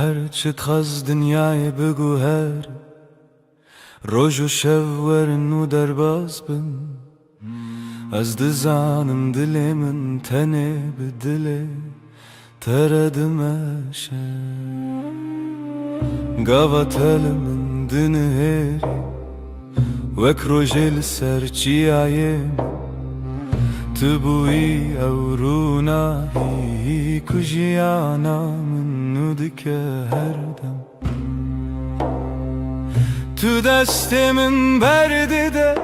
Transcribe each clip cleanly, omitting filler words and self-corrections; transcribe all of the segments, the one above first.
هر چه خز دنیای بگو هر روز و شب ورن و درباز بن از دزانم دل من تنه به دل تردمشه قاوة من دنهري وك روجل سرچي عيم تبوي اورونا هي كجيانا من ندك هردم تو دست من برده ده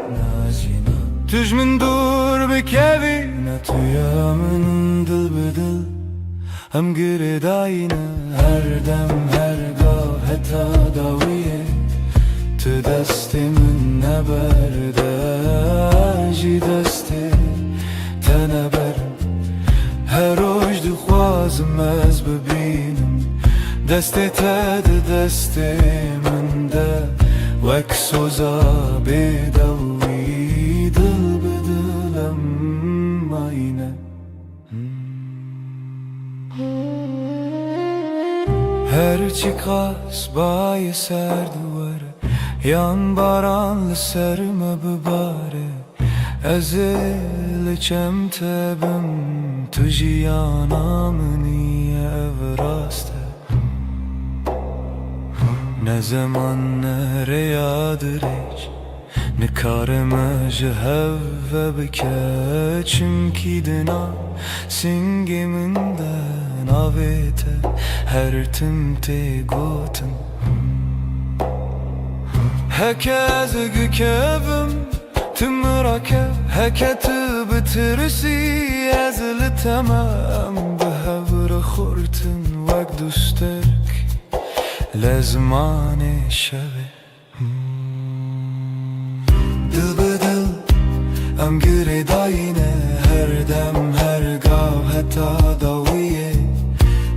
تج من دور بكبي نتويا من دل بدل هم گرداینه هر دم هر گاه حتی داویه تو دست من نبرده جی دست تنبرم هر روز دخوازم از ببینم دست تد دست من ده وک سوزا بدوی دل بدلم آینه هرچی قاس بای سر دواره yan baranlı serme bibare ezil çemtebim tujiyana niye evraste ne zaman nereyadır hiç ne kareme jehve bike çünkü dina singiminden avete her timte gotum هكذا كبم تمركب هكذا بترسي ازل تمام بهبر خورتن وقت دوستك لزمان شبه دل بدل ام گره داینه هر دم هر گاه حتی داویه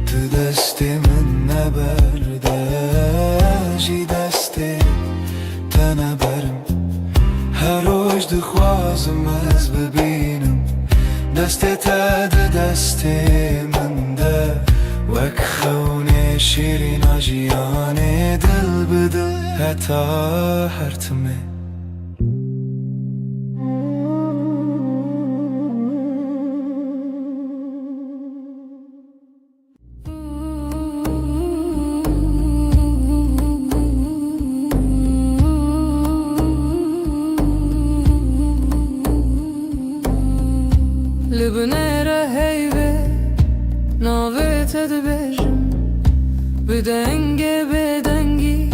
تو دست من نبرده جی دست تنبرم هر روز دخوازم از ببینم دست تد دست من ده وک خونه شیرین آجیانه دل بدل حتی هرتمه لبنيرة هيبة ناويت دبجم بدنگي بدنگي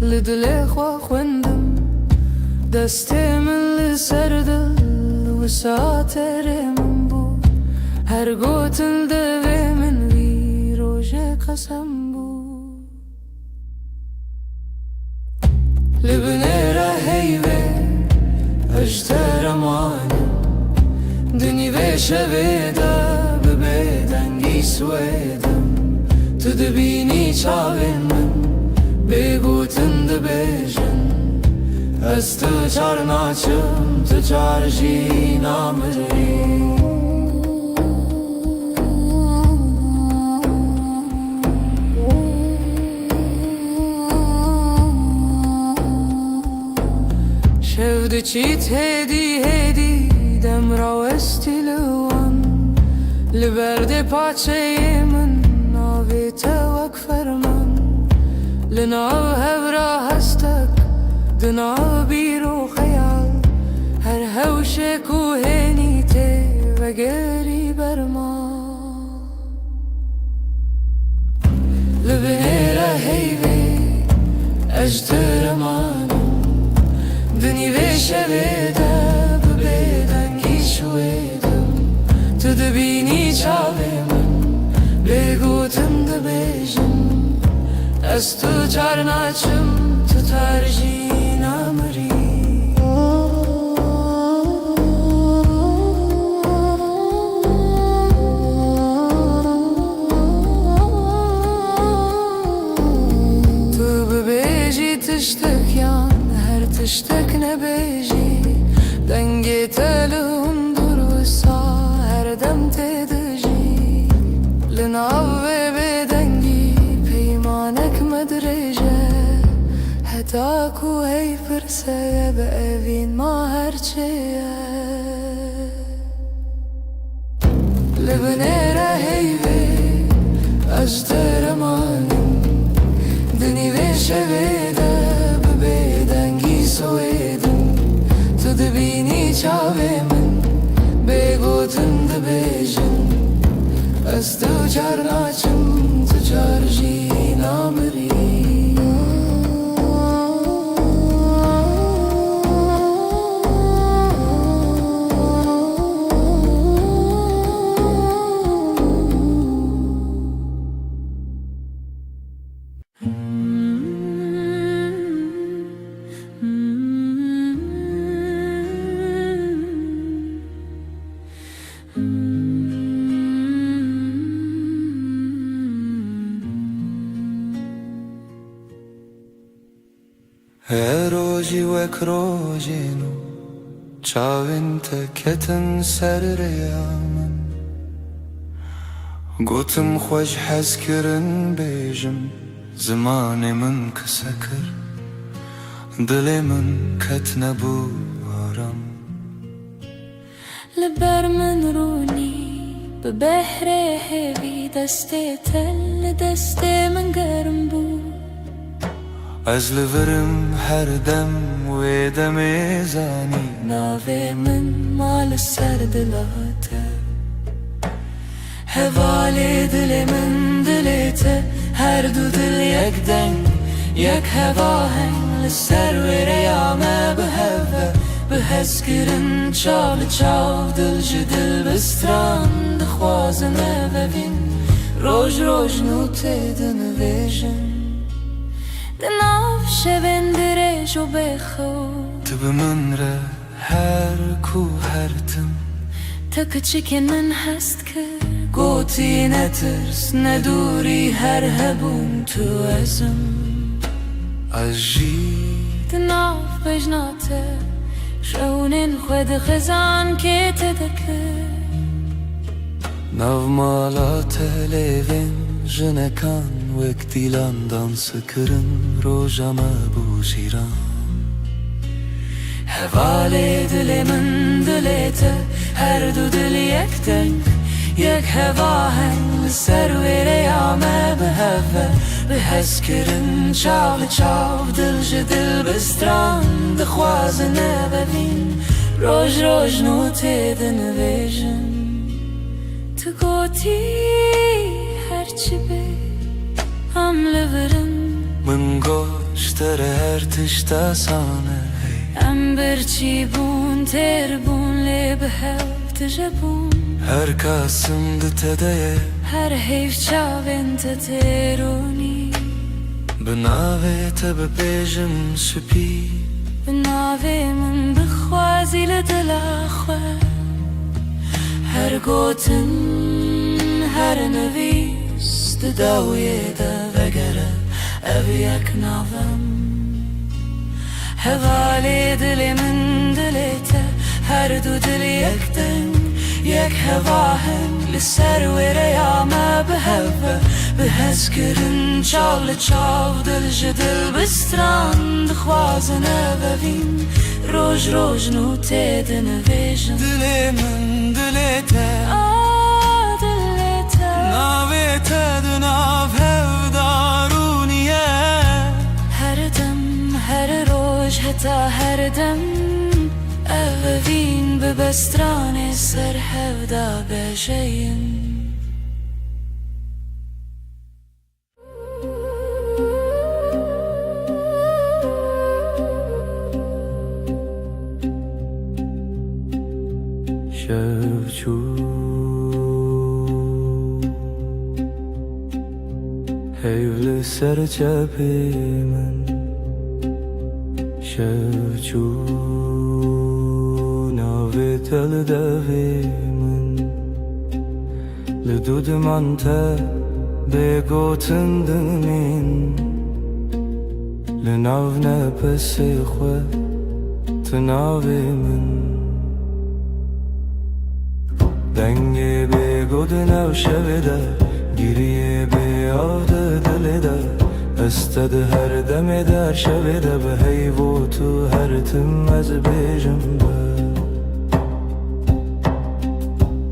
لدلي خوا خوندم دستي من لسردل وساتر من بو هر قوتل دوي من وي روجه قسم بو لبنيرة هيبة اجتر ماني دنی و شویده ببیدنگی سویدم تو دبینی چاوین من بگوتن دبیجن از تو چار ناچم تو چار جی نامری شود چیت هدی هدی دم راوستی لوان لبرد پاچه من ناوی توک فرمان لناو هورا هستک دناو بیرو خیال هر هوش کوهنی ته و گری برما لبنیره هیوی اجتر مانم دنی و شویده شویدم تو دبینی چاوی من بگوتم دبیجم از تو چار ناچم تو ترجی نامری تو ببیجی تشتک یان هر تشتک نبیجی دنگی تلون درسا هر دم تدجی لناو بدنگی پیمان تاکو هی پرسه به اوین ما هرچیه لبنیره هیوی اجترمانم دنی ویشه ویده ببیدنگی سویدم تو دبینی چاوی من بگوتن دبیجن از تو چار ناچم تو چار جی نامری روزی وک روزینو چاوین تکتن سر ریامن گوتم خوش حس کرن بیجم زمان من کسکر دل من کت نبو آرام لبر من رونی به بحر هوی دسته تل دسته من گرم بود از لورم هر دم و دم زانی ناوی من مال سر دلاته هوال دل من دلته هر دو دل یک دنگ یک هوا هنگ لسر و ریامه به هوا به هسکرن چال چاو دل جدل بستران دخوازنه و بین روش روش نوته دنویجن دناف شبن درج و بخو تو به من ره هر کو هر تم تا کچکن من هست که گوتی نترس ندوری هر هبون تو ازم اجی دناف بجناته شونن خود خزان که تدکه ناو مالات لیوین جنکان وک دیلان دانس کرن روژامه بو شیران هوال دل من دلته هر دو دل یک دنگ یک هوا هنگ سر و ریامه به هوا به هست کرن چاو چاو دل جدل بستران دخوازنه ببین روش روش نوته دنویجن تو گوتی هرچی بی هم لورم من گوشتر هر تشتا سانه ام برچی بون تر بون لی به هفت جبون هر کاسم دتده هر حیف چاوین تترونی بناوه تب بیجم سپی بناوه من بخوازی لدل خواه هر گوتن هر نویس داویه دا وگره او یک ناوم هوال دل من دلته هر دو دل یک دنگ یک هوا هنگ لسر و ریامه به هوا به هزکرن چال چاو دل جدل بستران دخوازنه ببین روش روش نوته دنویجن دل من دلته دلته ناوه تدناو هفدارونیه هر دم هر روش حتا هر دم اوین به بستران سر هفدا بجین شفچو هیول سر چپی من شفچو ناوی تل دوی من لدود من تا بگوتن دمین لناو نپسی خواه تناوی من دنگی بگود نو شویده گیریه بیاد دلیده استد هر دم در شب ده به هیو تو هر تم از بیجم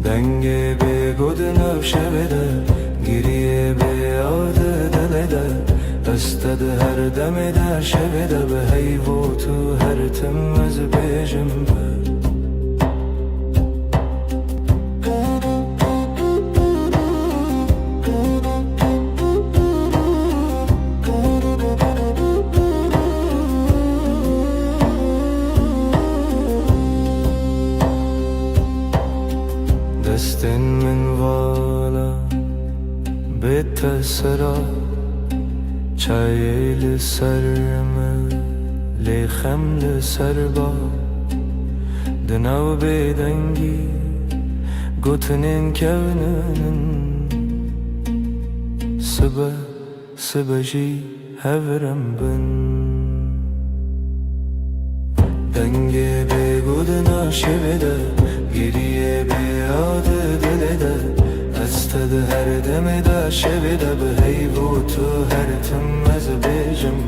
دنگ به گود نو شب ده گریه به یاد دل ده استد هر دم در شب ده به هیو تو هر تم از بیجم دستن من والا بتسرا چای لسرم لخم لسربا دناو بدنگی گوتنین کونن سبجی هورم بن دنگه به گودنا شبده گریه به یاد دل ده استد هر دم ده شب ده به هیو تو هر تم از بیجم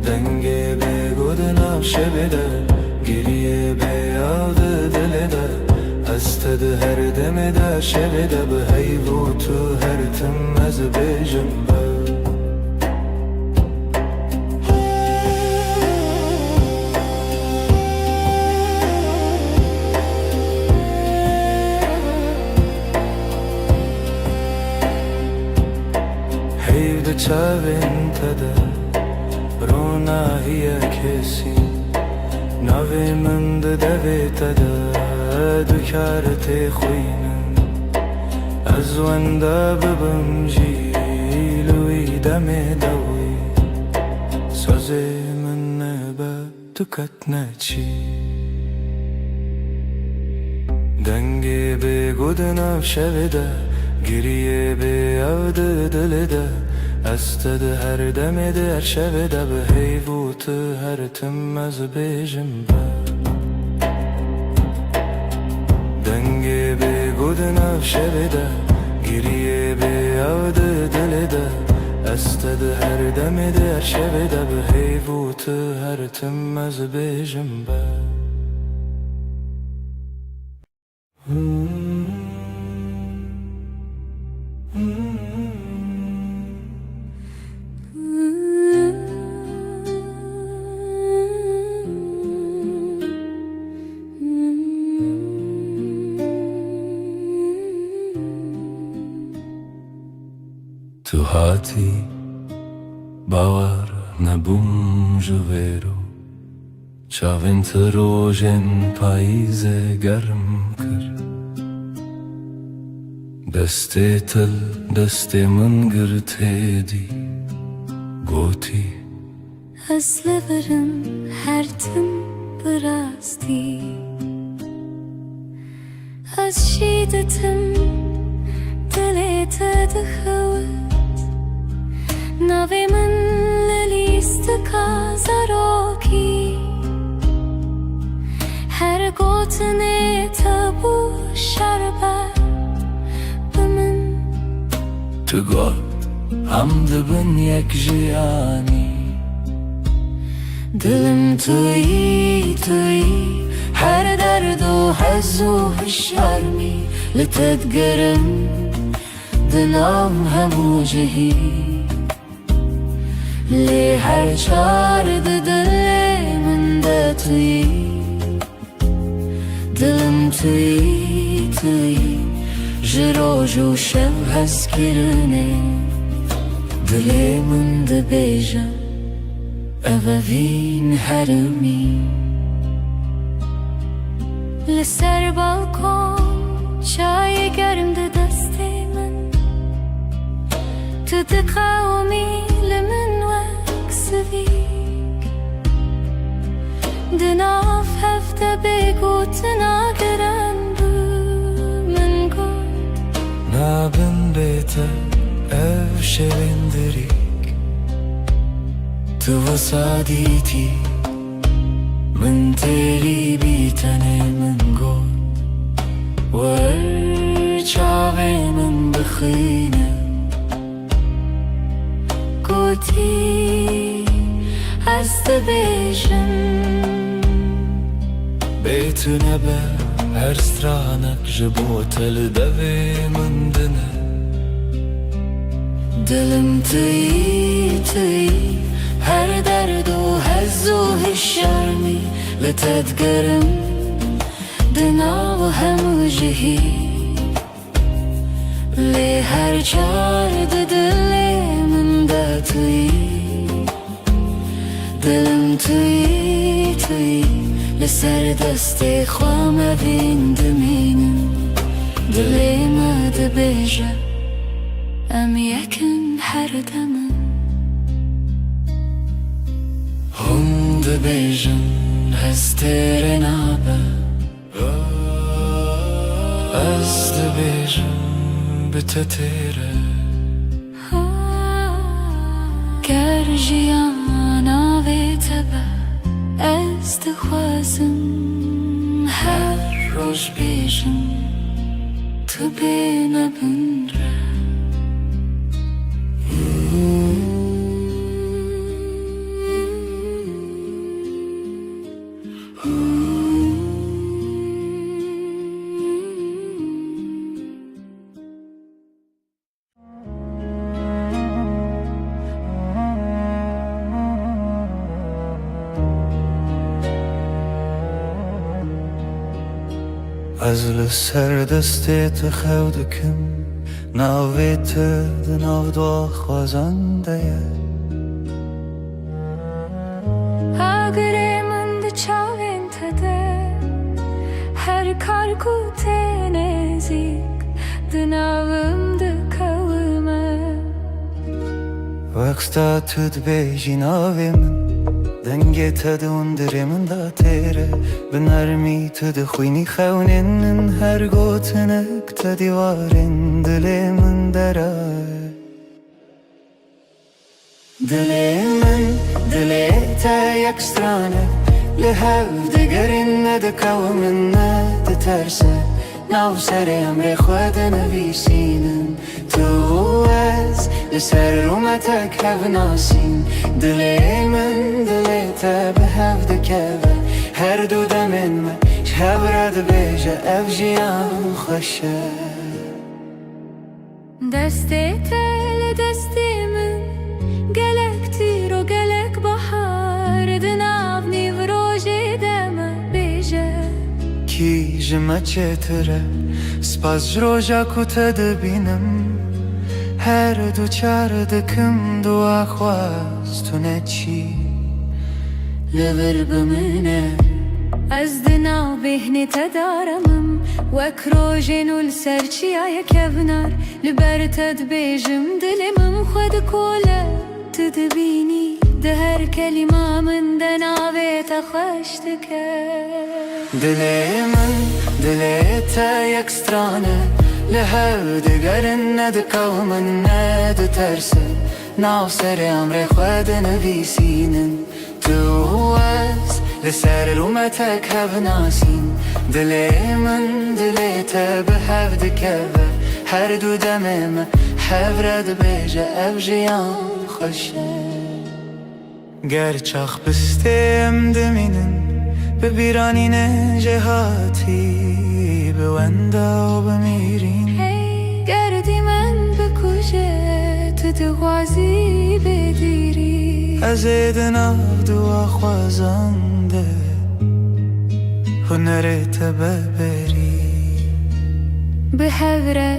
دنگه به گودنا شبده گریه به یاد دل ده استد هر دم ده شب ده به هیو تو هر تم از بیجم چاوین تده رونا هی کسی نوی من ده دوی تده دکارت خوینم از ونده ببم جیلوی دم دوی سازی من نبا دکت نچی دنگی به گودنم شویده گریه به یاد دل ده استد هر دم در شب ده به هیو تو هر تم از بیجم دنگی به گودنا شب ده گریه به یاد دل ده استد هر دم در شب ده به هیو تو هر تم از بیجم تو هاتی باور نبوم جویرو چاوین تروژن پاییز گرم کر دست تل دست من گرته دی گوتی از لبرم هر تم براستی از شیدتم دلت دخوت نوی من للیست کازاروکی هر گوتنه تبو شربت بمن تو گفت هم دبن یک جیانی دلم توی هر درد و حز و هشارمی لتدگرم دلم همو جهی لی هر چار دل من ده توی دلم توی جروج و شب هست کرنه دل من ده بیجم اووین هرمی لسر بالکن چای گرم ده دست من تو ده قومی لمن وکسویک دناف هفته بگو تناگرن بو من گود نابن بیتا او شویندریک تو وسادیتی من تیری بیتنه من گود ور چاوی من بخینه dibêjim Bêtine be her stranek ji bo te li devê min dine Dilim tîyî tîyî her derd û hez û hişyarmî li te digerim di nav hemû jihî lê her car di dilê min de tûyî Dilim tûyî tûyî li ser destê xwe me bîn dimînim Dilê me dibêje em yekin her demin Hûn dibêjin hez têrê nabe Ez dibêjim bi te têre Ger jiyana vê te be ez dixwazim her roj bêjim tu bê me binre Ez li ser destê te xew dikim Navê te di nav dua xwazan de ye Agirê min di çavên te de her kar ku tê nêzik di navim dikewime Wexta tu dibêjî navê min Dengê te di hundirê min da têre Bi nermî tu dixwînî xewnên min Her gotinek te dîwarên dilê min deraye Dilê min, dilê te yek strane Li hev digerîn ne dikewmin ne diterse Nav serê emrê xwe dinivîsînim Tu ez li ser rûmetek hev nasîn Dilê min, dilê te bi hev dikeve Her du demên me ji hev re dibêje Ev jiyan xweş e Destê te li destê min gelek tîr û gelek bihar di nav nîv rojê de me bêje Kî ji me çêtir e Spas ji roja ku te dibînim Her du çar dikim dua xwaz tu ne çî Li vir bimîne Ez di nav bêhnê te daramim Wek rojên û li ser çiyayê kevnar Li ber te dibêjim dilê min xwe dikole Tu dibînî di her kelîma min de navê te xweş dike Dilê min, dilê te yek strane Li hev digerin ne dikewmin ne diterse Nav serê emrê xwe dinivîsînim Tu ez li ser rûmetek hev nasîn Dilê min, dilê te bi hev dikeve Her du demê me hev re dibêje Ev jiyan xweş e Ger çax bistê em dimînin Bi bîranînê jêhatî Bi wenda û bi mîrîn Hey gerdî min bikuje Tu dixwazî bêdîrî Ez ê di nav dua xwazan de Hunerê te beberî Bi hev re,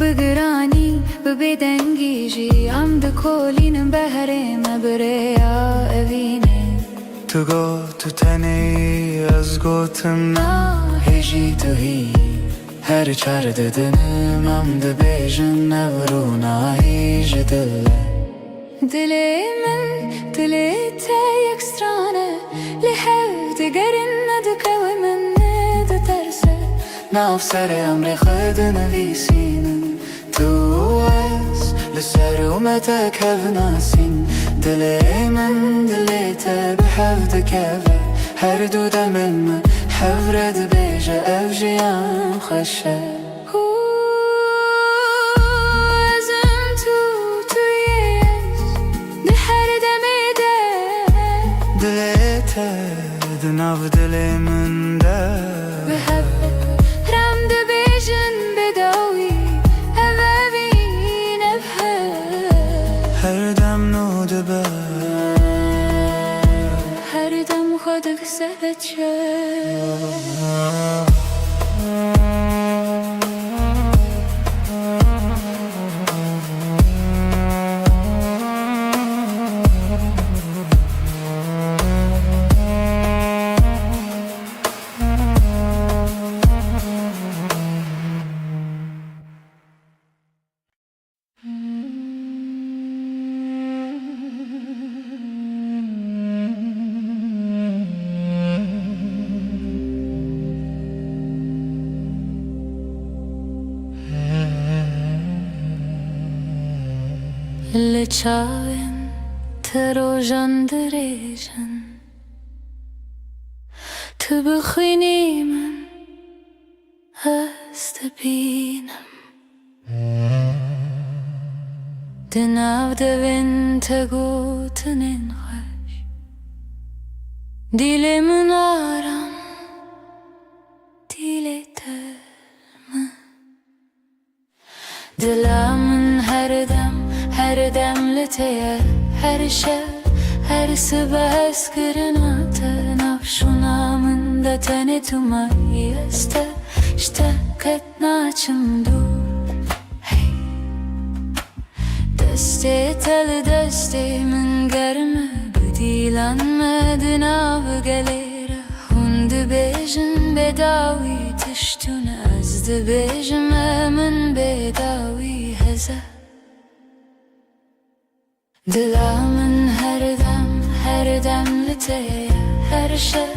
bi giranî, bi bêdengî jî Em dikolînin beherê me bi rêya evînê Tu got tu tenê ez gotim na Hêjî tu hî Her çar didinim em dibêjin ev rûnayî ji dil e Dilê min, dilê te yek strane Li hev digerin ne dikewmin ne diterse Nav serê emrê xwe dinivîsînim Tu ez li ser rûmetek hev nasîn Dilê min, dilê te bi hev dikeve Her du demên me hev re dibêje Ev jiyan xweş e Ezim tu, tu yes Di her demê de Di nav dilimin de بحبك رمد بيجن بداوي أبابين بحب her dem nude be هر دم خودك سبت اللي تشاوين تروجن دريجن تبخيني من استبينم دناو دبن تقوتنين خش ديلي من آرام ديلي ترم دلا من her demliteye, her şey, her sıba eskirinaten Afşunamında tane tumayı este İşte ketnaçım dur hey Deste tel deste min germe Bedilanmedin av gelere Hundu bejin bedavi tiştune Azdı bejim emin bedavi heze Dilamın her demliteye, her şey,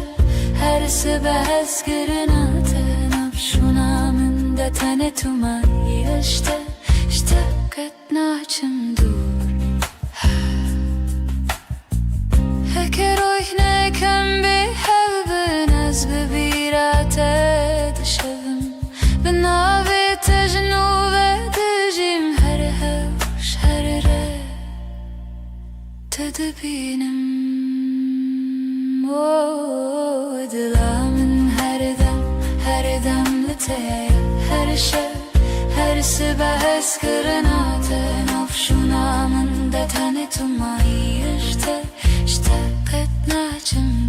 her sıba eskirinaten Afşunamında tane tumayı işte ketnaçım dur Heker oyne kem bi hevbin az bibirate dışevim Binavi tecnu ve dicim her hevş her re Tedbinim Dilamın her demliteye, her şey, her sıba eskirinaten Afşunamında tane tumayı işte ketnaçım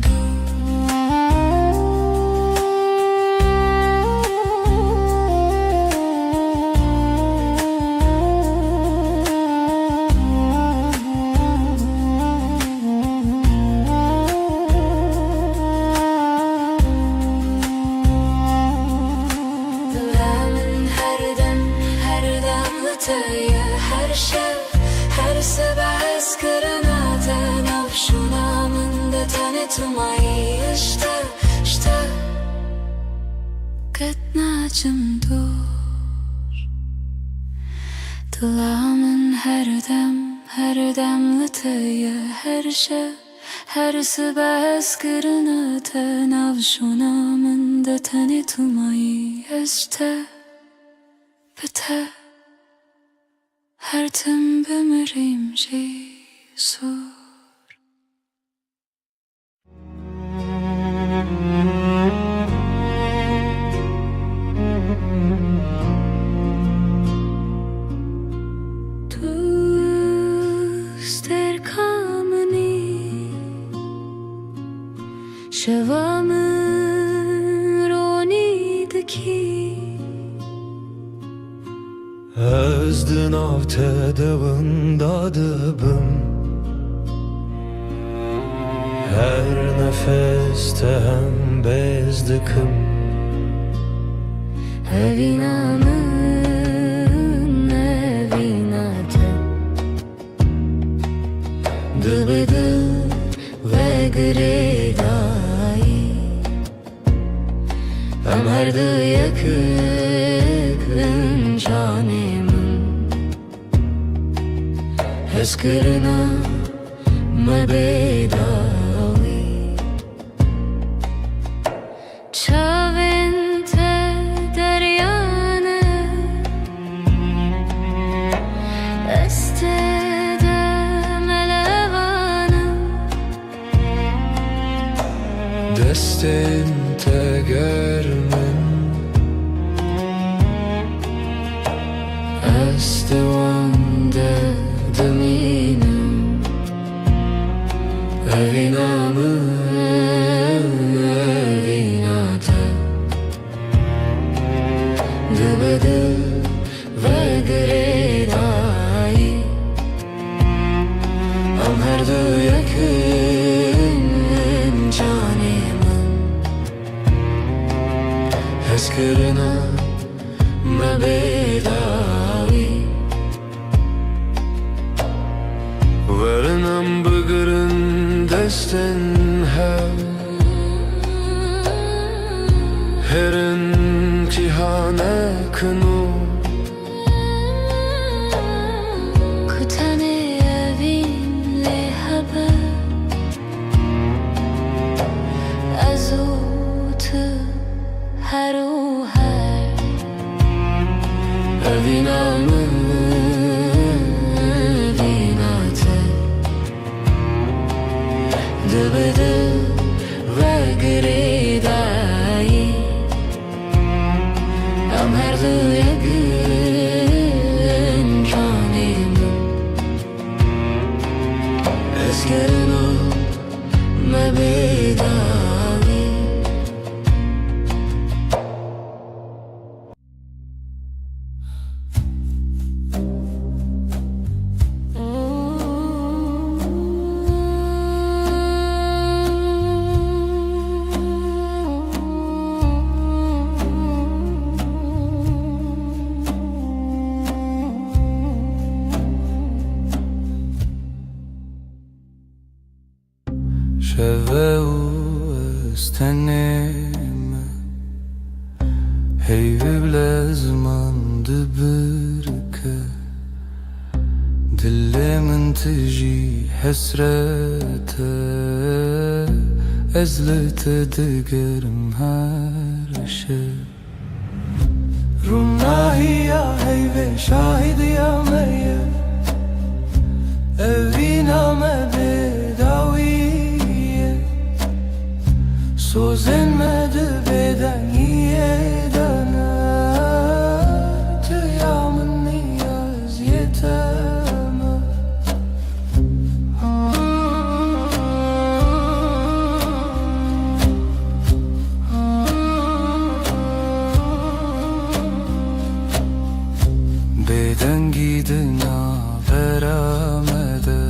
her şey, her sıba eskirinaten Afşunamında tane tumayı işte ketnaçım dur Dilamın her demliteye, her şey, her sıba eskirinaten Afşunamında tane tumayı işte bite Her tim bemirim Jesus Tuster kameni Şevamın ronideki Özdün av tedavında dıbım Her nefeste hem bezdikim Evinamın evinate Dıbıdı ve gredayı Hem her dı yakın canemin Eskirina mebedavi Çavente deryane Estede melevane Deste دست وانده دمینم Evinamı evinate Dıbıdı ve gredai Am her du yakın canımın Heskırına mebedavi Varınam bıgırın desten her imtihane kınu Kutane evin lehaba Azutu haru her Evinamı Dıbıdı ve gredai Am her du yakın canımın Eskırına mebedavi شوه استنم هی بلازمان دبرکه دلمن تجي حسرته ازلت دقرم هر شب رمناهي يا هيبة شاهد يا مية evina me bedaviye Sözlenmedi beden yedene Tıyamın niyaz yeteme Beden gidina veramede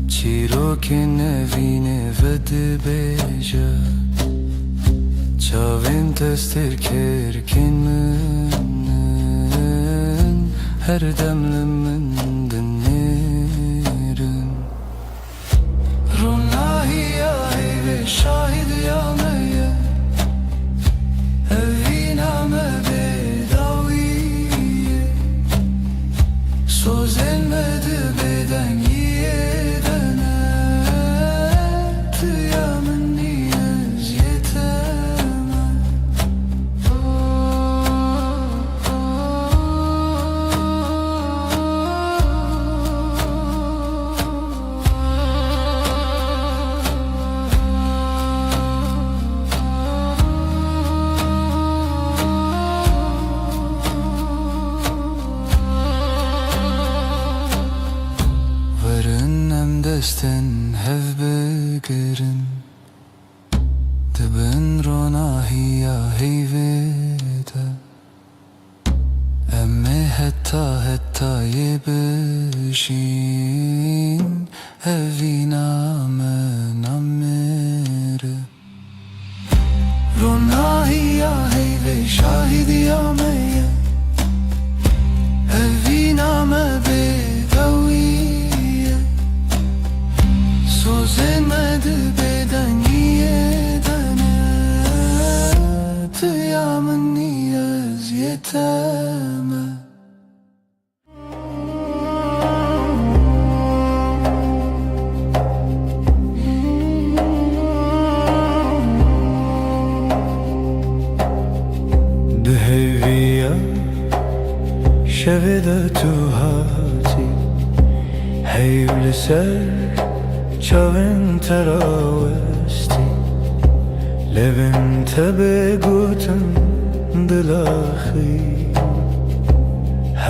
Çiroke nevine vedi beja Çavim tester kerken mının Her demlimin dinlerim Runahi ya ve şahid ya meye Evina me bedaviye Sözlenmedi beden yedene Tıyamın niyaz yeteme desten hev begerim Dibin ronahiya heyvede Emme hetta yebişin Evina men amere Ronahiya heyve şahidi ya meye Evina me bedaviye Sözlenmedi beden yedene Tıyamın niyaz yeteme Dheviya şevede tuhati Heyvli ser Çavim teravesti Levim tebe gutum dilahi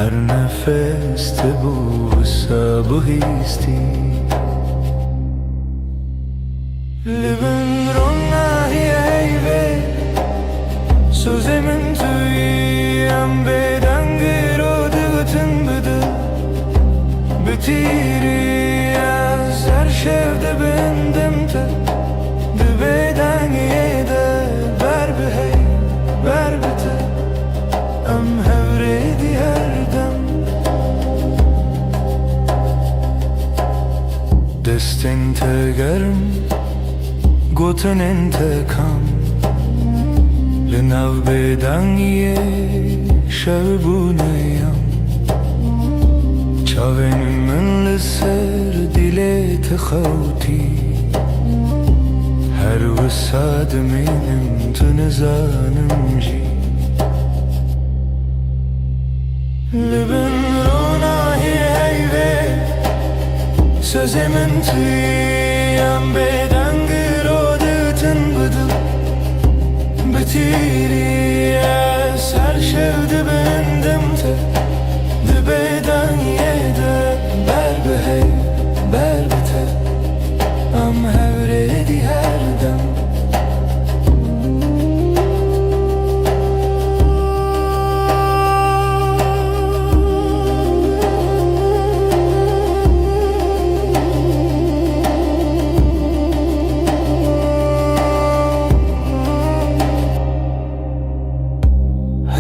her nefeste bu sabı histi Libin rona hiyeyve Sözemin tüyem bedengir o dıgıtın bıdı Bitiri az her şevde bendimte Dibeden yede ber behey ber bite Em hevredi her dem Destin tegerim Goten intekam Lenav beden ye şevbuneyam Çaven min liser dile texavti Her vısad minim tınızanım ji Libin rona heyve Sözemin tüyem beden Bitiri eser şevdi bendimte Dibeden yede ber behey ber bite Am hevredi her dem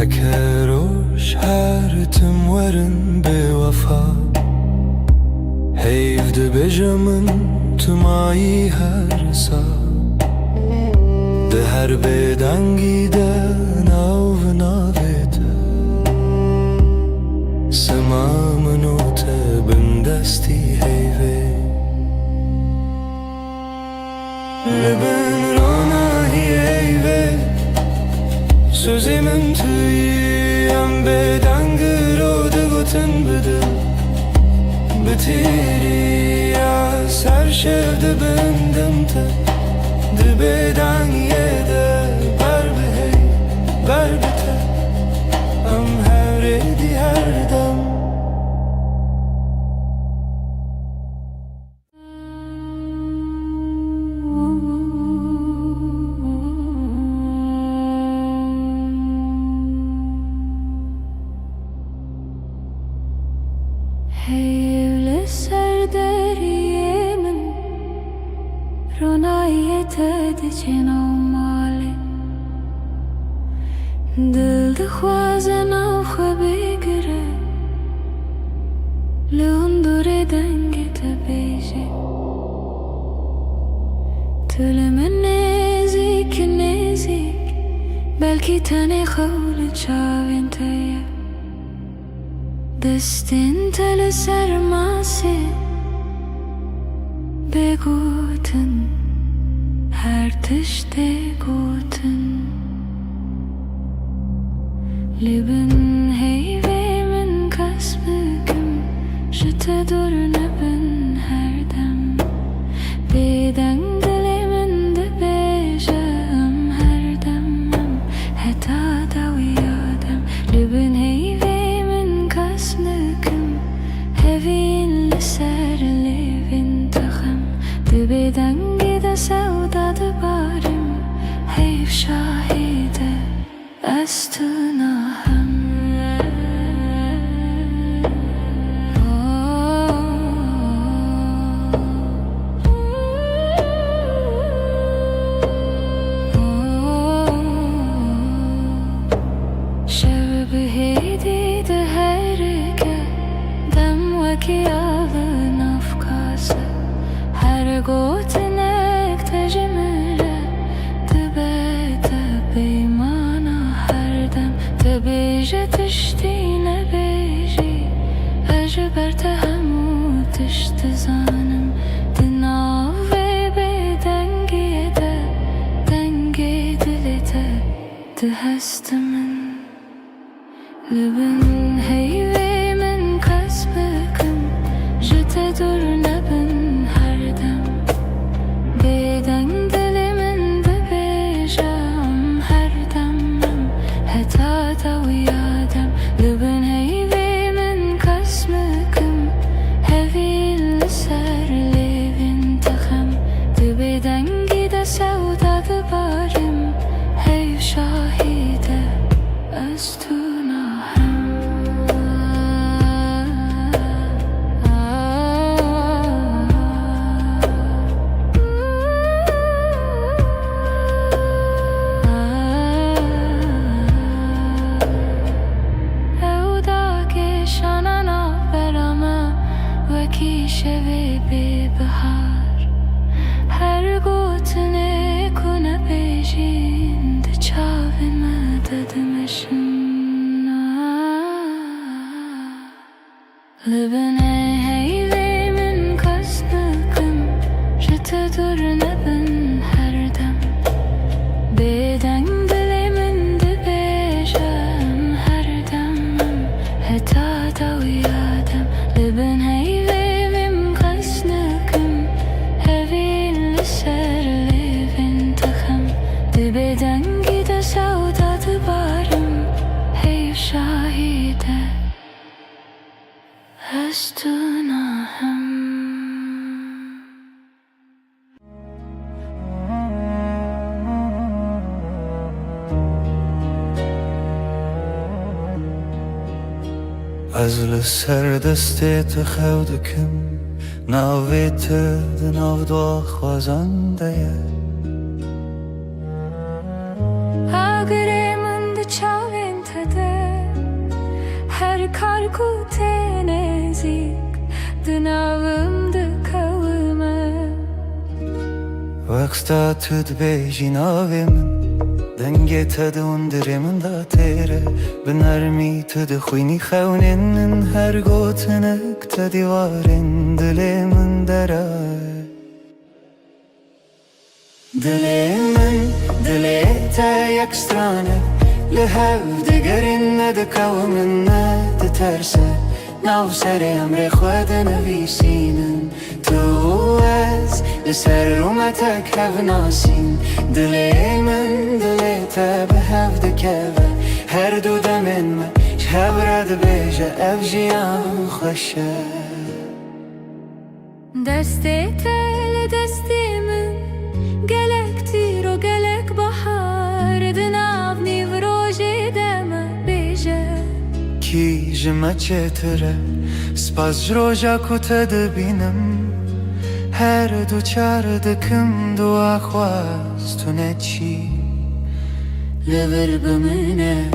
Hekeroş her tüm varın bevafa Heyvde bejamın tüm ayı her sa De her beden giden av navete Semamın o tebin desti heyve Libin rona heyve Sözemin tüyem bedengir o dıgıtın bıdı Bitiri az her şevde bendimte Dibeden yede ber behey ber bite Am hevredi her dem Heyvli serderiyemin Ronayet edicin avmali Dil dixwazin av xwe bigire Li hundurê dengê te bêje Tu li min nêzik nêzik Belkî tenê xew li çavên te ye Destin tele sermase Begoten her tişte goten Libin heyvemin kasbıkım Jete dur nebin her dem Beden dilimin de bejem her demem Heta da uyadem Libin heyvemin kasbıkım Hevin liser livin takham Dibeden gide sevda dibarim Heyv şahide Estunaham Şevbi heydi de herike Dem veki alın afkası Her gotinek tecmire Dibete beymana her dem Debije tiştine beji Ejberte hemu tişti zanım Dinav ve bedengiye de Dengi dilite Dihestimin Libin heyvemin kasbıkım Jete dur nebin her dem Beden dilimin de bejem her demem Heta da uyadem Libin وکی شوی بی بهار هر گوتنه کنه بیجین ده چاوی مددمشن لبنه هیوی من کس نکم جت دور نبن هر دم بدنگ دلی من ده بیجم هر دمم هتا دو یادم لبن هیوی من کس نکم هوی لسر لیوین تخم ده بدنگی ده سودا ده بارم هیو شاهیده از تو ناهم از لسر دستت خودکم ناویت دناو دو خوازنده اگره من ده چاوین تده هر کار کوته نزیک دناوم ده کومه وقتا تد بیجی ناوی من دنگی تد اندره من دا تیره بنرمی تد خوینی خونین هر گوتنک تدیوارین دلی من دره دلی من دلی تا یک سترانه لهو دگرین ندکو من ندترسه ناو سر امر خود نویسینن تو از لسر رومتک هف ناسین دلی من دلی تا به هف دکوه هر دو دمن ما شهب رد بیجه اف جیان خوشه دستی تل دستی من گلک تیر و گلک بحار دناو نیو روژی دم بیجه کی جمع چتره سپاس جروجا کتا دبینم هر دو چار دکم دو آخواست تو نچی لبر بمنه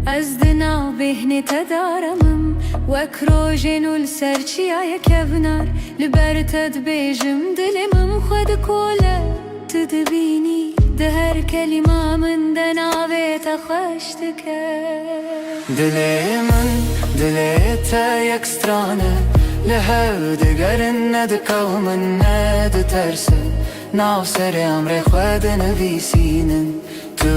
از دناو بهنی تدارمم وک روژینو لسرچی آیا کبنار لبر تد بیجم دلمم خود کوله تدبینی ده هر کلمه من دناوی تخشتکه دلی من دلی تا یک سترانه لهو دگرن ندکو من ندترسه ناو سر امر خود نویسینن تو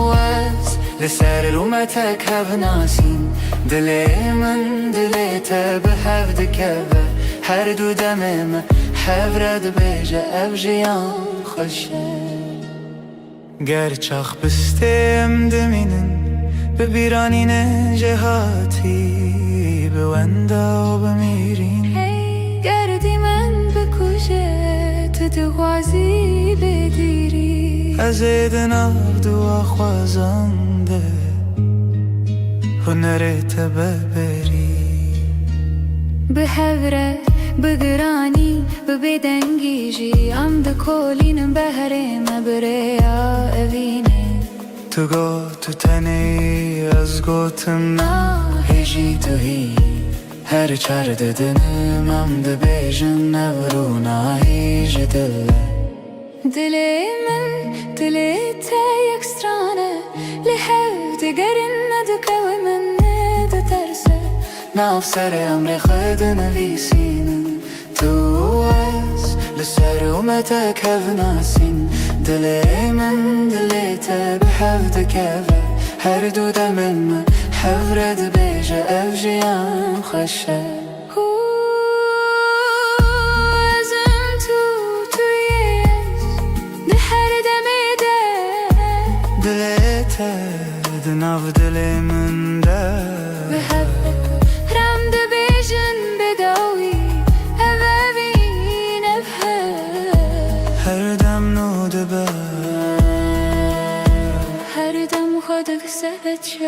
از لسر رومتک هف ناسین دلی من دلی تا به هف دکوه هر دو دمم هف رد بیجه اف جیان خوشه گر چاخ بستیم دمینن ببیرانین جهاتی بوندا و بمیرین گردی من بکشه تو دغازی بگیری از دناو دو خوازنده هنرت ببری به هوره بگرانی ببدنگی جی ام ده کولینم بهره مبریا اوینه تو گو تو تنی از گوتم هیجی تو هی هر چار ددنم ام ده بیجن نورونا هیج دل دلی من دلی تا یک سترانه لحو دگرن ندکو من ندترسه ناو سر امر خود نویسینن تو از لسر اومتک هف ناسین دلی من دلی تا به هف دکوه هر دو دمن من هف رد بیجه اف جیان خوشه ازم تویش ده هر دمی ده دلی تا دناو دلی من ده به هف رم ده بیجن بداوی اوین هر دم نو دبه هر دم خودک سهت شد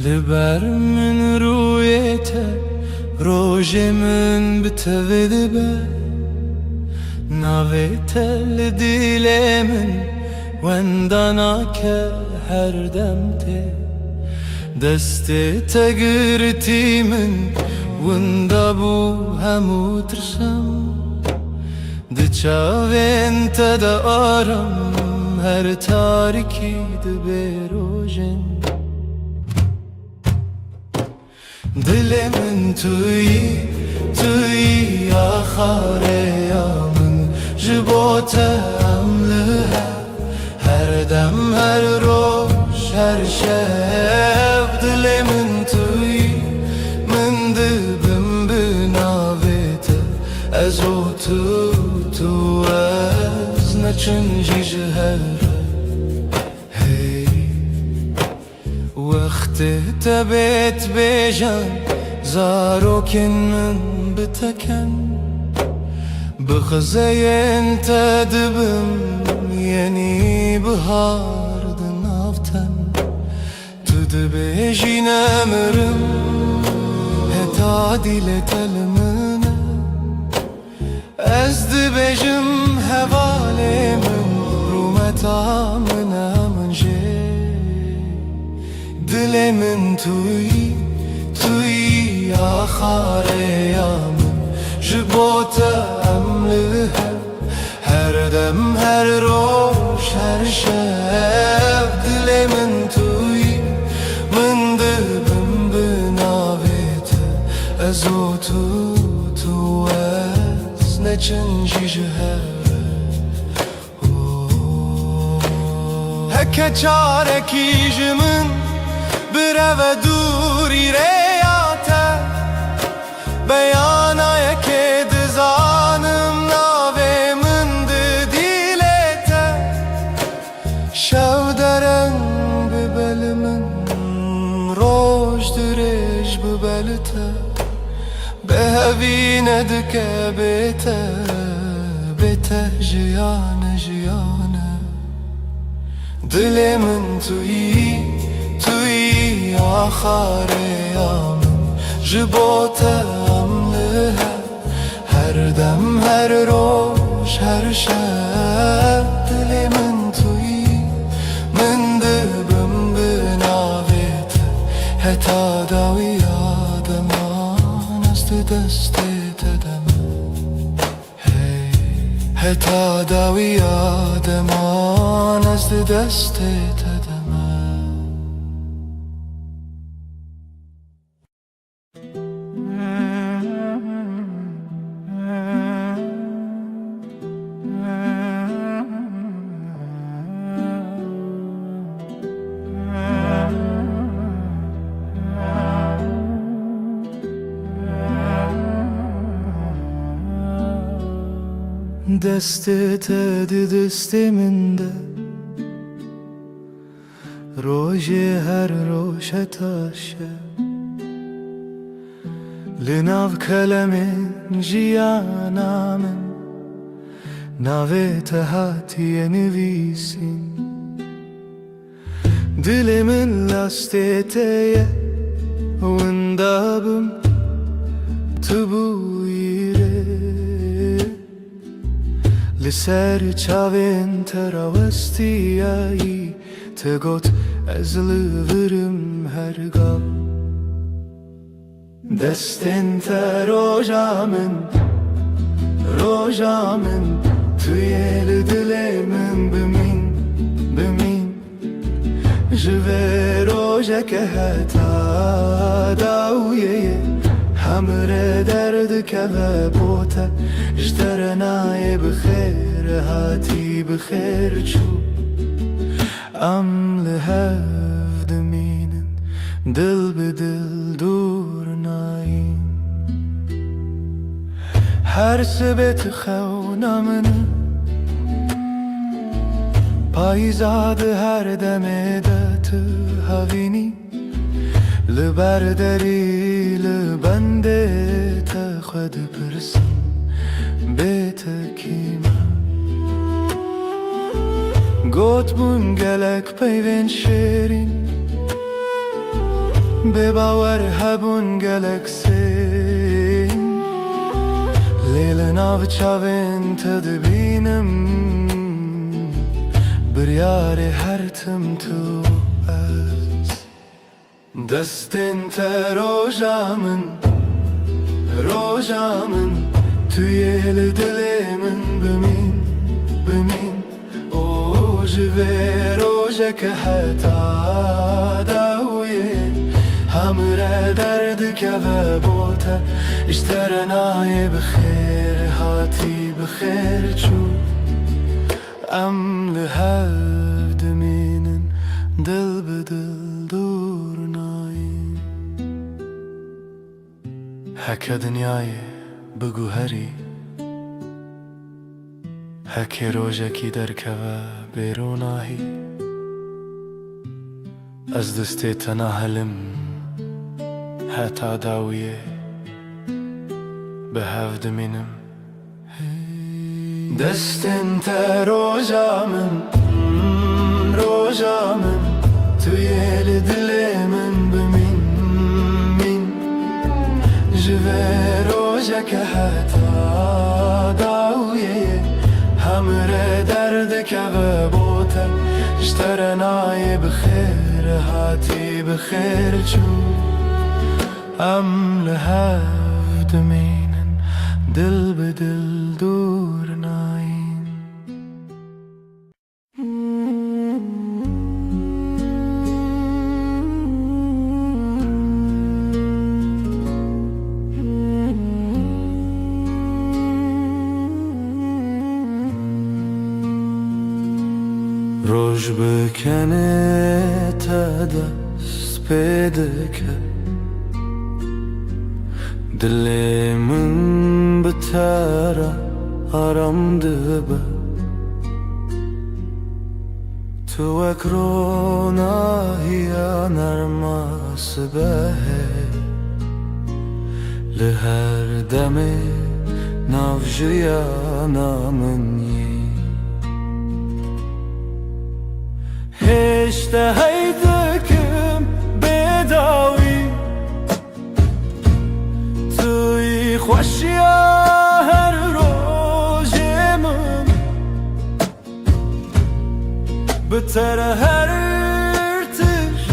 لبر من رویته روژ من بتوید به ناویته لدیل من وندانا که هر دم ته دست تگرتی من وندا بو همو ترسم دچاوین تدا آرم هر تاریکی دبروژن دل من توی آخاره یا من جبوتم لها هر دم هر روز هر شب دل من توی من دبم بناویت از او تو از نچنجی جهر وقت تبت بجان زاروكن من بتكن بخزين تدبم يعني بهار دنافتن تدبيجي نمرم هتادي لتلمنا ازدبجم هوالي من رومتا منا من جي دل من توی آخاره یا من جبوتم لها هر دم هر روز هر شب دل من توی من دبم بناویت از او تو از نچنجی جهر هکه چارکی جمن برو دوری ریاته بیانای که دزانم ناوی من دیلته شو درنگ ببل من روش درش ببلته به هوی ندکه بیته جیانه دل من توی آخاره یا من جبوتم لها هر دم هر روز هر شب دل من توی من دبم بناویت حتی داوی آدمان است دست تدم حتی داوی آدمان است دست تدم دستت دست من ده روژ هر روش تاشه لناو کلمه جیانا من ناویت هاتی نویسین دل من لاستیته وندابم تبویره لسر چاوین تراوستیایی تگوت از لورم هرگاه دستن تا روژا من توی دل من بمین جوه روژا که حتا داویه همره درد که بوته جترنای بخیر هاتی بخیر چو ام لهف دمینن دل بدل دور ناین هر سبت خونا من پایزاد هر دم دت هاوینی لبرداری لبنده تا خود پرسم بیت کیما گوت بون گلک پیوین شیرین بباور هبون گلکسین لیل ناو چاوین تدبینم بریار هر تم تو از دستین تا روژامن توی دل من بمین او جوه روژه که حتا داویه همراه درد که و بوته اشترنای بخیر هاتی بخیر چو ام لحد مینن دل بدل دور ناین هکه دنیای بگو هری هکه روژه کی درکه و بیروناهی از دستی تناهلم حتا داویه به هفت منم دستن تا روژامن توی دل من بمین جوه روژه که حتا داویه همراه درد که و بوته اشترنای بخیر هاتی بخیر چو ام لحفت مینن دل به دل دور ناین روش بکنه تا دست پیدا کرد دل من بتره آرام دبه تو اکروناهی نرماس به لهر دم نافجیا نامنی هشته هیدکم بداوی توی خوشیا هر روزمم بتر هر ارتش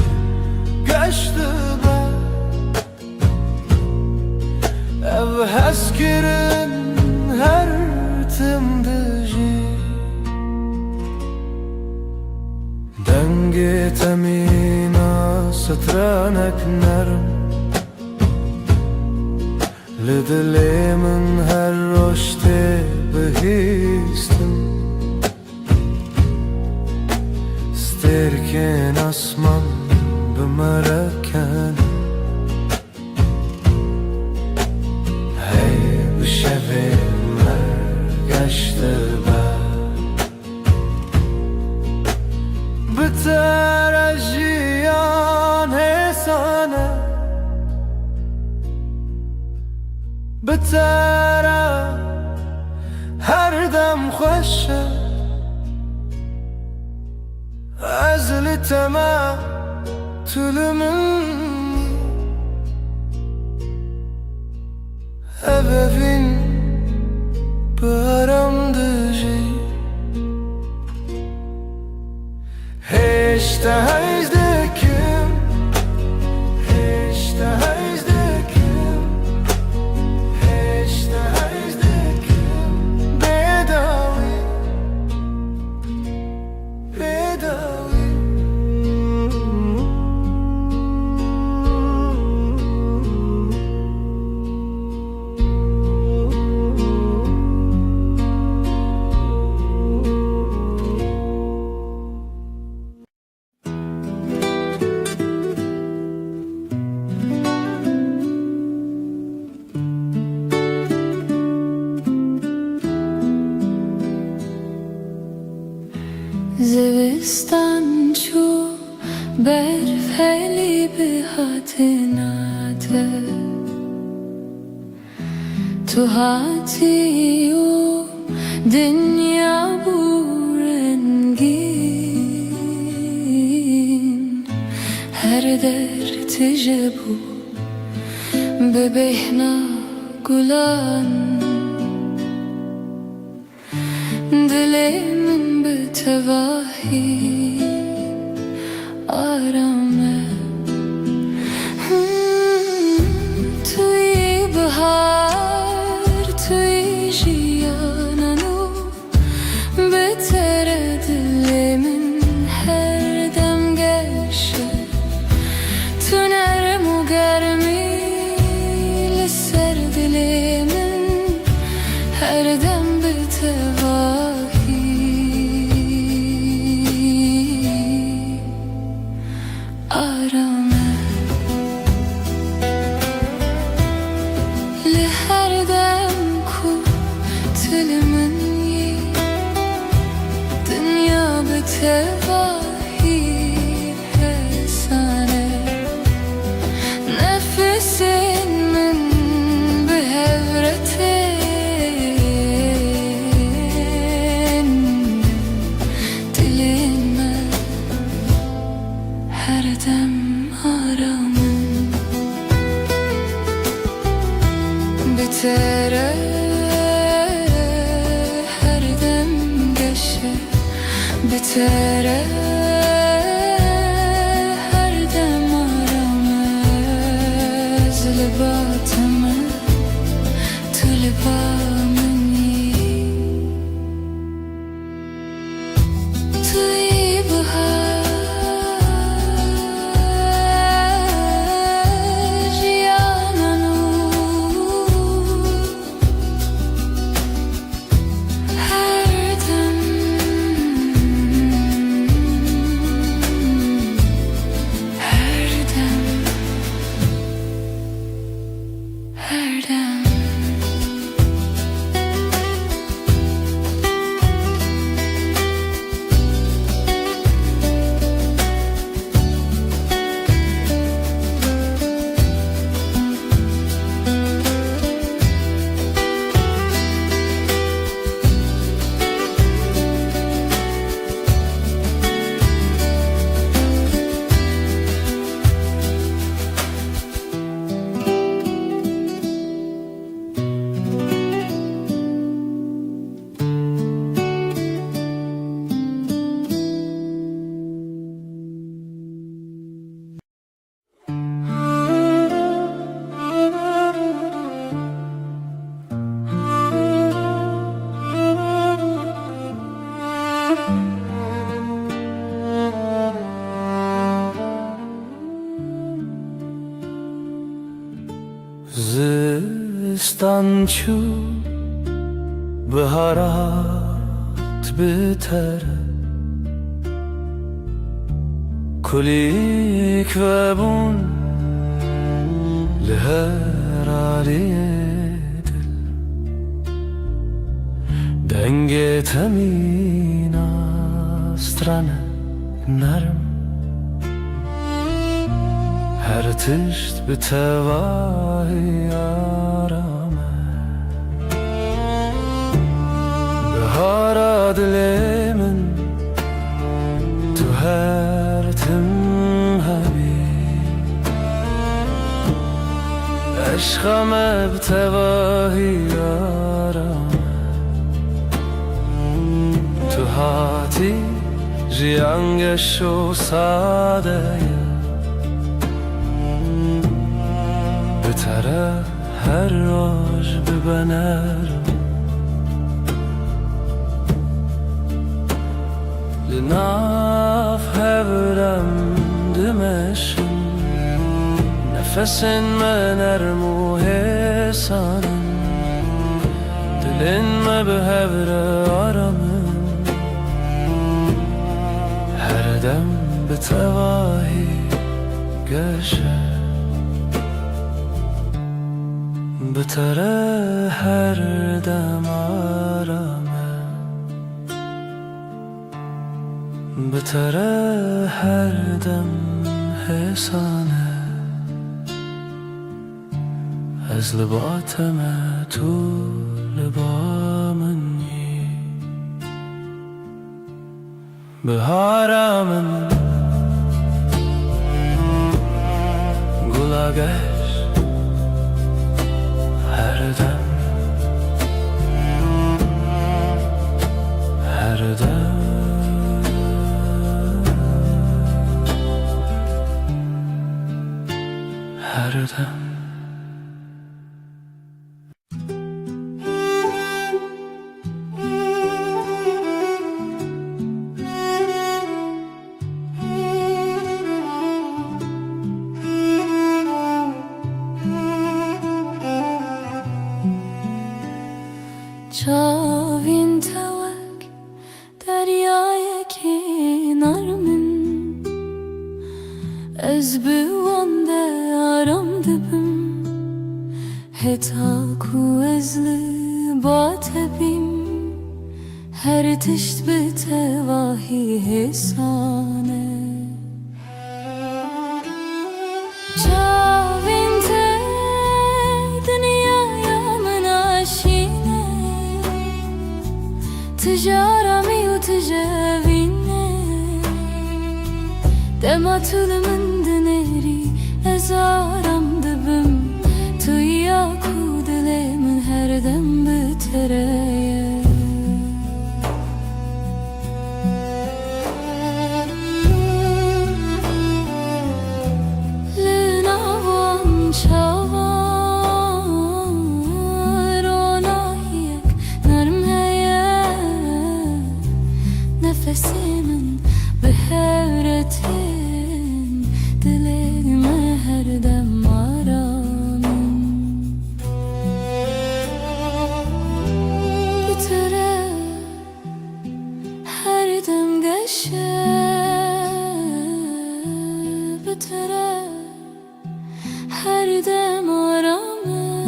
گشته با او هسکرن هر تم دجی دنگ تمینا سترانک نرم لدل من هر رشته بهیستم سترکن اسمان بمرکن هی بشوه مرگشته بتر اجیان حسانه بتر هر دم خوشه ازل تما طول منی ابوین برام دجی هشته هیزدکم هشته هیزدکم هشته هیزدکم بداوی زوستان چو برف هلی به هاتناته تو هاتی و دنیا بورنگین هر درد جبو ببهنا گلان دل من به تواهی آرامه توی بهار توی جیانانو بهتر دل من هر دم گشه تو نرم و گرمی لسر دل من هر دم به تواهی آرامه لهر دم کو دل من یی دنیا به تواهی حسانه نفس من به هورتن دل من هر دم آرامه بتره هر دم گشه بتره هر دم آرامه زلباتمه تو لبا منی توی بهار جیانانو هر دم هر دم هر دم زستان چو بهارات بتره کلیک و بون لهر عالی دل دنگ تمین استرانه نرم هر تشت به تواهی آرامه بهارا دل من تو هر تم هبی عشقم به تواهی آرامه تو هاتی جیانگش و ساده بتره هر روز ببنرم لناف هورم دمشن نفسن من نرم و حسانم دلن ما به هور آرامم هر دم به تواهی گشه بتره هر دم آرامه بتره هر دم حسانه از لباتم تو لبا منی بهارم yola geç her dem, her dem, her dem. چاوین توک دریای کنار من از بوانده آرام دبم هتا کو از لبات بیم هر تشت به تواهی حسانه چاوین ته دنیای من آشینه تجارمي وتجاويني دما طول من دنيري ازارم دبم تو ياكو دلي من هر دم بترايا لناوان شاوان روناهيك نرم نفسي من بهارتين دليلime her dem aramın Bitire her dem geçe Bitire her dem aramın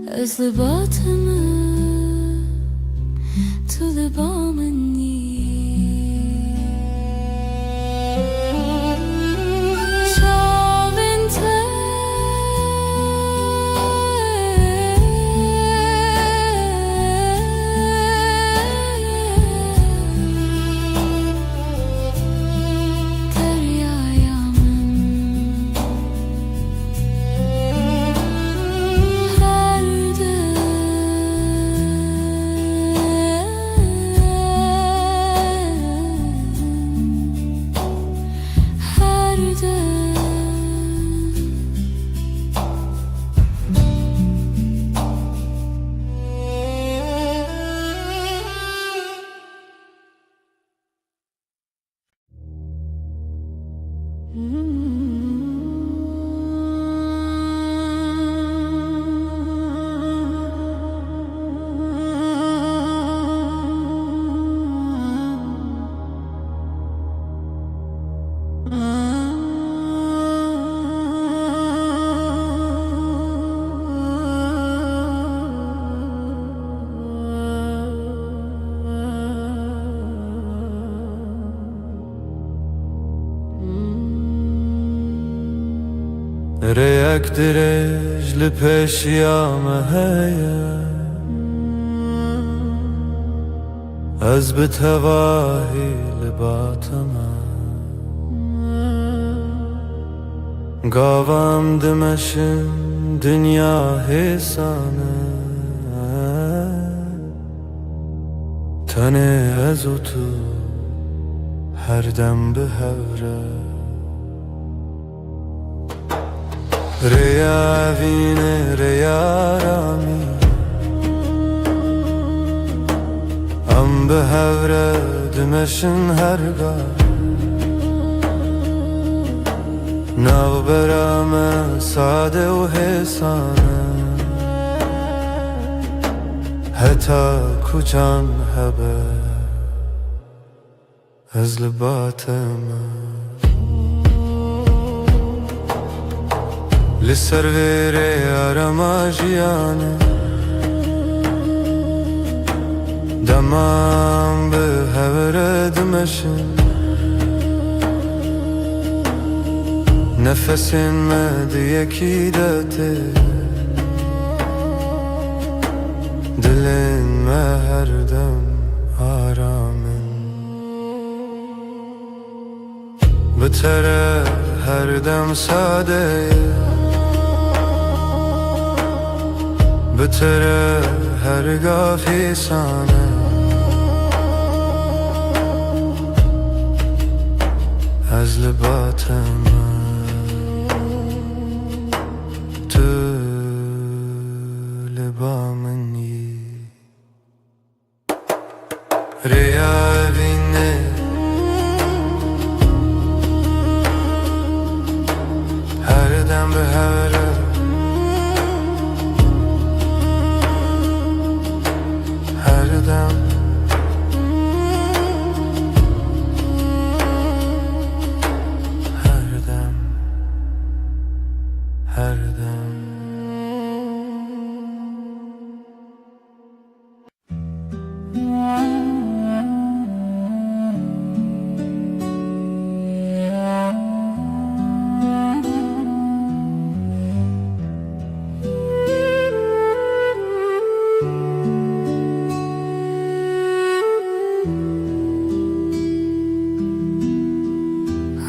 Özlü batımı to the bomb and ريك درج لپشیامه هیا از بتواهی لباتما گاوام دمشن دنیا حسانه تنه از تو هر دم به هوره ریا وینه ریا رامی ام به هوره دمشن هرگاه نو برام ساده و حسانه حتی کچان هبه از لباتم لسر ویره آرما جیانه دمام به هوره دمشن نفسین مد یکی داته دلین ما هر دم آرامن به بتره هر دم ساده بتره هر گافی سانه از لباتم تو لبا منی ریا بینه هر دم به هره هر دم هر دم هر دم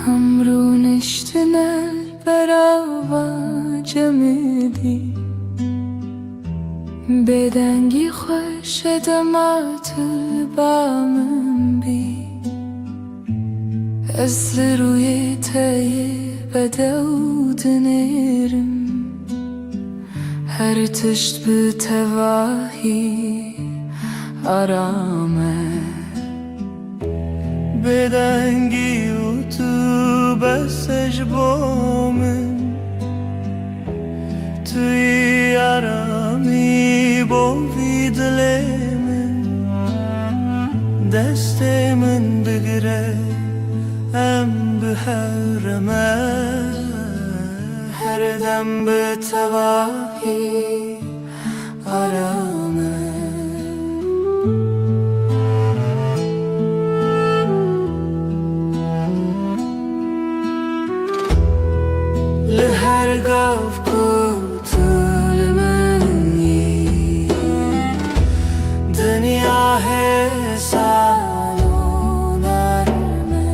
همرون اشتنل برا جمدی بدنگی خوش دمات البامن بی از روی تای بدود نرم هر تشت به تواهی آرامه بدنگی و تو بسش بومن توی آرامی بوی دل من دست من بگره ام به حرمه هر دم به تواهی آرامه لهر گاف کوتل منی دنیا حسان و نرمه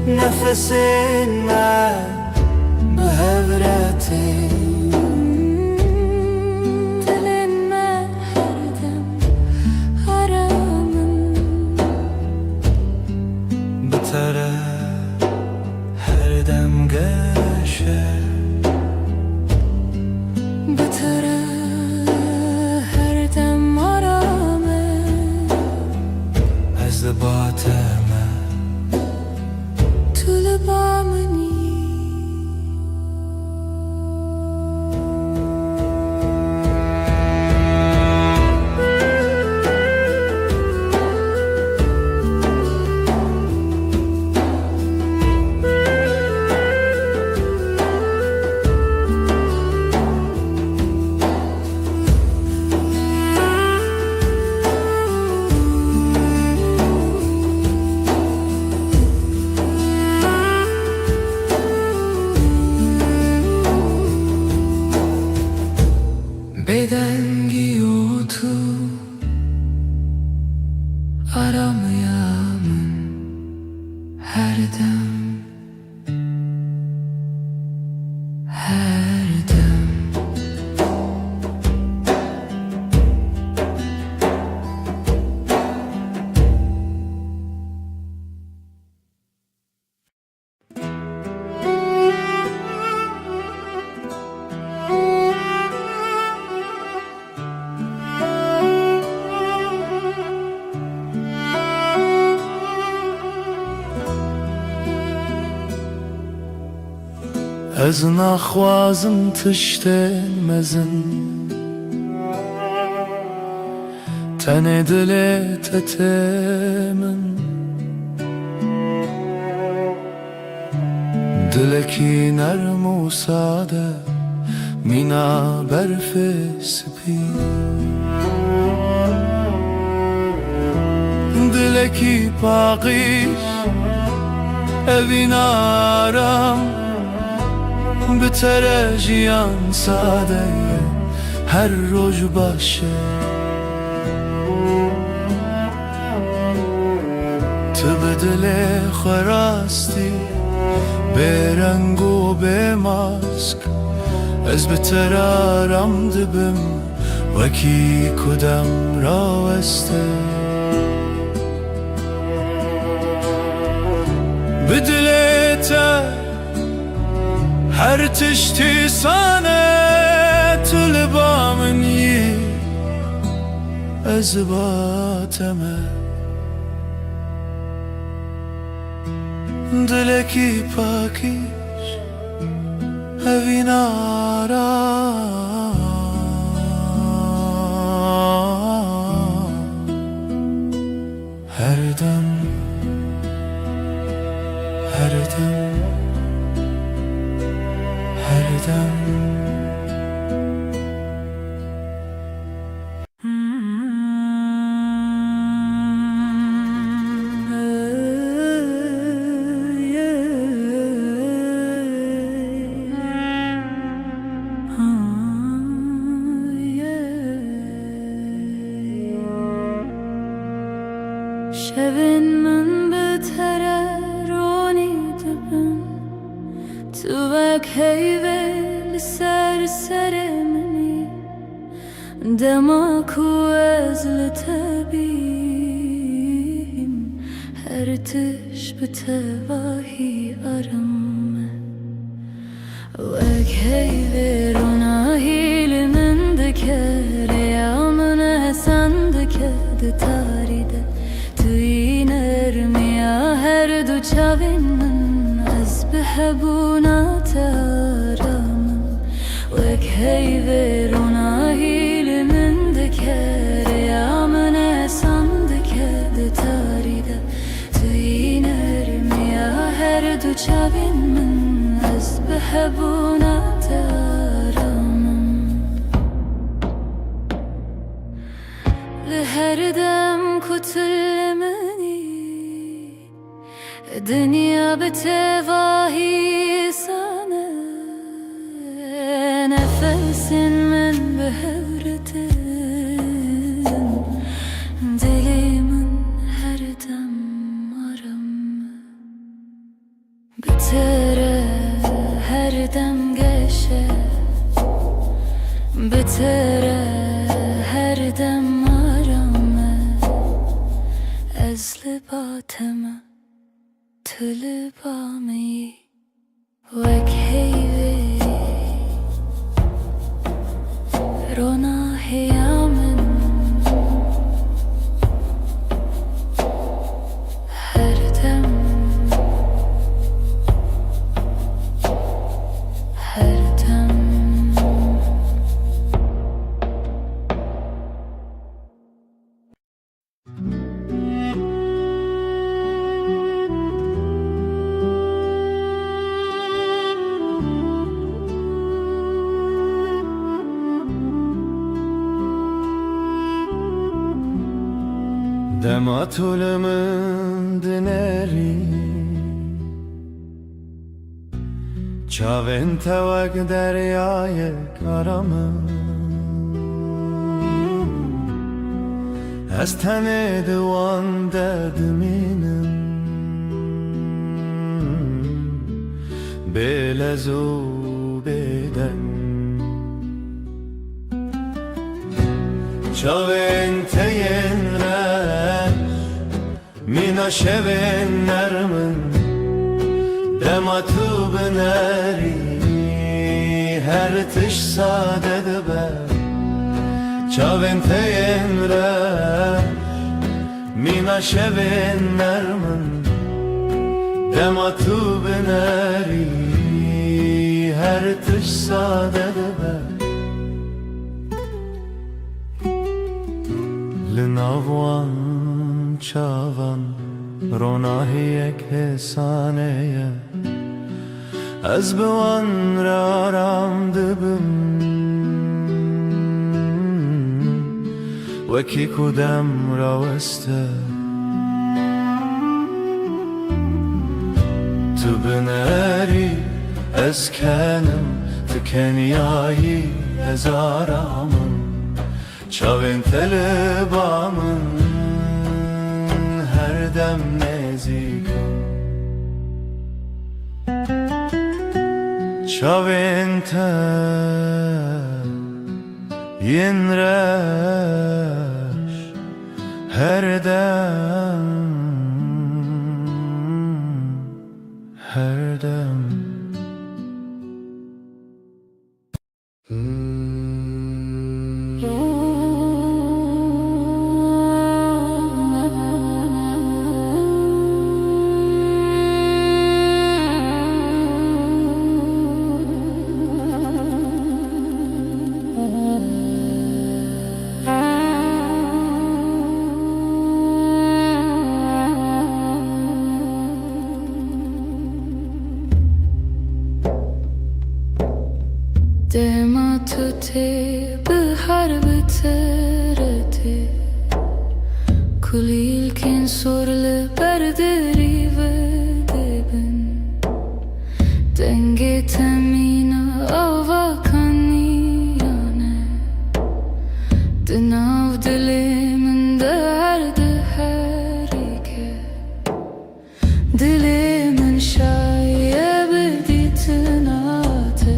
نفس من به هورتی دل من هر دم آرامم بتره هر دم گشه بتره هر دم آرامه از لباتمه تو لبا منی بدنگی و تو آرامیم هر دم هر دم از نخوازم تشتن مزن تن دل تتمن دلکی نرم و ساده مینا برف سپی دلکی پاقیش evin aram بتره جیان ساده هر روز باشه تو بدل خراستی به رنگ و به ماسک از بترارم دبم وکی کدام راوسته بدلتا هر تشتی سانه طلبا منی از باتمه دلکی پاکیش هوی نارا هر دم هر دم هر دم شبن من بتره رونی دبن تو وک هیوه لسر سر منی دماکو از لتبیم هر تش بتواهی آرم وک هیوه روناهی لمن دکر یا من حسن دکد تاریده توی نرمیا هر دو چاوین من از بحبونات آرامم وک هیوه روناهی لمن دکر یا من احسان دکد تاریده توی نرمیا هر دو چاوین من از بحبونات آرامم لهر دم کتل دنیا بتواهی سانه نفس من بهورتن دلی من هر دم آرام بتره هر دم گشه بتره هر دم آرامه از لباتمه طلبامي وك هيوي رونا هيامن هردم هردم دما طولمن دنری چاوین توک دریای کارمن از تن دوان ددمینم بلزو بدن چاوین تین مینا شبن نرمن دما تو بنری هر تش ساده دبر چاوین تین مینا شبن نرمن دما تو بنری هر تش ساده دبر لناوان چاوان روناهی یک حسانه از بوان را رام دبم وکی کدام راوسته تو بنری از کنم تو کنیایی از آرامم چاوین طلبامن هر دم نز شاوینته ینرش هر دم هر دم دما تو تی به هر بترتی کلیل کن سرل بردری و دبن دنگ تمینا آوا کنیانه دناو دلی من درد هری که دلی من شایه بدی تناته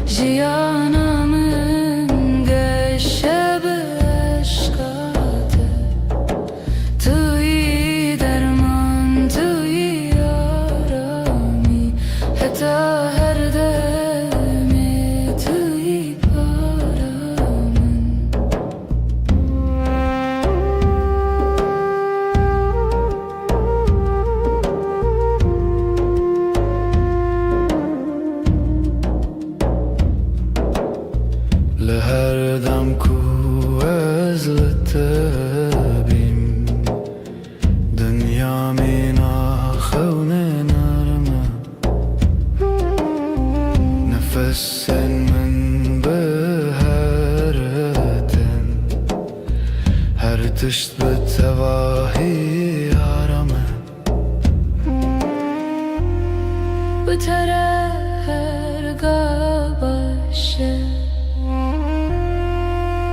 جیانمın گشه به عشقاته توی درمان توی آرامی حتی هر دمی توی پارامن لهر دم کو از لتبیم دنیا مینا خون نرمه نفس من به هر دن هر تشت به تواهی آرامه بتره هر گابشه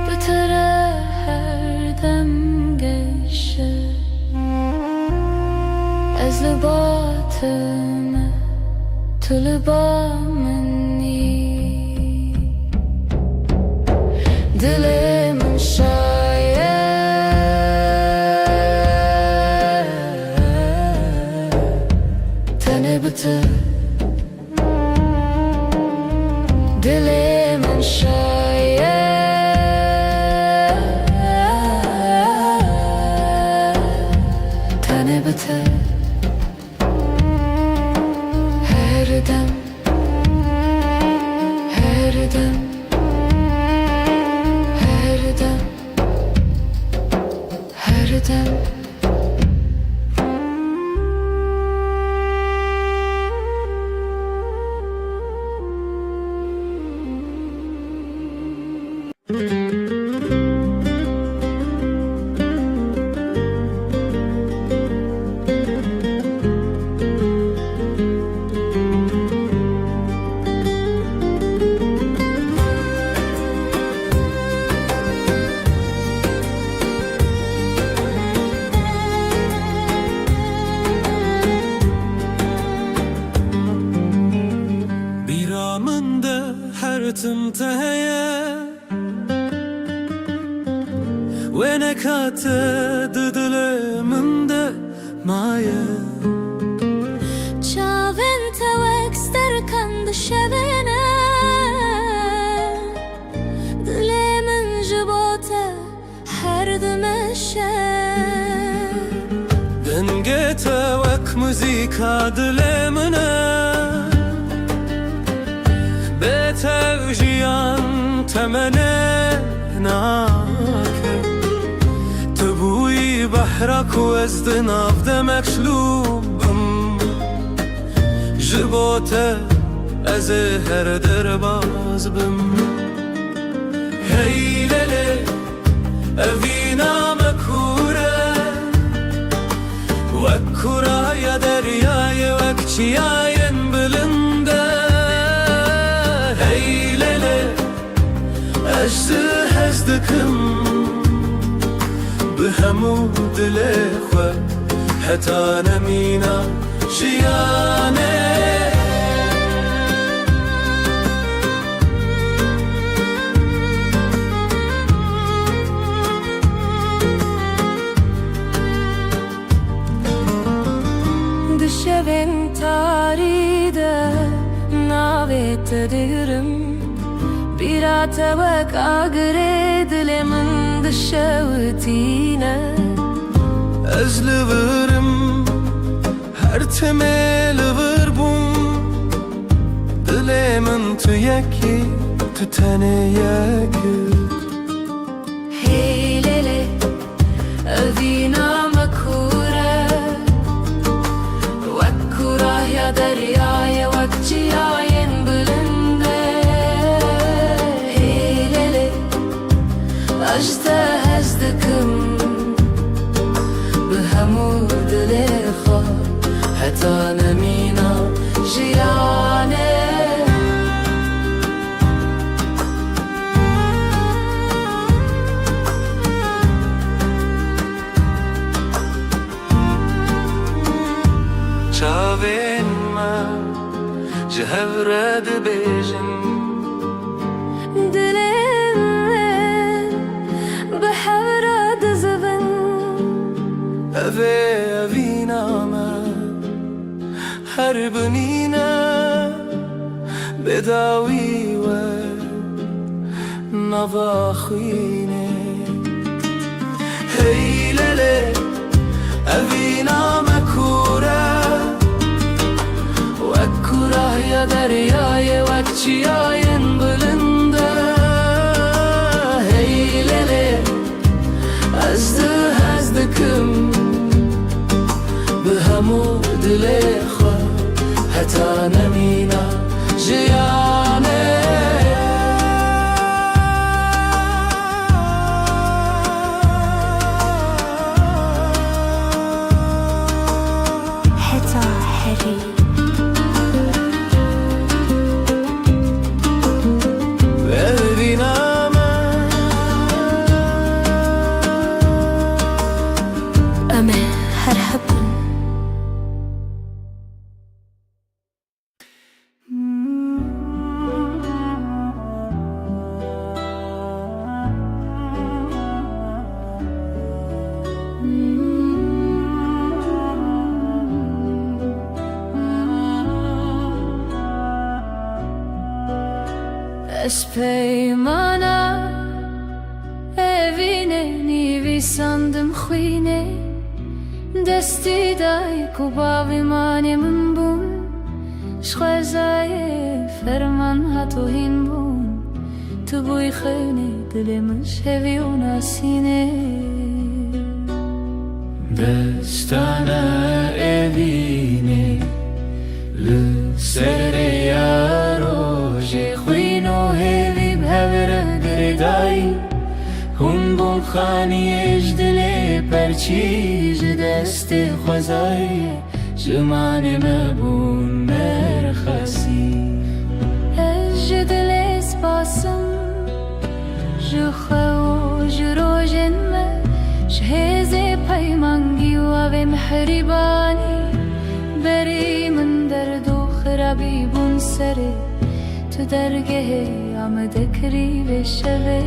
بتره هر دم گشه از لباتمه تو لبا منی دل من شایه تنه بته دل من شایه تنه بته هر دم هر دم هر دم هر دم بیرامنده هر تمتهیه و نکاته دل من ده مایه چاوین توکستر کند شبینه دل من جبوته هر دمشه دنگت وک موزیکا دل منه به توجیان تمنه ناکه تبوی بحرک و از دناف دمک شلوبم جبوته از هر در باز بم هی لله اوینا مکوره وک کورای دریای وک چیاین بلنده هی لله اجده هزدکم به همو دل خو حتی نمینا جیانه Şevin taride navet dirim Bira tevek agre dilimin dışavutine Ezlivirim her temeli vır bum Dilimin tüyeki tütene yakıt Heylele evina makure Vakkurah ya deryaya vakciyayen bilinde Heylele ajda hezdikim بهمو دل خوا حتی نمینا جیانه چاوین من جهورد بیجن دلم بحورد زبن اوه اوینامه هر بنینه بداوی و نواخینه هیلله اوینامه کوره وکوره یا دریای وکچیاین بلنده هیلله از دکم به همو دل خوا حتی نمینا جیانه حتی حری ببینم أما هرحبن Espeyman'a evine nivi sandım khine Desti dai kubavi mani min bun Shkhazaye ferman hato hin bun Tu buy khayne dilimin shevi u nasine دستانه evine لسر یاروژی خوینو هیوی بهوره گردایی هون بون خانیش دلی پرچیج دست خوزایی جمان مبون مرخصی اجد لیس باسم جخو جروجن ما شهزي پیمانگی و اوه محریبانی بری من درد و خرابی بون سره تو درگه آمده کری بشوه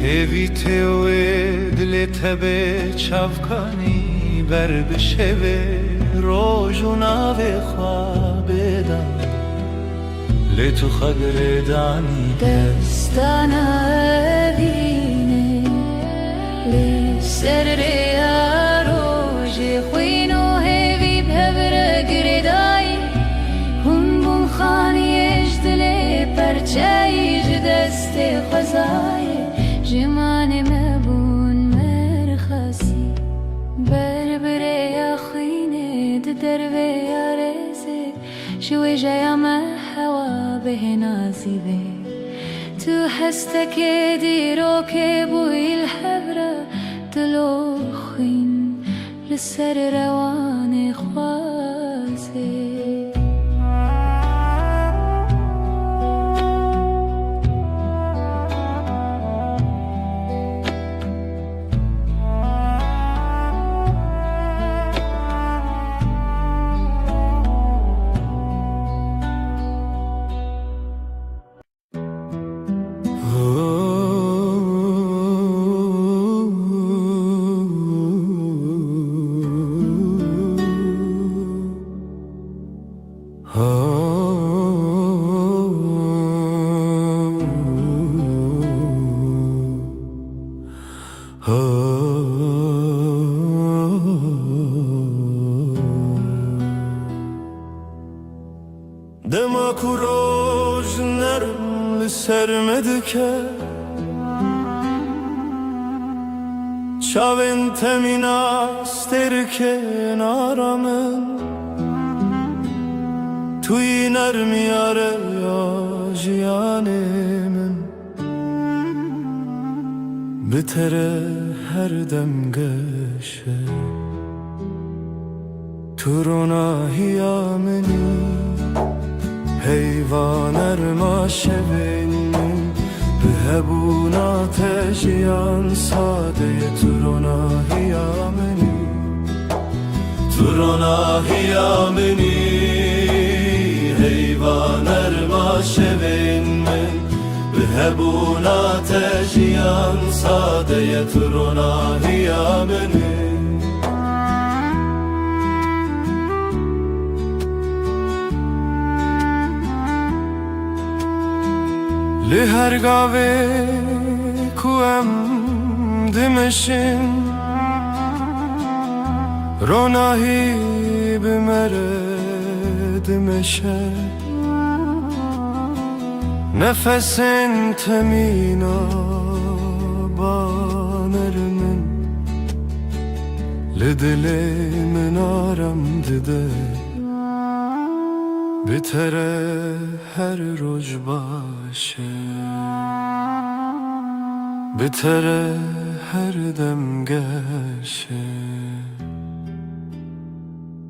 هیوی تیوه دل تبه چافکانی بر بشوه روژو ناوه خوابه دم لتو خگردانی دستانا اوینه لسر ریاروژی خوینو هیوی بهوره گردایی هون بون خانیش دلی پرچایش دست خوزایی جمان مبون مرخصی بربره یا خوینه دربه یا رزه شوی جایم هوا به نازیبه تو هستك دیرو که بوی الحبره دلو خوین لسر روان خوازه Dema kuroj nerm li ser me dike, çavên temîna sterkên aramın, tu yî nermîyare ya jiyanê min. Bi te re her dem geşe, tu ronahiya minî. Heyvan erma şevên min, bi hebûna te jiyan sadeye. Tu ronahiya minî, tu ronahiya minî. Heyvan erma şevên min, bi hebûna te jiyan sadeye. Tu ronahiya minî. Li her gavê ku em dimeşin, ronahî bi me re dimeşe. Nefesên temîna baner min, li dilê min aram dide. Bi te re her roj başe, bi te re her dem geşe.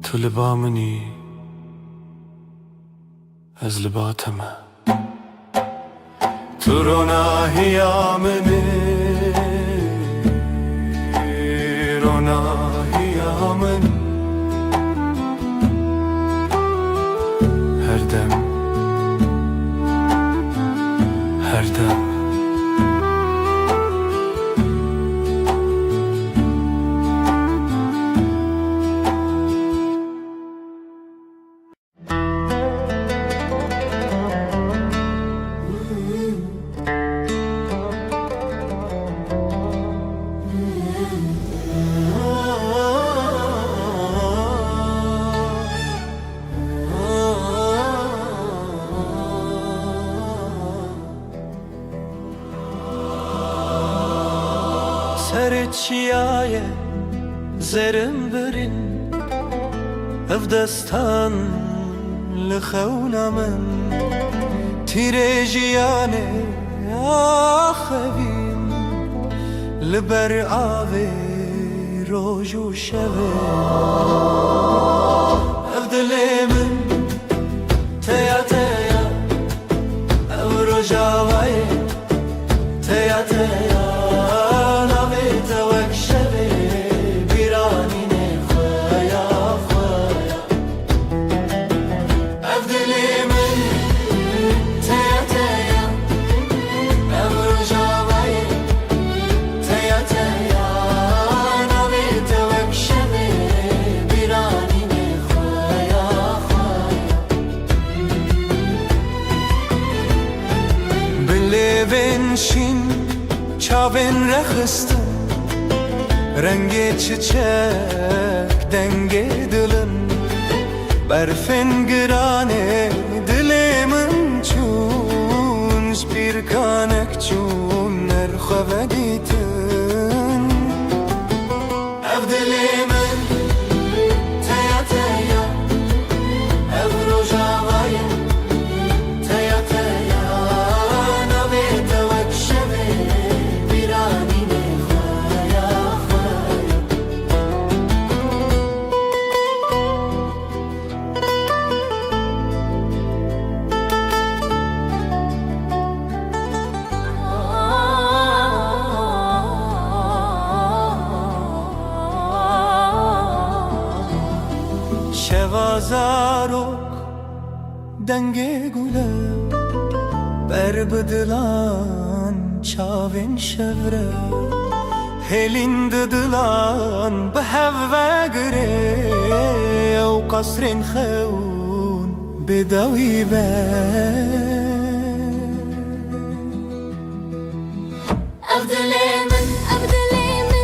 Tu li ba minî, ez li ba te me. Tu ronahiya minî, ronahiya minî. Her dem, her dem. Serçiyaye zerim birin, ev destan li xewna min. Tîrêjiyane axevîn, li ber avê roj û şevê. Ev dilê min teya teya, ev rojavayê teya teya. Şin çavên rexistin, rengê çiçek dengê dilin. Berfên giranê dilê min çûn, ji pîrkanek çûn nerxwe dîtin. Ev dilê min teya teya, ev rojavayê teya teya. Şevazarok dengê gule, ber bi dilan çavên şevre. Hêlîn di dilan bi hev vegire, ew qasrên xewn bêdewî be. Ev dilê min, ev dilê min.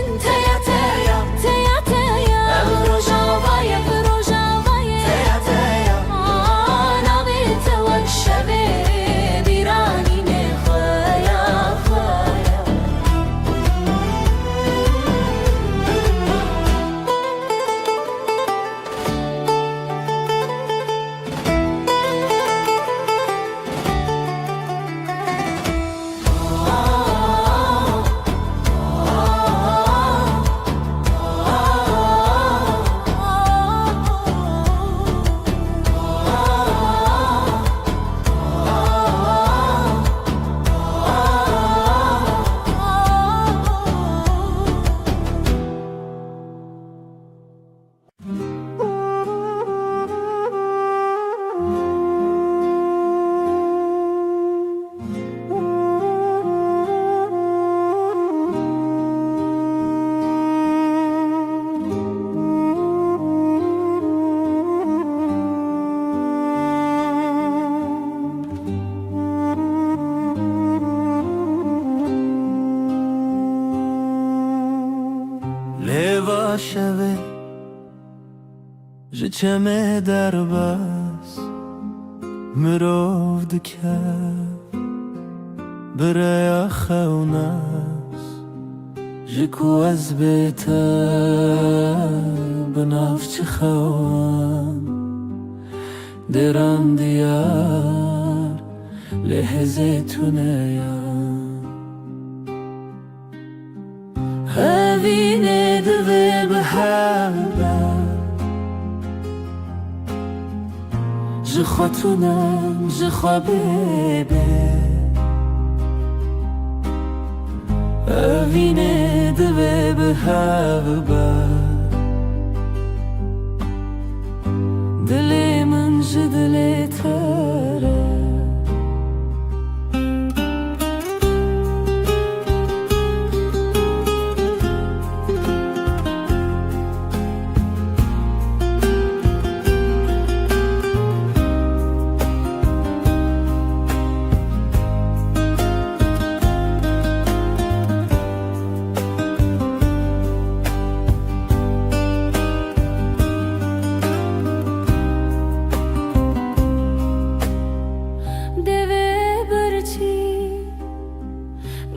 لیوا شوه جچمه در بس مرو دکر برای خونس جکو از بیتا بنافچ خوان دران دیار لحظه تونیان هوینه دوه بحبه جخوا تونم جخوا بیبه هوینه دوه بحبه دلی من جدلی تره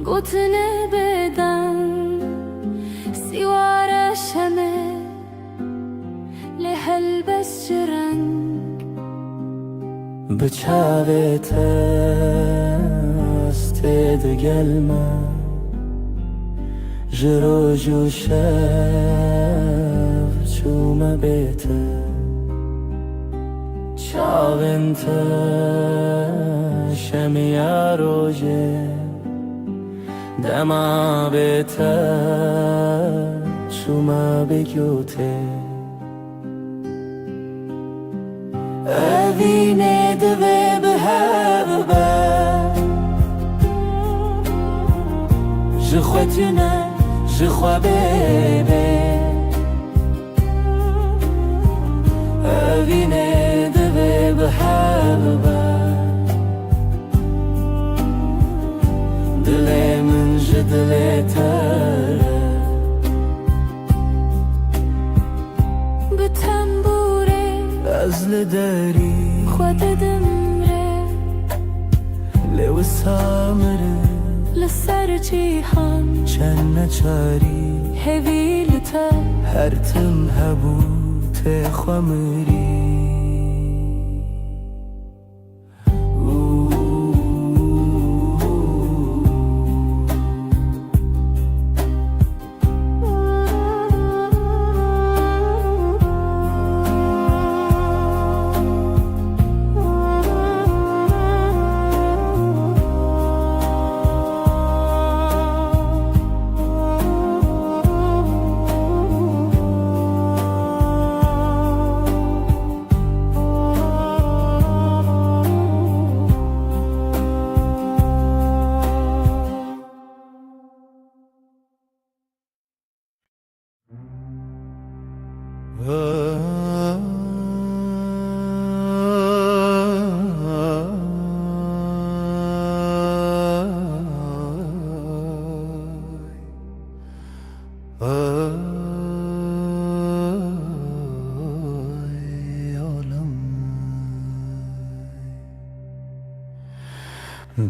گوتنه بدن سیوار شمه لحل بس جرنگ بچاوه تست دگلمه جرو جو شف چومه بیته چاوین تا شمیا روژه دما بیتا شما بگوته اوینه دوه به هوا جخوتونه جخوا بیبه اوینه دوه به هوا دلی من جدلی تره به تنبوره از لداری خود دمره لو سامره لسر جیهان چند نچاری هویلتا هر تم هبوت خمری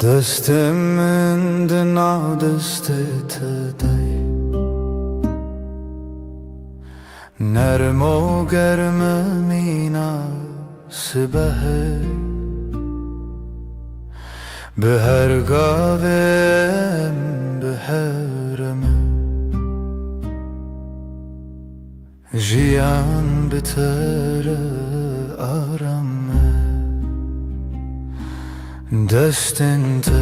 دست من دنا دست تدای نرم و گرم مینا سبه به هر گاوم به هرمه جیان بتر آرامه دست انت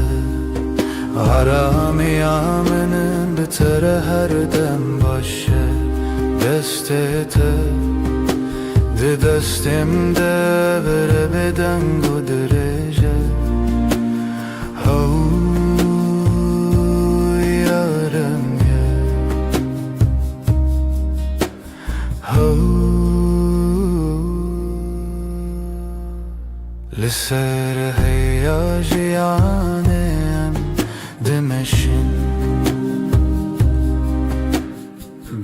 آرامی آمنم بتر هر دم باشه دست ده دستم ده بره بدنگ و درجه هاو یارم یه هاو لسر هیاجیانم دمشن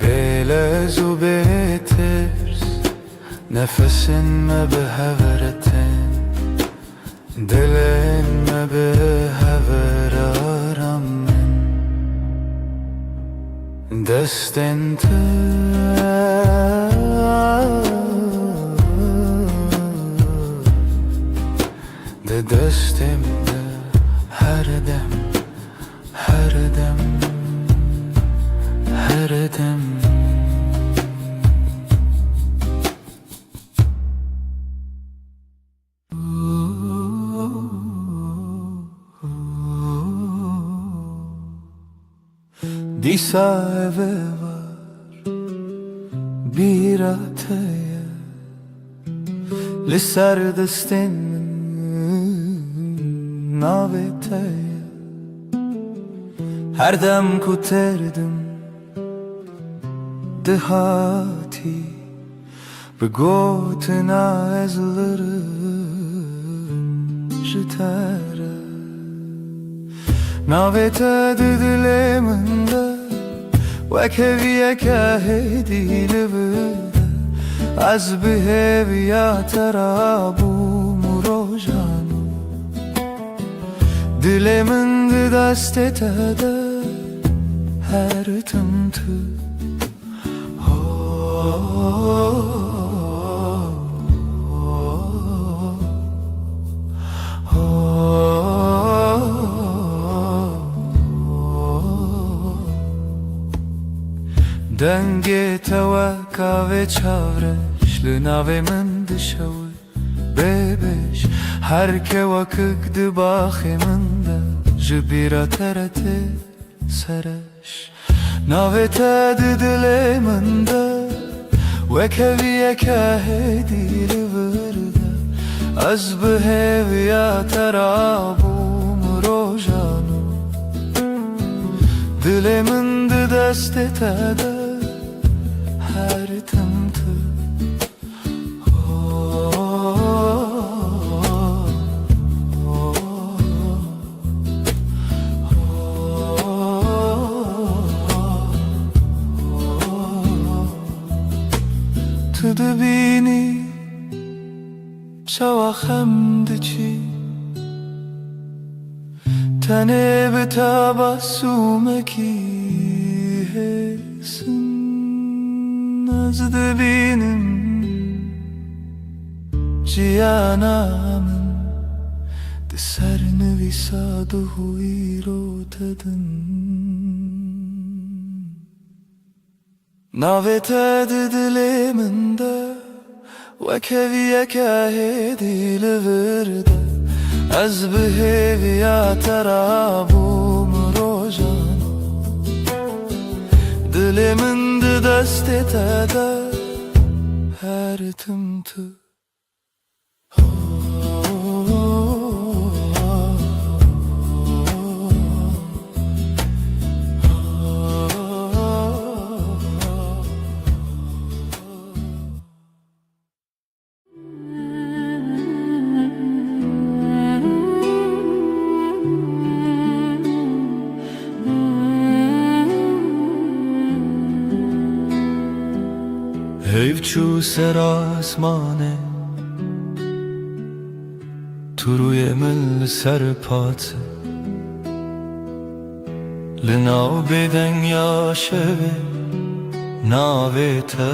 بله هزو بيترس نفسن ما بهفرتن دلن ما بهفر آرامن دستن ده دستم ده هر دم هر دم هر دم Disa eve var bir ataya Le serdestin navetaya Her dem kuterdim dehati Begotina ezlerim jitara Navete didileminde Vekeviye kahedi livide Az bihevi ya terabu murojanu Dileminde dastetede her tımtı Denge tevaka ve çavreş Lınave min dışavu bebeş Her kevakık dıbaxe min de Jibira terete sereş Navete didile min de Vekeviye kahedi livırde Az biheviya terabu murojanu Dilemin de destetede her tımtı Tıdı bini çavakhem diçi Tene be tabassumeki hesin Nazdı benim ciyanamın De serne visaduhu irotedin Navete didileminde Vekeviye kahedi livırde Az biheviya terabu murojanu Dilimin de destetede her tımtı Hevçu ser asmane Tu ruye mil serpate Linav beden yaşeve Navete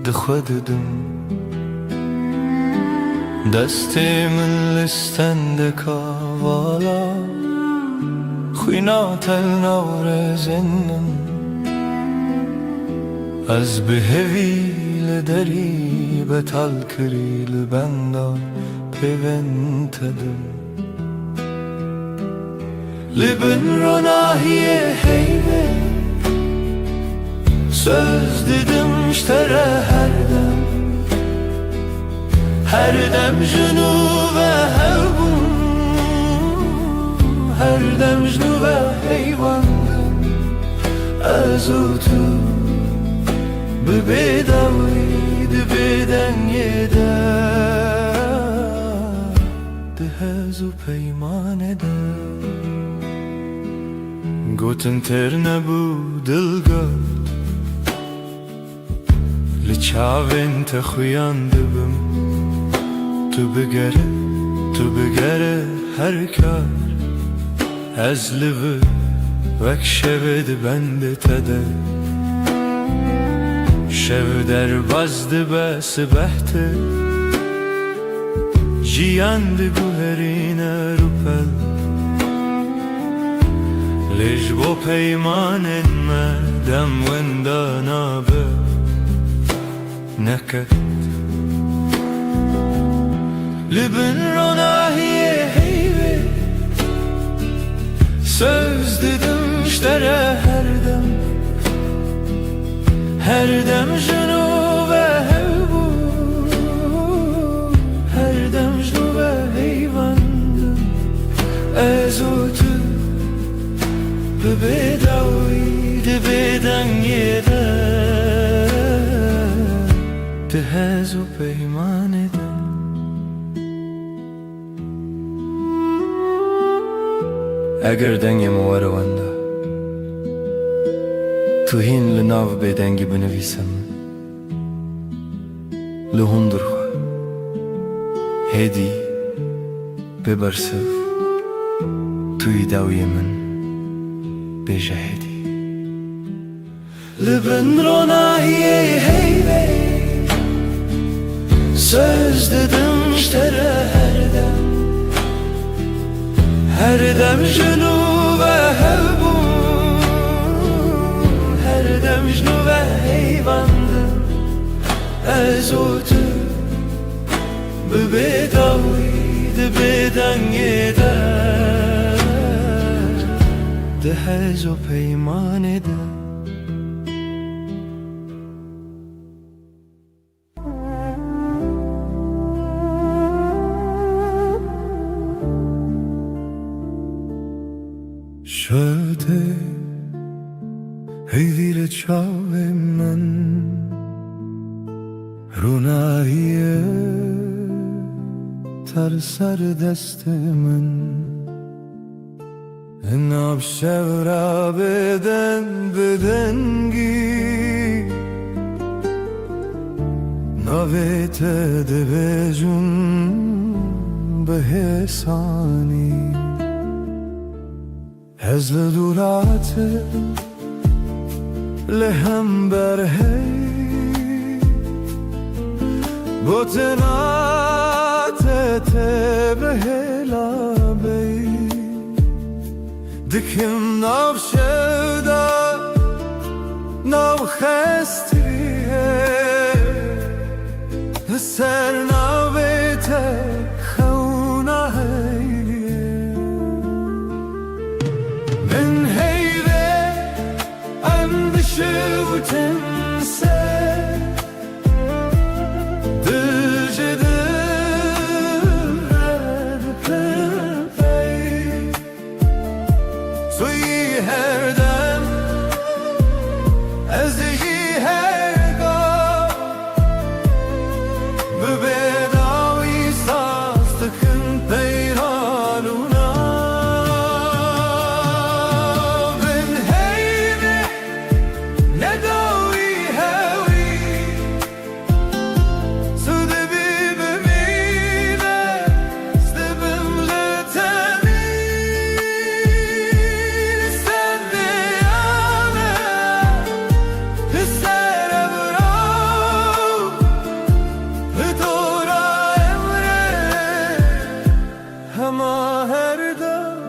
Dixwededim Destê min li stendeka vala Xwîna telnawrezên Ez bihevî li derî betal kirî li benda pêventedim Li bin ronahiyê heyvê Söz didim ştere her dem jinû ve hevbûn Her dem jinû ve heyvandim Ez û tu Bi bêdawî di bêdengê de Di hez û peymanê de Gotin têr nebû dilgert çavên te xuyan dibim. Tu bigere her kar. Ez li vir vek şevê dibende te de. Şev derbas dibe sibeh te. Jiyan diguherîne rûpel. Lê ji bo peymanên me dem wenda nabe neket. Li bin ronahiyê heyvê söz didim ştere her dem jinû ve hevbû, her dem jinû ve heyvandim. Ez û tu bi bêdawî di bêdengê de di hez û peymanê de. Eger dengê me were wenda, tu hîn li nav bêdengî binivîse min. Li hundir xwe hêdî bê bersiv tu yî dawiyê min bêje hêdî. Li bin ronahiyê heyvê söz didim ştere her dem jinû ve hevbû, her dem jinû ve heyvandim. Ez û tu bi bêdawî di bêdengê de di hez û peymanê de. Şöyle heyvîle çavê min rûnahiyê ter ser destê min. Nav şevra bêden bêdengî navê te dibêjim bi hêsanî. Ez li dûratê li hember hey gotina te bi hêla bey. Dikim nav şevda nav xestiriyê li ser navê te xewna heyê. Min heyvê em dişivitin se dijî dil dikim pey. Tu yî her dem ez yî her gav bi bêdawî saz dikim peyranûna. Bin heyvê nedawî hewî tu dibî bimîne dibim li temî. Sen diyane li ser evrav li dora emre hema her dem.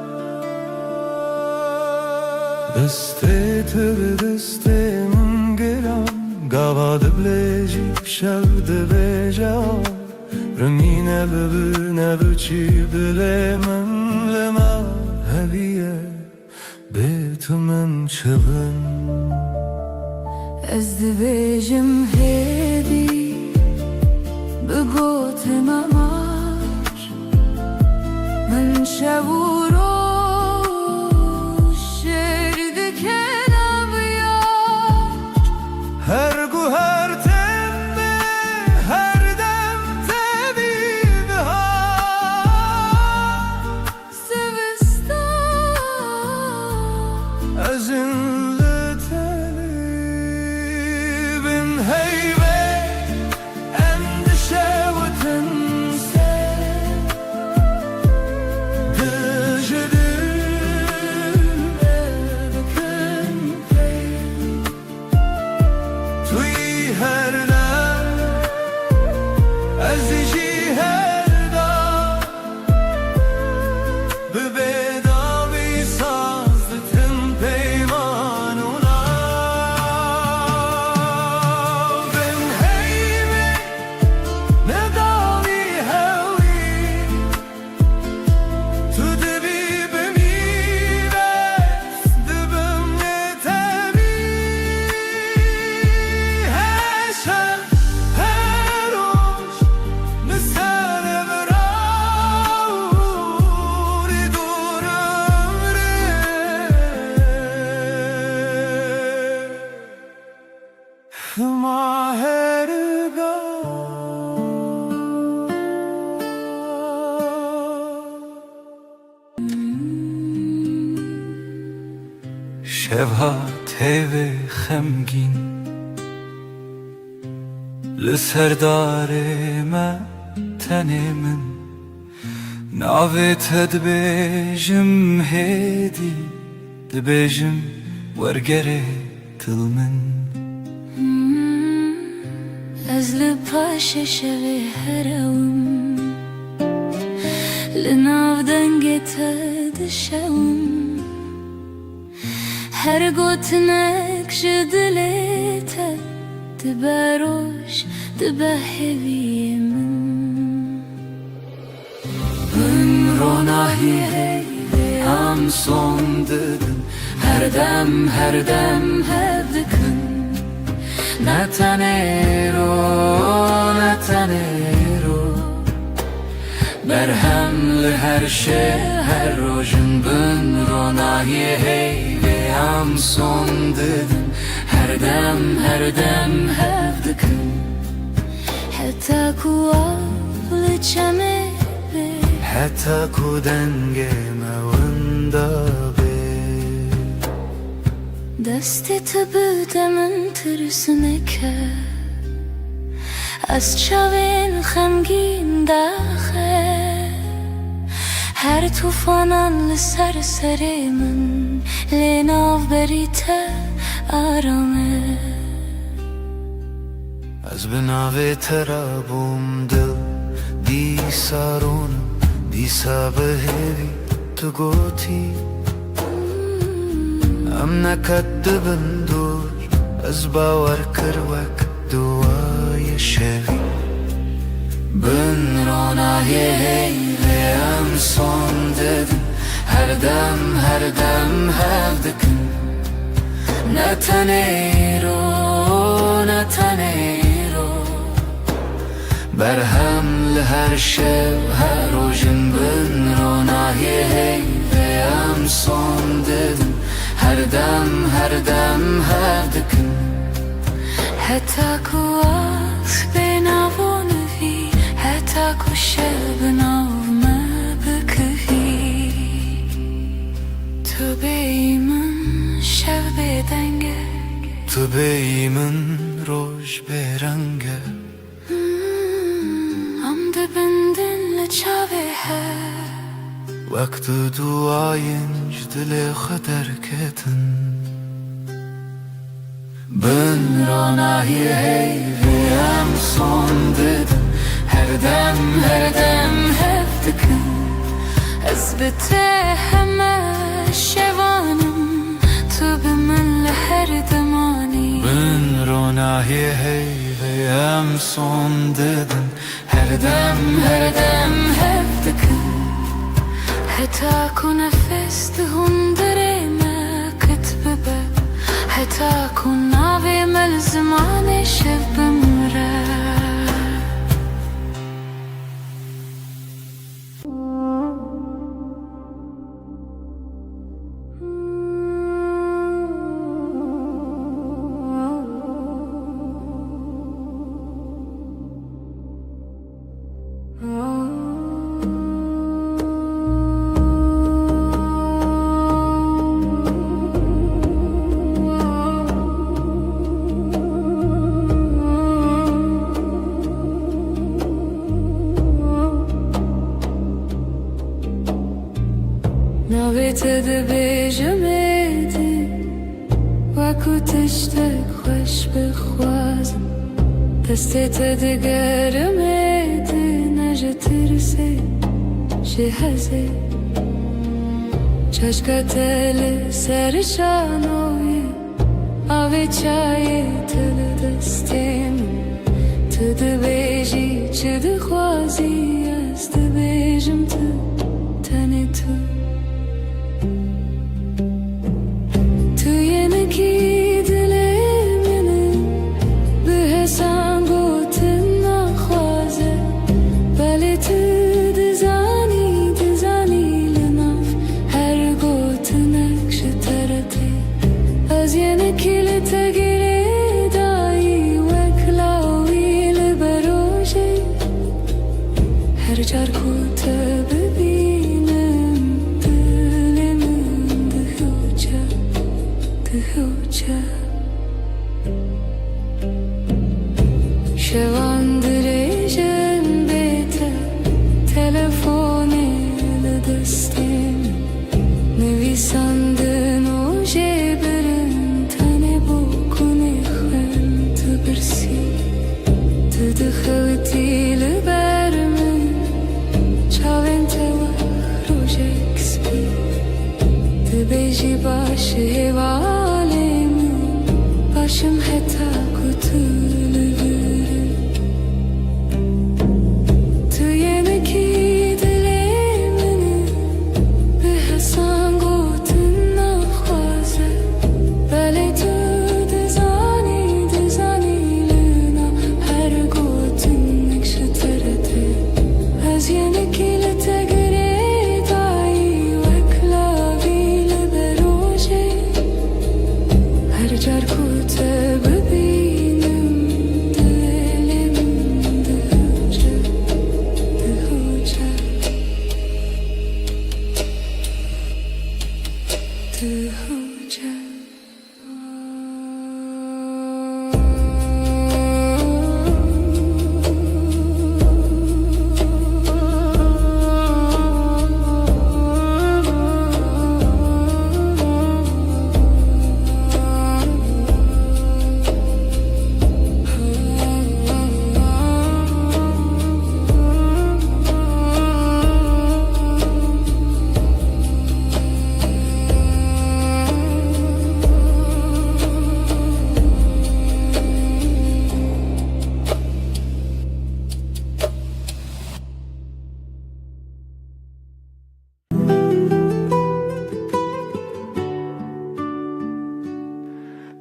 Destê te bi destê min giran gava dibilêjî şev dibêje rengîne bibir nebiçî dilê min li me heviye bê tu min çibin. Ez dibêjim hêdî bi gotê me mar. Min şev û roj şêr dike naviyar. Her guher temme her dem te bihar. Sivistan Ezin li tenî bin heyvê Maherga شبهات هیوه خمگین لسردار ما تنه من ناویت دبیجم هیدی دبیجم ورگره دل من از لپاش شوی هرم لناو دنگت دشم هر گوتنک جدلیت دبروش دبهوی من من روناهی هم son dedim her dem hep dikın Natanero Berhemli her şey her rojun bün ronahi hey ve am son dedim her dem hep dikın حتى كوال چمه به حتی کو دنگ موندا به دستی تو بودم ترسونه که از چاوین خمگین داخل هر توفانان لسر سر من لناو بریت آرامه از بناوی ترابم دل دی سارونم دی سابهوی تو گوتی ام نکدبن دور از باور کروک دوای شوی بن روناهی هی و ام son dedim her dem hep dikın Natanero Berhemli her şev her rojun bün ronahi hey ve am son dedim her dem hep dikın حتى كواس بناون في حتى كشل بناو ما بكفي تو بيمن شب بدنگه تو بیمن روش برنگه ام دبندن لچاوه هر وقت duayınc dile kadar ketin Ben ronahi hey ve am son dedim her dem hep dikın اثبته همه شوانم تو به من لهر دمانی Ben ronahi hey ve am son dedim her dem hep dikın حتى أكون نفست هندري ما كتب حتى أكون ناوي ملزمان شب مرا ناویت دبیجمدی وکو تشتک خوش بخوازم دستت دگرمدی نجه ترسی شهزه چشکت سر شانوی آوی چای تل دستیم تو دبیجی چه دخوازی از دبیجم تو تنی تو از یه نکیل تگیری دایی باشم حتا کتلگی تو yeneki dilemini به حسن گوتن نخوازه بله تو دزانی لنا هر گوتن نکش ترده از yeneki لتگری دایی وکلاوی لبروجه هر جر کوته ببینم دلم دهوجه دهوجه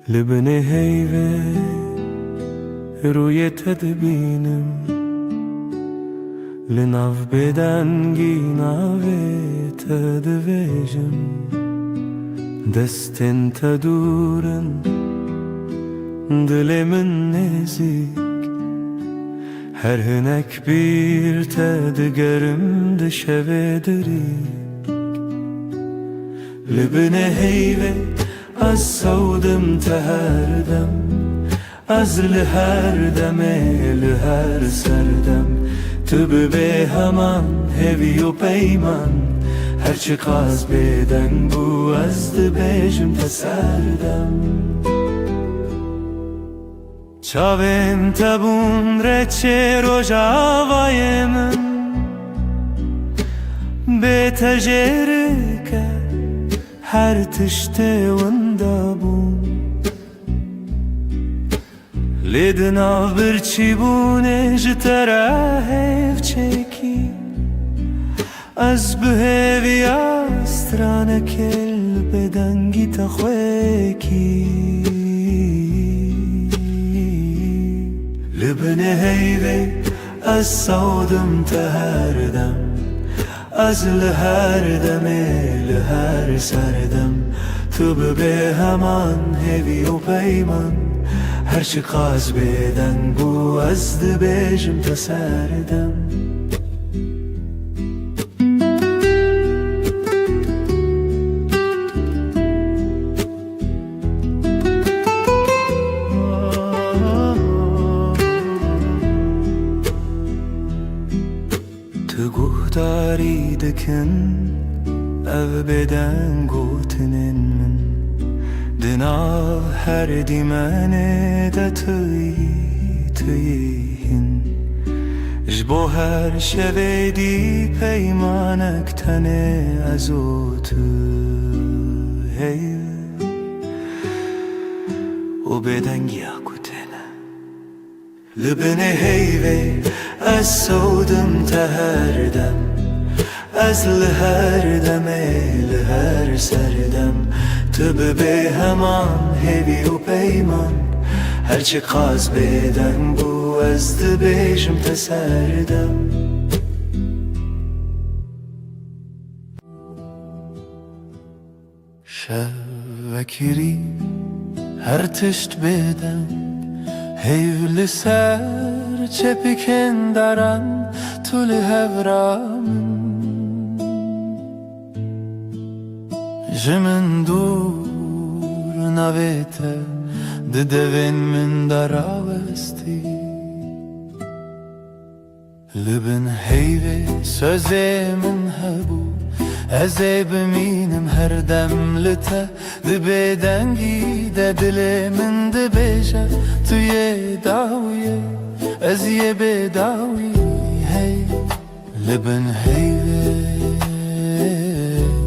لبني هيفه روی تدبینم لناف بدنگی ناوی تدویجم دستن تدورن دلمن نزیک هر هنک bir تدگرم دشوه دری لبني هيفه از سودم تهردم از لهر دمه لهر سردم تو به همان هوی و پیمان هرچی قاز بدن بو از دبیجم تسردم چاویم تبون رچه روژاوای من به تجره که هر تشته وندابون لیدنا برچی بونه جتره هف چکی از بهوی استرانه کل بدنگی تخویکی لبنه هیوه از سودم تهردم از لهر دمه لهر سردم تو به همان هوی و پیمان هرچی قاز بدن بو از دبیجم تسردم تو گهداری دکن او بدن گوتنن من دنا هر دیمنه ده تویهن جبو هر شوه دی پیمانک تنه از او تو هی و بدنگی اکوتنه لبنه هیوه از سودم تهردم از لهر دمه لهر سردم تو به همان هوی و پیمان هرچی قاز بدن بو از دبیجم تسردم شوکری هر تشت بدن هیو لسر چپکن درن طول هورام جمن دور نویته ددوین من دراوستی لبن هیوه سوزه من هبو ازه بمینم هر دم لته دبه دنگی ده دل من دبیجه توی داویه از یه به داوی هی لبن هیوه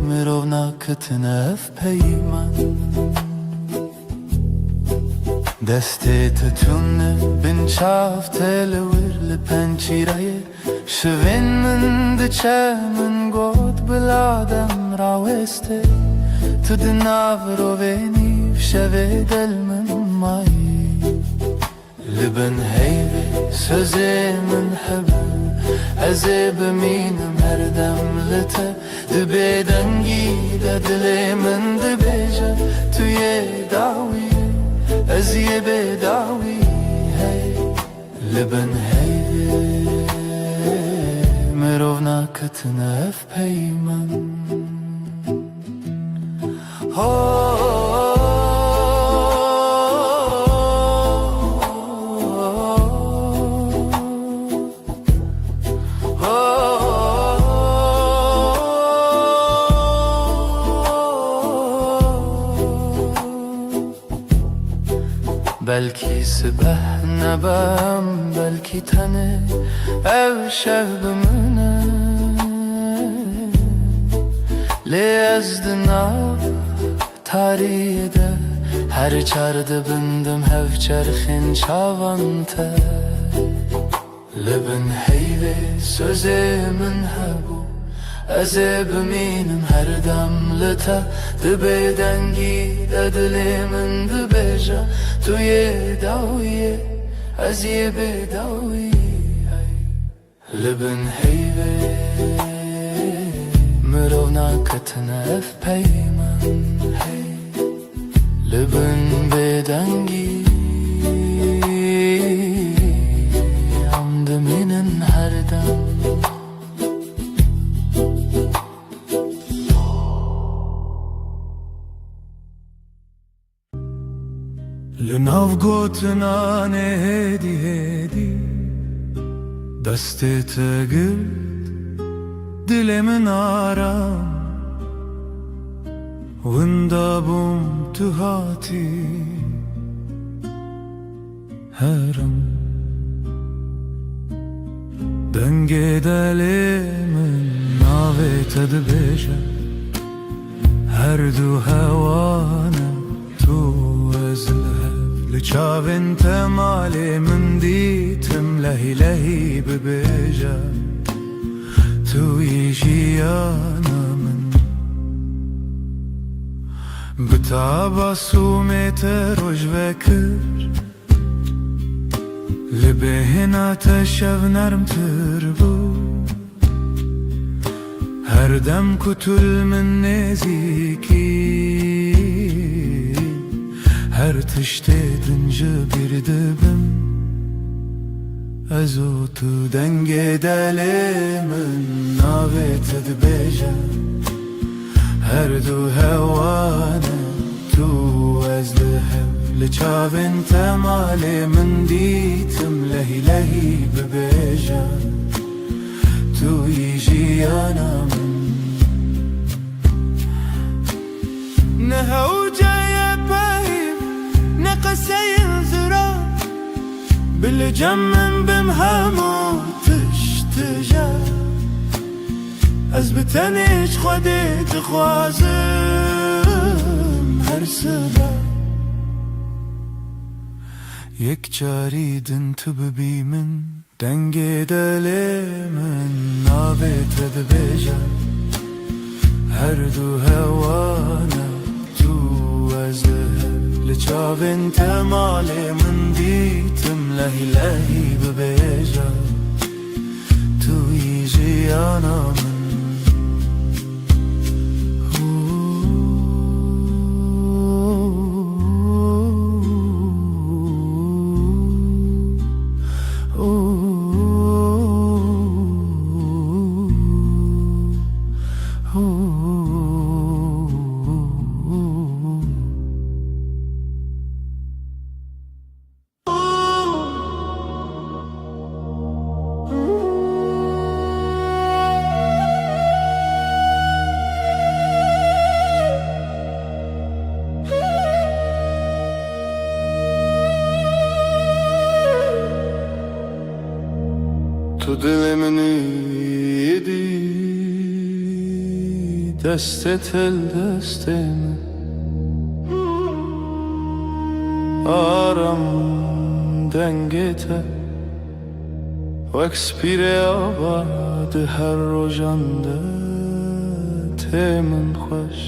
مرو ناکتنف پیمان دستی تتونه بین چاف تلور لپنچیرای شوین من دچه من گود بلادم راوسته تو دناو رو بینی شوی دل من مایی لبن هیوی سوزی من حبه ازی بمینم هر دم لته دبی دنگی ده دلی من دبیجه توی داوی ازی بداوی هی لبن هیوی مرو ناکتنه اف پیمن بلکی سبه نبم بلکی تنه او شب منه لی از دناو تاریده هر چارده بندم هف چرخین چاوانته لبن هیوی سوزی من هبو ازی بمینم هر دم لته دبی دنگی ده دلی من دبیجه توی داویه ازی بداوی لبن هیوی مرو ناکتنه اف پیمن لبن بدنگی عمد منن هر دم لناو گوتنان هدی هدی دستی تگرد دل من آرام وندابم تو هاتی هرم دنگ دل من ناوی تدبیجه هر دو هوانا تو ازلهف لچاوین تمالی من دیتم لهی لهی ببیجه توی جیانا من بتابا سومیت روش وکر لبهنا تشف نرم تربو هر دم کتل من نزیکی هر تشتی دنجا بیردبم ازو تو دنگ دل من ناوی تدبیجه هر دو هوانا تو از لحف لچاوین تمالی من دیتم لهی لهی ببیجه توی جیانا من نهو جای بایم نقصه الزرار بالجمن بمهمو تشتجا از بتنش خودی تخوازم هر سبا یک جاریدن تو ببی من دنگ دل من نابی تدبیجا هر دو هوانا تو از لحف لچاوین تمالی من دیتم لهی لهی ببیجا توی جیانا من تو دل منی دی دست تل دست من aram dengete Wek spire abad her rojande temin xoş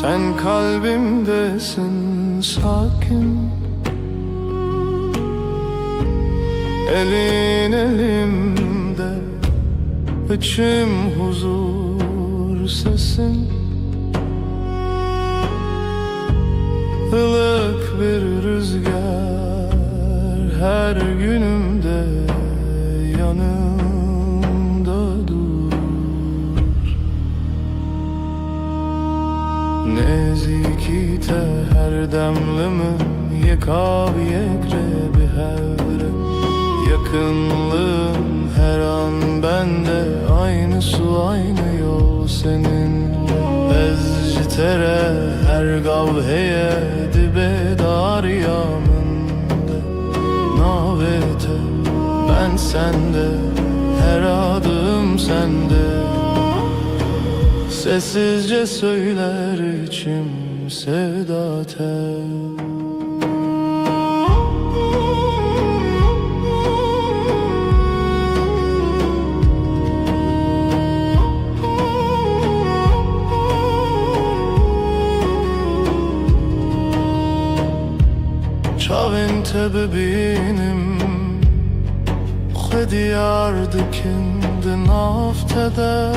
Sen kalbimdesin sakin Elin elimde içim huzur sesin Ilık bir rüzgar her günümde yanımda durur Nezikite her demlimin yekav yekre bir hevre Yakınlığın her an bende aynı su aynı yol seninle Ezcitere her gavheye dibe dar yamında Navete ben sende her adım sende Sessizce söyler içim sevda tel Çavinte bebinim Xwedi yardikin di naftede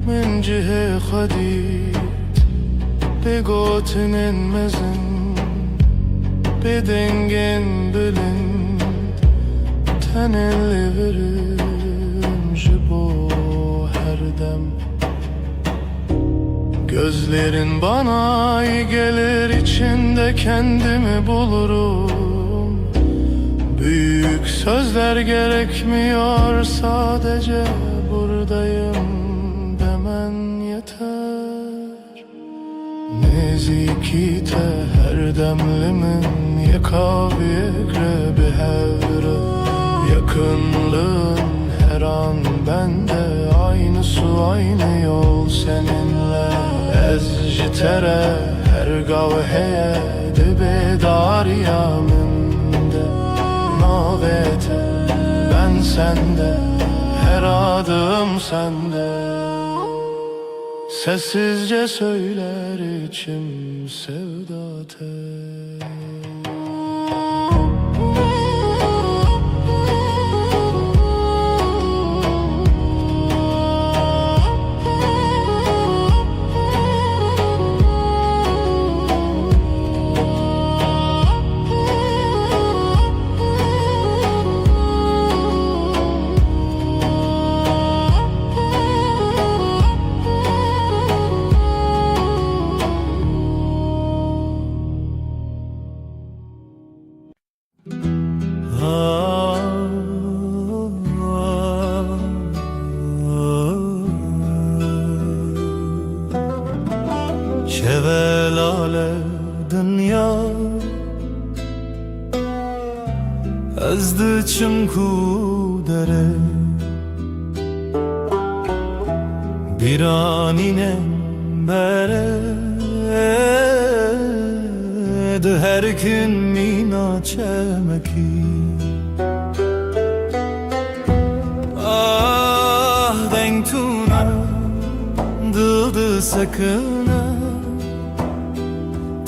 Min cihê xwedît Bê gotinin mezin Bê dengên bilind Tenê lê verim ji bo her dem Gözlerin bana iyi gelir içinde kendimi bulurum Büyük sözler gerekmiyor sadece buradayım demen yeter Nezikite her demlimin yekav yekre bir hevre Yakınlığın her an bende aynı su aynı yol seninle Ezcitere her gavheye dibe dar yaminde Navete ben sende her adım sende Sessizce söyler içim sevda tel Şevelale dünya ezdi çimku dere bir aninem bere de her gün mina çemeki ah denk tuna dıldı sakına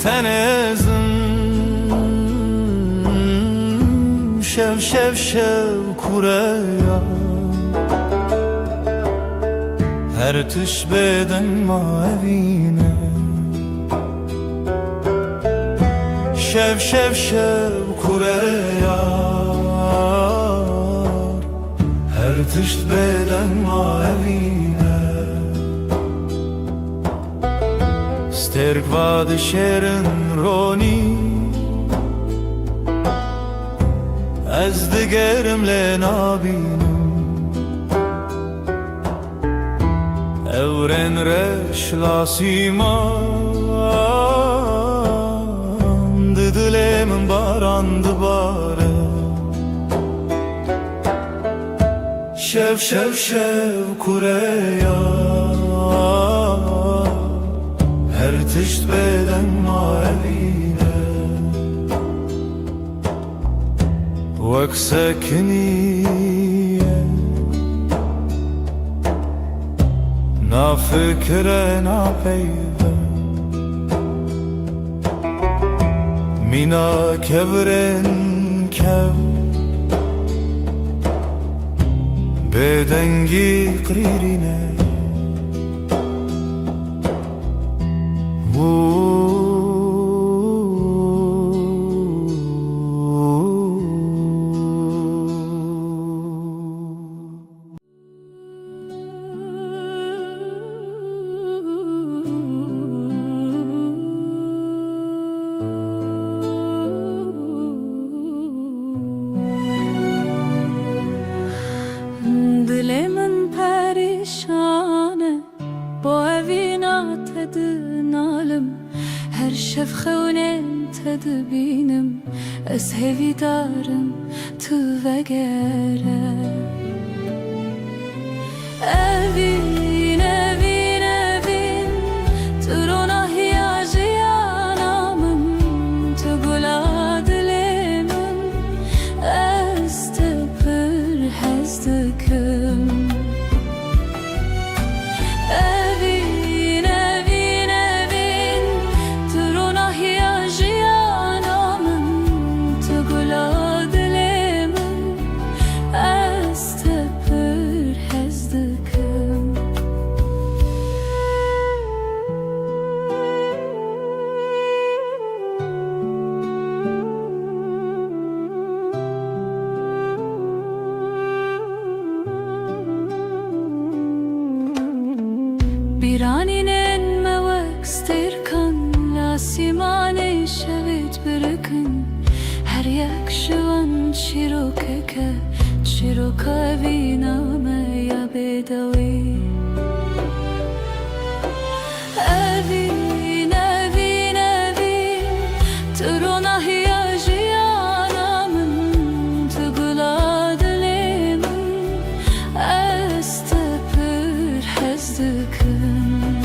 tenezim şev şev şev kureya her tüş beden mavine şev şev şev kureya her tüş beden mavine sterk vad şerin roni Ez digerimle nabinim Evren reş lasiman Didilemin barandı bare Şev şev şev kureya تشت بدن معوینه وەک سەکنیە نافکرە ناپەیوە مینا کەورن کەو بێدەنگی قریرینە Dile min perişane Bo evina tedinalim Her şev xewnen tedbinim Ez hevi darim tu vegere Evin, evin, evin Tu rona hiyajiyanamın Tu gula dilimin Ez te pır hezdikim Evin, evin, evin Tu rona hiyajiyanamın Tu gula dilimin Ez te pır hezdikim Biraninen mevek stirkan La simane şevit birikin Her yak şivan çirokeke Çiroka viname ya bedavi Evin, evin, evin Turona hiyajiyanamın Tugula dilimin Ez te pır hezdikim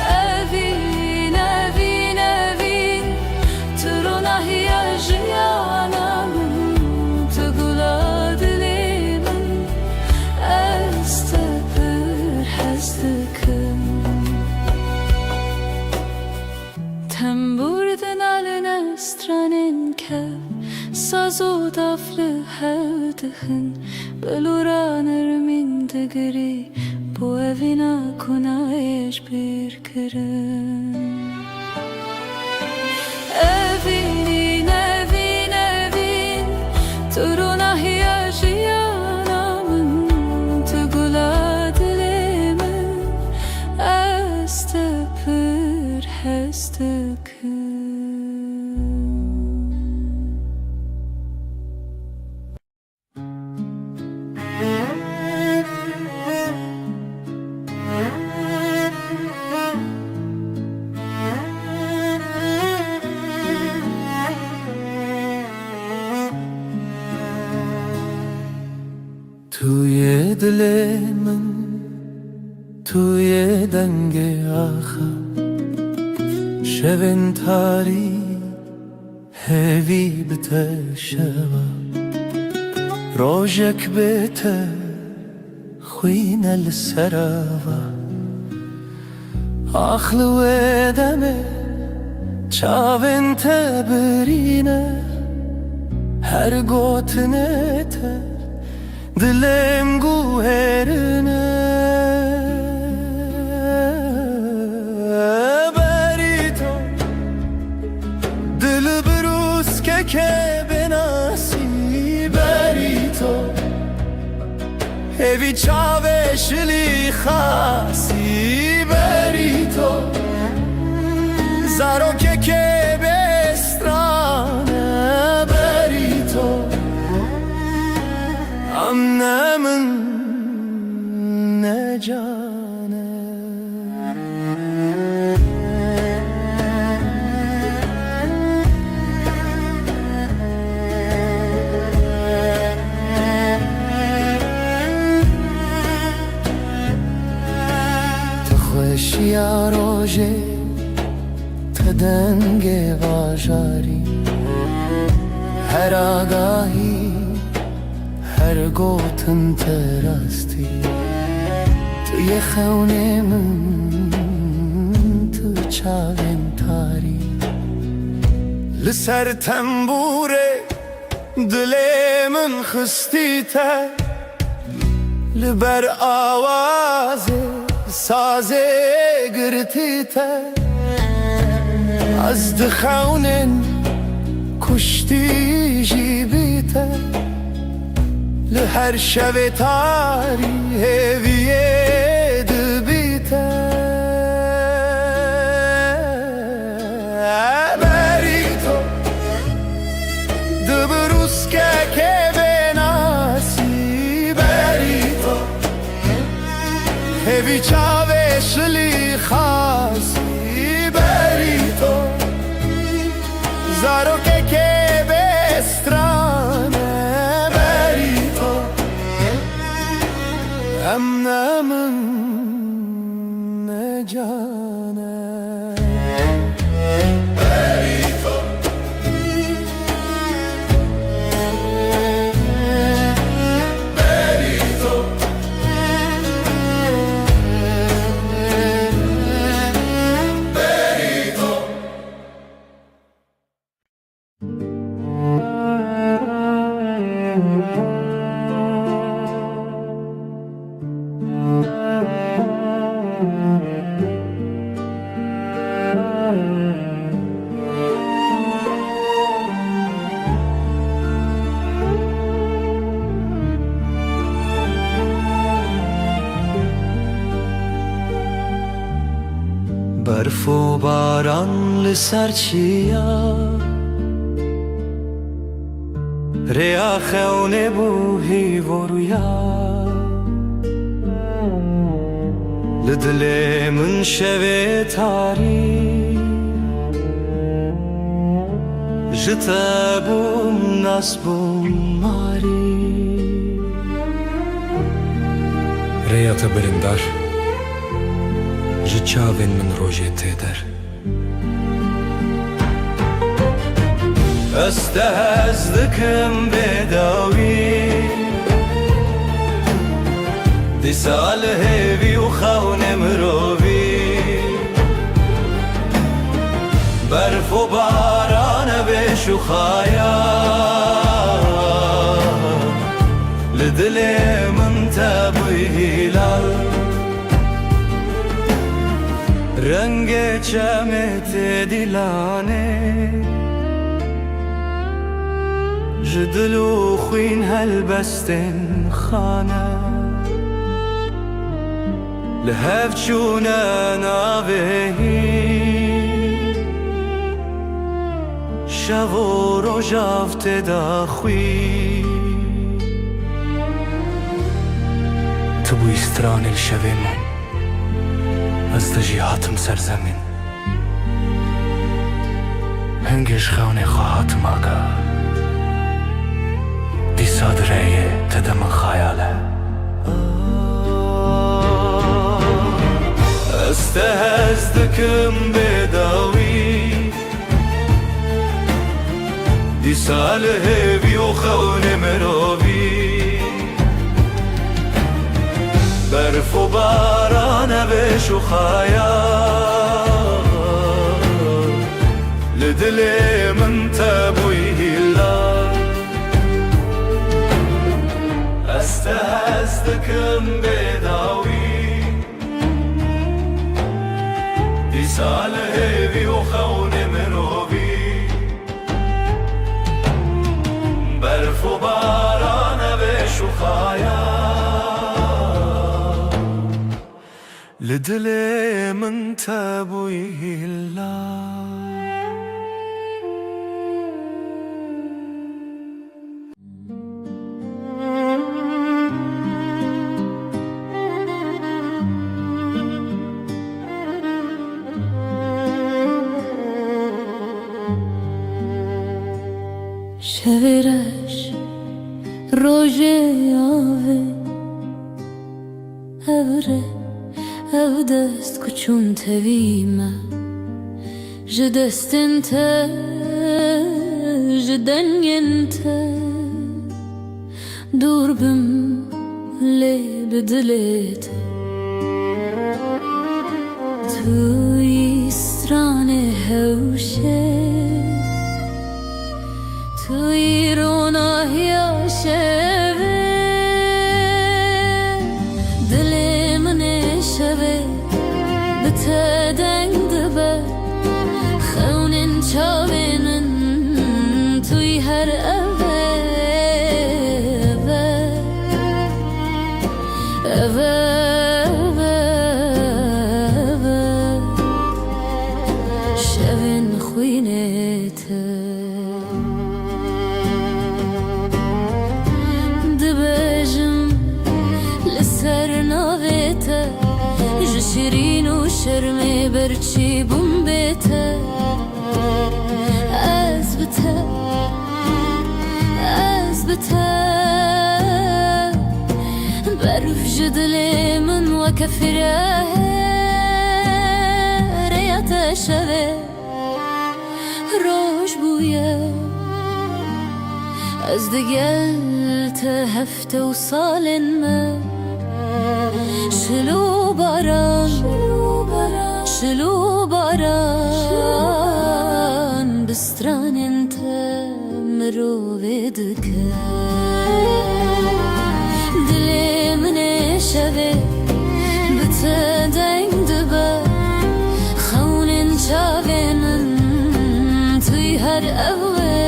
Evin, evin, evin Turona hiyajiyanamın Tugula dilimin Ez te pır hezdikim Temburdin aline stranin kev Saz o daflı hevdihin Beluranır min digri Bu evina kunayeş bir kirin Evin, evin, evin Turuna hiyajiyanamın Tugula dilimin Ez te pır hezdikim توی دل من توی دنگ آخر شبن تاری هوی بته شوا روژک بته خوین السراوا آخل و دمه چاون تبرینه هر گوتنه ته Dilim guherine Berito Dil brus ke benasi Berito Evi çave şili khasi Berito Zaro ke bestrane Berito Annemin ne cane اشیا روژه تدنگ واژاری هر آگاهی هر گوتن تراستی توی خونه من تو چاوین تاری لسر تنبوره دل من خستی تر لبر آوازه سازه گرتی تر از دخونن کشتی جیبی تر لهر شب تاری هویه دبی تر بری تو دبروس که بناسی بری تو هوی چاوه شلی خاصی بری تو زارو که بسترانه بری تو امن من نجانه بری تو بری تو بری تو برف و باران لسر چیا ریا خونه بوهی و رویا لدل من شوه تاری جتا بوم ناس بوم ماری ریا تبرندار جچاوین من روژه تیدر استهزدكم بداوي دي سال هيبي وخون مروبي برف وباران بشخايا لدلي من تابي هلال رنگ چمت دلانه جدلو خوين هالبستن خانه لهف چونه ناوهی شو و روژافت داخوی تو بو استران الشوه من از دجیهاتم سرزمین هنگش خونه خواهاتم آگا دی صادره تدم خیاله استهزدكم بداوي دي ساله بيوخون مروبي برف وباران بشخايا لدلي من تابوي هلا استهزدكم بداوي ساله بيوخون مروبي برف وباران بشخايا لدلي من تابوي هلا شویرش روژه آوه هوره ev dest kuçun tevime ji destin te ji dengên te dûr bim lê bi dilê te tu yî stranê hewşê tu yî ronahiya şevê dilê min ê şevê bi te deng dibe xewnên çavê min tu yî her evê şevên xwînê te dibêjim li ser navê te ji şirîn û şermê berçî bûm bê te ez bi te berf ji dilê min weke firêya te şevê roj bûye ez digel te hefte û salên me şilû baran bi stranên te mirovê dike dilê min ê şevê bi te deng dibe xewnên çavê min tu yî her evê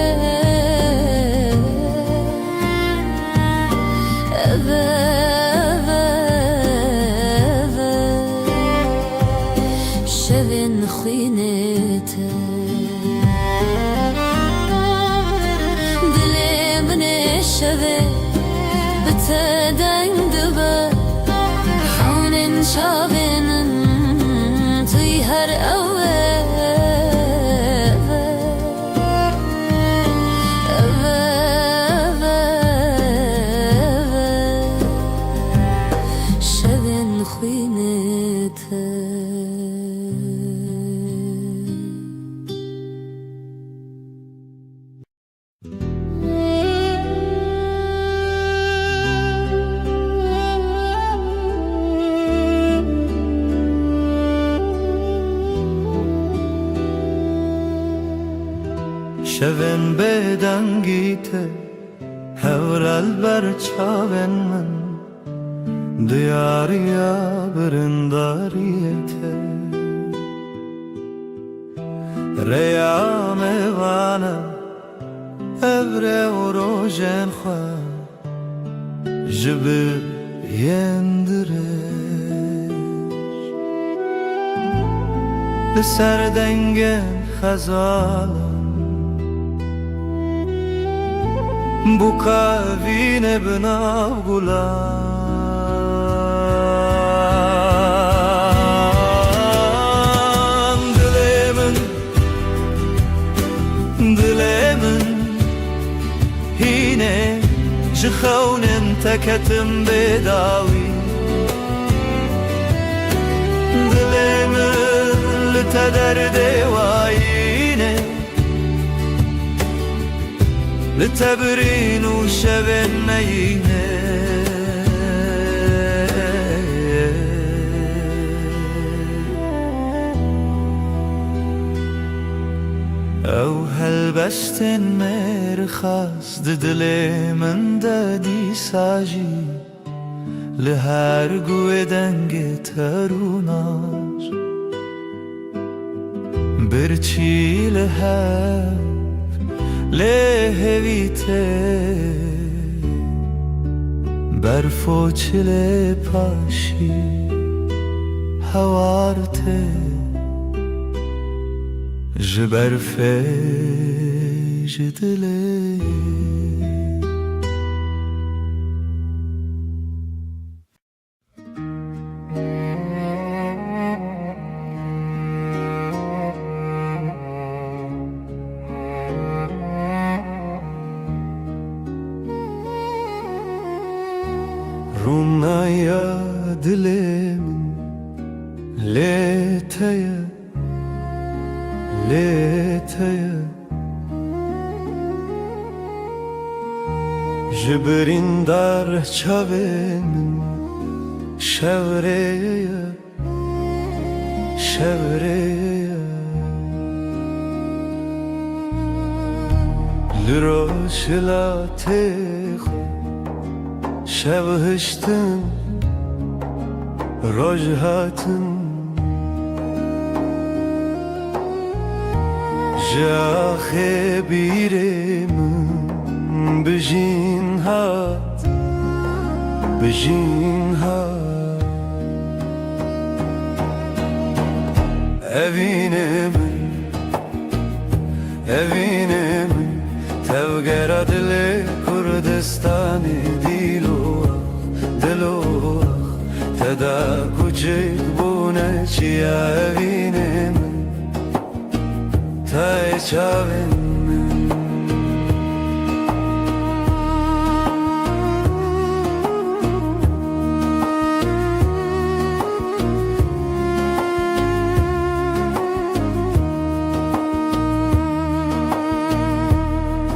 şevên xwînê te dilê min ê şevê bi te deng dibe xewnên çavê min tu yî her evê şevên xwînê te şevên bêdengî te hewrel ber çavên min diyariya birindariyê te rêya mêvane evrê û rojên xwe ji bir yên dirêj li ser dengên xezalan bu kavîne bi nav gulan dilê min hîne ji xewnên te ketim bêdawî dilê min li te derdê wayîne li te birîn û şevên me yîne ew helbestên mêrxas di dilê min de dîsa jî li her guê dengê te rûnar birçî li hev lê hevî te berf û çilê paşî hewar te ji berfê ji dilê Rûnaya dilê min لیتیه لیتیه جبرین در چاوین شوریه شوریه لروشلاتیخ شوهشتن روجهاتن جاخه بیرم بجین هات بجین هات evine من تفقر دل کردستانی دلو تدا کوچک بونه چیا evine من تای چاوین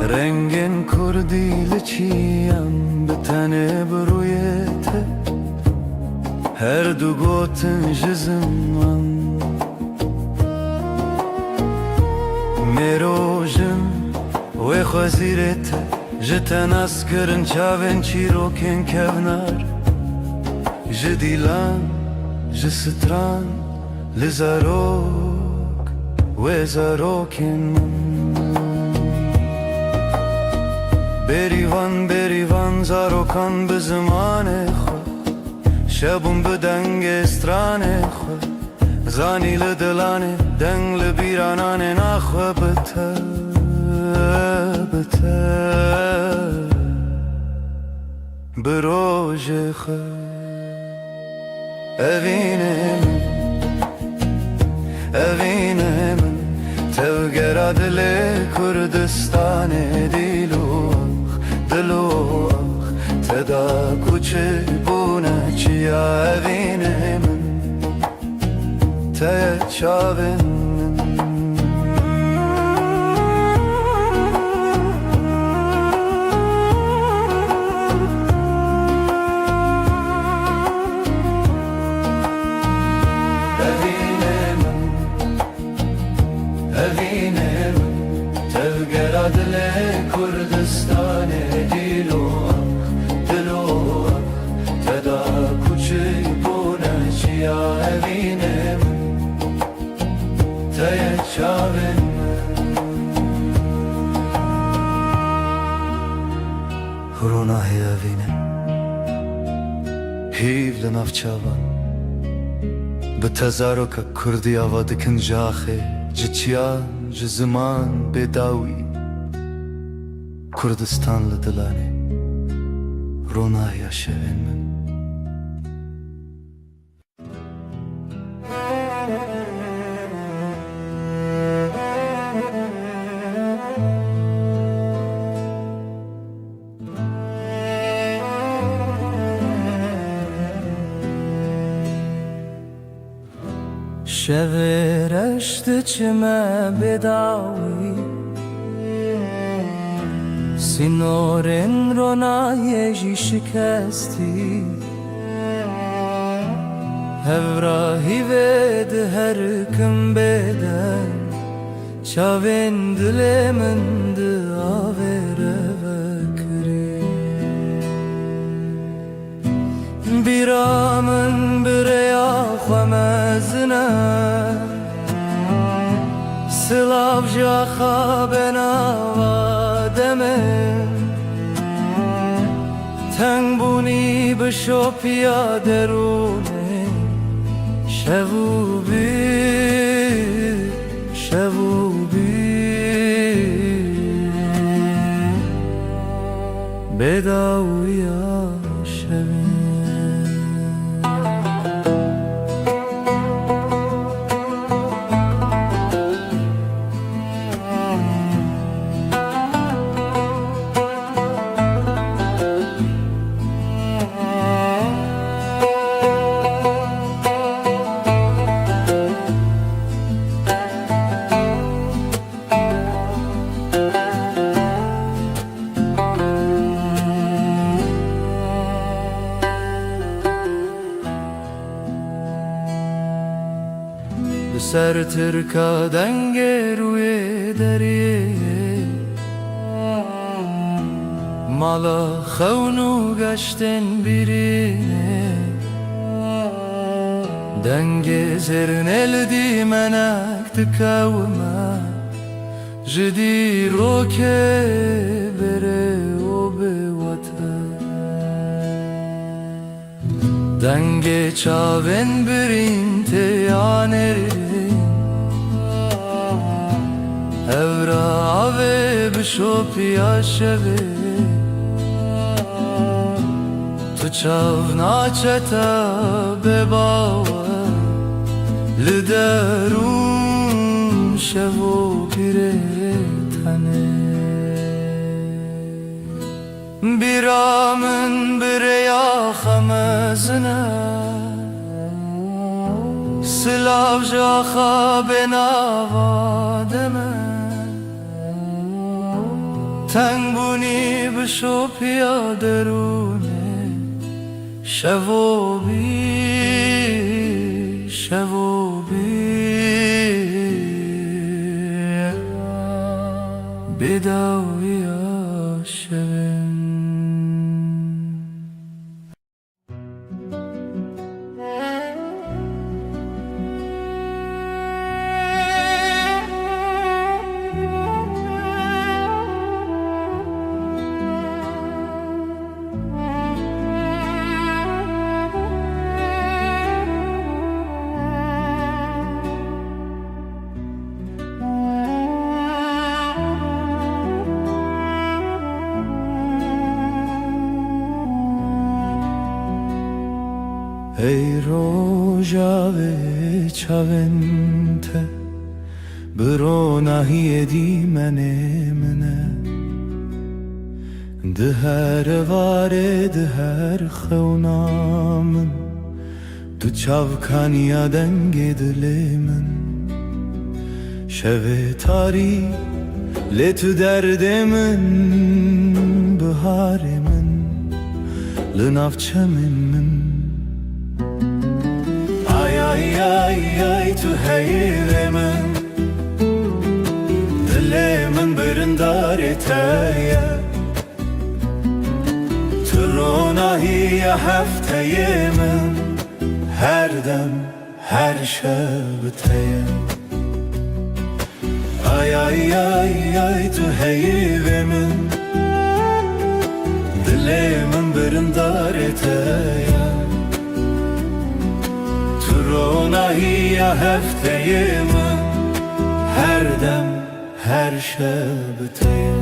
رنگین کردی لچیم به تنه برویته هر دو گوتن جزمان میروژن و خوزیرته جتن اسکرن چاوین چیروکن کونار جدیلان جستران لزاروک و زاروکن بریوان زاروکان به زمان خود شبون به دنگ استران خود زانی لدلانه دنگ لبیرانانه نخواه بته بروژ خود evine من تفقر دل کردستان دلو تدا کوچه بونه چیا evine من ته چاوین evine من تفقر دل کردستان دلو تدا کوچه بونه چیا evine من ته چاوین روناهی evine هیو لناف چاوان به تزارو که کردی آوا دکن جاخه جچیان جزمان بداوی کردستان لدلانه روناهی شوین من شورشت چمه بداوی سینورن رونایجی شکستی هفراهی ود هر کم بدن چاوین دل من داوره بکری بیرامن بریا خمزنه سلاف جا خوابنا وادمه تنگ بونی بشو پیاده رونه شبو بی بداویا شبی لسر ترکا دنگ روی دریه مالا خونو گشتن بیرینه دنگ زرن الدی منک دکوما جدی روکه بره و به وطن دنگ چاون برین تیانری evra ave bişop yaşeve tu çavna çeta bebava liderun şevo pire tane biramın bireya xamezine silav jaxa benava deme تنگ بونی بشو پیادرونه شو بی بداوی شون ای روژاوه چاونته برو نهی دی منه ده هر واره ده هر خونامن تو چاوکانیا دنگ دل من شوه تاری لتو درد من بهار من لنافچه من ay tu heyre min Dile min birindar eteye Tu ronahiye hefteye min Her dem her şebteye Ay tu heyre min Dile min birindar eteye Ronahiye hefteye min Her dem her şebteye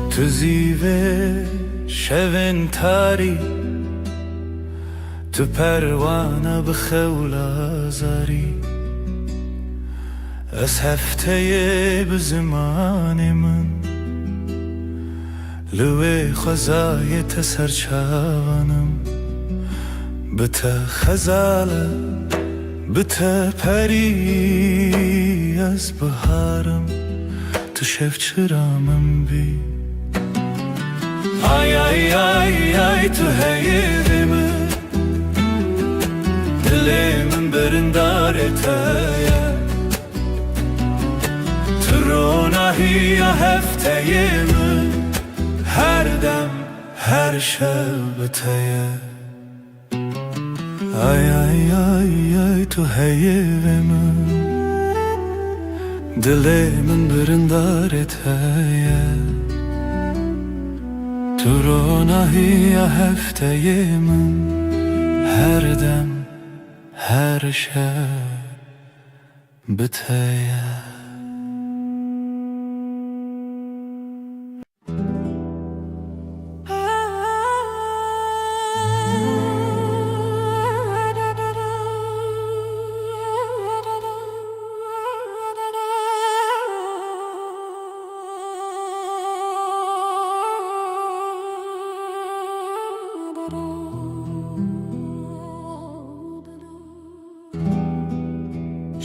Tu zive شون تاری تو پروانه بخولا زاری از هفته به زمان من لوی خزای تسرچانم بته خزاله بته پری از بهارم تو شف چرامم بی ay tu heyri mi Dilimin birindar eteye Tu ronahiye hefteye mi Her dem her şebteye ay tu heyri mi Dilimin birindar eteye Tu ronahiye hefteye min Her dem her şebteye da da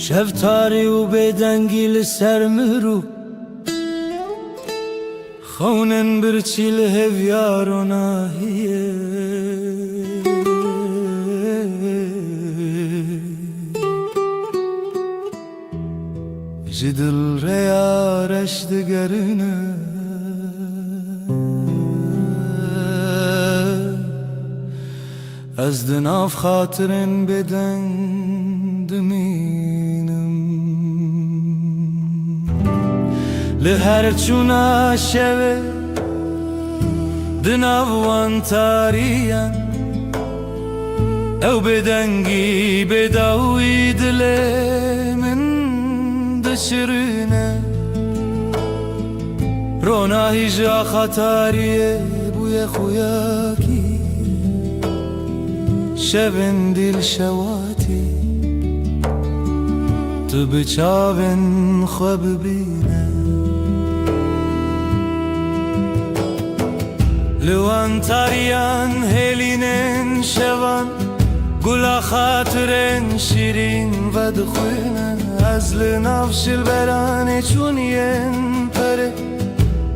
شفتاری و بدنگی لسر مرو خونن برچی لهویار و ناهیه جدل ریارش دگرنه از دناف خاطرن بدن دمینم لهر چونا شوه دناوان تاریان او بدنگی بداوی دل من دشرنه رونا هیجا خطاریه بوی خویاکی شبن دل شواتی تو بچاون خواب بینه لوان تاریان هلینن شوان گلا خاطرن شیرین و دخوینه از لنافش البرانه چونین پره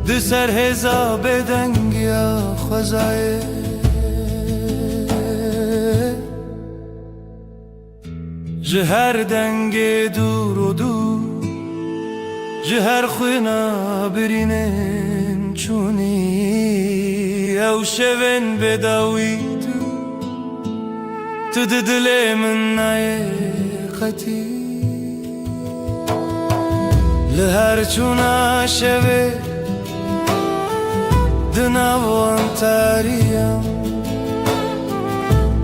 دسر هزا بدنگیا خوزایه جهر دنگ دور و دور جهر خوینا برینن چونی او شون بداوی تو دل من نای خطی لهر چونا شوه دناوان تاریم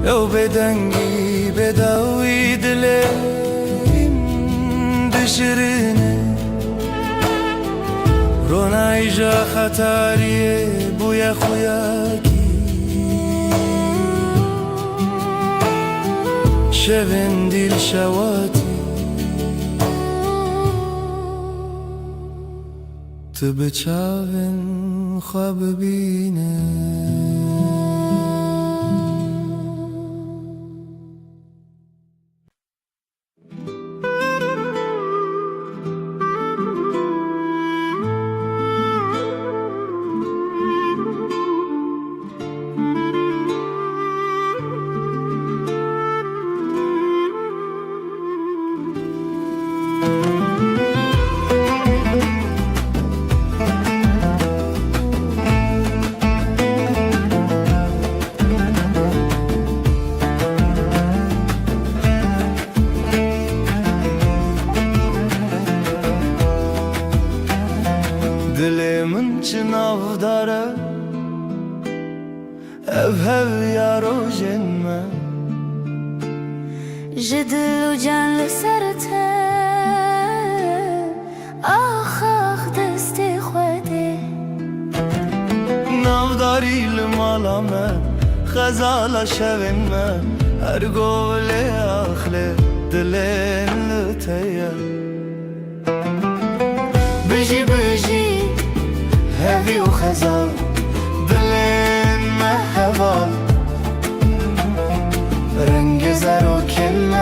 او بدنگی بداوی دلیم دشرینه رونای جا خطاریه بوی خویاکی شبن دیل شواتی تو بچاون خواب بینه دلمن چناو داره اف یارو جنمه جدل و جان لسرته آخ آخ دست خوده نافداری لمالامه خزالا شوینمه هر گول آخله دلن لتیه بجی بجی هوی و خزال دلن محوال رنگ زر و کلمه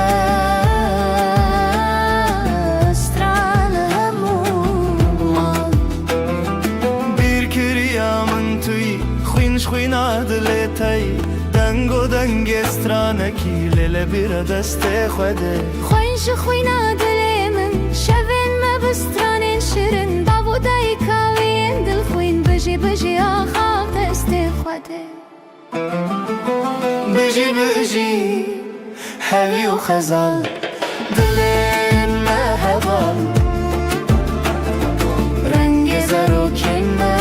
استرال همومان بیر کریا من توی خوینش خوینا دلتای دنگ و دنگ استرانکی لیل بیر دست خوده خوینش خوینا دل من شوین مبسترانین شیرین داودای کاوین دل خوین بجی بجی آخاق دست خوده بجی بجی هوی و خزال دلن محوال رنگ زر و کلمه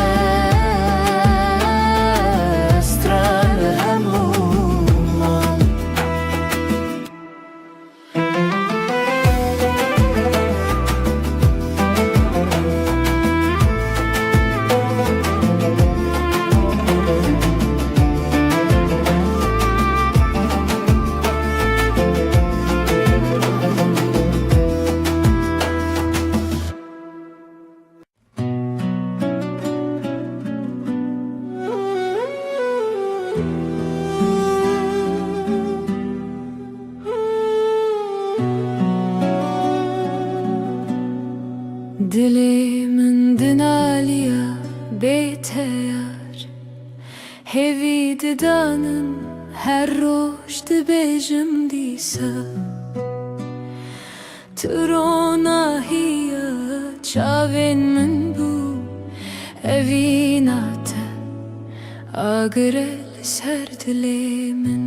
استرال همومان her roş dibêjim dîsa tu rona hiya çavên min bû evîna te agire li ser dilê min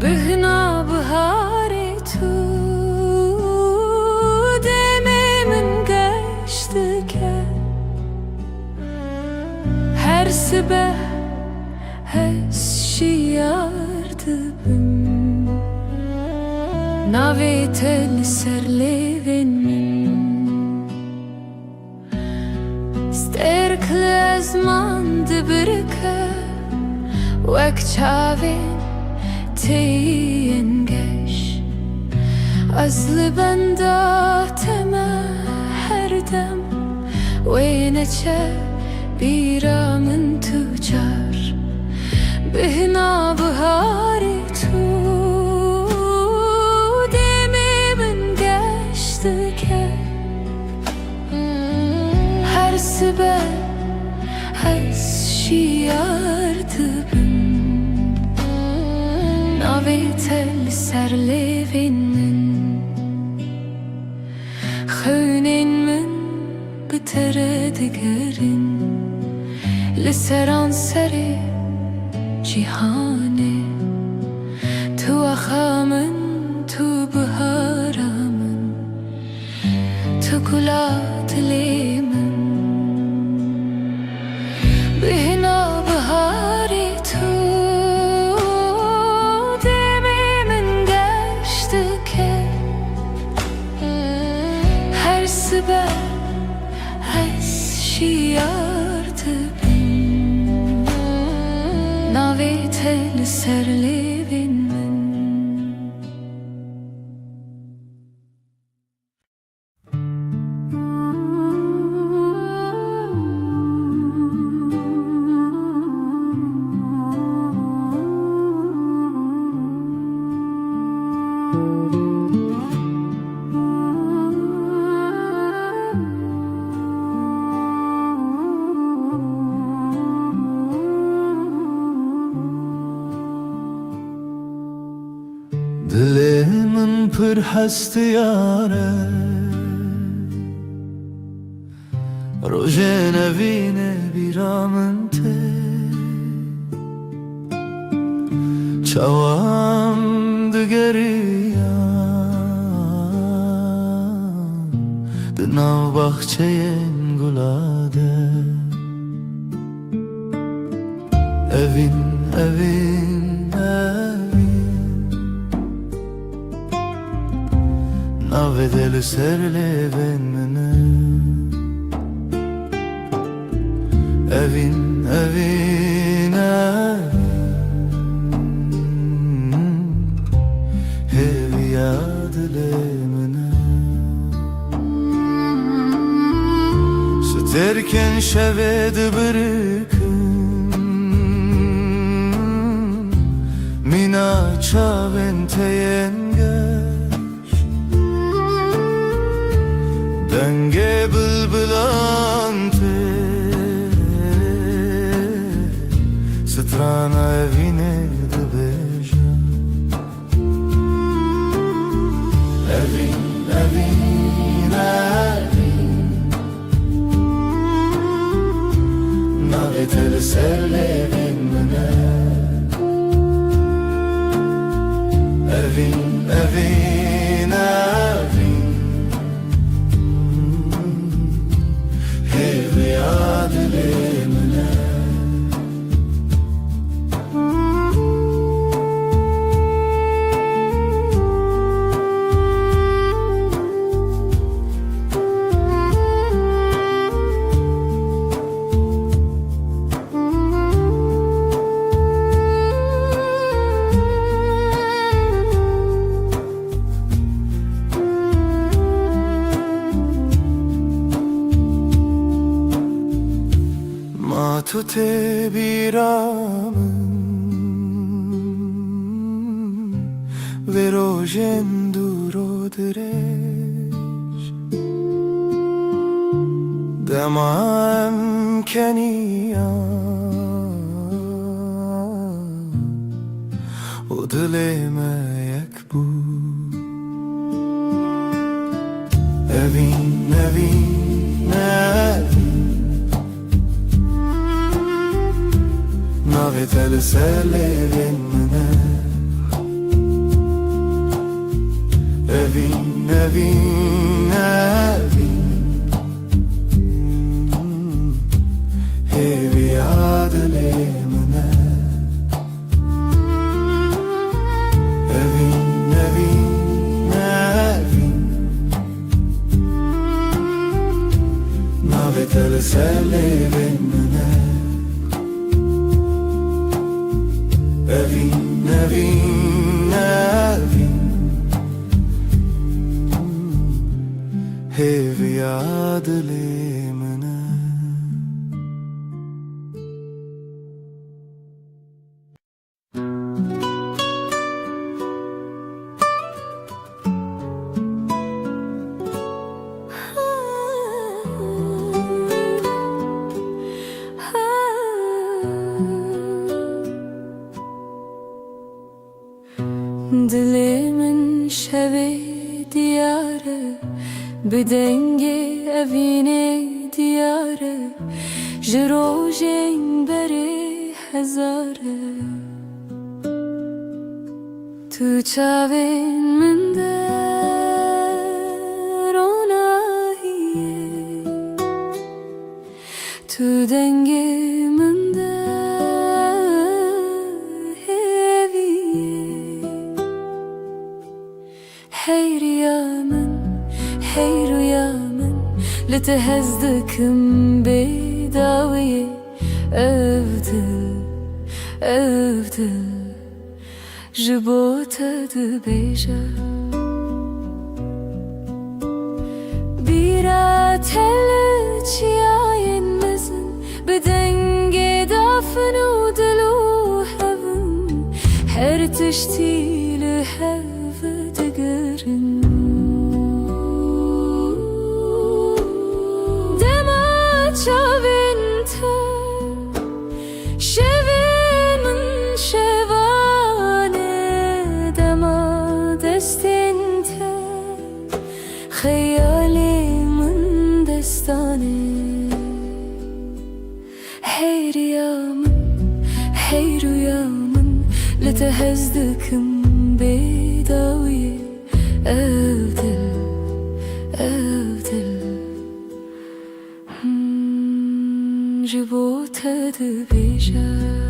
bihna biharê tu demê min geş dike her sibeh hez şiyar dibim navê te li ser lêvên min sterk li ezman dibirike wek çavên teyên geş ez li benda te me her dem wê neçe bîra min tu car bihna biharê tu demê min geş dike her sibeh hez şiyar dibim navê te li ser lêvên min xewnên min bi te re digerin li seran serê cîhanê tu axa min tu bihara min tu gula dilê min bihna biharê tu demê min geş dike her sibeh hez şiyar dibim navê te li ser lêvên min Dilê min pir hestiyar e rojê nevînê bîra min tê çawan digeriyan di nav baxçeyên gula de evîn evîn navê te li ser lêvên min evîn evîn hêviya dilê min stêrkên şevê dibirikin mîna çavên teyên denge bülbülan te strana evine dibêje evin evin evin navê te li ser lêvên min evin evin evin hêviya dilê min tu te bîra min vê rojên dûr û dirêj dema em keniyan دلێمە یەک بوو ئەڤین نەڤین ناوێتە لەسەر لێوێن منە ئەڤین نەڤین هێوی یادلێ منە ئەڤین نەڤین ناوێتە لەسەر لێوێن منە ئەڤین نەڤین هێوی یادلێ منە Dilimin şevi diyarı Bedenge evine diyarı Jirojeng beri hezarı Tu çavin minde ronahiye Tu denge minde Hey rüyamın لتهزدكم بداوية أفضل جبوتة دبيجة بيرات هلتش ياين مزن بدنجي دافن ودلو هفن هرتشتي لهف تقرن شاوینته شوین من شوانه دما دستینته خیالی من دستانه هی ريامن لتهزدكم بداوية أفضل جبوتة دبيجة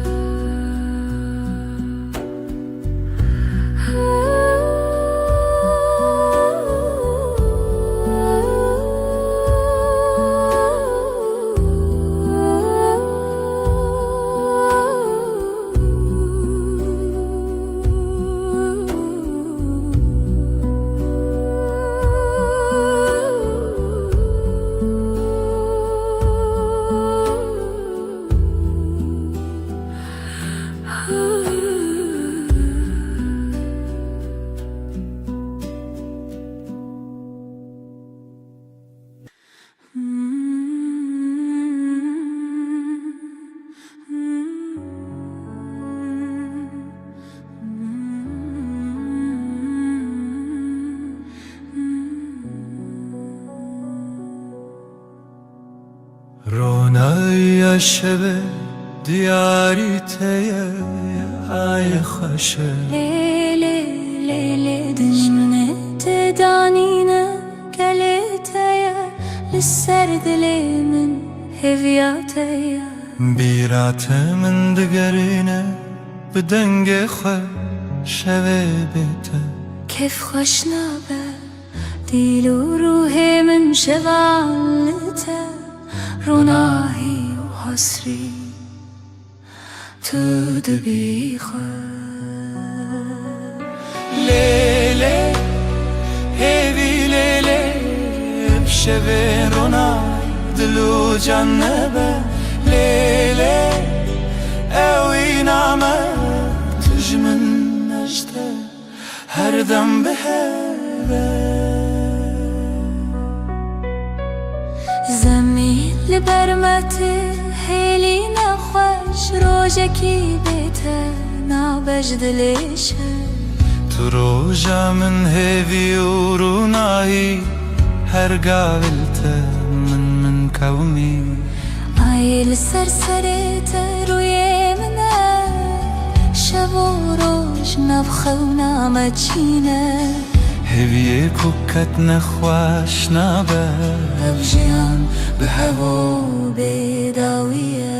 رونای شب دیاری تیه ای خوشه ليلي دجمنة تدانينا كليتايا للسرد لي من هفياتايا بیرات من دگرینه بدنگ خواه شوه بیته كيف خوشنا به ديل وروحي من شغالته روناهي وحسري تدبي لیلی هیوی لیلی بشوه رونای دلو جنبه لیلی اوی نامه تجمن نجده هر دم به زمین لبرمت هیلی نخوش روژکی بیته نابه بجدلش تو روجا من هیوی و رونایی هر قابلته من كومي عيل سرسرت روی منه شب و روز نبخونا مچینه هیوی کوکت نخواش نابه ابجیان به هوا بداویه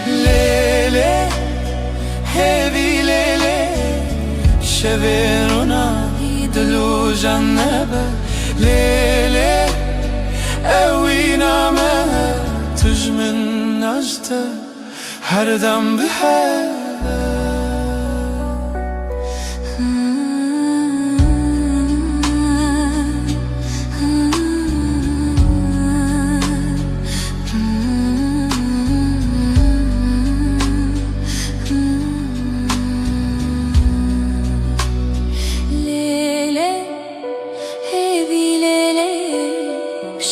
لیلی هیوی لیلی شبیرونا دلو جنبه لیلی اوی نامه تجمن نجته هر دم به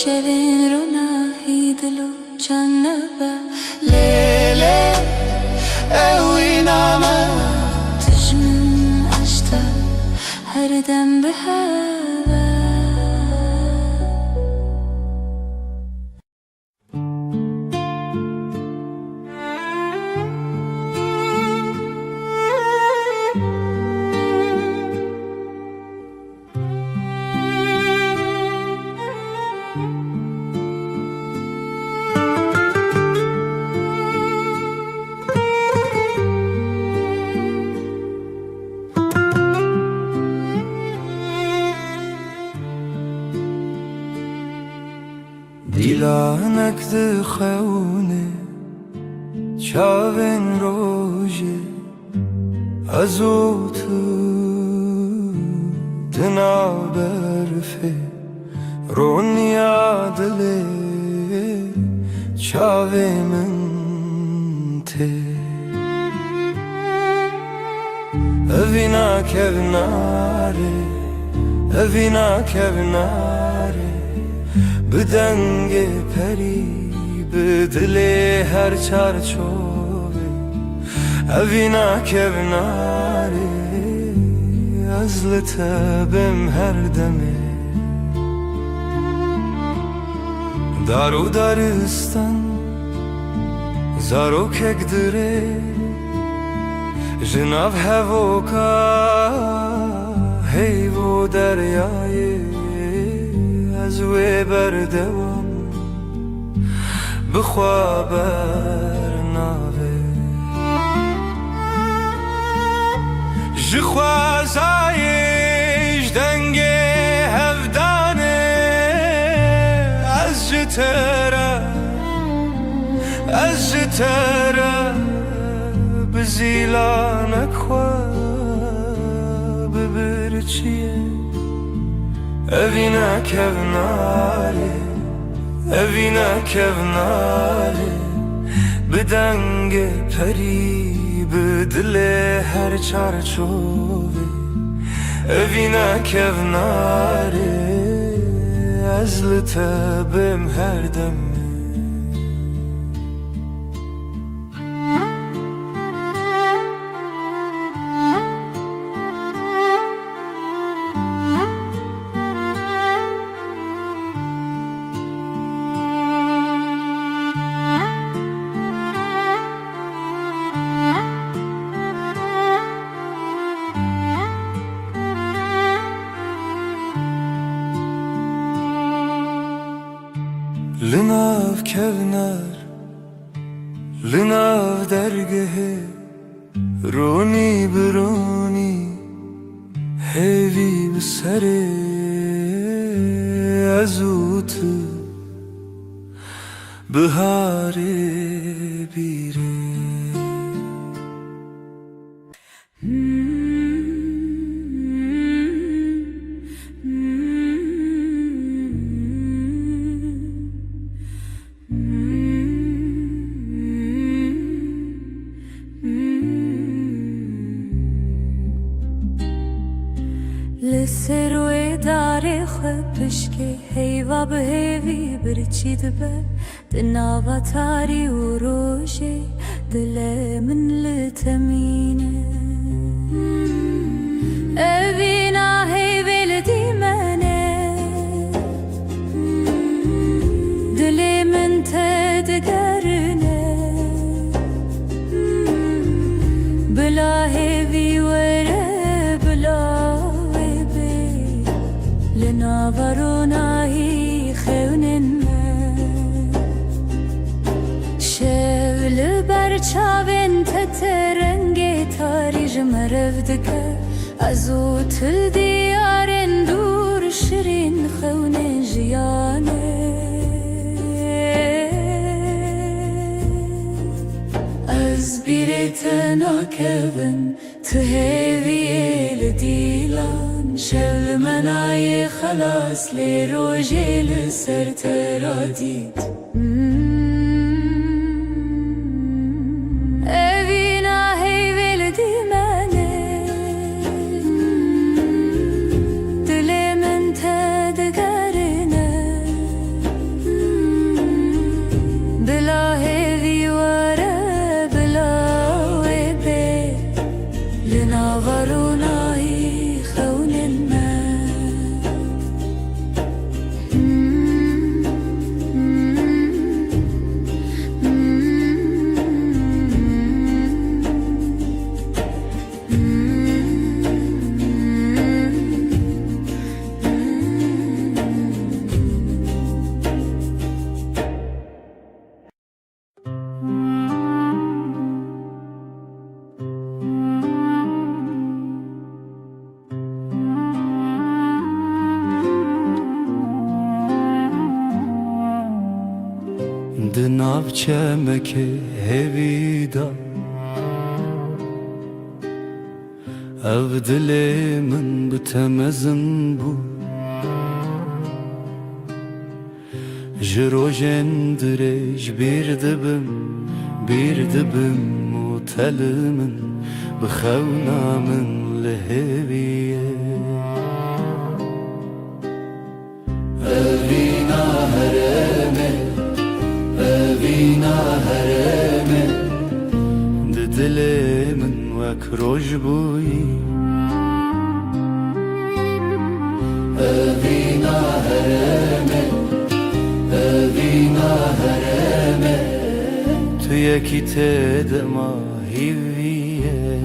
شبین رو نهی دلو جنبه لیلی اوی نامه تجمن عشته هر دم به هوا دیلانک دخونه چاوین روژه ازو تو دنا برفه رونیا دله چاوی من ته اوینا کبناره اوینا کبناره بدنگ پری بدل هر چارچوبه اوینا کبناره از لطبم هر دمه دارو دارستان زارو کک دره جناب هوکا هیو دریای از وی بردوام بخوا برناوه جخوازایش دنگ هفدانه از جتره بزیلانک خواه ببرچیه اوینا کوناره بدنگ پری بدل هر چارچوبه اوینا کوناره از لطبم هر دمه لناف کونر لناف درگه رونی برونی هیوی بسره ازوت بهاره بیره لسروی داره خبشکه هیوا به هیوی برچید به دناوا تاری و روشه دل من لتمینه اوینا هی ولدی منه دل من تدگرنه بلا هی وره بلا بی لنا وروناهی خونن چاوین تترنگی تاریج مرفدکه ازو تل دیارن دور شیرین خونه جیانه از بیرت ناکبن تو هیوی لدیلان شل منای خلاص لی روژی لسر ترادید دناف چمک هویدا او دل من بتمزن بو جروجن درج بیر دبم متل من بخونا من لهویه اوینا هرمه اوینا هرمه دل من وک روش بویی اوینا هرمه اوینا هرمه تو یکی تدما هیویه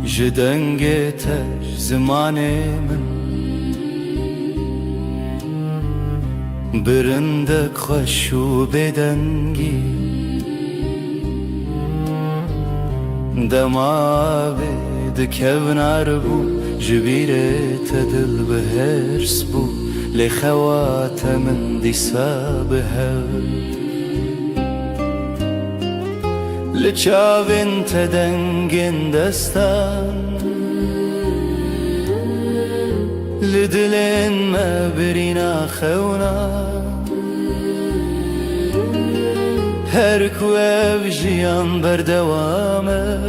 جدنگ تش زمان من برندک خوش و بدنگی دماغی دکون عربو جبیرت دل بهرس بو لخوات من دیسا بهر لچاوین تدنگین دستان لدلين ما برينا خونا هركوا بجيان بردوامه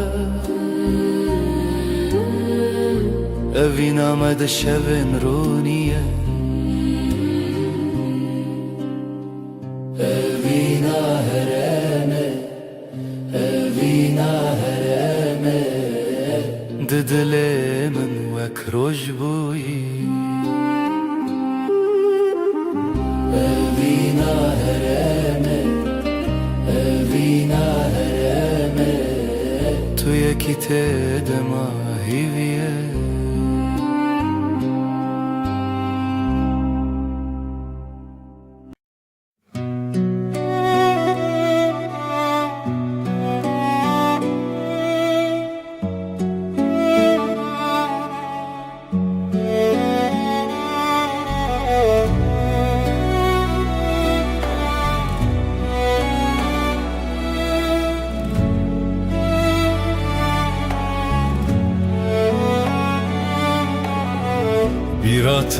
أفينا ما دشبن رونيه أفينا هرمه أفينا هرمه ددلي من وكروج بوي أفينا هرمه أفينا هرمه تو يكي تدما هيويه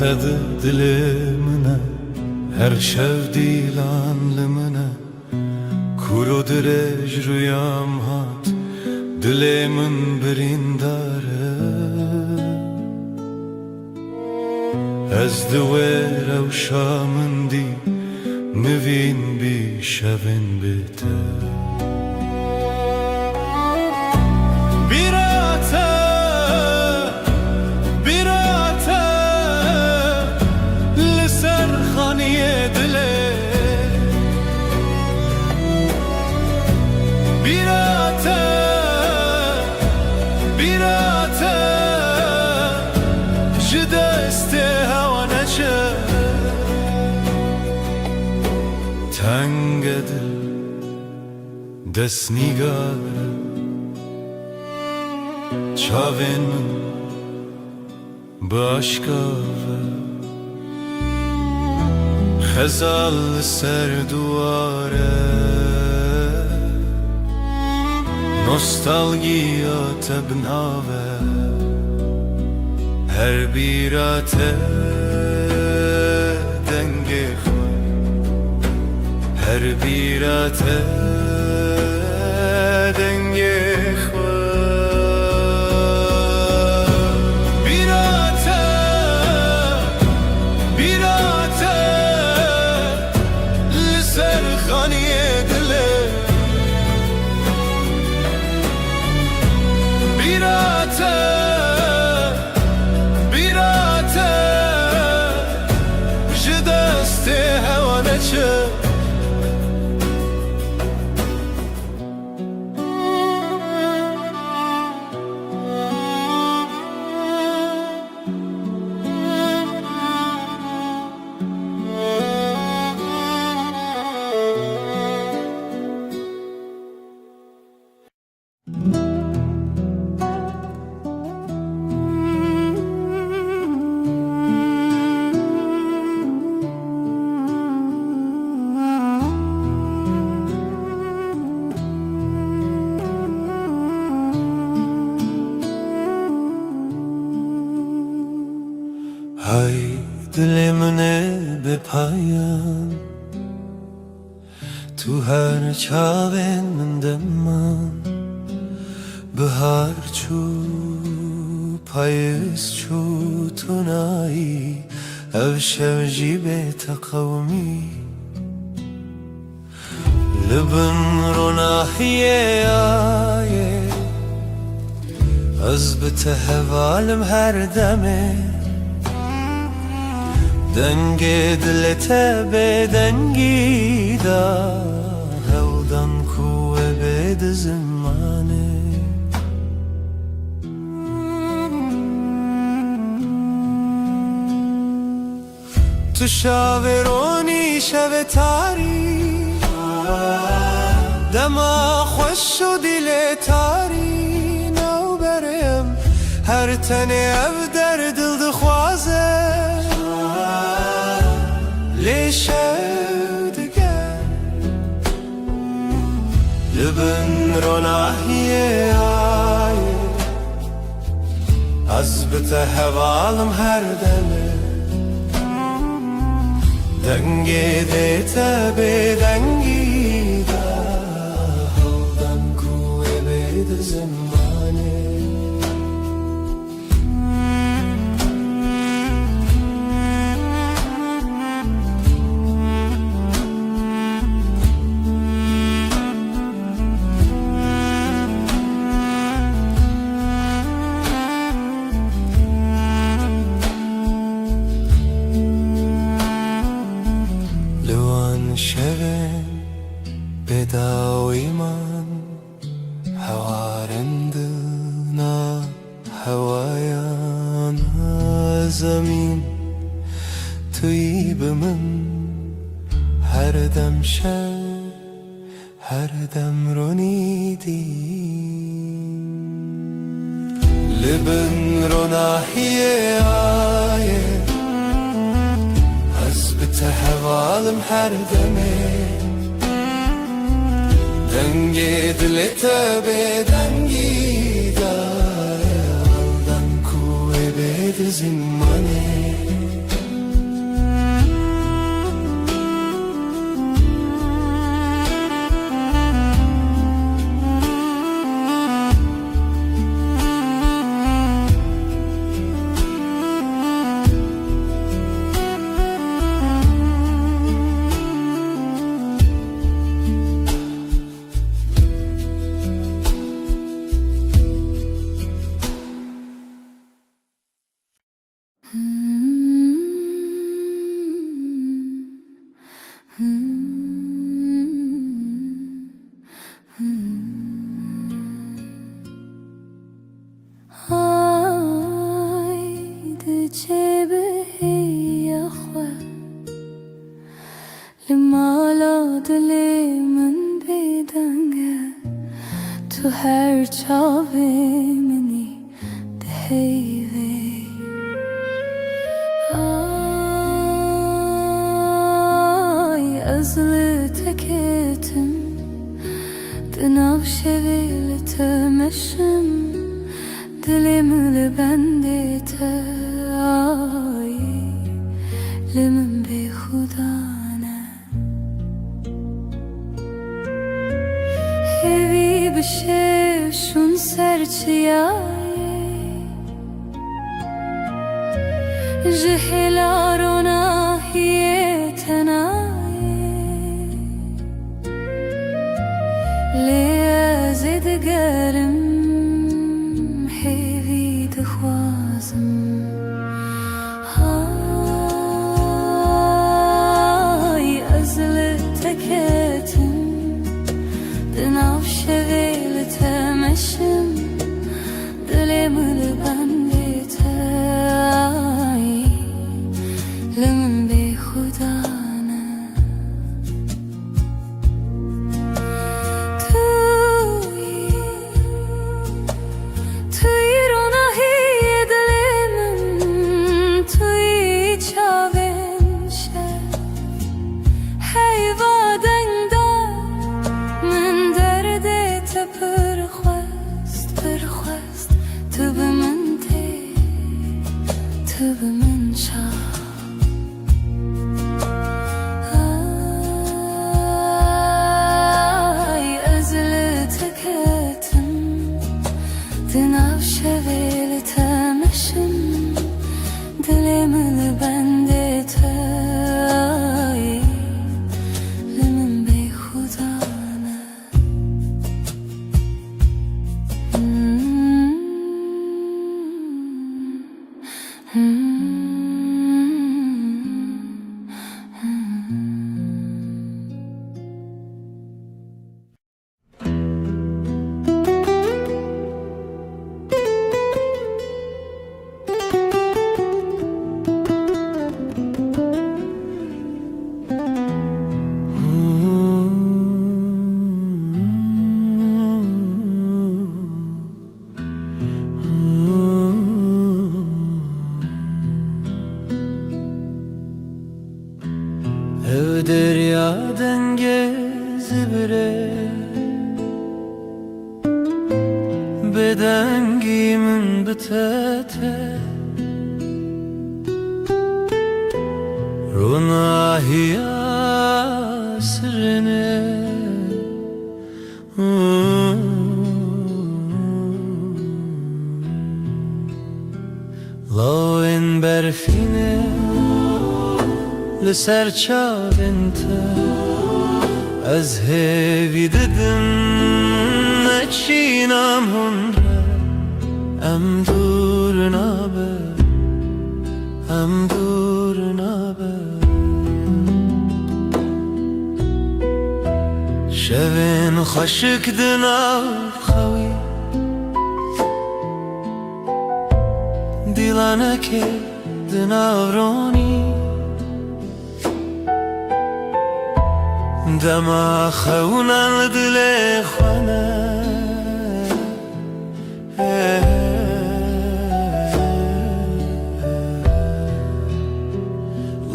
Tadı dilimine her şev dilanlımına kuru direj rüyam hat dilimin birindare ez diwer ew şamın di مبين بی شبن بهتر بیراته لسر خانی دله بیراته جدست هوا نچه تنگ دل دست نیگاره چاوین من باشکاوه خزال سر دواره نوستالژیا تبناوه هر بیراته دنگی خود هر بیراته دنگی خود بیراته جدست هوا نچه های دل منه به پایان تو هر چاوین من دمان بهار چو پاییز چو تو نایی او شب جیب تقومی لبن رو ناحیه آیه از بتهوالم هر دمه دنگ دلت به دنگی دا هودن کوه بد زمانه تو شاورونی شب تاری دما خوش و دل تاری نو برم هر تنه او در دل دخوازه لیشه دگر لبن رو ناحیه آیه از بته هوالم هر دمه دنگی دیتا به دنگی دا هودن کوه بید زمانه شبن بداوی من هوارندنا هوایان زمین توی به من هر دم شب هر دم رو نیدی لبن رو ناحیه آیه از بتهوالم هر دمه دنگی دلت به دنگی دادن کوه بید زمانه تو هر چاوی منی دهیوی آی ازل تکتم دناو شویل تمشم دلم لبندت آی لمن بی خدانه هیوی بشه شون سرچیای جهلارونا هی تنای لیازد گرم هیوی دخوازم های ازل تکتم دناو شویل تمشم دلم لبندت آی لمن بی خدانه توی روناهی دلم توی چاوین شد حیوادن من دردت پرخواست تو به من تی تو به من شا آی ازل تکتم دناو شویل تمشم دلم لبندت آی لمن بی خدانه Ev deryadan gezibire Bedengimin bitete Runahiya sirine Lawen berfine لسر چاوینته از هیوی ددم نچینم هنره ام دور نابه ام دور نابه شوین خشک دناو خوی دیلانه که دناو رونی دما خونا لدل خانه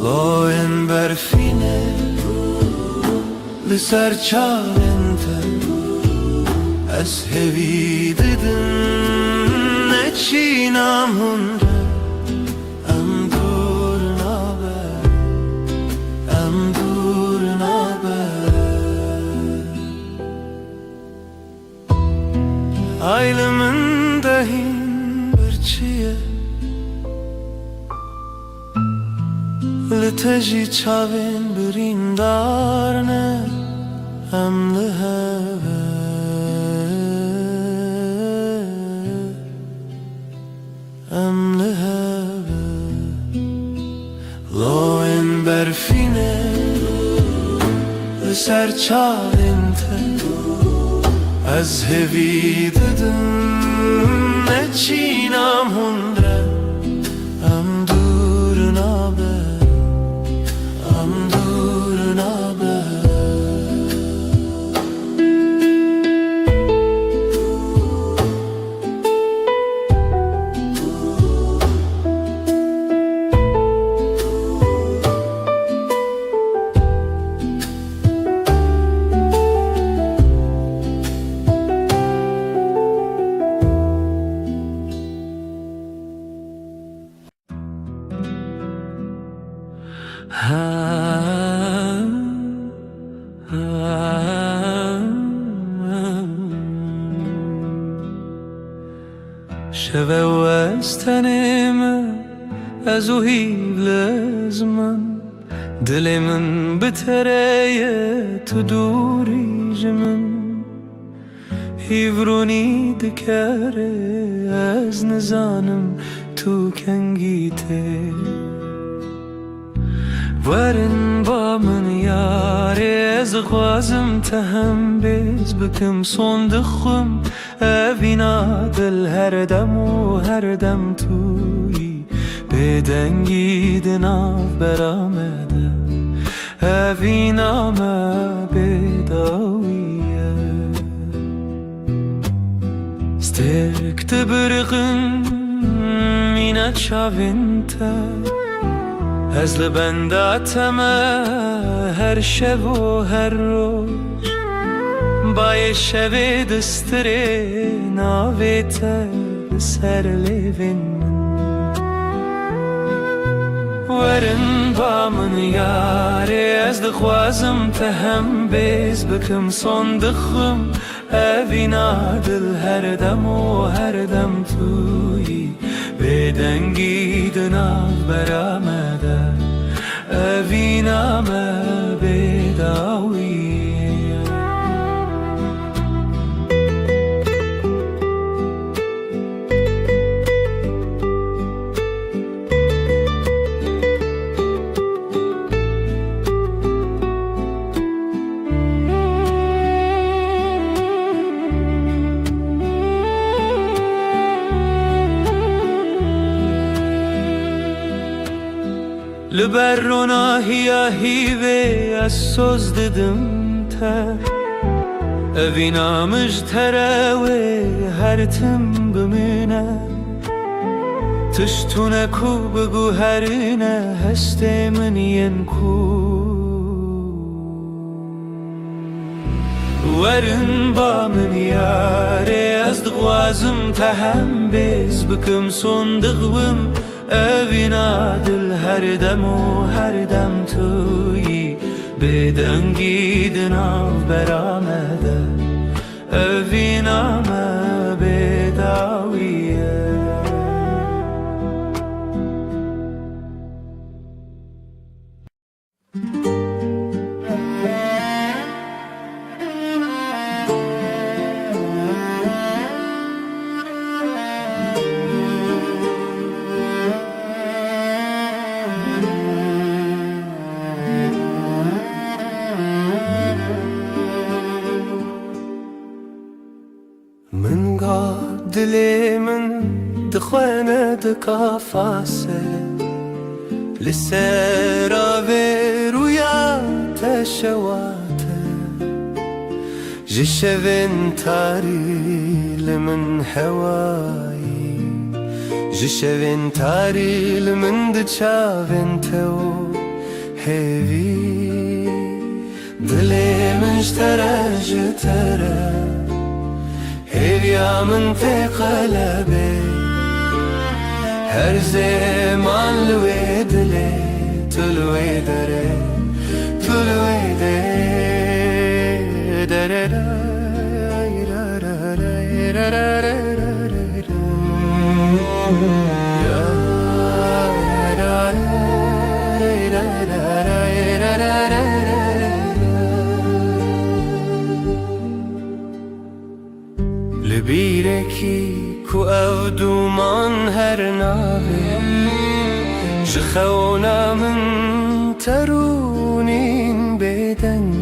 لاین برفینه لسر چاوینته از هوی ددن نچینم هنره ام دور نابه ام دور نابه Aylımın dahin bir çiye Liteji çavin birin darne Emli heve Emli heve Loin berfine Ser çavinte از هوی ددم نچینم هنره ام دور نابه ام دور نابه شوه و از تنم از او هیل از من دل من بتره تو دوری جمن هیورونی دکره از نزانم تو کنگیته ورن با من یاره از خوازم تهم بیز بکم صندخم اوینا دل هر دم و هر دم توی بدنگی دناف برامده اوینا ما بداویه سترک تبرغن مینت شاوینته از لبنداتم هر شب و هر روز بای شب دستره ناویت سر لیوین ورن با من یاره از دخوازم تهم بیز بکم صندخم اوینا دل هر دم و هر دم توی بدنگی دناف برامده اوینا ما بداویه لبرنا هیا هیوه از سوز ددم تر اوینا مجتره هر تم بمینه تشتونه کو بگو هرینه هسته من ین کو ورن با من یاره از دغوازم تهم بیز بکم صندقم اوینا دل هر دم و هر دم توی بدنگی دناف برامده اوینا ما بداویه من قاد دلي من دخوانه دكافاسه لسرا ويا تشواته جشفن تاري لمن هواي جشفن تاري لمن دشافن تو هيفي دلي من اشترى جترى هيا من في قلبي هر زمان لويد لي تلويد ري تلويد لبيركي كو او دومان هر ناوي جخونا من ترونين بدن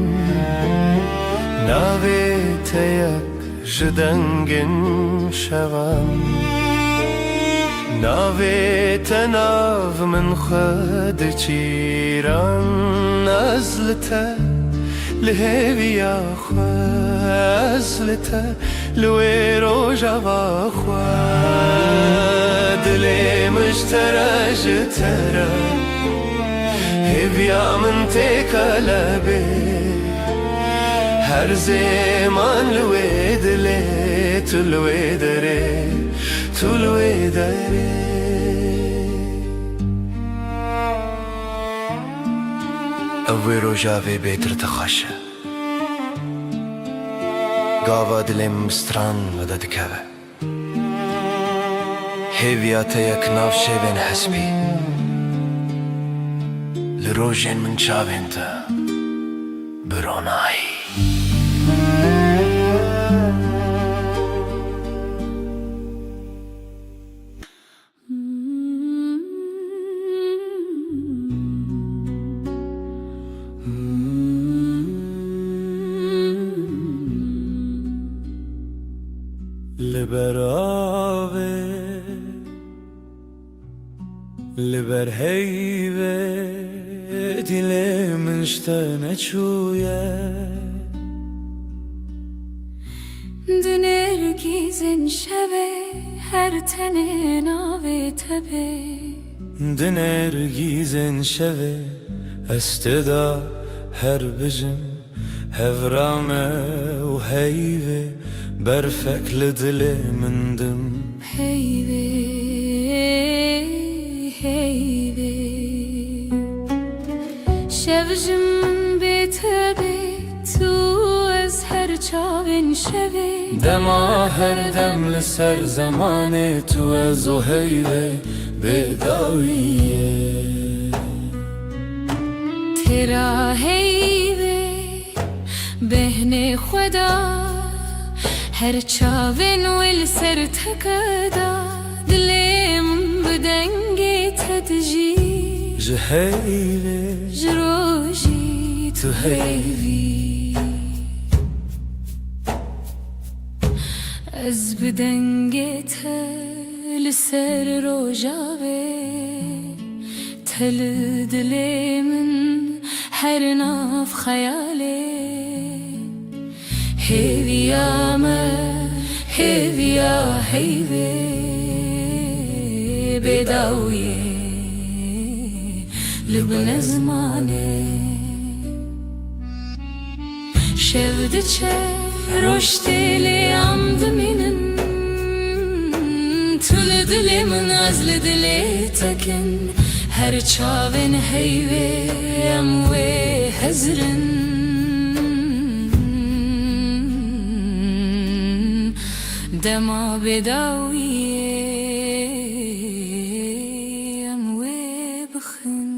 ناوي تيك جدنگن شوام ناوي تناف من خد چيران نزلته لهوي يا خزلته لوي روجا باخوا دلي مشترى جترى هبيا من تكلبي هر زمان لوي دلي تلوي دري تلوي دري اوي روجا في بيتر تخشى قاوا دلم ستران مدد كبه هیویات یک ناف شبن حسبی لروجن من چاوین تا برونایی لبراوه لبر هیوه دل من شتنه چویه دنرگیزن شوه هر تنه ناوه تبه دنرگیزن شوه استدا هر بجم هفرامه و هیوه برفک لدل من دم هیوه هیوه شوجم بتبه تو از هر چاوین شوه دما هر دم لسر زمان تو از و هیوه بداویه ترا هیوه بهن خدا هر چاوین ول سر تکدا دلم بدنگی تدجی جهیوه جروجی تو هیوی از بدنگی تل سر روجاوه تل دلم هر ناف خیاله هیویا ما هیویا هیوی بداویه لبن زمانه شودچه رشتی لیام دمینن تل دلی من از لدلی تکن هر چاوین هیوی اموی هزرن دما بداویه اموی بخن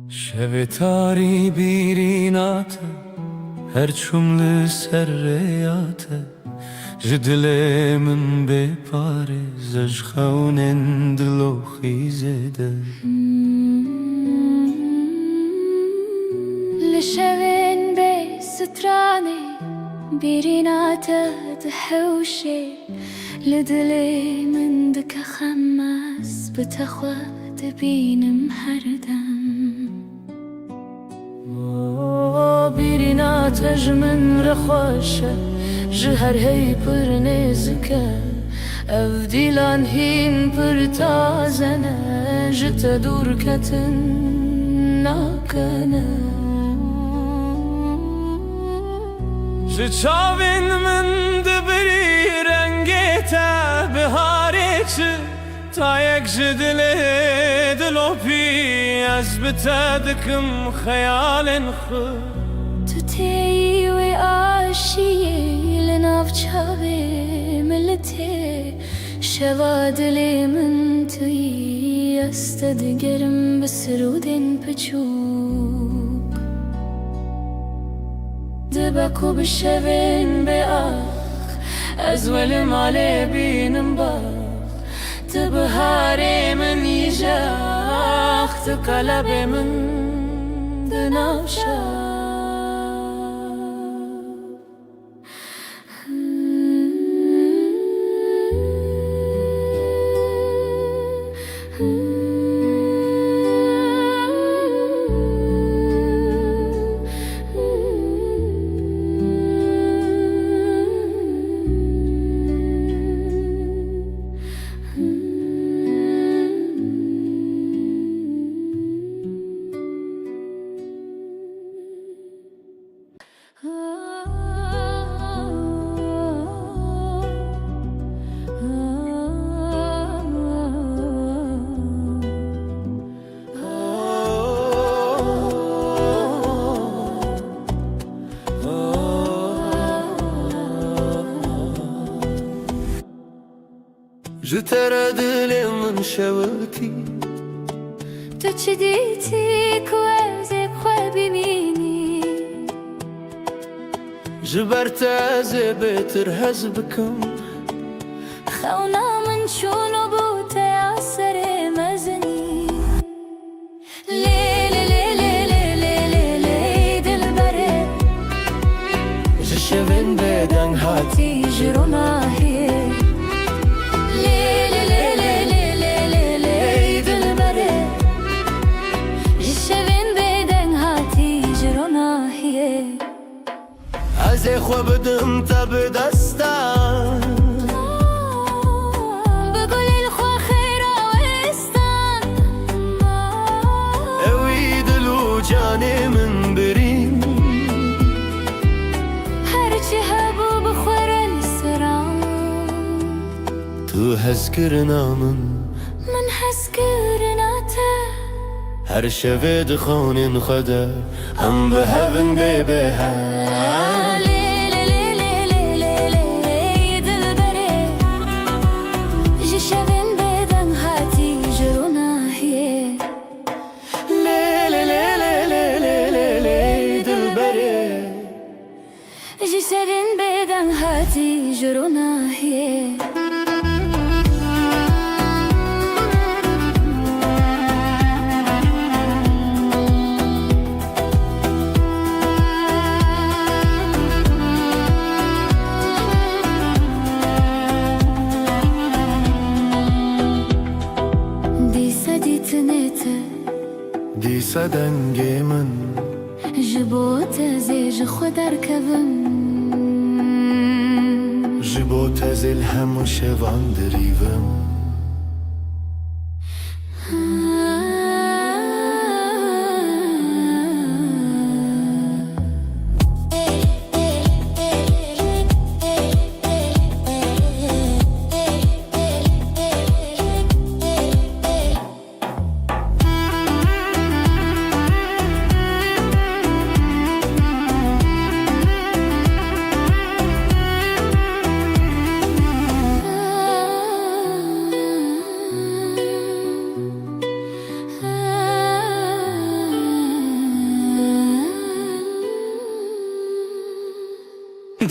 شب تاری بیرینات هر چمل سریات جدل من بپاره زج خونن دلو خیزده لشوين بي ستراني بيرينات دحوشي لدلي من دك خماس بتخوى تبين محردم بيرينات جمن رخوشة جهر هي پر نزكا افديلان هين پر تازنة جت دور كتن ناكنا چاوین من دبری رنگیتا بهاری چه تا یک جدل دلو پی از بتدکم خیال خود تو تيوي عاشية لناف چاوي ملتي شواد لي من توي استدقرم بسرودين بچوب دبكو بشوين بآخ أزول مالي بينم باخ تبهاري من يجاخ تقلب من دناشا جتر دل من شوتی تو چی دیتی که از بخواه ببینی جبرت از بهتر هز بکم خونا من شونو بوته اثر مزنی لیلی لیلی لیلی لیلی دل بره جشوین بدن هاتی جرونا هی لیلی لیلی لیلی لیلی دل بره جشوین بدن هاتی جرونا هی از خو بدم تا به دستم بقول الخوا خير وإستان اوی دلو جانی من برین هرچی هبو بخورن سران تو هز کرنا من حس کرناته هر شوه دخانین خدا هم به هون به ها لیلی لیلی لیلی لیلی دل بره جشوین بدن هاتی جرونا هی لیلی لیلی لیلی لیلی دل بره جشوین بدن هاتی جرونا هی دیسا دنگ من جبوت زیج خود ارکبم جبو تزل هم شوان دریوم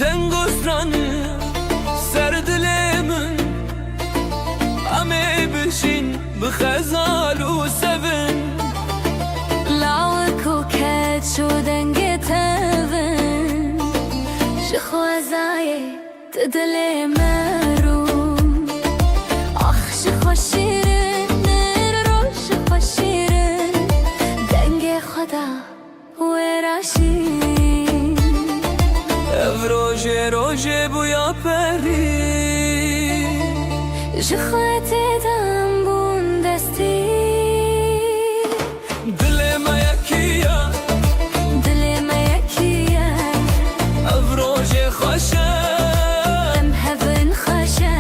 دنگسترانı سردلمن امي بشين بخزال وسفن لاوك وكات شو دنگي تبن شخوازاي تدلي مروم اخ شخو شيرن نرو شخو شيرن دنگي خدا وراشين روژه روژه بویا پری جخواتي دم بون دستي دل ما یکیه دلي ما يكيا روژه خوشه ام هفن خشا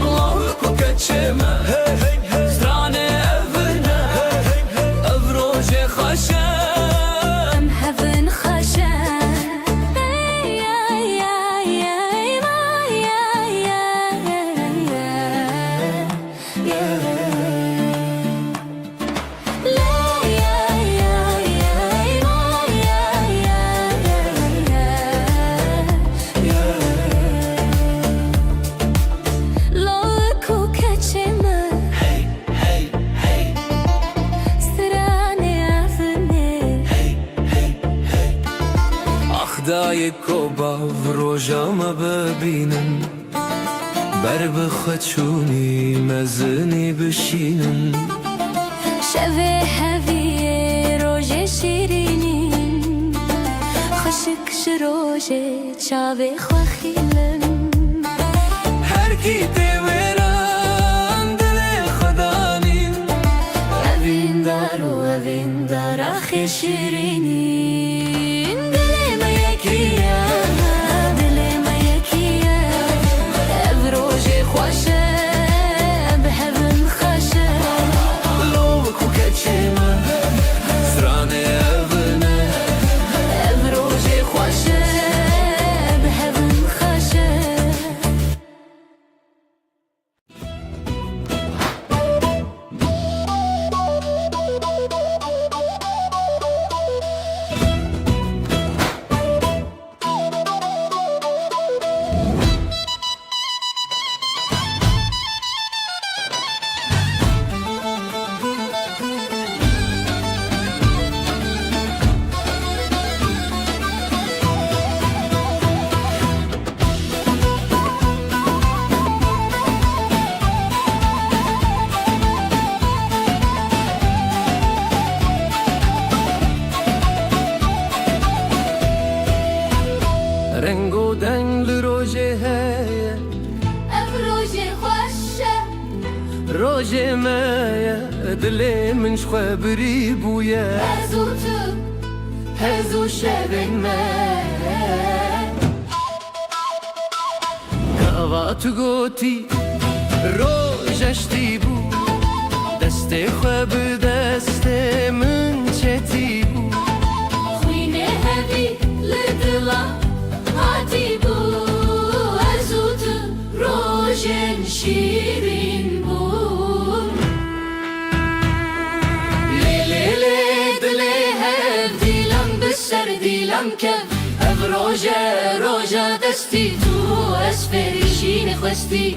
الله کو کچمه زرانه افرنه روژه خوشه ام هفن خشا خدای کوبا روژام ببینن بر بخواد چونی مزنی بشینن شوه هوی روژه شیرینین خشک شروژه چاوه خواخیلن هر کی دیوران دل خدا نین اوین دار و اوین دار آخی شیرینین دل ما یکیه دل ما یکیه او روژه خوشه به هون خوشه لو کو کچمه زرانه افرنه او روژه خوشه به هون خوشه روجه مایا دل من خبری بویا هزو تو هزو شبن ما کاوا تو گوتی روجشتی بو دست خب دست من چتی بو خوینه هبی لدلا هاتی بو هزو تو روژن شیرین بو لیلی دلی هب دیلم بسر دیلم کف اف روژه دستی تو اسفریشین خواستی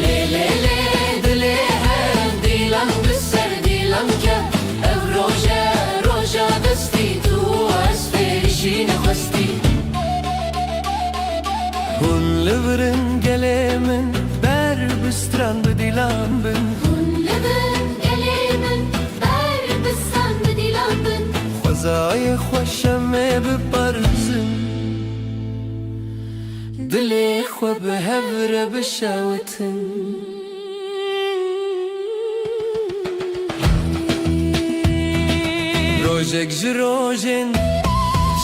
لیلی دلی هب دیلم بسر دیلم کف اف روژه دستی تو اسفریشین خواستی Hun leveren gelemen ber bistran bedilan ben Hunlebin gelimin ber bisan bedilambin Khwazay khwashame beparzin Dili khwa behevre beshawatin Rojek jirojin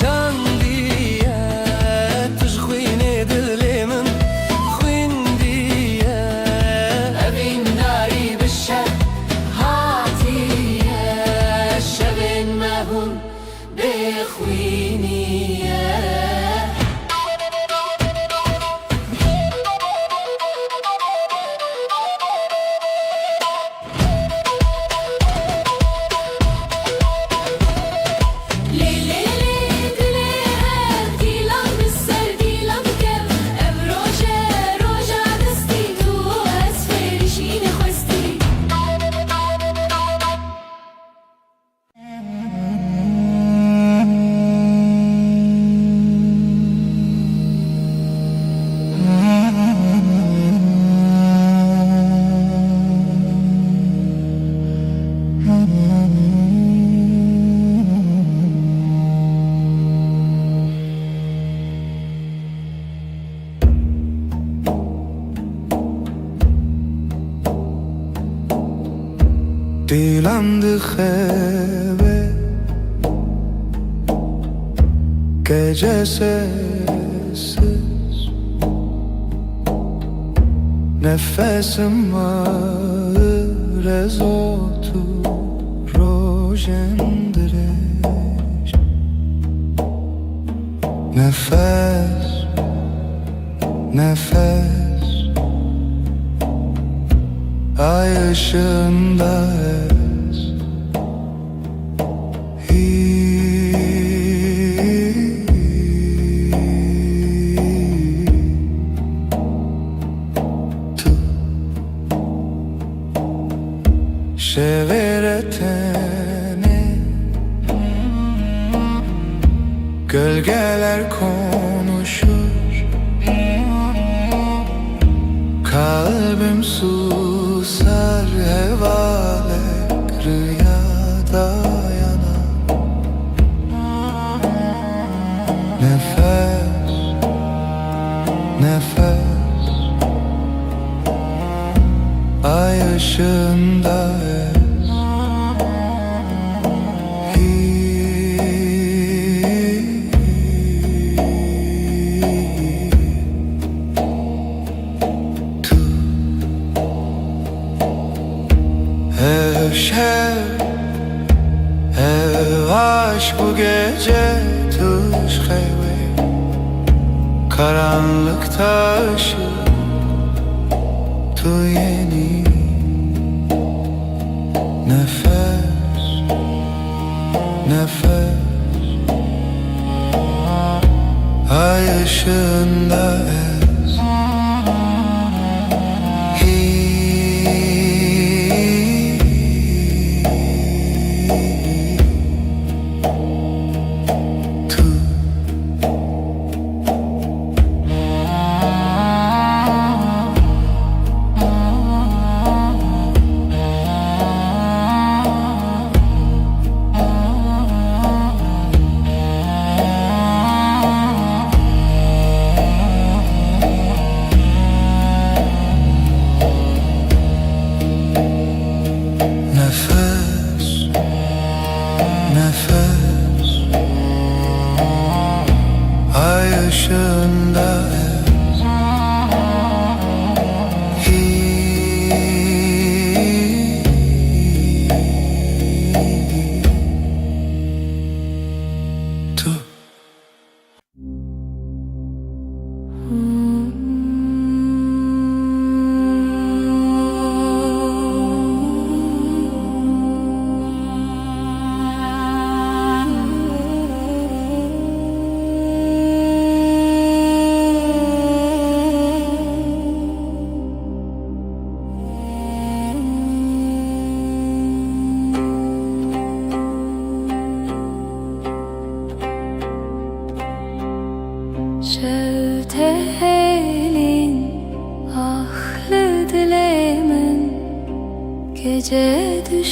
Chandiya Tishkhwine dilimin Khwindiya Evin nari bişer hatiye Şevin mehun bekhwiniye Dilam dikhebe gecesiz Nefesim ağır ezotu rojendireş Nefes, nefes Ay ışığında ez Tu şeveretene Gölgeler konuşur Kalbim susar hevalek rüyada yanar Nefes, nefes Ay ışığında ez Ev şev, ev aşk bu gece tuş heve Karanlık taşı tu yeni Nefes, nefes Ay ışığında ez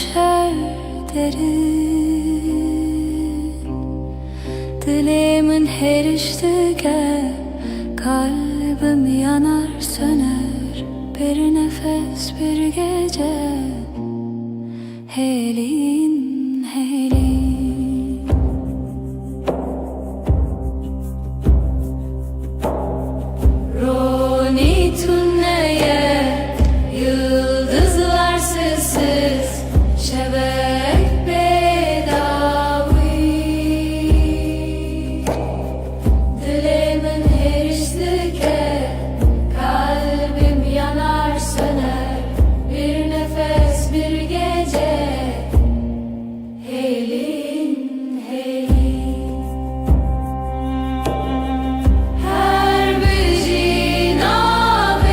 düşer derin. Dilimin her iştige kalbim yanar söner. Bir nefes bir gece helin helin. Roni tünneye yıldızlar sessiz şebek bedavi. Dilimin her iştike kalbim yanar söner. Bir nefes bir gece helin helin. Her bir cinab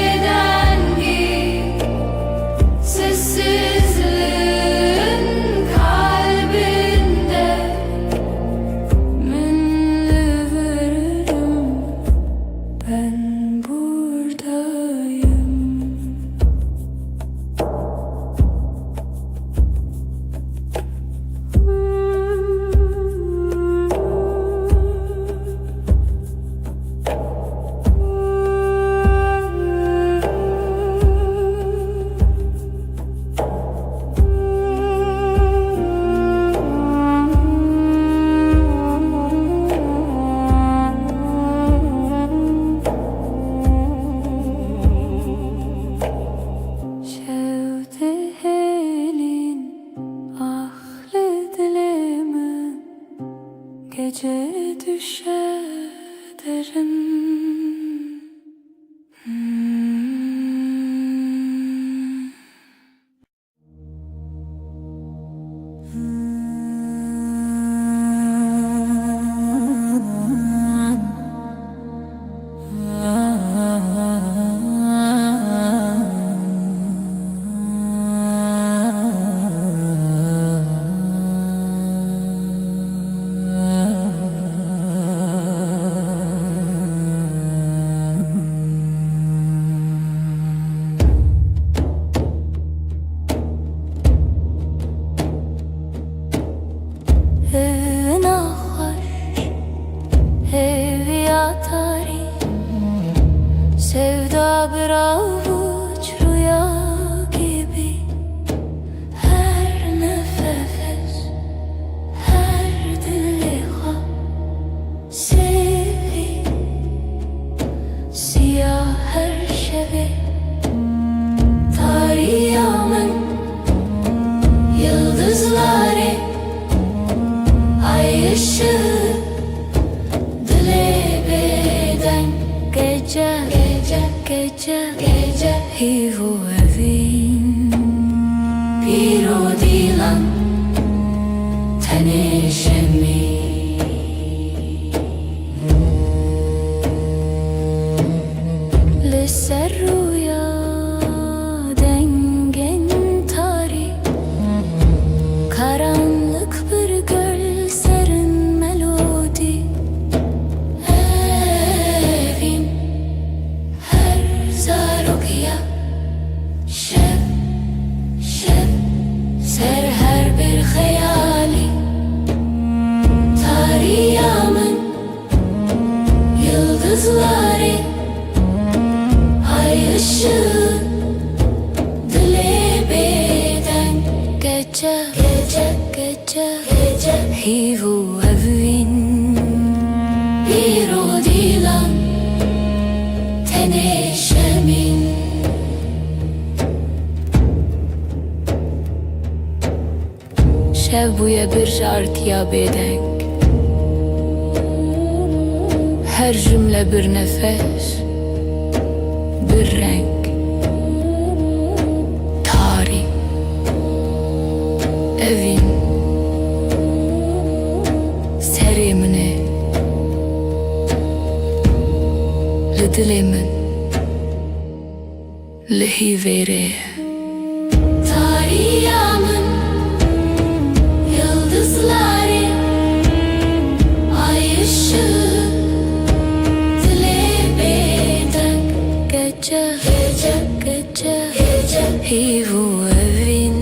edengi sessizliğin kalbinde minli veririm, ben buradayım. Şevdi helin ahli dilimin gece düşer derin. Sevda bir avuç rüya gibi. Her nefes, her diliha sevi. Siyah her şevi tarihımın yıldızları, ay ışığı dile beden gece. Gece hivu evin piro dilan tenişemi. Liser rüya dengen tari, karanlık bir göl serin melodi. Evin Zarukiya şeb ser her bir hayali. Tarihımın yıldızları, ay ışığı dile beden gece. Hivu evin bir o dilan tenişemin. Şev buya bir jartiya bedenk, her cümle bir nefes, bir renk. Tarih evin serimine dilimin lehivere. Tarihımın yıldızları, ay ışığı dile beden gece. Hivu evin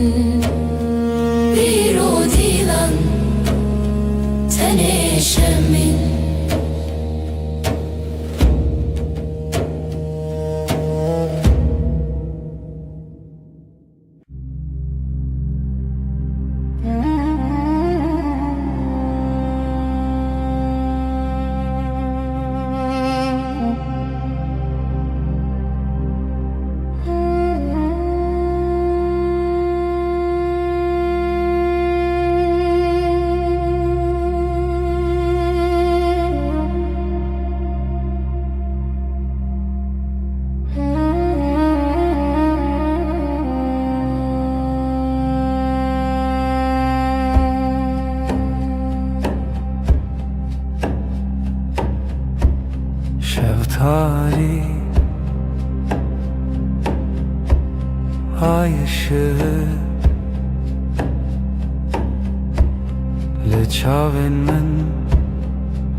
Leçaven men,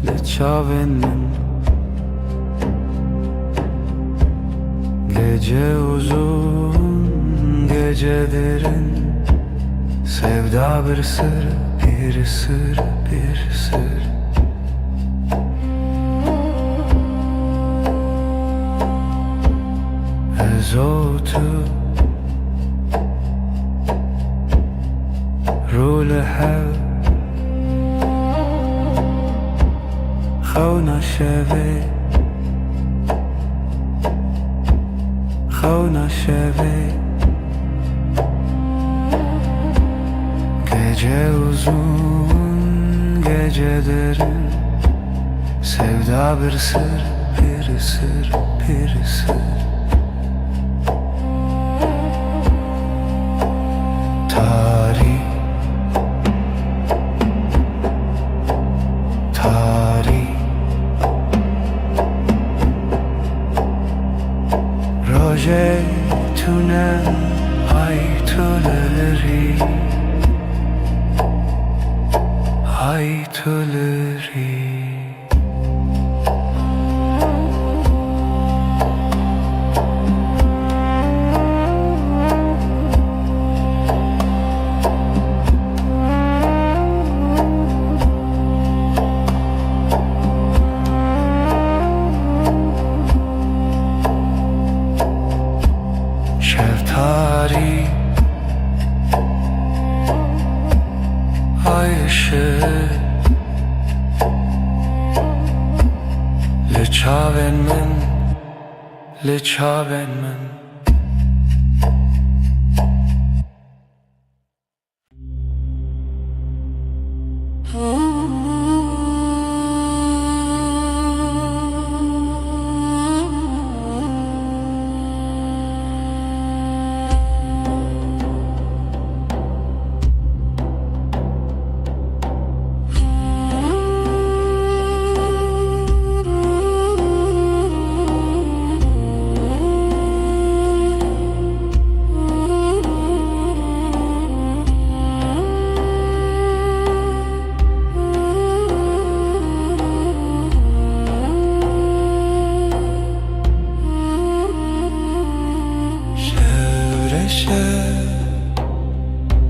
leçaven men. Gece uzun, gece derin. Sevda bir sır, bir sır, bir sır. Ezotu رول حب خونا شوی خونا شوی Gece uzun, gece derin. Sevda bir sır, bir sır, bir sır. Tarih, tarih. Roje tüne ay tüleri, ay tüleri. Şeftali ay ışığı Leçaven men, leçaven men.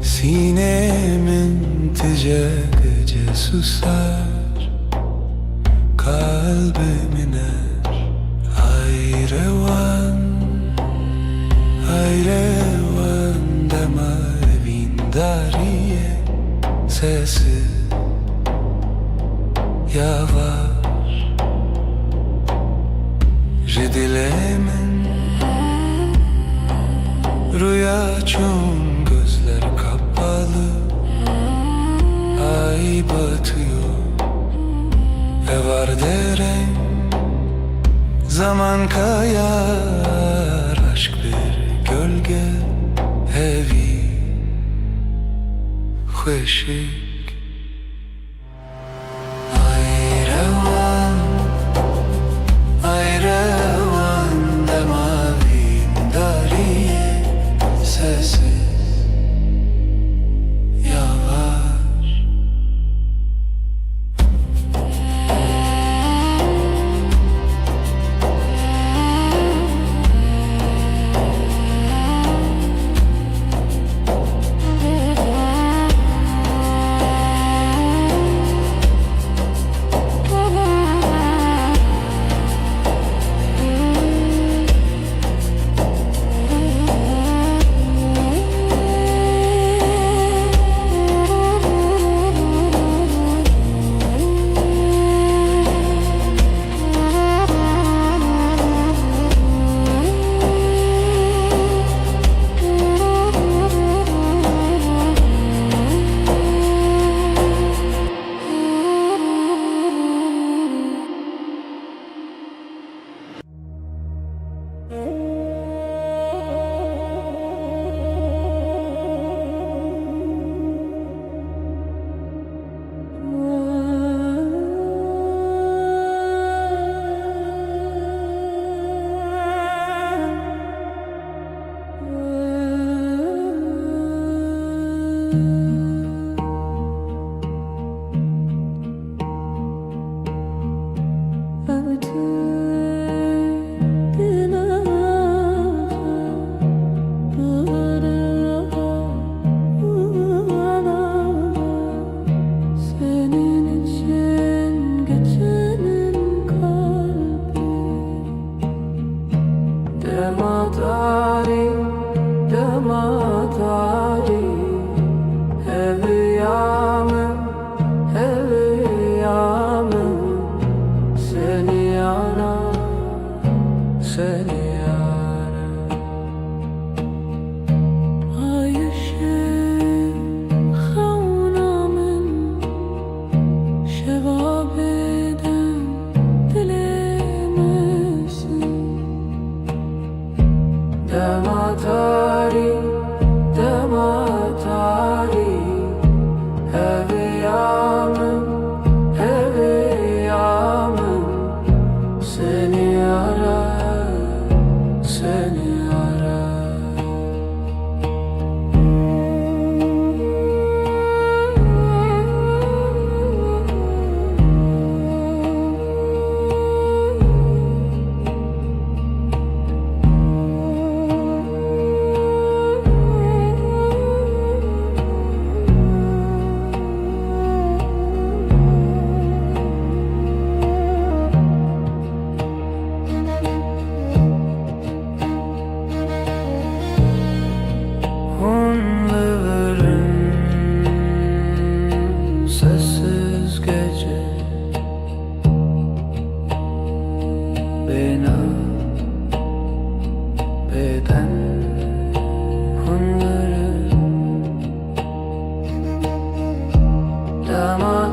Sinemin intice gece susar, kalbim iner. Hayrevan, hayrevan dema evin dariye. Sesi yavaş, jidilemin rüya çum. Gözler kapalı, ay batıyor ve var derem. Zaman kayar, aşk bir gölge. Evi hoşik ayrevan, ayrevan de mavim dariye. Sesi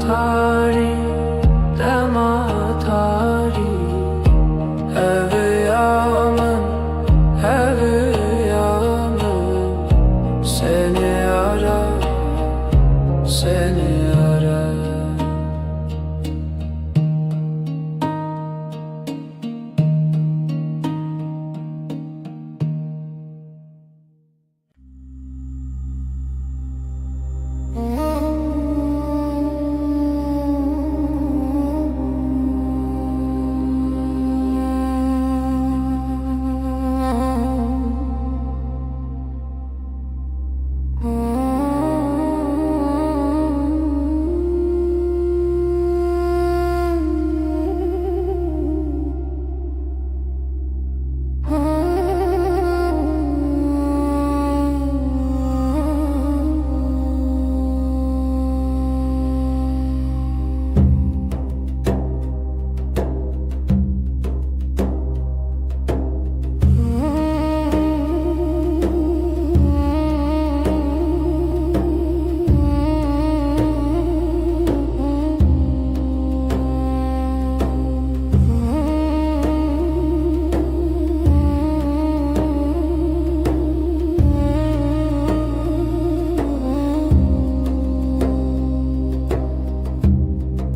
tari, dema tari. Evi yağmın, evi yağmın. Seni arar, seni arar.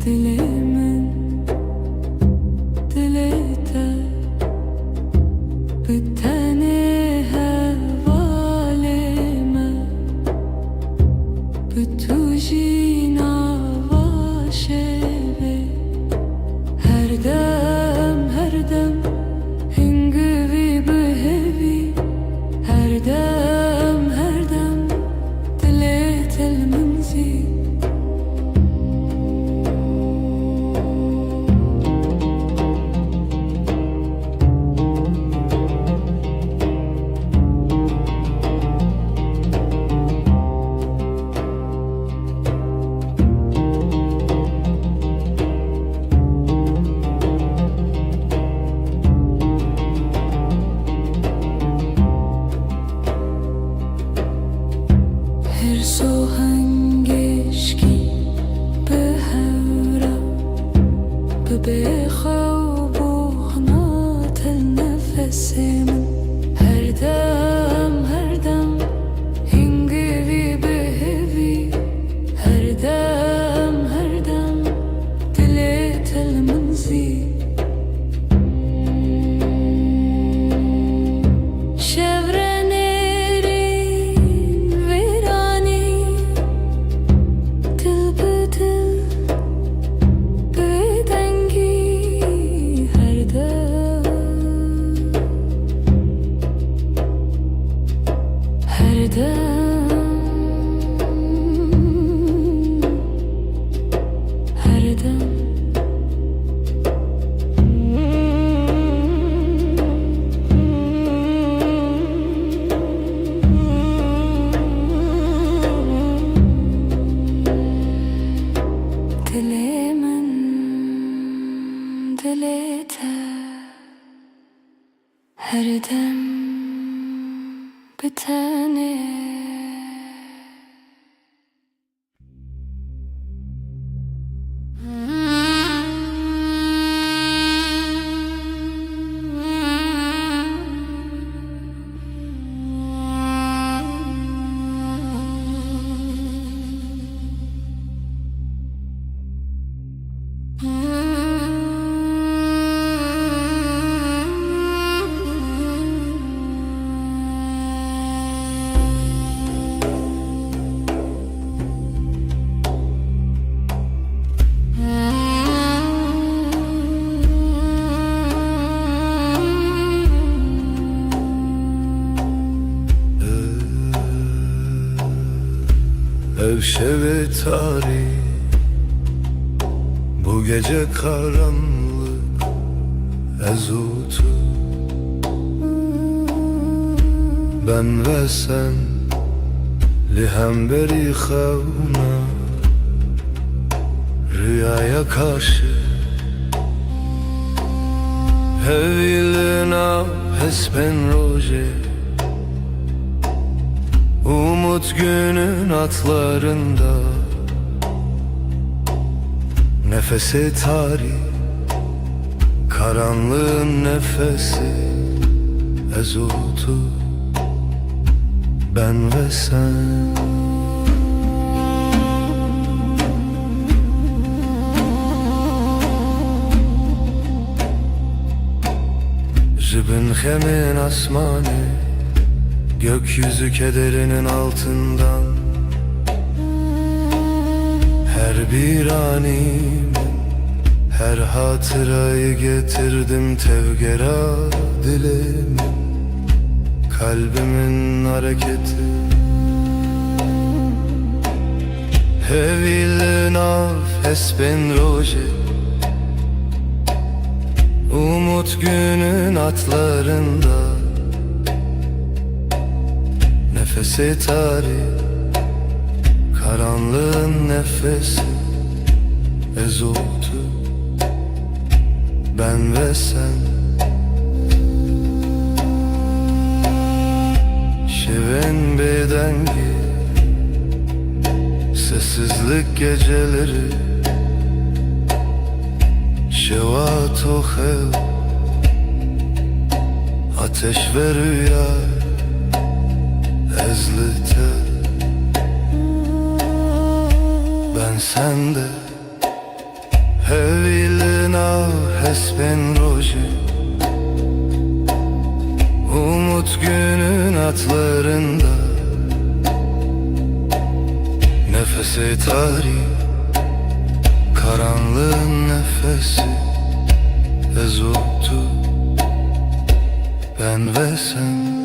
Dilimin dilete biteni hevalime bütujina vaşevi her dem hingivi behevi her dem dilet el منزي Her sohangeşki behevra bebexa buğnat el nefesimin her dem hingivi behevi her dem dilet el منزي Her dem dilimin dilete her dem biteni. Evşeve tarih bu gece karanlık ezutu ben ve sen lihemberi xevna rüyaya karşı hevilina hesben roje umut günün atlarında Nefesi tarih, karanlığın nefesi, ezotu ben ve sen. Jibin hemin asmanı, gökyüzü kederinin altından. Her bir anime, her hatırayı getirdim tevgera dilime. Kalbimin hareketi, hevilin af espen roje. Umut günün atlarında, nefesi tarih, karanlığın nefesi, ezotu ben ve sen. Şiven bedengi, sessizlik geceleri, şevat o hev, ateş ve rüya, ezlite ben sende. Hevilina hespen roje, umut günün atlarında, nefesi tarih, karanlığın nefesi, ezotu ben ve sen.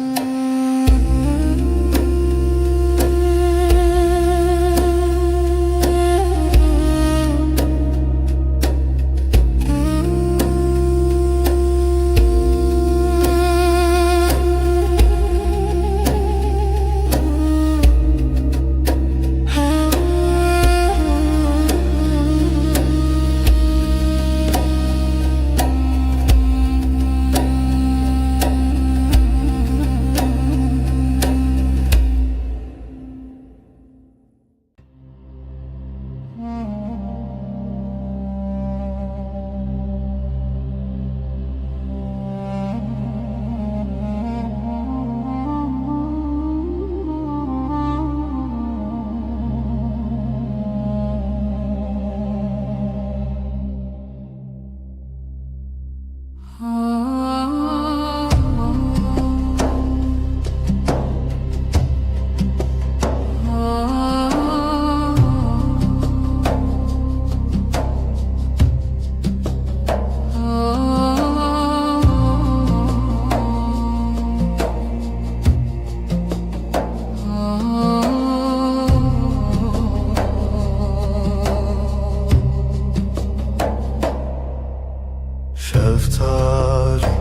Şeftali,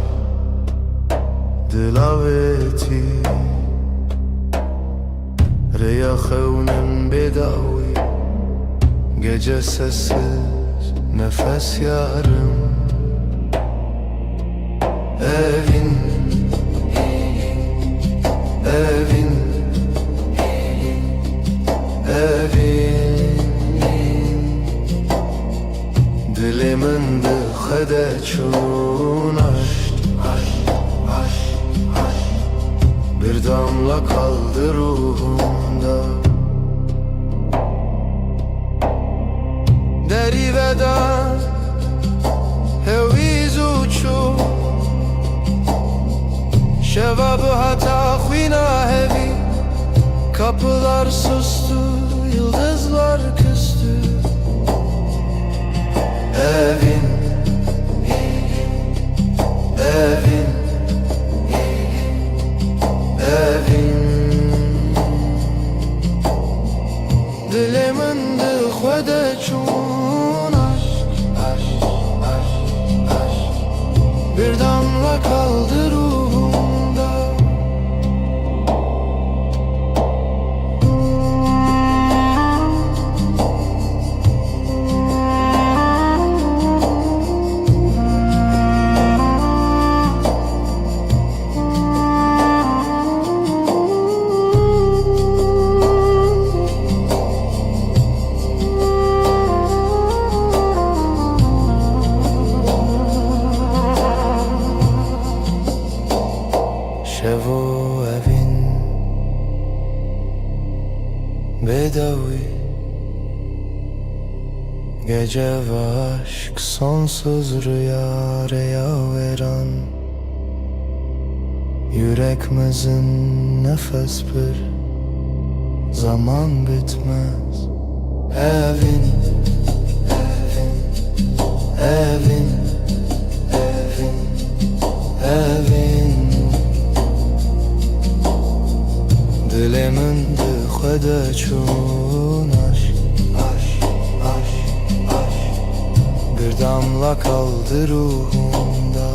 dilaveti, reyahevnin bedavi, gece sessiz, nefes yarım. Evin, evin, evin, dilimin dıhede çun aşk, bir damla kaldı ruhumda. Deri veda heviz uçu, şevabı hata khina hevi. Kapılar sustu, yıldızlar küstü. Evin, evin, evin, dilimin dıhvede çun aşk, bir damla kaldı ruhumda. Gece ve aşk sonsuz rüya veren, yüreğimizin nefes bir zaman bitmez. Evin, evin, evin, evin dilimin dıxede çun aşk, aşk, aşk, aşk bir damla kaldı ruhumda.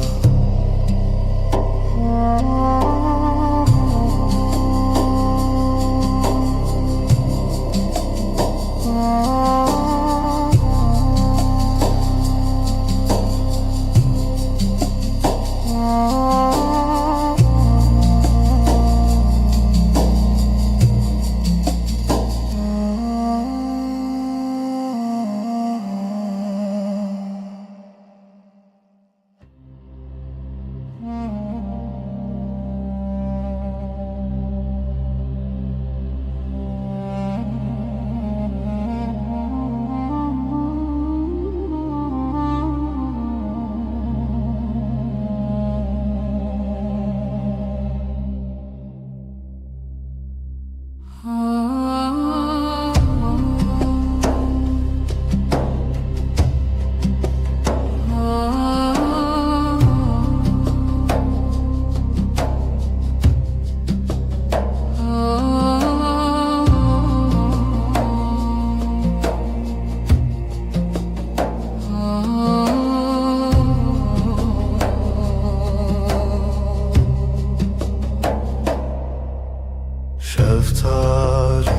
Şeftali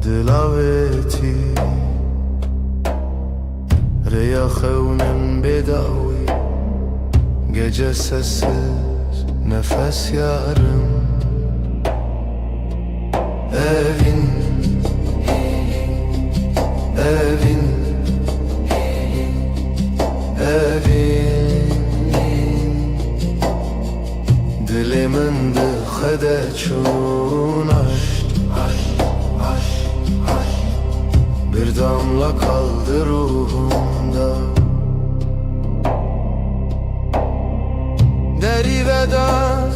dilaveti Reyahevnin bedavi Gece sessiz nefes yarım Evin, evin, evin dilimin dıxede çun aşk, aşk, aşk, aşk bir damla kaldı ruhumda. Deriveden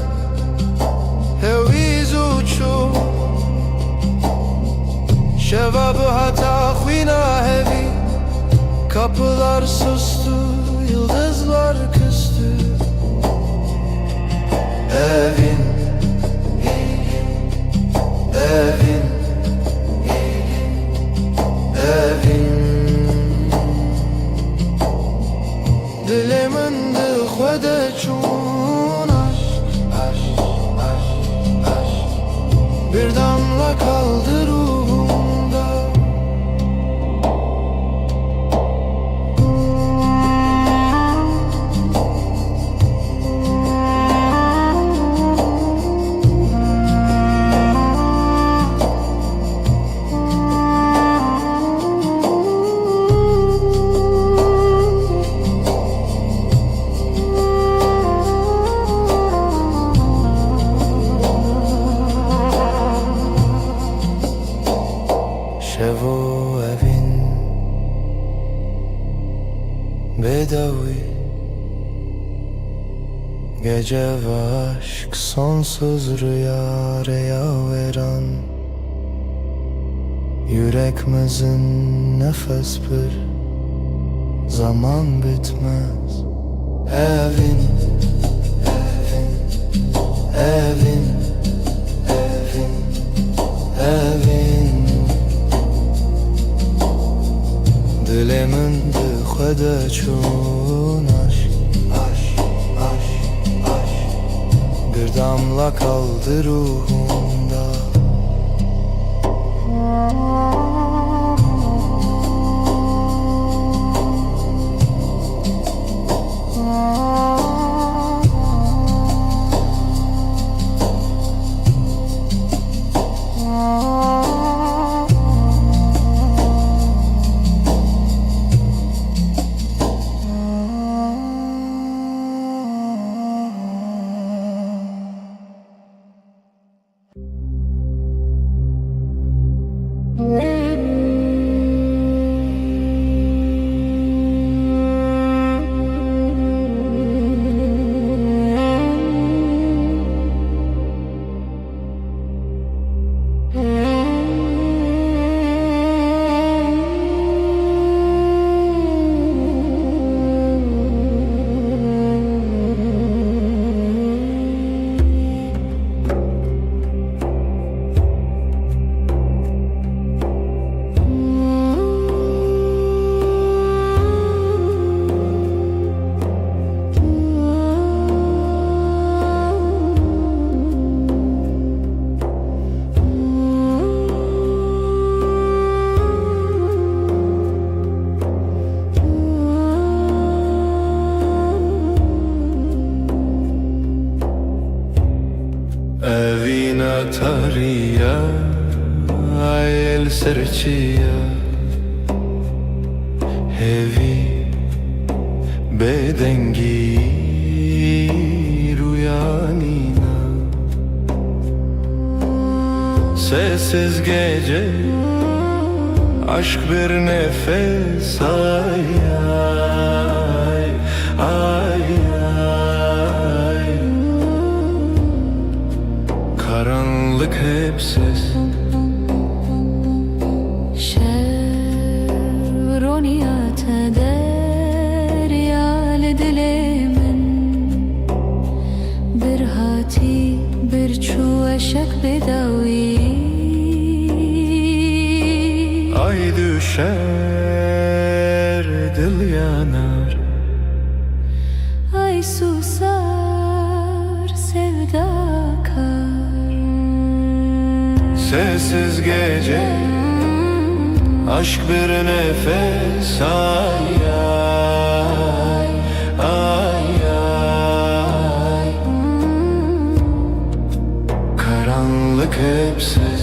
heviz uçu şevabı hata khvina hevi kapılar sustu, yıldızlar küstü. Evin, evin, evin dilimin dıxede çun aşk, aşk, aşk, aşk bir damla kaldı ruhumda. Şevo evin bedavi Gece ve aşk sonsuz rüya veren, yüreğimizin nefes bir zaman bitmez. Evin, evin, evin, evin, evin dilimin dıxede çun aşk, aşk, aşk, aşk bir damla kaldı ruhumda. serçiya hevi bedengi rüyanina sessiz gece aşk bir nefes ay ay ay ay karanlık hep ses شرونيات دريال دلمن برهاتي برچو اشک بداوی ay düşer dil yanar ay susar sevda kar sessiz gece aşk bir nefes ay ay ay ay karanlık hep ses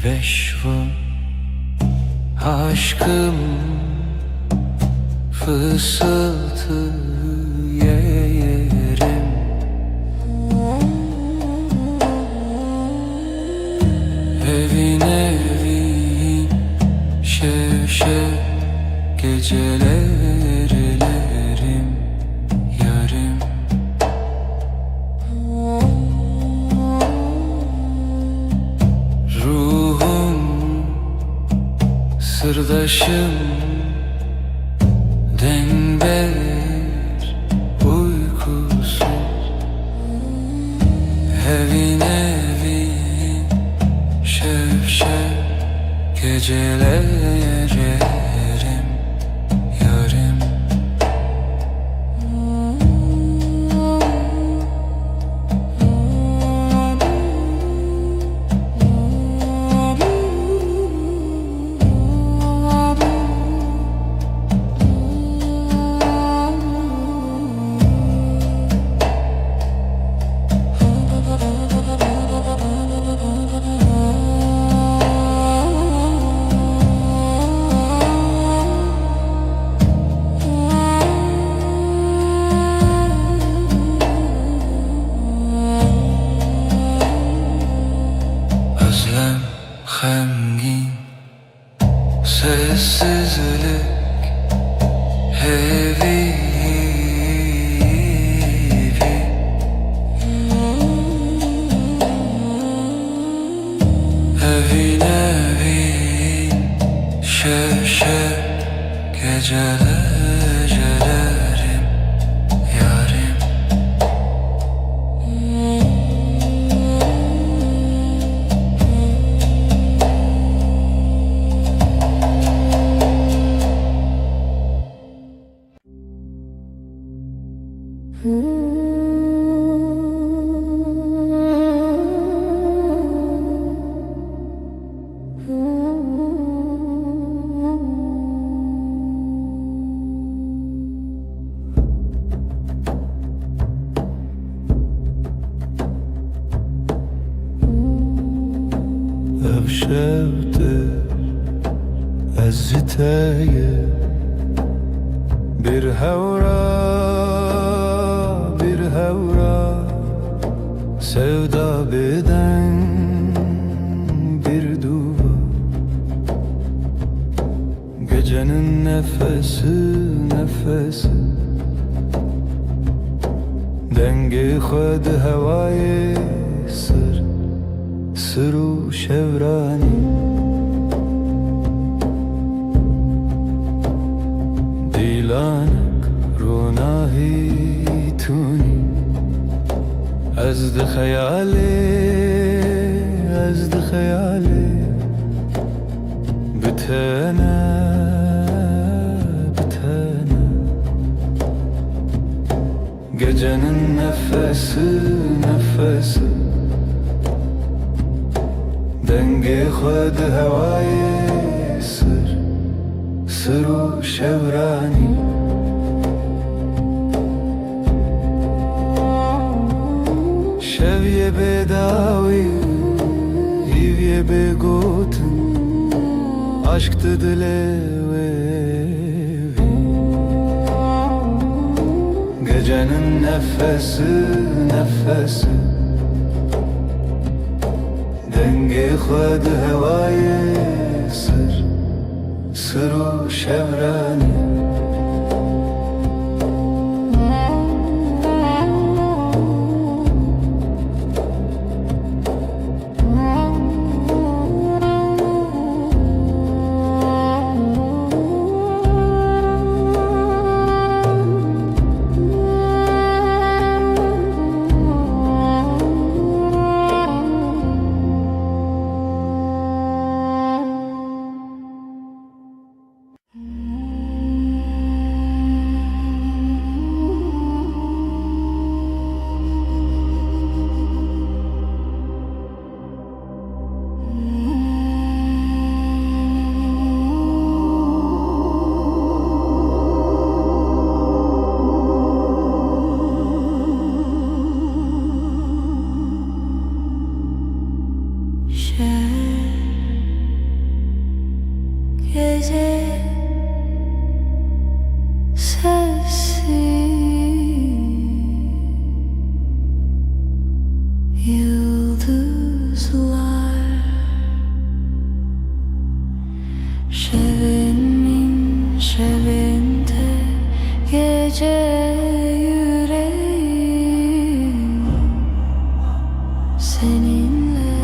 Veşva aşkım fısıltı yerim evin evin şevşev gecelerlerim yarım sırdaşım denber uykusuz evin evin şevşev gecelerim yarım Hemgin sessizlik heavy evin evin şevşev gecelerim yarım şevşevdir ez ji te ye bir hewra sevda beden bir duva gecenin nefesi dengi xwed hewayê sır û şevranî dîlanek ronahî tûnî ez di xeyalê bitene gecenin nefesi dengi xwed hewayê sır û şevranî şevye bêdawî hîvye bêgotin aşk di dilê wê gecenin nefesi dengi xwed hewayê sır û şevranî Gece sessiz yıldızlar şevinde gece yüreğim seninle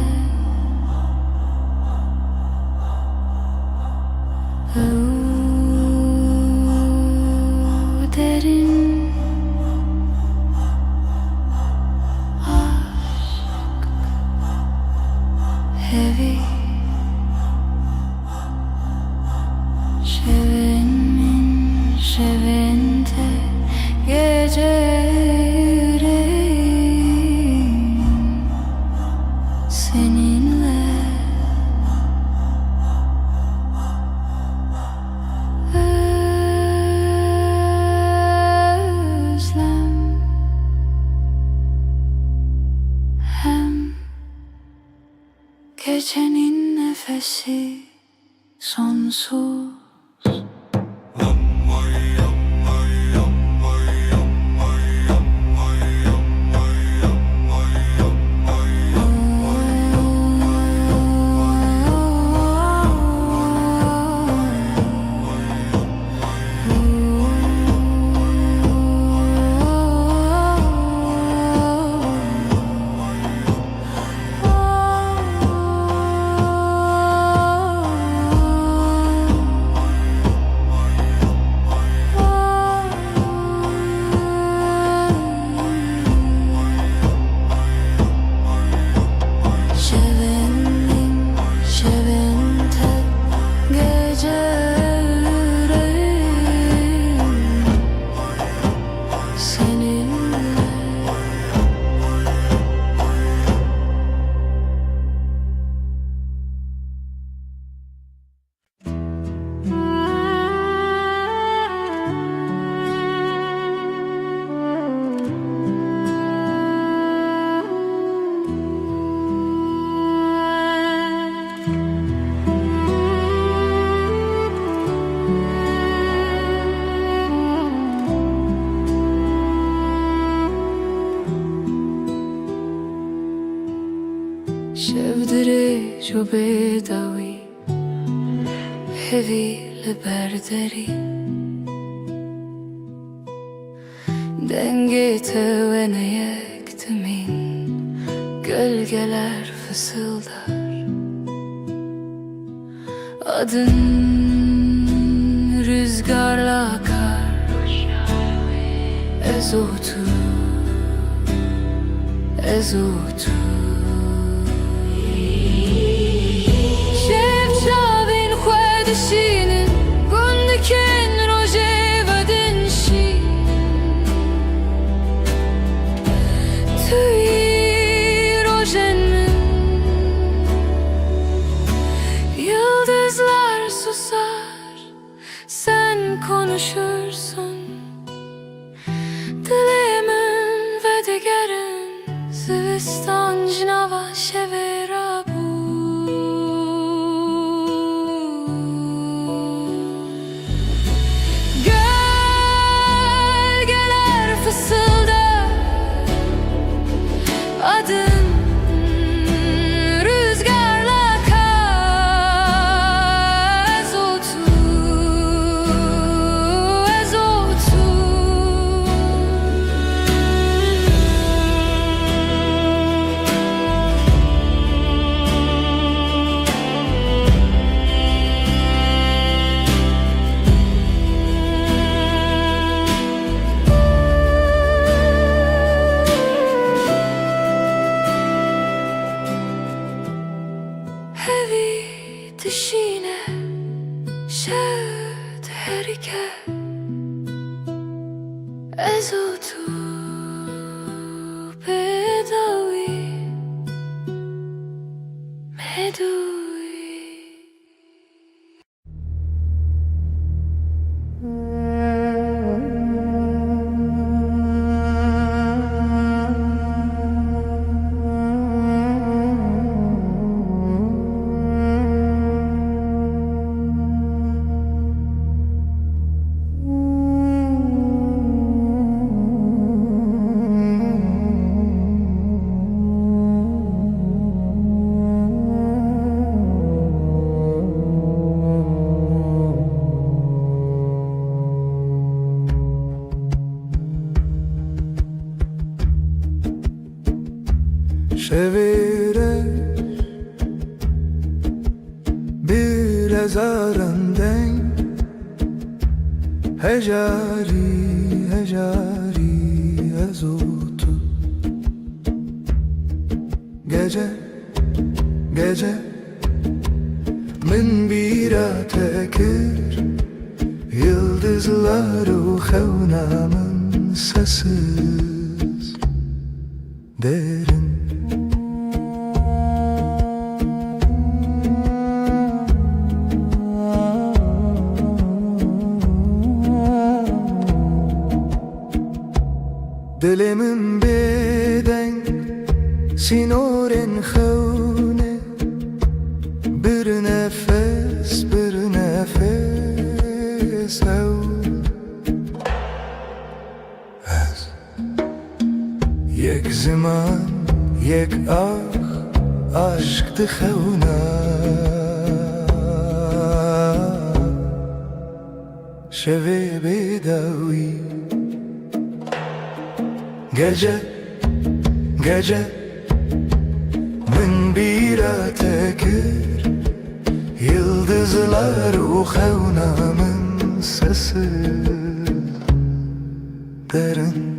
derin aşk heavy şevinde gece yüreğim seninle gecenin nefesi sonsuz. شفدري جو بدوي هذي لبردري Dengete ve ne yektimin Gölgeler fısıldar Adın rüzgarla akar Ezotu Ezotu Şevçavin xwedişinin Gundikin roje vadin şi Tüy rojen min Yıldızlar susar Sen konuşursun Dilimin ve digerin Zivistan cinava şevera bu Gölgeler fısıldar Adın rüzgarla akar Ezotu Ezotu Hevi dişine şevd herike Ezotu bedavi medui Çevirir bir ezarından Hecari, hecari ezotu Gece, gece min bira tekir Yıldızları xevnamın sessiz derin Dilimin beden sinorin xevne Bir nefes, bir nefes ev Ez Yek zaman, yek aşktı xevna Şevi bedavi Gece, gece min bira tekir Yıldızlar xevnamın sesi derin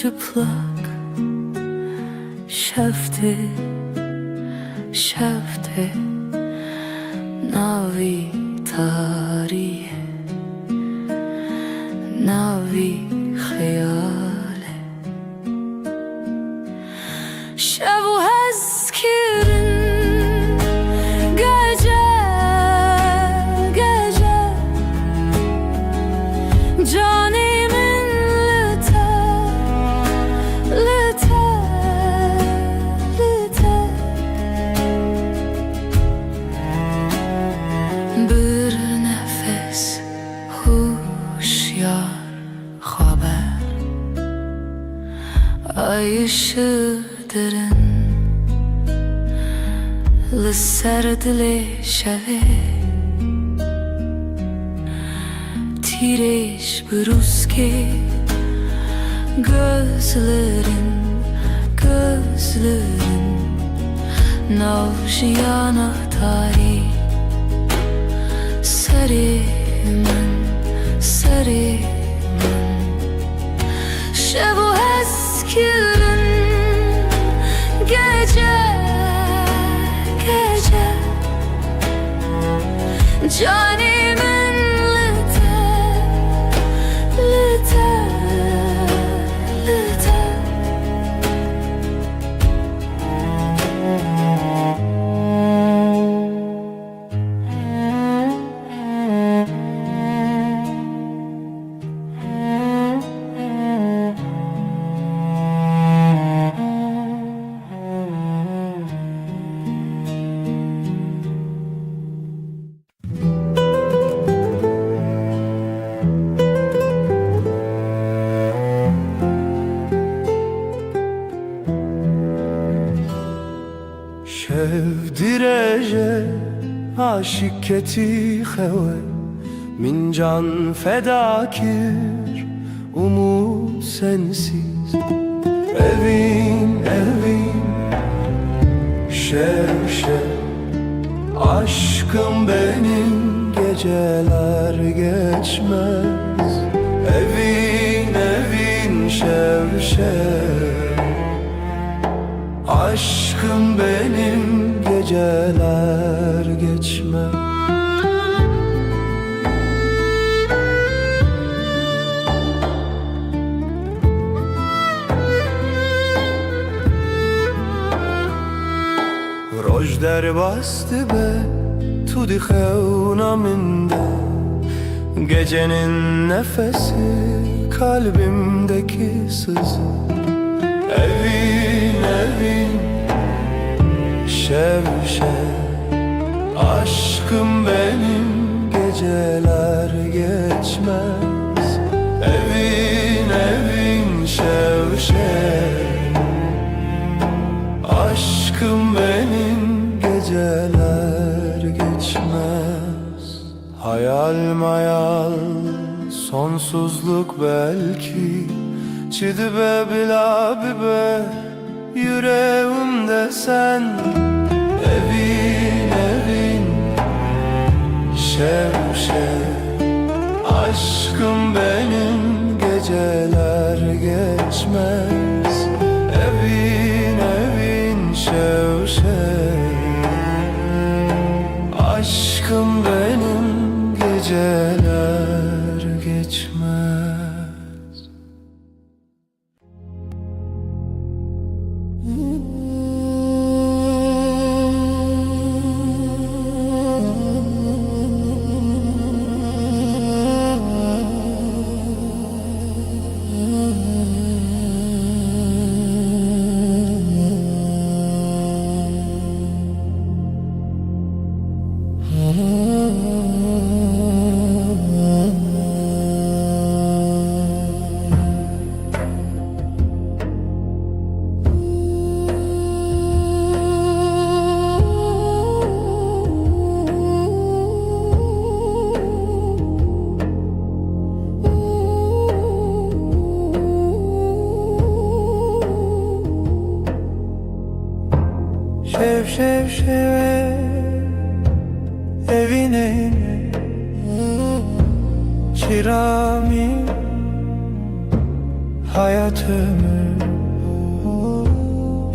çıplak şefte şefte navi tarihe navi hayale şevu hezkirin gece gece canimin lüte lüte lüte bir nefes huşyar haber ay ışığı derin لسردل شوه تیرش بروز که gözlerin navşiyana tarih sarımın şevu eskirin gece gece canimin lüte lüte lüte Şevdirece aşık keti xewe min can fedakir umut sensiz evin şev aşkım benim geceler geçmez evin şev aşkım benim geceler geçmez Roj der bastı be tu di xevna minde gecenin nefesi kalbimdeki sızı evin şev aşkım benim geceler geçmez evin şev aşkım benim geceler geçmez hayal mayal sonsuzluk belki Çidibe bila bibe yüreğimde sen evin şev aşkım benim geceler geçmez evin şev aşkım benim geceler geçmez Şev evine çirami hayat ömür.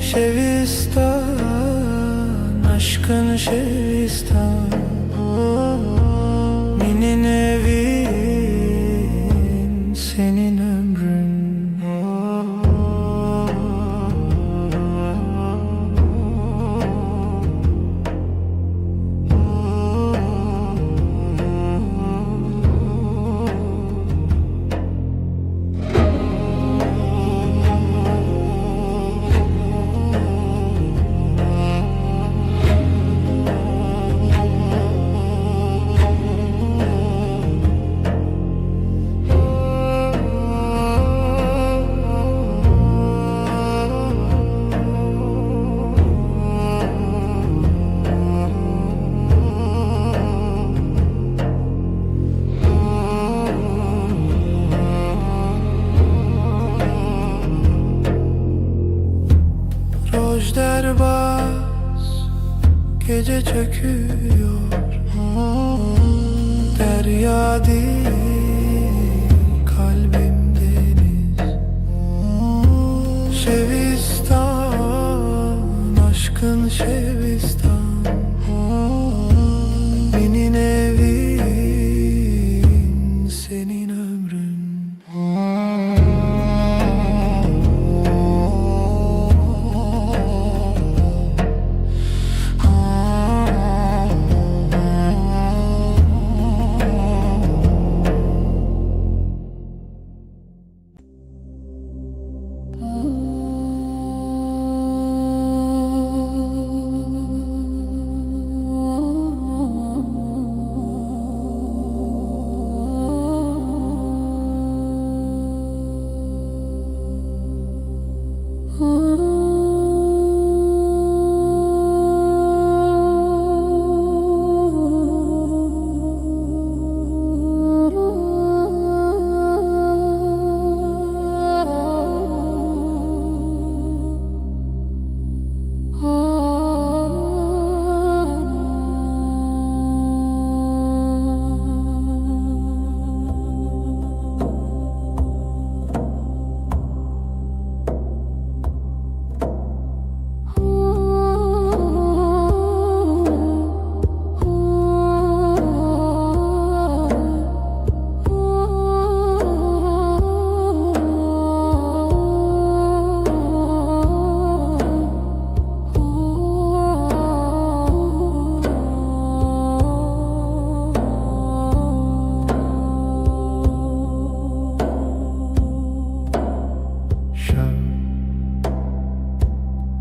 Şevistan, aşkın Şevistan, minin evin, senin ömrün. Rojderbaz gece çöküyor, derya değil kalbim deniz. Şevistan, aşkın Şevistan, minin evin, senin ömrün.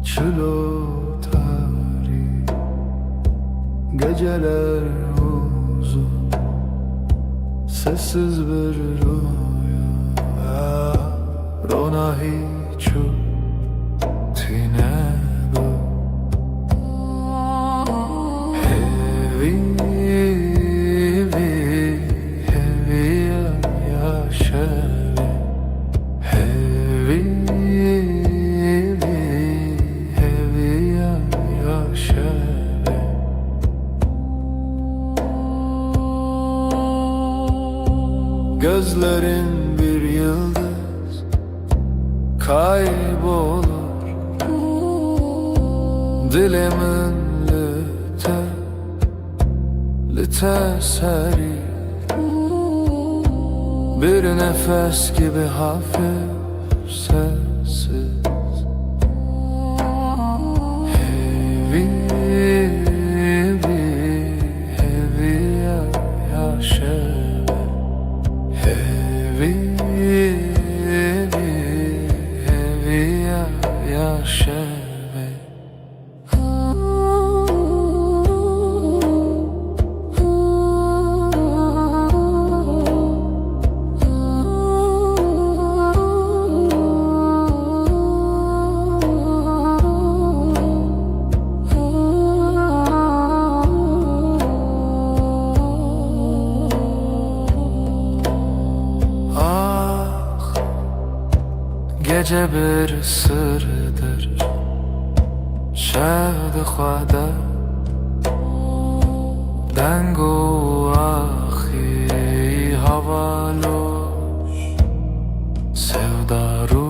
Çilo tarih, geceler uzun, sessiz bir rüya. Rona hiçu tinebu, hevi yaşevi, hevi yaşevi. Gözlerin bir yıldız kaybolur, dilimin lite seri, bir nefes gibi hafif sessiz. Hevi yaşevi, hevi yaşevi. Gece bir sırdır şevd xwada dengo axi havaloş sevdaru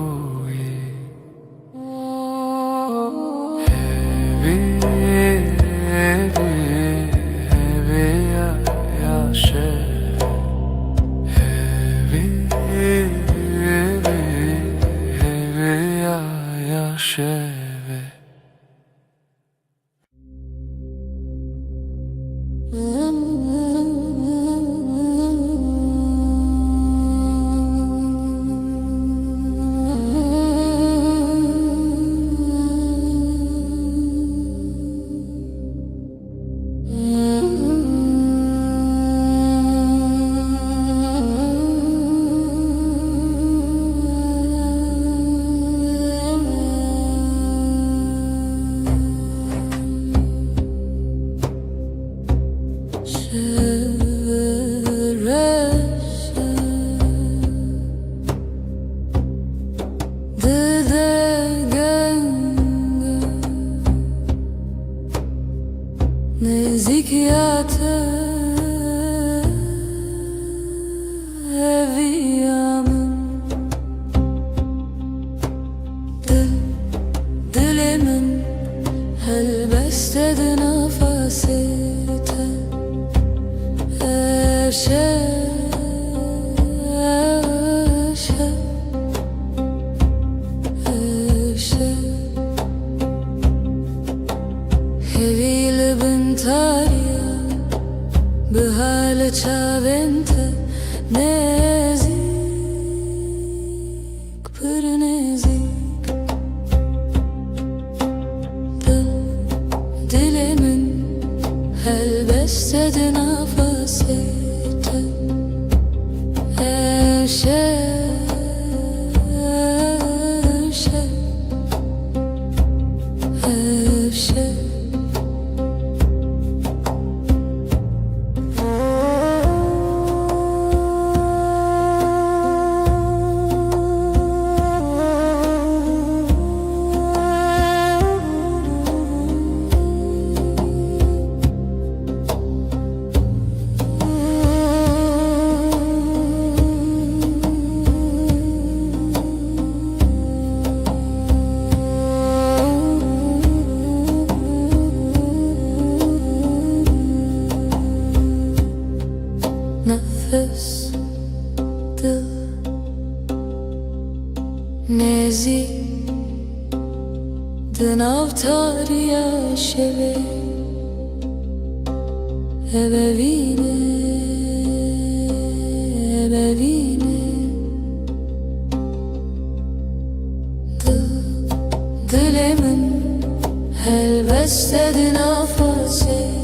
Nezikiyate eviyamın dilimin helbestedi nefesite Hevile bintarya Bihale çavente Nezik Pır nezik Dilimin helbestedi nefesite Nefes dil Nezi Dinavtariya şeve Ebevine Dilimin helbestedi nefesite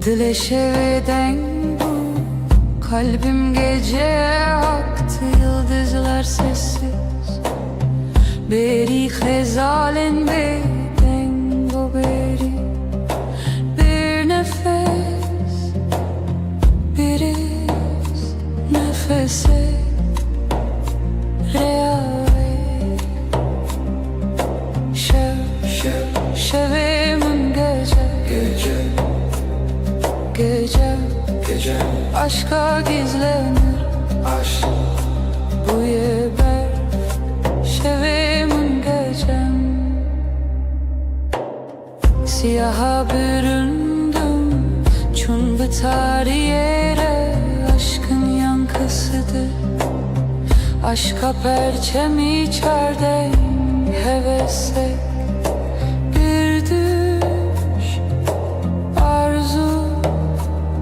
Dile şeveden bu kalbim gece aktı yıldızlar sessiz Beri hezalen beden bu beri Bir nefes bir iz nefese reave Şevimin gece aşka gizlenir aşk bu yeber şevimin gecem siyaha büründüm çun biter yere aşkın yankısıdır aşka perçem içerdeyim hevese bir düş arzu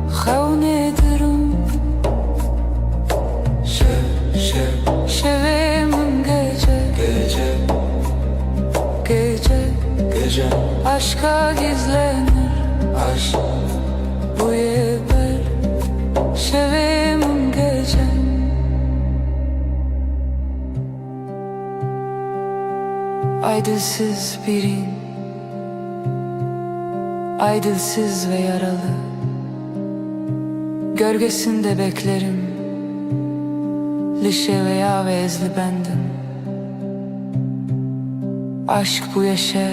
xevnedirim şevim gece aşka gizlenir aşk bu yeber şevim gece. Aydılsız birin, aydılsız ve yaralı, gölgesinde beklerim, lişe veya vezli bendim. Aşk bu yaşa,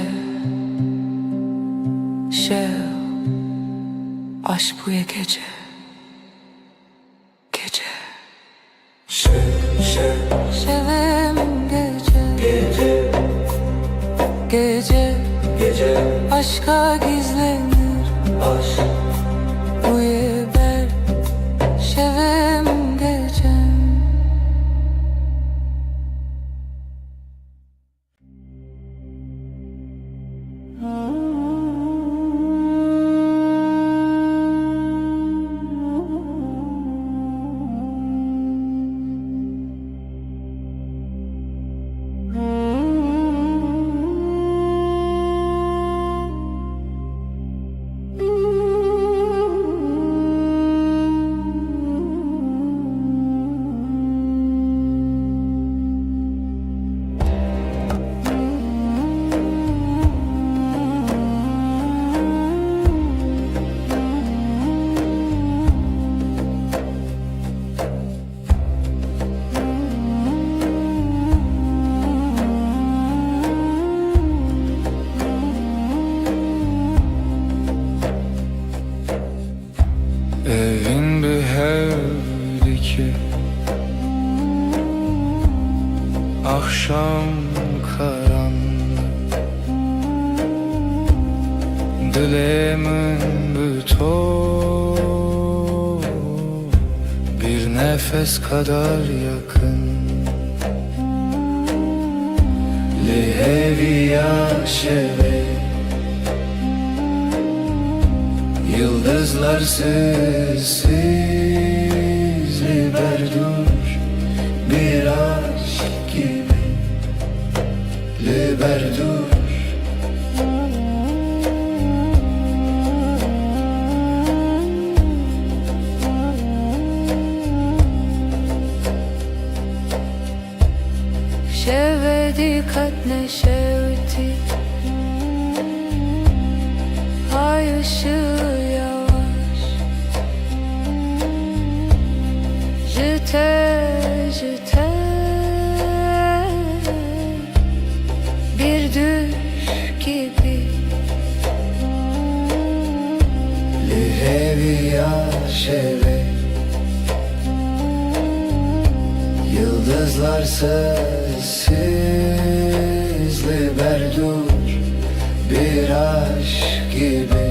aşk bu ya gece, şevim gece, aşka gizlenir aşk bu yeber şevim gece. Evin bir evdi ki akşam karanlık, dilemin bütün bir nefes kadar yakın. Li evi yaşeve yıldızlar sessiz liberdur bir aşk gibi liberdur. Şevdi katne şevdi ay ışığı yavaş jite bir düş gibi Li evi yaşeve yıldızlar sessiz liberdur bir aşk gibi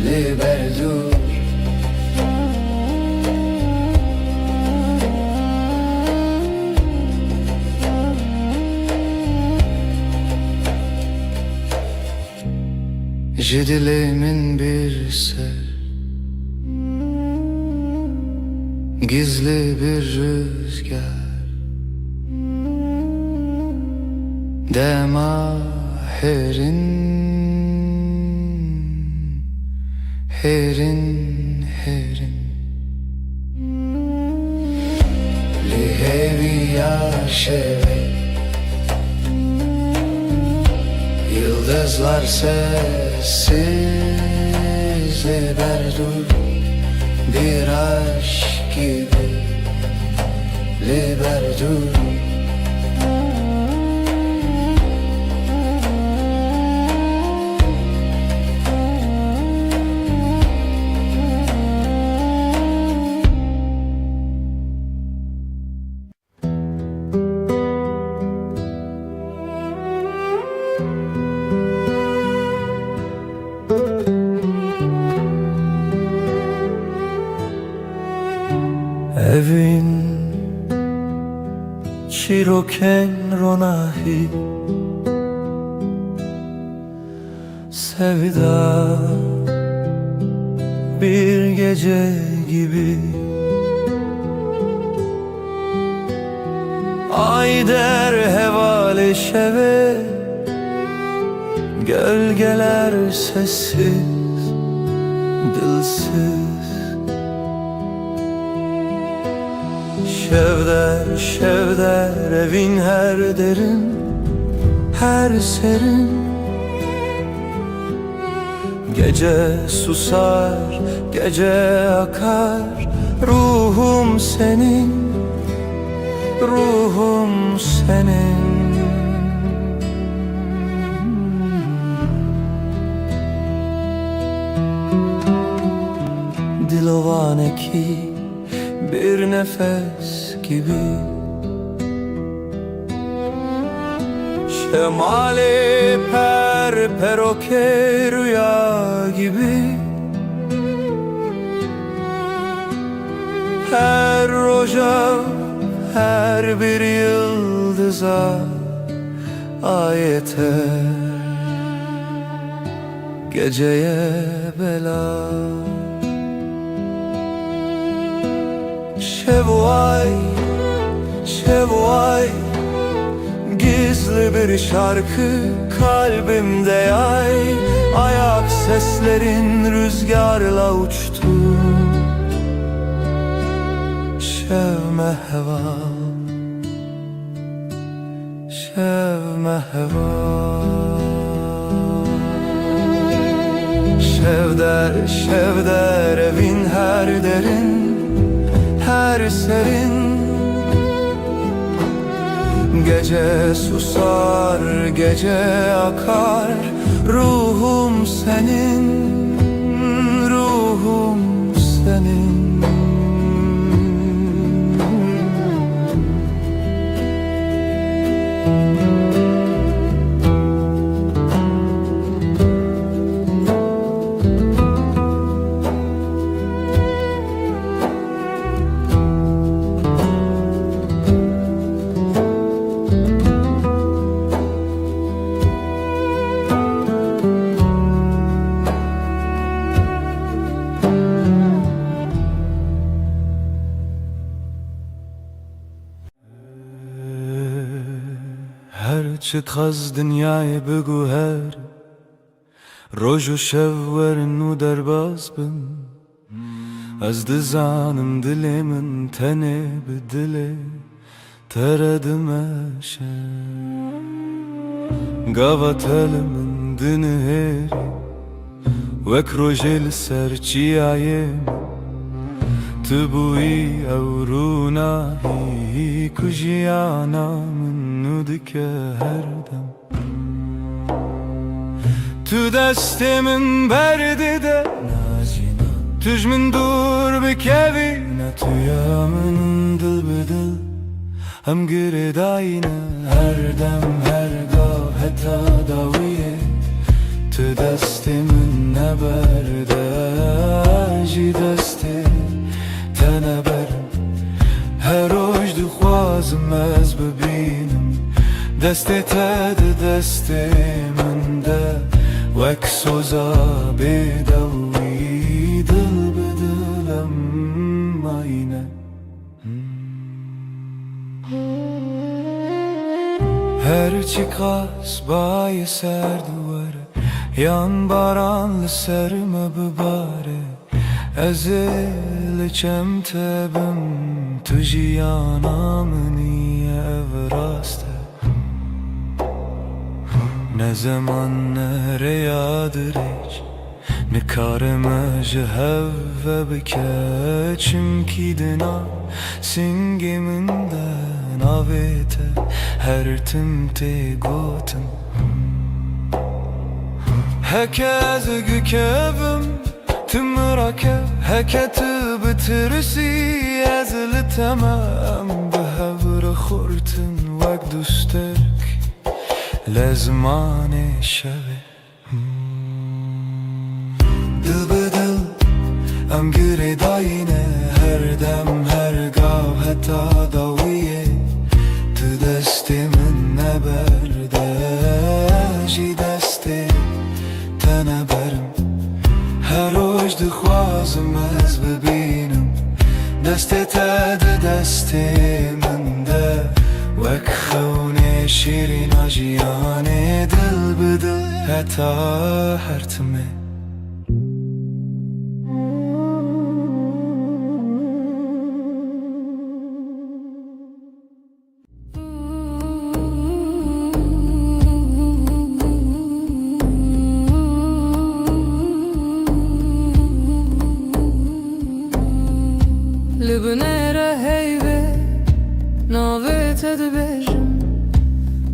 liberdur. Dilimin bir ser, gizli bir rüzgar, dema herin li evi yaşeve yıldızlar sessiz liberdur bir aşk gibi liberdur. Evin چیروکن روناهی Sevda bir gece gibi Ay der hevale şeve Gölgeler sessiz, dilsiz Şevder evin her derin, her serin Gece susar, gece akar Ruhum senin, ruhum senin Dilovane bir nefes gibi Şemali peroke rüya gibi Her roja, her bir yıldıza ayeter Geceye bela Şevvay Gizli bir şarkı kalbimde yay Ayak seslerin rüzgarla uçtu Şevme heva Şevme heva Şevder evin her derin her serin Gece susar, gece akar Ruhum senin, ruhum senin هرچه تخز دنیای بگو هر روز و شب ورنو در باز بم از دزانم دلمن تنه به دل تردم شه قوات من دنهری وک روجل سرچی آیم تبوی اورونایی کجیانا منو دکه هر دم تو دست من برده ده توش من دور بکوی نه تویا من دل بدل هم گرداینه هر دم هر گاه تا داویه تو دست من نبرده جی دسته تنه برم هر روز دخوازم از ببینم دست تد دست من ده وک سوزا بدوی دل بدلم آینه هرچی کاس بای سر دواره yan baranlı serme bibare Ezil çemtebim tujiyana niye evraste Ne zaman nereyadır hiç Ne kareme jehevve bikeçim ki dina Singiminden avete her timte gotum Hekez gükevim tımrake Heketi bitirisi ezli temem Behevre khurtin vek dustek Lezmane şeve Dil bedil em gire dayine Her dem her gav heta daviye Tu دستی من نبرده جی دستی تنبرم هر روز دخوازم از ببینم دستی تا دستی من ده وک خونه شیرین آجیانه دل بدل حتی هرتمه لبنيرة هيبة ناويت دبجم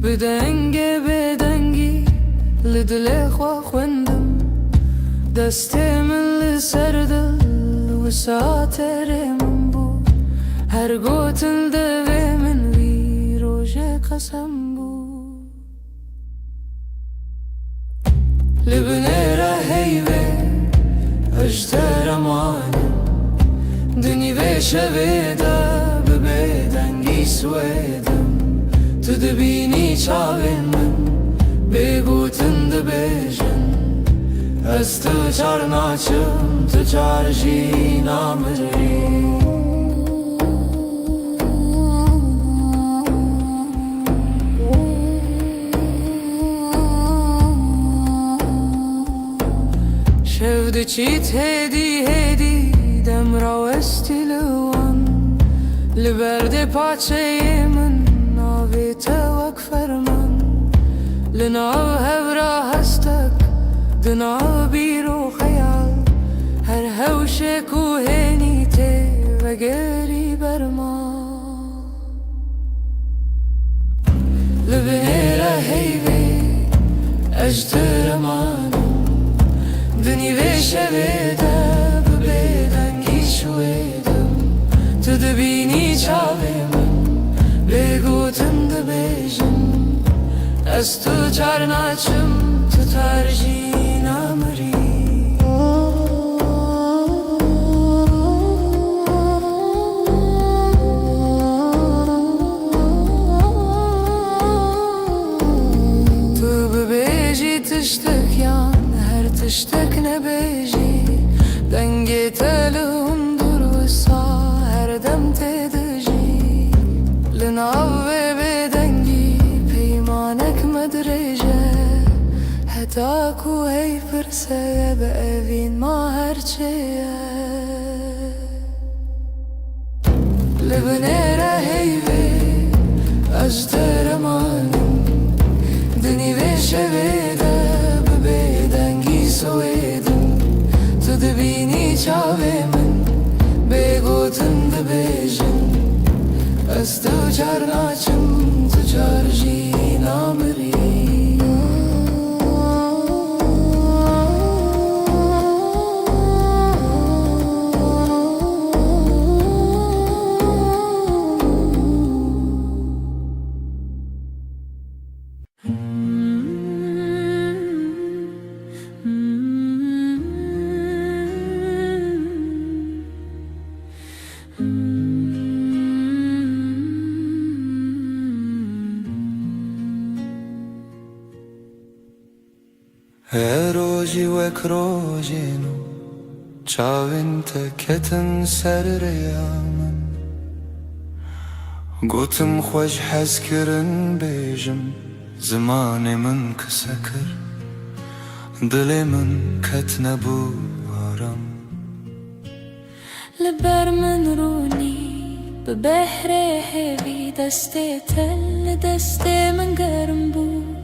بدنگي بدنگي لدلي خوا خوندم دستي من لسردل وساتري من بو هر قوتل دوي من وي روجي قسم بو لبنيرة هيبة اجتر ماني دنی وشویده ببیدنگی سویدم تو دبینی چاوین من بگوتن دبیجن از تو چار ناچم تو چار جی نامری شفده چیت هدی هدی دم راوستی لوان لبرد پاچه من ناویت وک فرمان لناو هورا هستک دناو بیرو خیال هر هوش کوهنی تی و گری برما لبنیره هیوی اجتر مانو دنی وشویده تو دبینی چاوی من بگوتن دبیجن از تو چار ناچم تو ترجی نامری تو ببیجی تشتک یان هر تشتک نبیجی دنگی تلون هر دم تدجی لناو بدنگی پیمانک مدرجه حتی کو هی فرسه بأوین ما هرچه لبنیره هیوی اجتر مانم دنی وشویده ببیدنگی سویدم تو دبینی چاوی من بگوتن دبیجن از تو چار ناچم تو چار جی نامری روزی وک روزینو چاوین تکتن سر ریامن گوتم خوش حز کرن بیجم زمان من کسکر دل من کت نبو آرام لبر من رونی ببحر هوی دستی تل دستی من گرم بود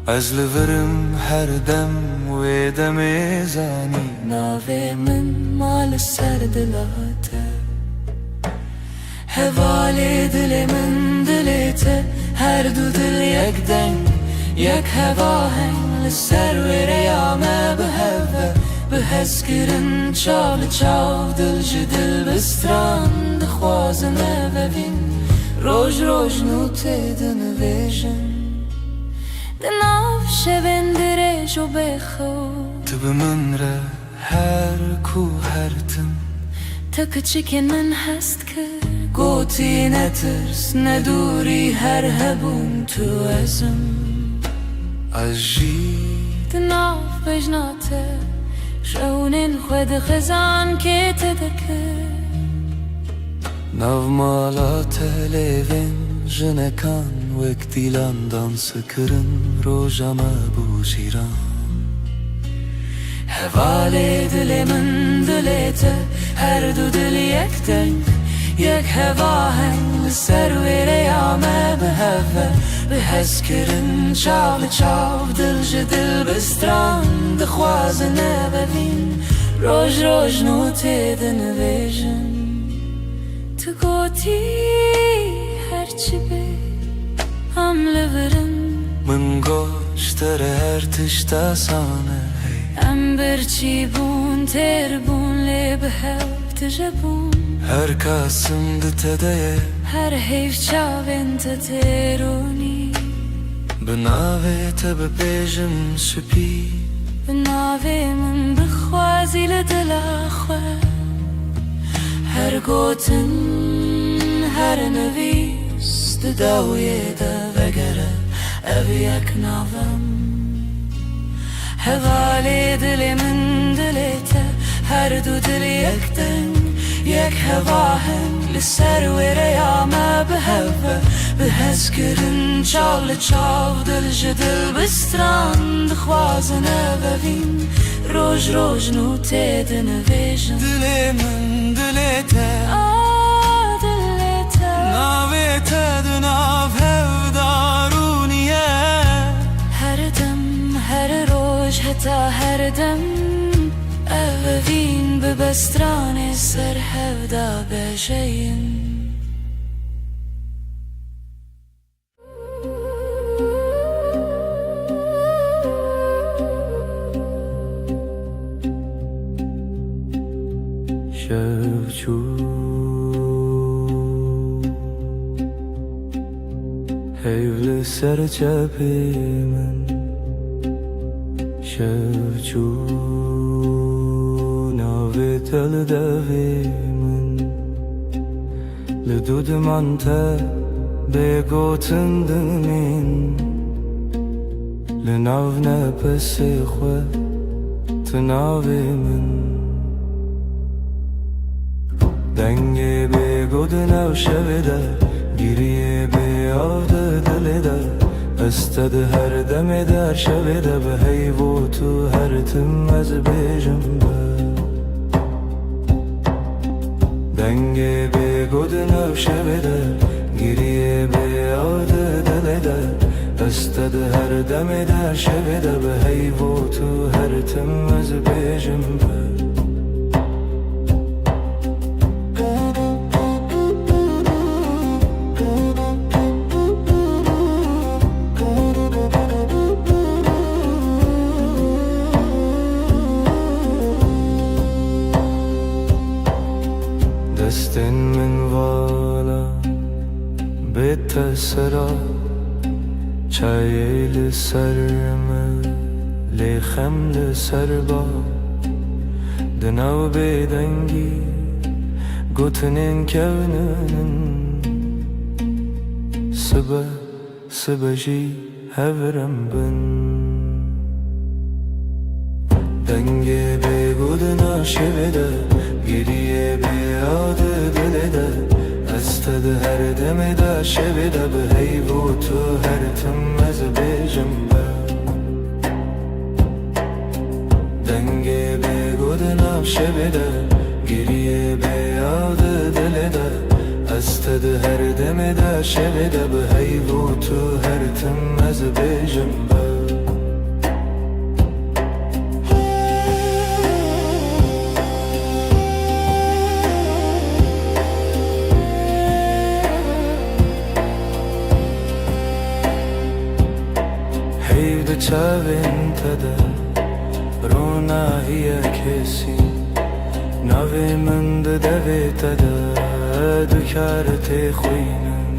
از لورم هر دم و دم زانی ناوی من مال سر دلاته هوای دل من دلته هر دو دل یک دنگ یک هوا هنگ لسر و ریامه به هوا به حس کرن چال چاو دل جدل بستران دخوازنه و بین روش روش نوته دنویجن دناو شوندره جو بخو تو به من را هر کو هر تم تا کچکن من هست کرد گوتی نترس ندوری هر هبون تو ازم عجی تناف بجناته شونن خود خزان که تدکه ناو مالات لیوین جنکان وک دیلان دانس کرن روژاما بو جیران هوالی دل من دلیته هر دو دل یک دنگ یک هوا هنگ سر ویره یامه به هفه به حس کرن چاو چاو دل جدل بستران دخواز نببین روش روش نوته دنویجن تو گوتی هرچی به حمله برن من گوشتر هر تشتا سانه ام برچی بون تر بون لی به هفت جبون هر کاسم دتدیه هر حیف چاوین تترونی بناوه تب بیجم سپی بناوی من بخوازی لدلاخوه هر گوتن هر نویس داویه دا وگره او یک ناوم هوالی دل من دلیته هر دو دل یک دنگ یک هوا هنگ لسر ویره یامه به هفه به حس کرن چاو لچاو دل جدل بستران دخواز نببین روش روش نوته دنویجن دل من دلیته دلیته ناویته دناو هفدارونیه هر دم هر روش حتا هر دم اوین به بستران سر هفدا بجین شوچو هیول سر چپی من شوچو ناوی تل دوی من لدود من تا بگوتن دمین لناو نپس خو تناوی من دنگه بگود نو شویده گیریه به آده دلیده استد هر دم در شویده به حیو تو هر تم از بیجم به دنگه بگود نو شویده گیریه به آده دلیده استد هر دم در شویده به حیو تو هر تم از بیجم به دستن من والا بیت سرا چای لسرم لیخم لسر با دناو بیدنگی گوتنین کونن سبا جی هورم بن دنگه بگود ناشویده گریه بیاده دلیده استد هر دم دا شویده به حیو تو هر تم از بیجم به دنگه بگود ناشویده گریه بیاده دلیده استد هر دم دا شویده به حیو تو هر تم از بیجم به چاوین تده رونا هیا کسی ناوی من دوی تده دکارت خوینم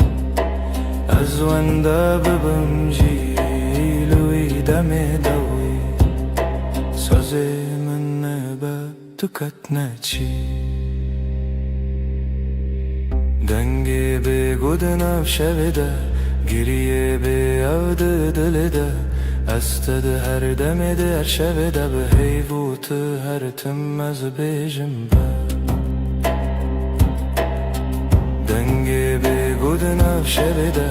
از ونده ببم جیلوی دم دوی سازی من نبا دکت نچی دنگی به گودناف شویده گریه به عود دلده استد هر دم در شویده به حیوت هر تم از بیجم با دنگی به گودناف شویده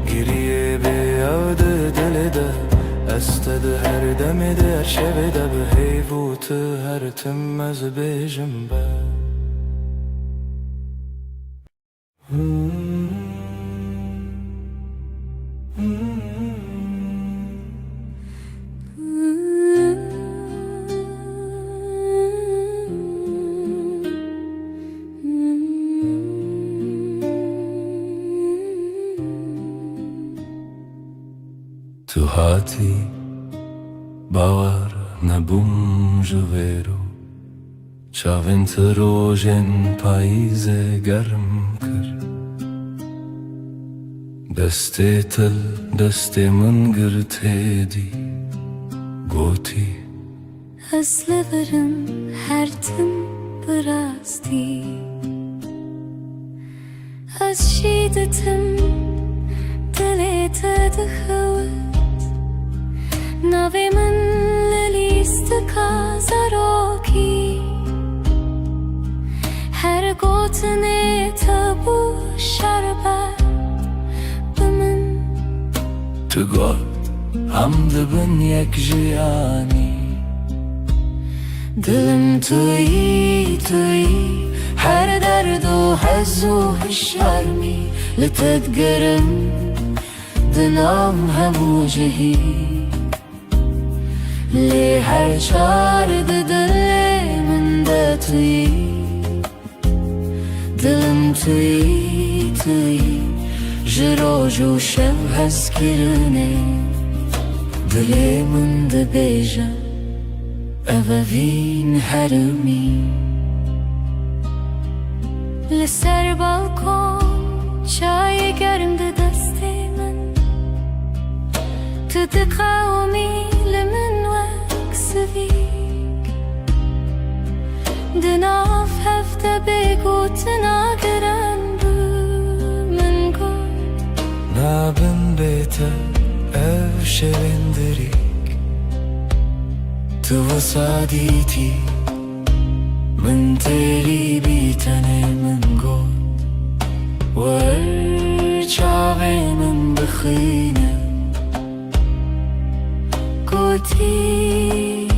گریه به عود دلده استد هر دم در شویده به حیوت هر تم از بیجم با تو هاتی باور نبوم جویرو چاوین تروژن پاییز گرم کر دسته تل دسته من گرته دی گوتی از لبرم هر تم براستی از شیدتم دلت دخوت ناوی من لیست کازاروکی هر گوتنه تبو شربت بمن تو گل هم دبن یک جیانی دلم تویی هر درد و حز و شرمی لتدگرم دلم همو جهی لی هر چار دل من ده تویی دلم تویی جروج و شب هست کرنه دل من ده بیجا اووین هرمی لسر بالکن چای گرم ده دست من تو ده قومی لمن وکس ویک ده ناف هفته بگو تناگرن بو من گل نابن بیتا او شویندریک تو وصادیتی من تیری بیتنه من گل ور چاوی من بخینه گوتی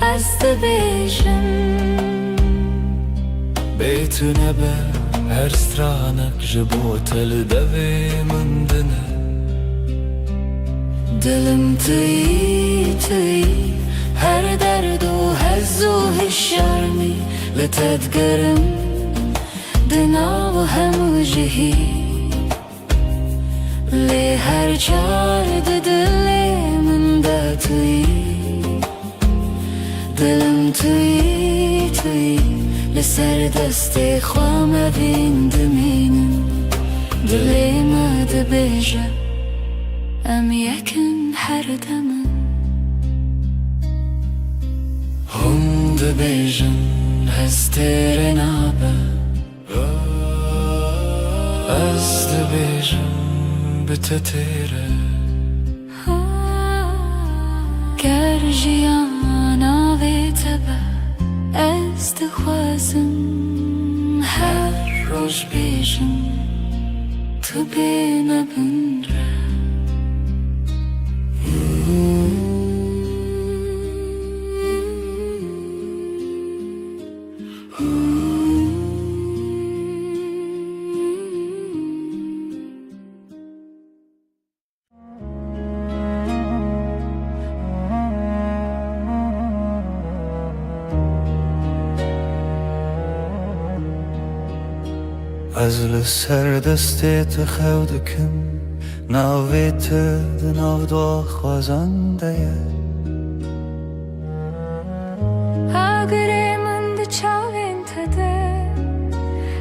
از دبیجم بیتو نبه هر سترانک جبو تل دوی من دنه دلم تویی هر درد و حز و شرمی لتدگرم دنا و همو جهی لی هر چار دل من ده تویی دلم تویی لسر دست خوام بین دمینم دلی ما ده بیجا ام یکن هر دمم هم ده بیجن هستر نابه از ده بیجن بتتره گر جیانا وی تبه از ده خوازم هر روش بیجم تو بینه بندره از لسر دستت خودکم ناویت دناو دو خوازنده اگر من ده چاوین تده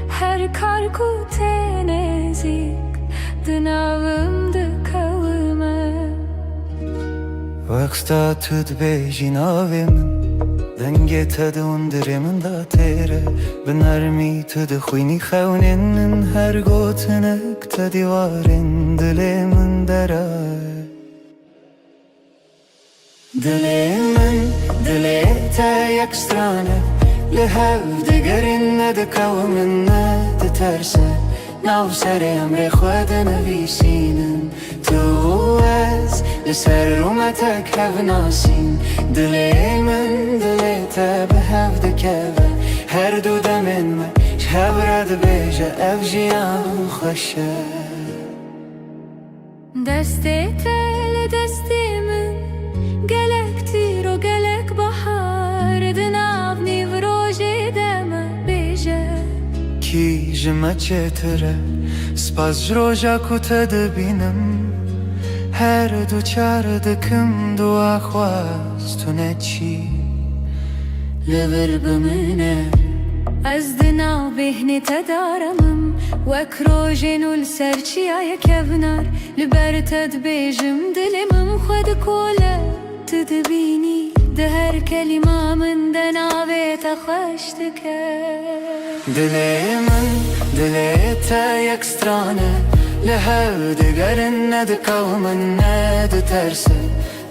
هر کار کوته نزیک دناوم ده کومه وقتا تد بیجی ناوی من دنگ تدون درمن دا تیره بنرمی تد خوینی خونین هر گوتنک تدیوارن دل من درای دل من دل تا یک سترانه لهف دگرین ندکو من ندترسه ناو سر امر خود نویسینن تو از لسر رومتک هف ناسین دل من دل تا به هف دکوه هر دو دمن ما شهب رد بیجه اف جیان خوشه دستی تل دستی من گلک تیر و گلک بحر دناو نیو روژی دم بیجه کی جمع چتره سپاس جروجا کتا دبینم هر دو چار دکم دو خواستونه چی لبر بمنه از دناو بهنی تدارمم وک روژینو لسرچی آیا کبنار لبر تد بیجم دلمم خود کوله تدبینی ده هر کلمه من دناوی تخشتکه دل من دل تا یک سترانه لهو دگرن ندکو من ندترسه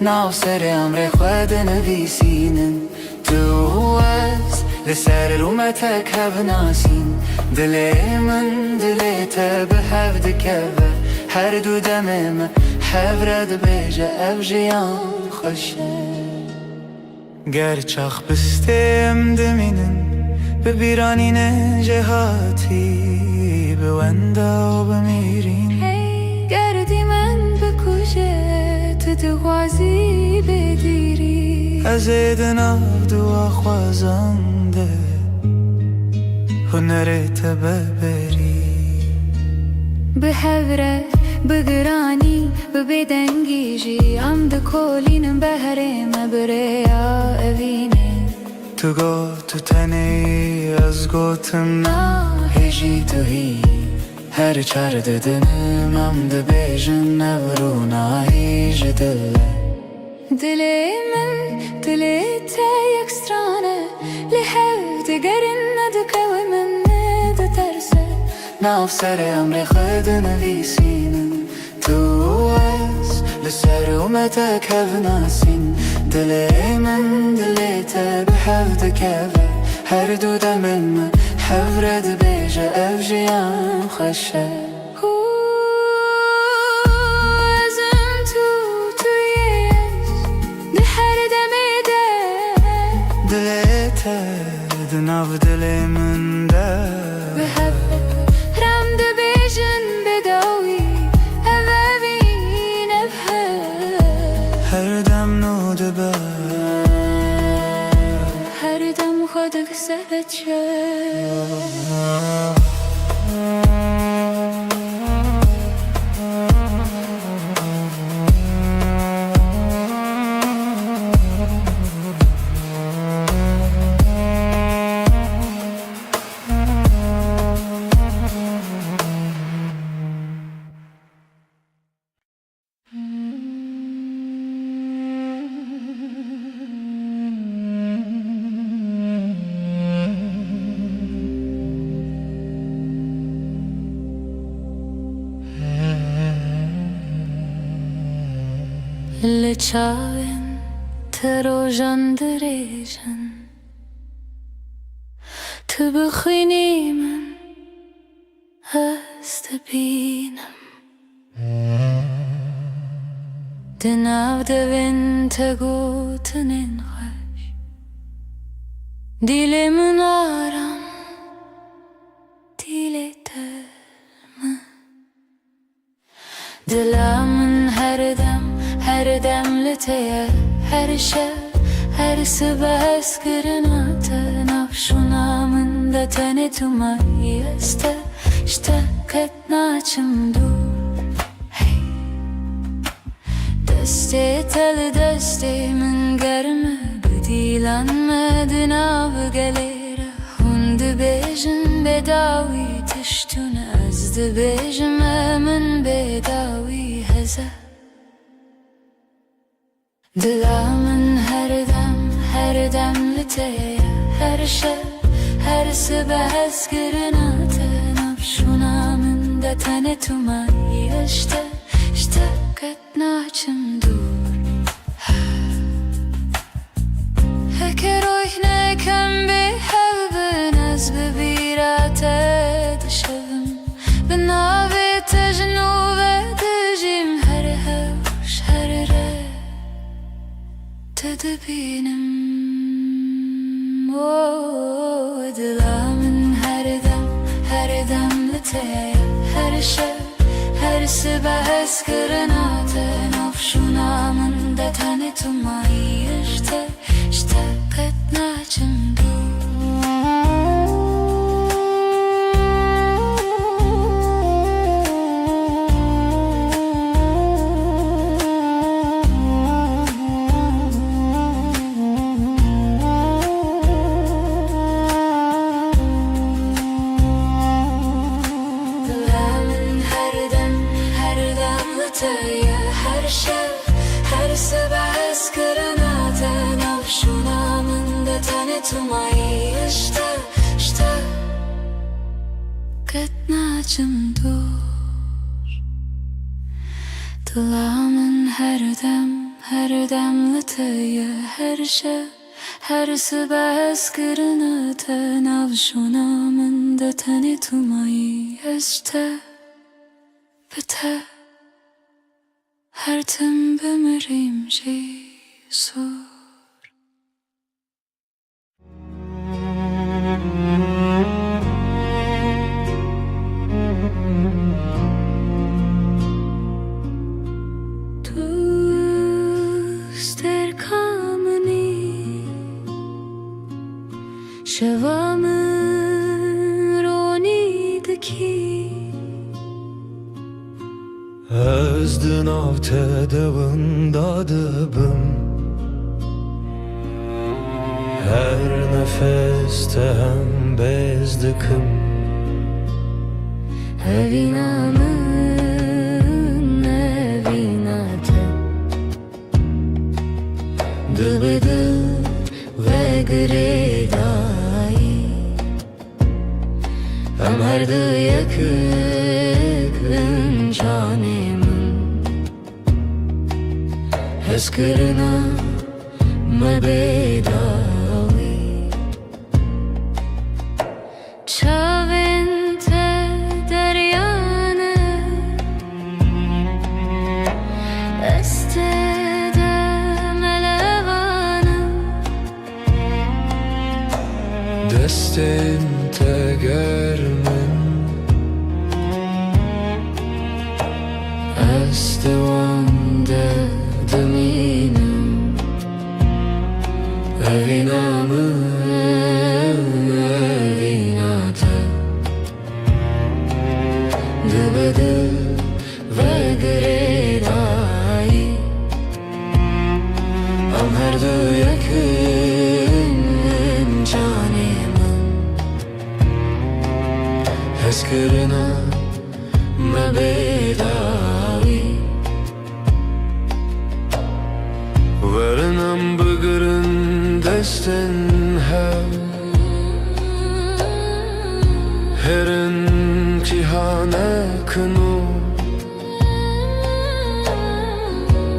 ناو سر امر خود نویسینن تو از لسر رومتک هف ناسین دل من دل تا به هف دکوه هر دو دمم هف رد بیجه اف جیان خوشه گرچاخ بستیم دمینن به بیرانین جهاتی به وندا و بمیرین گردی من بکشه تو دغازی بدیری از ایدناو دوا خوازنده هنرت ببری به هوره بگرانی به بدنگیجی ام دکولینم بهرم بریا اوینه تو گو تو تنی از گوتم هجی تو هی هر چار ددنم ام دبیجن نورو هیج دل دل من دل تا یک سترانه لحو دگرن ندکو من ندترسه ناو سر امر خود نویسینن تو از لسر اومتک هف ناسین دل من دل تا به هف دکوه هر دو دمن من هف رد بیجه اف جیان خوشه ازم تویش ده هر دمیده دل تا دناو دل من ده به هف رم ده بیجن بداوی اوین هر دم نو دبه هر دم خودک سبچه لچاوین تروژان دریجن تو بخوینی من هست بینم دناو دوین تگوتنین خوش دیل من آرام دیل ترم دلامن هر دم لتیه هر شب هر صبح اسکرنات نفشونامن ده تنی تو مایسته اشتاقت ناچم دور دستی تل دستی من گرمه بدیلان مدنا بگلیره هند بیجن بداوی تشتون از ده بیجم من بداوی هزه دلامن هر her demli teye her şev her sibehz gırınatı nafşuna münde tane tumayı işte katnaçım dur Heker oyne kem bi hevbin ez bibirate dışavım Binavi tejnu ve dijim her hevş her re Tedbinim Dilamın her demli teye her şev her sibehz gırınatı nafşuna münde tane tumayı işte katnaçım her şev her sibehz gırınatı nafşuna münde tane tumayı işte katnaçım dur Dilamın her demli teye her şev her sibehz gırınatı nafşuna münde tane tumayı işte bite her tim bimirim Jesus Der kameni Şevamın ronidki Ezdin avte devında dıbım Her nefeste hem bezdikim Evinamın evinate Dıbıdı ve gredayı Hem her dı yakın canemin Heskırına mebedavi Çavente deryane Estede melevanım Destin tegermin Estevande deminim Evinamın evinate Dıbıdı ve gredayı Am her dı yakın canemin Heskırına mebedavi Verenam bıgırın destin hev Herin cihane kınu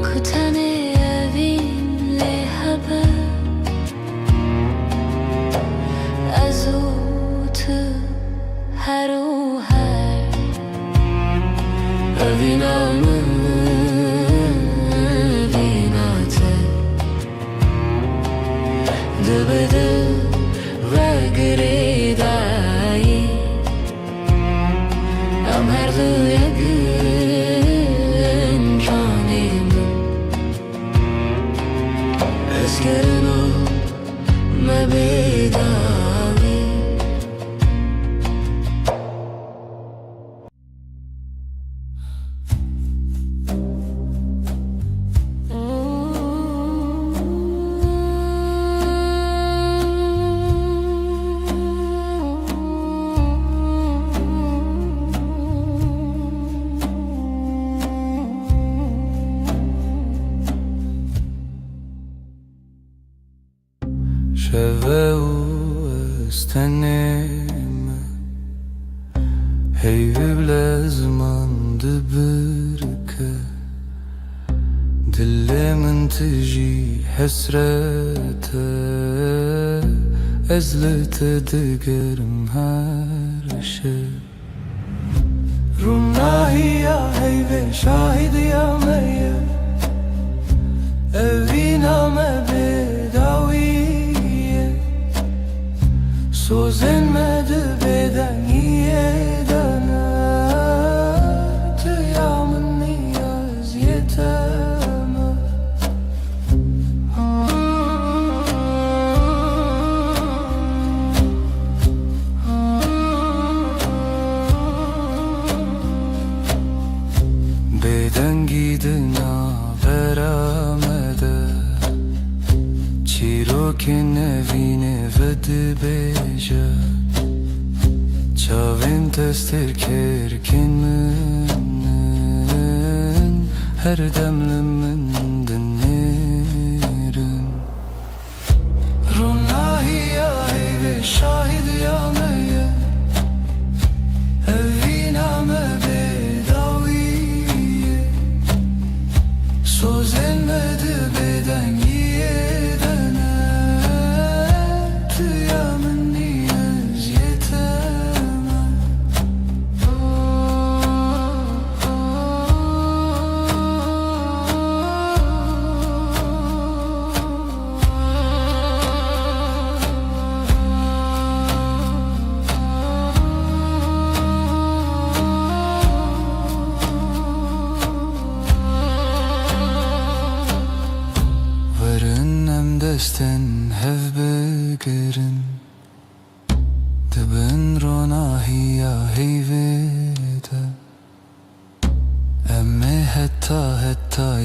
Kutane evinle haber Azutu her o her Evinamın evinate Dıbıdı ve gredayı Am her dı yakın canemin Eskırına mebedavi شوه استنم هی بلازمانdı برکه دلمن تجی حسرته ezlete digerim her şey Runahiya heyve şahidiya meye Eviname bedaviye Sozenmedi beden yedene Tıyamın niyaz yeteme Beden gidina veramede Çirokin evine vedi beje Çavim testir kerkin münnen Her demlimin dinlerim Runahiya ve şahid yanaya Eviname bedaviye Sozenmedi beden yedene Tıyamın niyaz yeteme Varın desten hev begerin Dibin ronahiya heyvede Emme hetta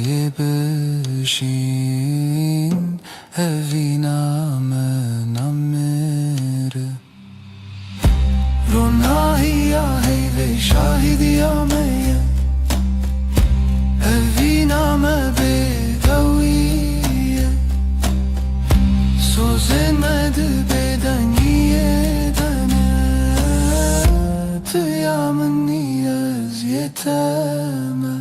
yebişin Eviname namere Ronahiya heyve şahidiya meye Eviname bedaviye Sozenmedi beden yedene Tıyamın niyaz yeteme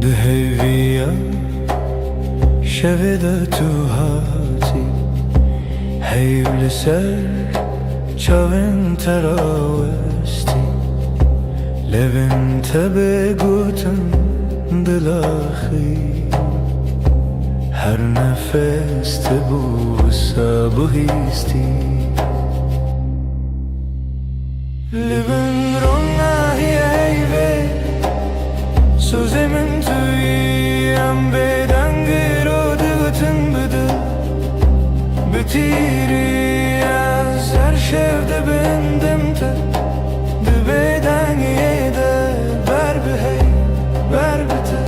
Deheviya şevede tuhati Heyvli ser Çavin teravesti Levin tebe guten dilahi Her nefeste bu sabuhisti Levin ronahi eyve Sözemin tüyem beden girodu guten bıdı Bitiri Her şevde bendim te Dibeden yede Ber bi hey, ber bi te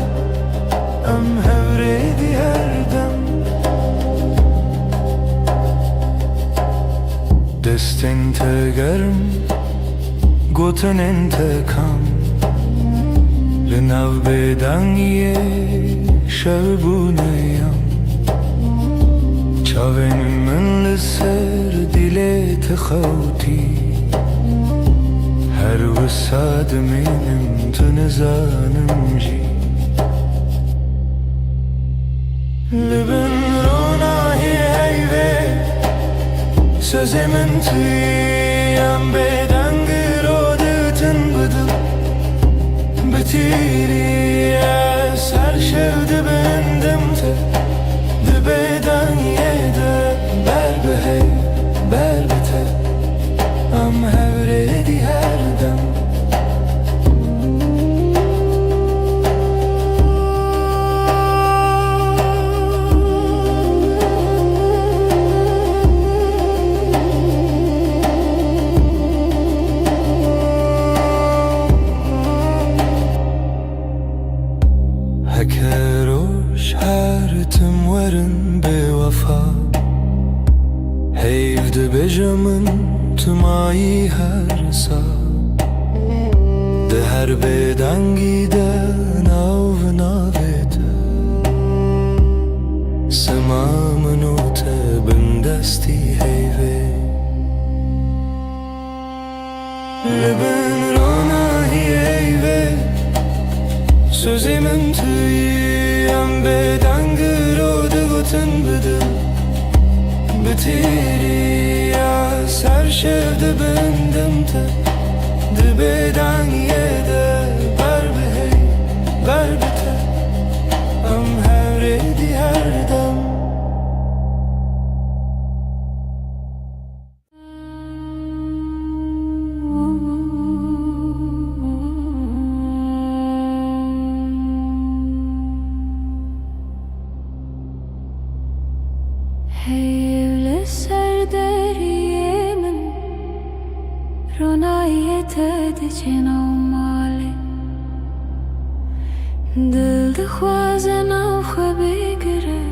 Em hevredi her dem Destin te germ Goten intekam Linav beden ye Şev bu neyam Çavenim لسر دلت خوتی هر وساد منم تو نزانم جی لبن روناهی هیوه Sözemin tüyem beden girodetın bıdım Bitiri eser şevdi bendim te Dibeden yede Ber bi hey, ber bi te Am hevredi her dem Hekeroş her tüm varın be vefa Heyvde bejamın tümai her sa De her bedengi de nav navete Semamın ote bindesti heyve Leben ronahi heyve Sözümün tüyem bedengir o de gotun bıdım Bitiri ya ser şevde bendim te De beden yede ber be hey ber bite Am her edi her dem Heyvle serderiyemin Ronayet edicin avmali Dil de khwazen av khwabigre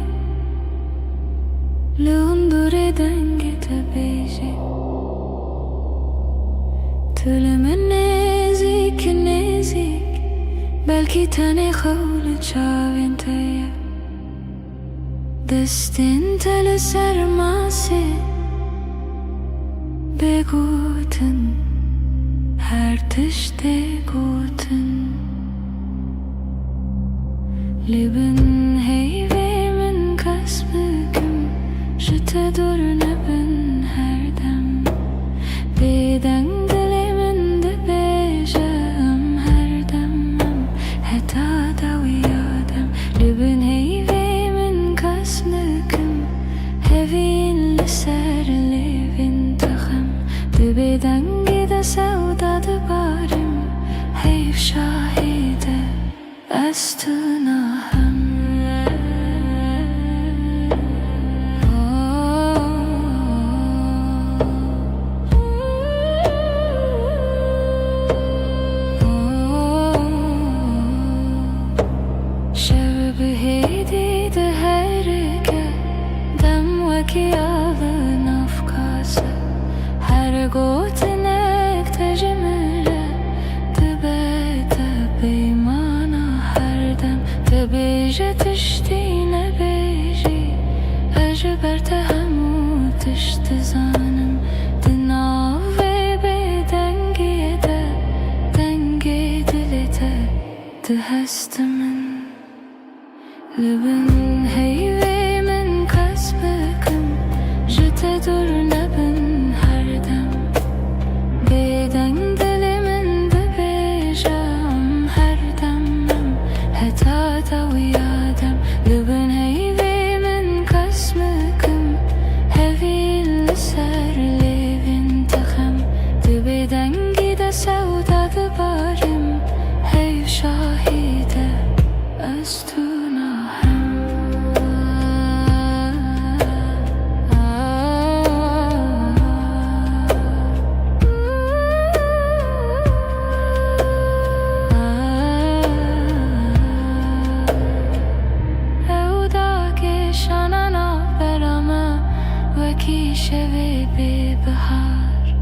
Leundure denget beji Tülümün nezik nezik Belki tane khawle çavin teye Destin tele sermase Beguten her tişte guten Leben heyvemin kasbüküm Jete durne ben her dem Beden dilimin de bejem her demem Heta da uyadem Leben heyvemin kasbüküm Hevin liser levin takım De beden gide sevda de barim Heyv şahide Estuna hem Şevbi heydi de herike Dem veki alın afkası Her gotinek tecmire Tibete beymana her dem Tebeje tiştine beji Ejberte hemu tişti zanım Dinav ve bedengiye de Denge dilete Dihestimin Leben heyvemin kasbüküm Jete durne ben her dem Beden dilimin de bejem her demem Heta da uyadem Leben heyvemin kasbüküm Hevin liser levin takım De beden gide sevda de barim Heyv şahide Estuna hem Evda geçanana berama Veki şevi bir bahar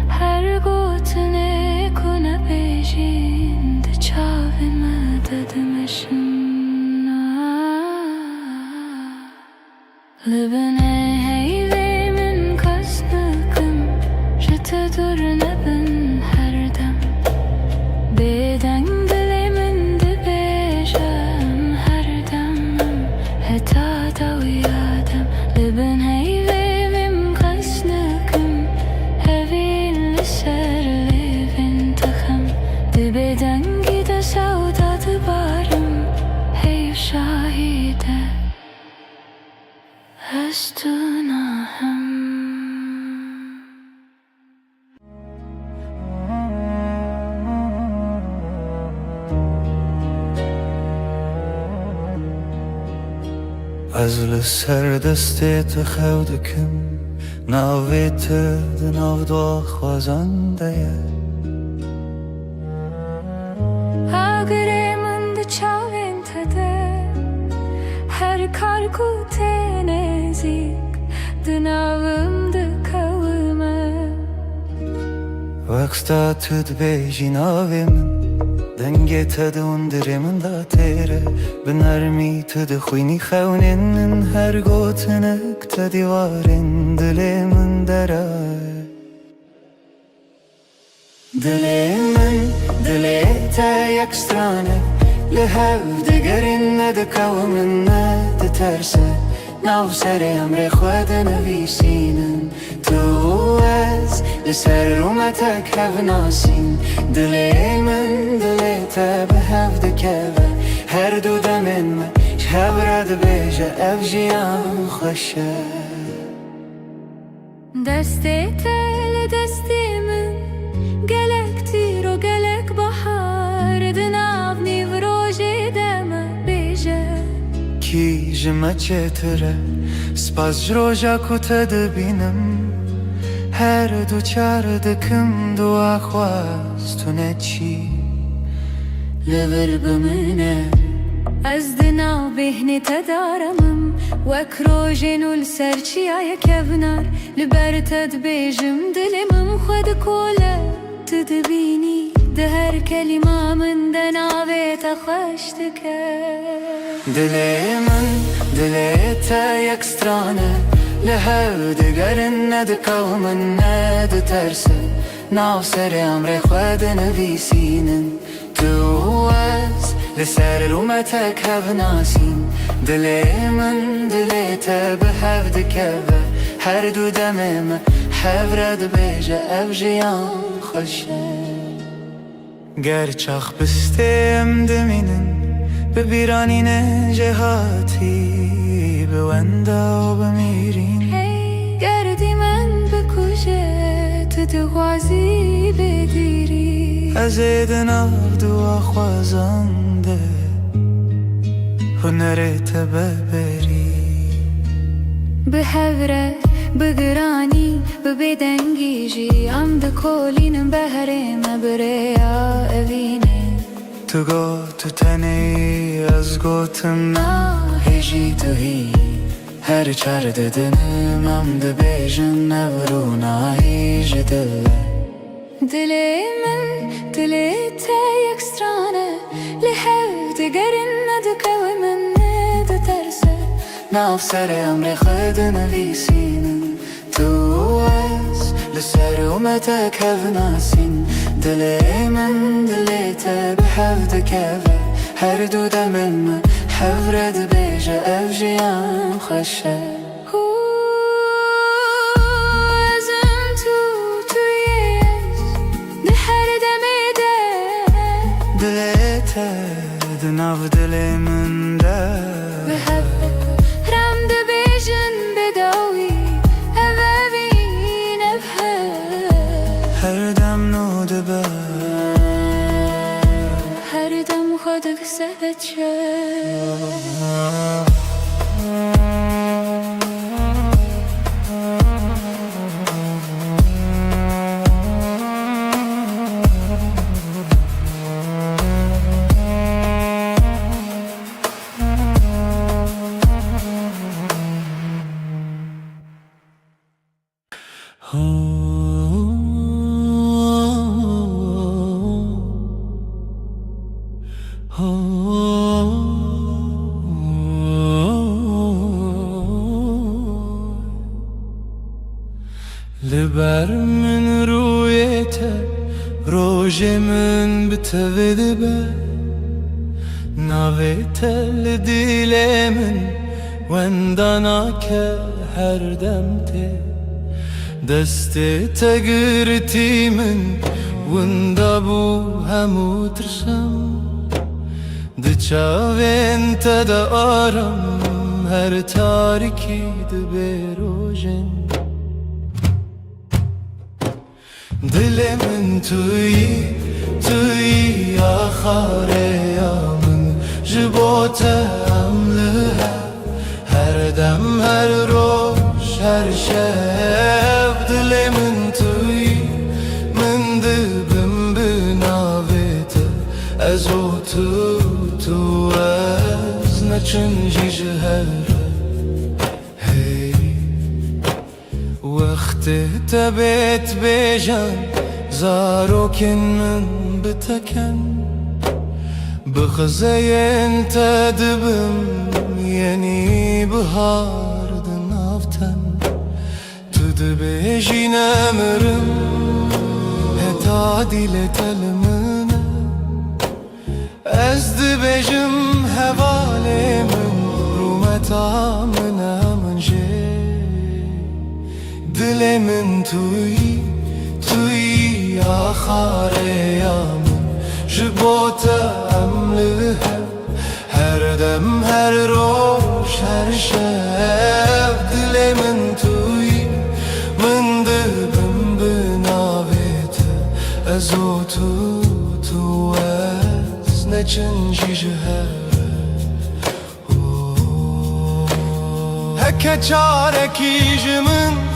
Her gotine kune bejin De çavime dedim eşin Lebene heyvemin kasbüküm Jete durne ben her dem Beden dilimin de bejem her demem Heta da uyadem Leben heyvemim kasbüküm Hevin liser levin takım De beden gide sevda de barim Heyv şahide Estuna hem از لسر دستت خودکم ناویت دناو دو خوازنده Agremin de çaventede Her karku tenezik دناومد kavme Vaksta tüd bejin avemin Denge tadı undirimin da tere Binarmi tüd khuyni khawnin Her gotinek ta divarin Dilemin deray Dilemin dilete yak strane Lehev digerin ne de kavmin ne de terse Nav seri emre khwede nevisinin Tu ez لسر رومتك هف ناسين دلي من دليته بهف دكبه هر دو دمن ما شهبرد بيجا افجيان خوشه دسته تل دسته من گلک تیر و گلک بحر دناو نیوروژی دمه بیجه کی جمع چتره سپاس جروجا کتا دبینم هر دو چار دکم دو خواستونه چی لبر بمنه از دناو بهنی تدارمم وکروژن و لسرچی آیا کبنار لبر تد بیجم دلمم خود کوله تدبینی ده هر کلمه من دناوی تخشتکه دلی من دلی تا یک سترانه لهو دگرن ند قومن ند ترسه ناو سر امر خود نویسینن تو از لسر رومتک هف ناسین دلی من دلی تا به هف دکبه هر دو دمم حورد بیجه افجیان خوشه گرچخ بستیم دمینن ببیرانین جهاتی بوندا و بمیرین گردی من بکشه تو دغوازی بدیری از دناو دو خوازنده هنرت ببری به هوره بگرانی ببدنگیجی عمد کولینم بهرم بریا اوینه تو گو تو تنی از گوتم هیجی تو هی هر چار ددنم عمد بیجن نورونا هیج دله دلی من دلی تا یک سترانه لحو دگرن ندکوی من ندترسه ناف سر امر خود نویسینم تو از لسر اومتک هف ناسین دلی من دلی تا بحف دکبه هر دو دمن من حورد بیجه افجیان خوشه ازم تویش ده هر دمیده دلی تا دناو دلی من ده بحف رم ده بیجن بداوی اوین افه هر دم نو دبه هر دم خود کسبت لبر من رویته روژ من بتوید به ناویته لدیل من وندانا که هر دمته دسته تگرتی من وندا بو همو ترسم دچاوین تدا آرم هر تاریکی دبه روژن دل من توی آخاره یا من جبوت عمله هر دم هر روش هر شب دل من توی من دبم بناویت از او تو از نچن جیجه هر وقتی تبت بیجان زاروکن من بتکن بخزه انت دبم یعنی بهار دنافتن تو دبیجی نمرم هتا دیل تلمنه از دبیجم حواله من رومتا من منجه دل من توی آخر یامن جبوت عمله هر دم هر روز هر شب دل من توی من دبم بناویت از او تو از نچنجی جهر هکه چارکی جمن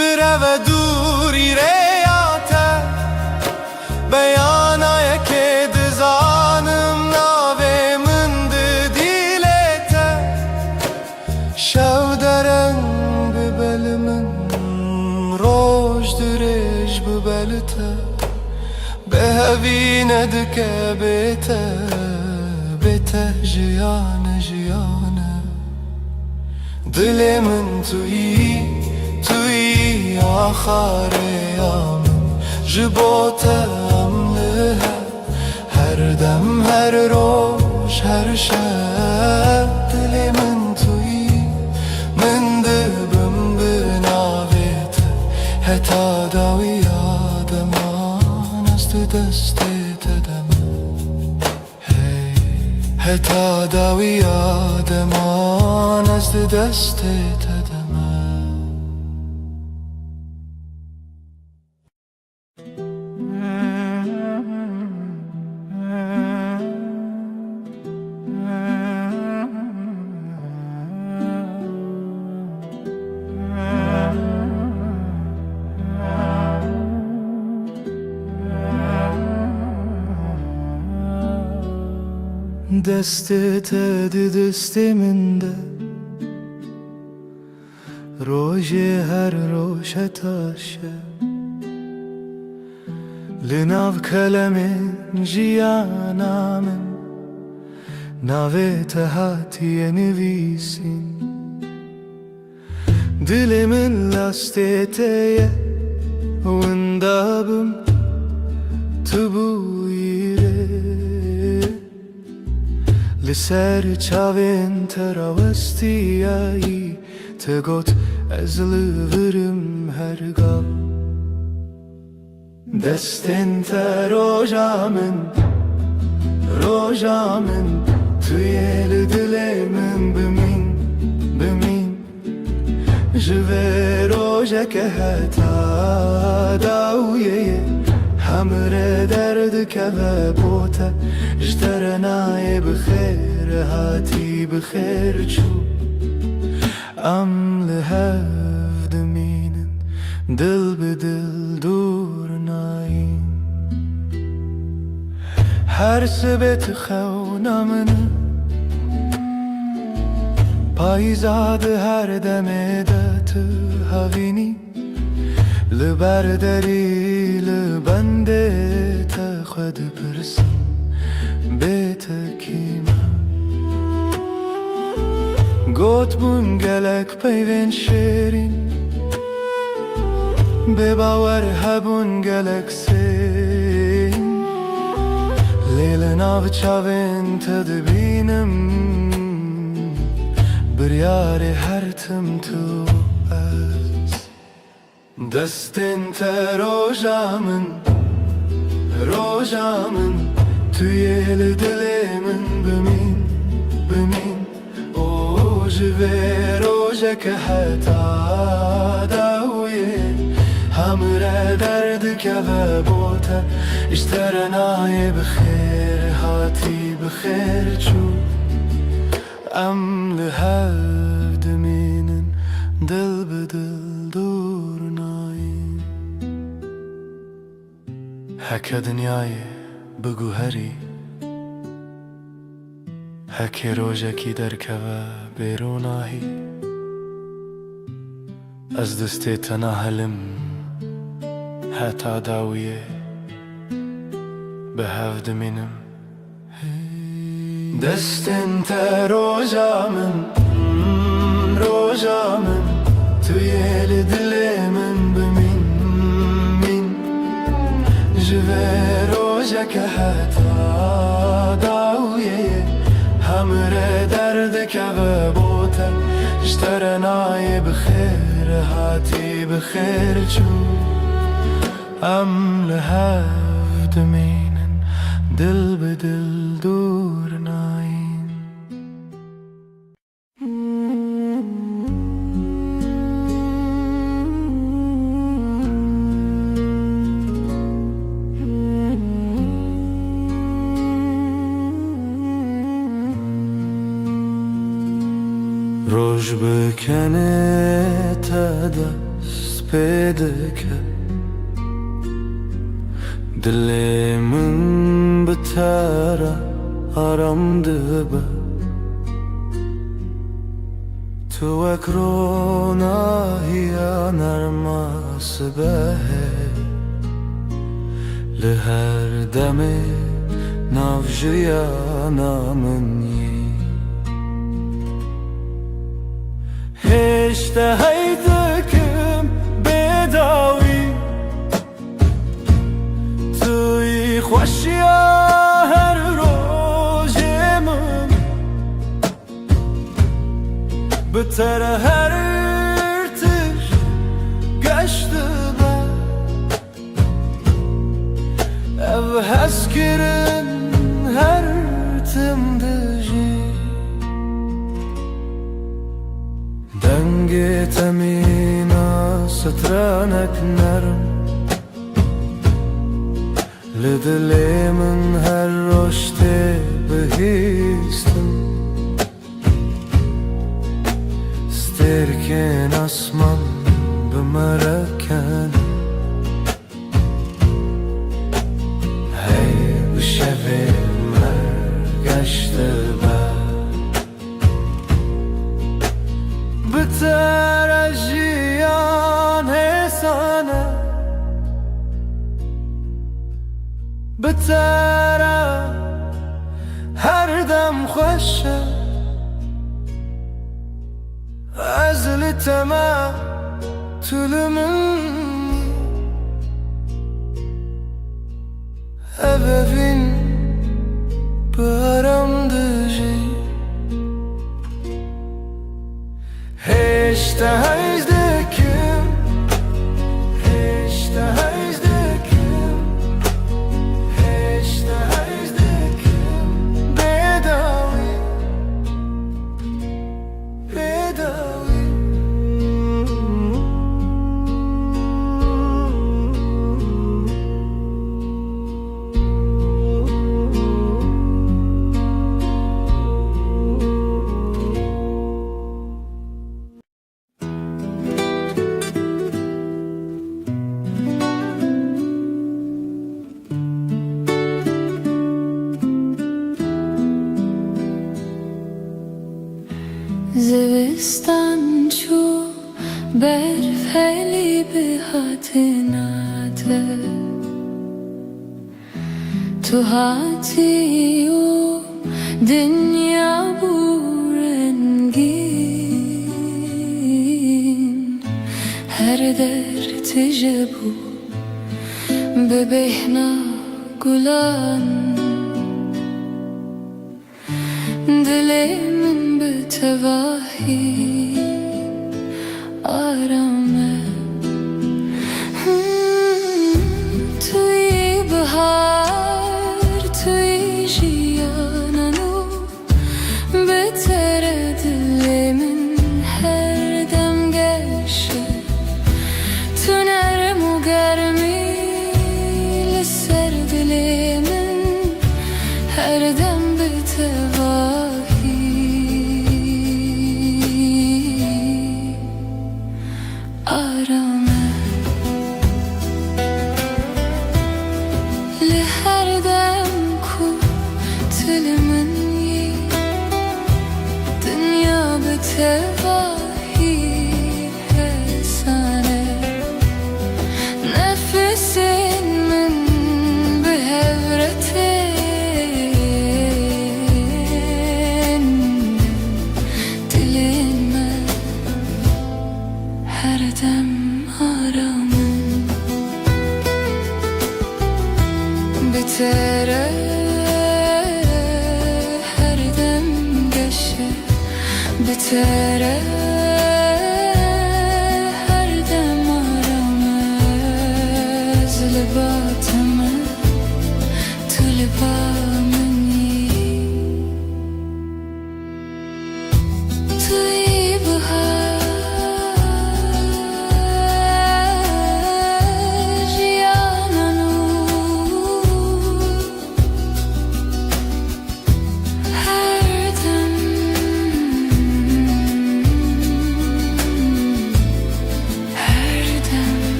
برو دوری ریاته بیانای که دزانم ناوه من دیلته شو درن ببل من روش درش ببلته به هوی ندکه بیته جیانه دل من توی آخر یامن جبوت عمله هر دم هر روز هر شب دل من توی من دبم بناویت حتا داوی آدمان است دست تدم حتا داوی آدمان است دست تدم دستت دست من ده روز هر روز تاشه لناو کلمه جیانا من ناوه تهاتی نویسین دل من لاستیته وندابم تبویره لسر چاوین تراوستیایی تگوت از لورم هرگاه دستن روژا من توی دل من بمین جوه روژا که حتا داویه همره درد که و بوته جترنای بخیر هاتی بخیر چو ام لحف دمینن دل به دل دور نایم هر سبت خونا من پایزاد هر دمه دت هاوینی لبرداری لبنده تا خود پرسم بیت کیما گوت بون گلک پیوین شیرین به باور هبون گلک سین لیل ناو چاوین تدبینم بریار هر تم تو از دستن تا روژا من توی دل من بمین او جوه روژا که حتا داویه همره درد که و بوته اشترنای بخیر هاتی بخیر چو ام لحف دمینن دل به دل دور نایم هکه دنیای بگو هری هکه روژا کی در که و بیروناهی از دستی تنهلم حتا داویه به هفت منم دست انت روجا من توی دل من بمین من جوه روجا که حتا داویه همره درد که و بوتن اشترنای بخیر هاتی بخیر چو ام لهفت مینن دل به دل دور ناین روش بکنه تا دست پیدا که دل من بتره آرام دبه تو اکرونا هیا نرماس به لهر دمه نافجیا نامنی هشته هیدکم بداوی توی خوشیا هر روز من بتر هر ارتش گشته با او هست کرن هر تم دجی دنگ تمینا سترانک نرم لدل من هر رشته بهیستم سترکن اسمان بمرکن هی بشوه مرگشته بتر جیان حسانه بتر هر دم خوشه از لتما طول منی ببین برام دجی هشته هیزدکم هشته هیزدکم هشته هیزدکم بداوی بداوی زوستان چو برف هلی به هاتناته تو هاتی و دنیا بورنگین هر در تجبو به بهنا گلان دل من به تواهی آرامه توی بهار توی جیانانو بهتر دل من هر دم گشه تو نرم و گرمی لسر دل من هر دم به تواهی آرامه لهر دم کو تل منی دنیا به تواهی حسن her dem aramın bitere her dem geçe bitere her dem aramız libatımı tulibamın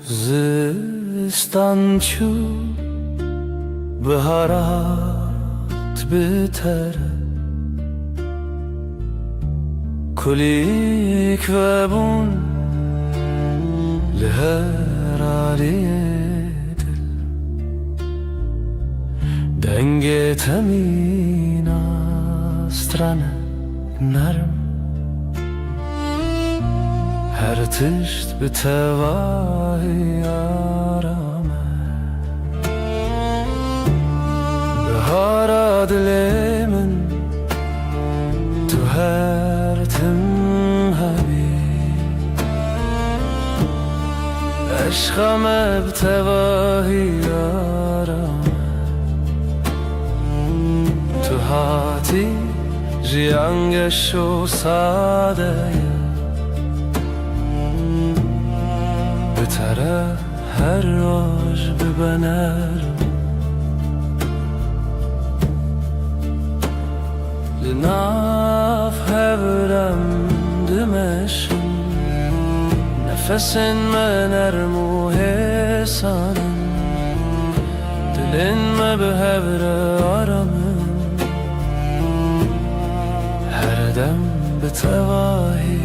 زستان چو بهارات بتر کلیک و بون لهر علیه دل دنگ تمین استرانه نرم her tışt bir tevahi arame Behara dilemin tu her tim habib Eşkame bir tevahi arame Tu hati jiyangeş o sadeye بتره هر روز ببنرم لناف هبرم دمشم نفسن من ارمو حسانم دلن ما بهبر آرامم هر دم بتواهی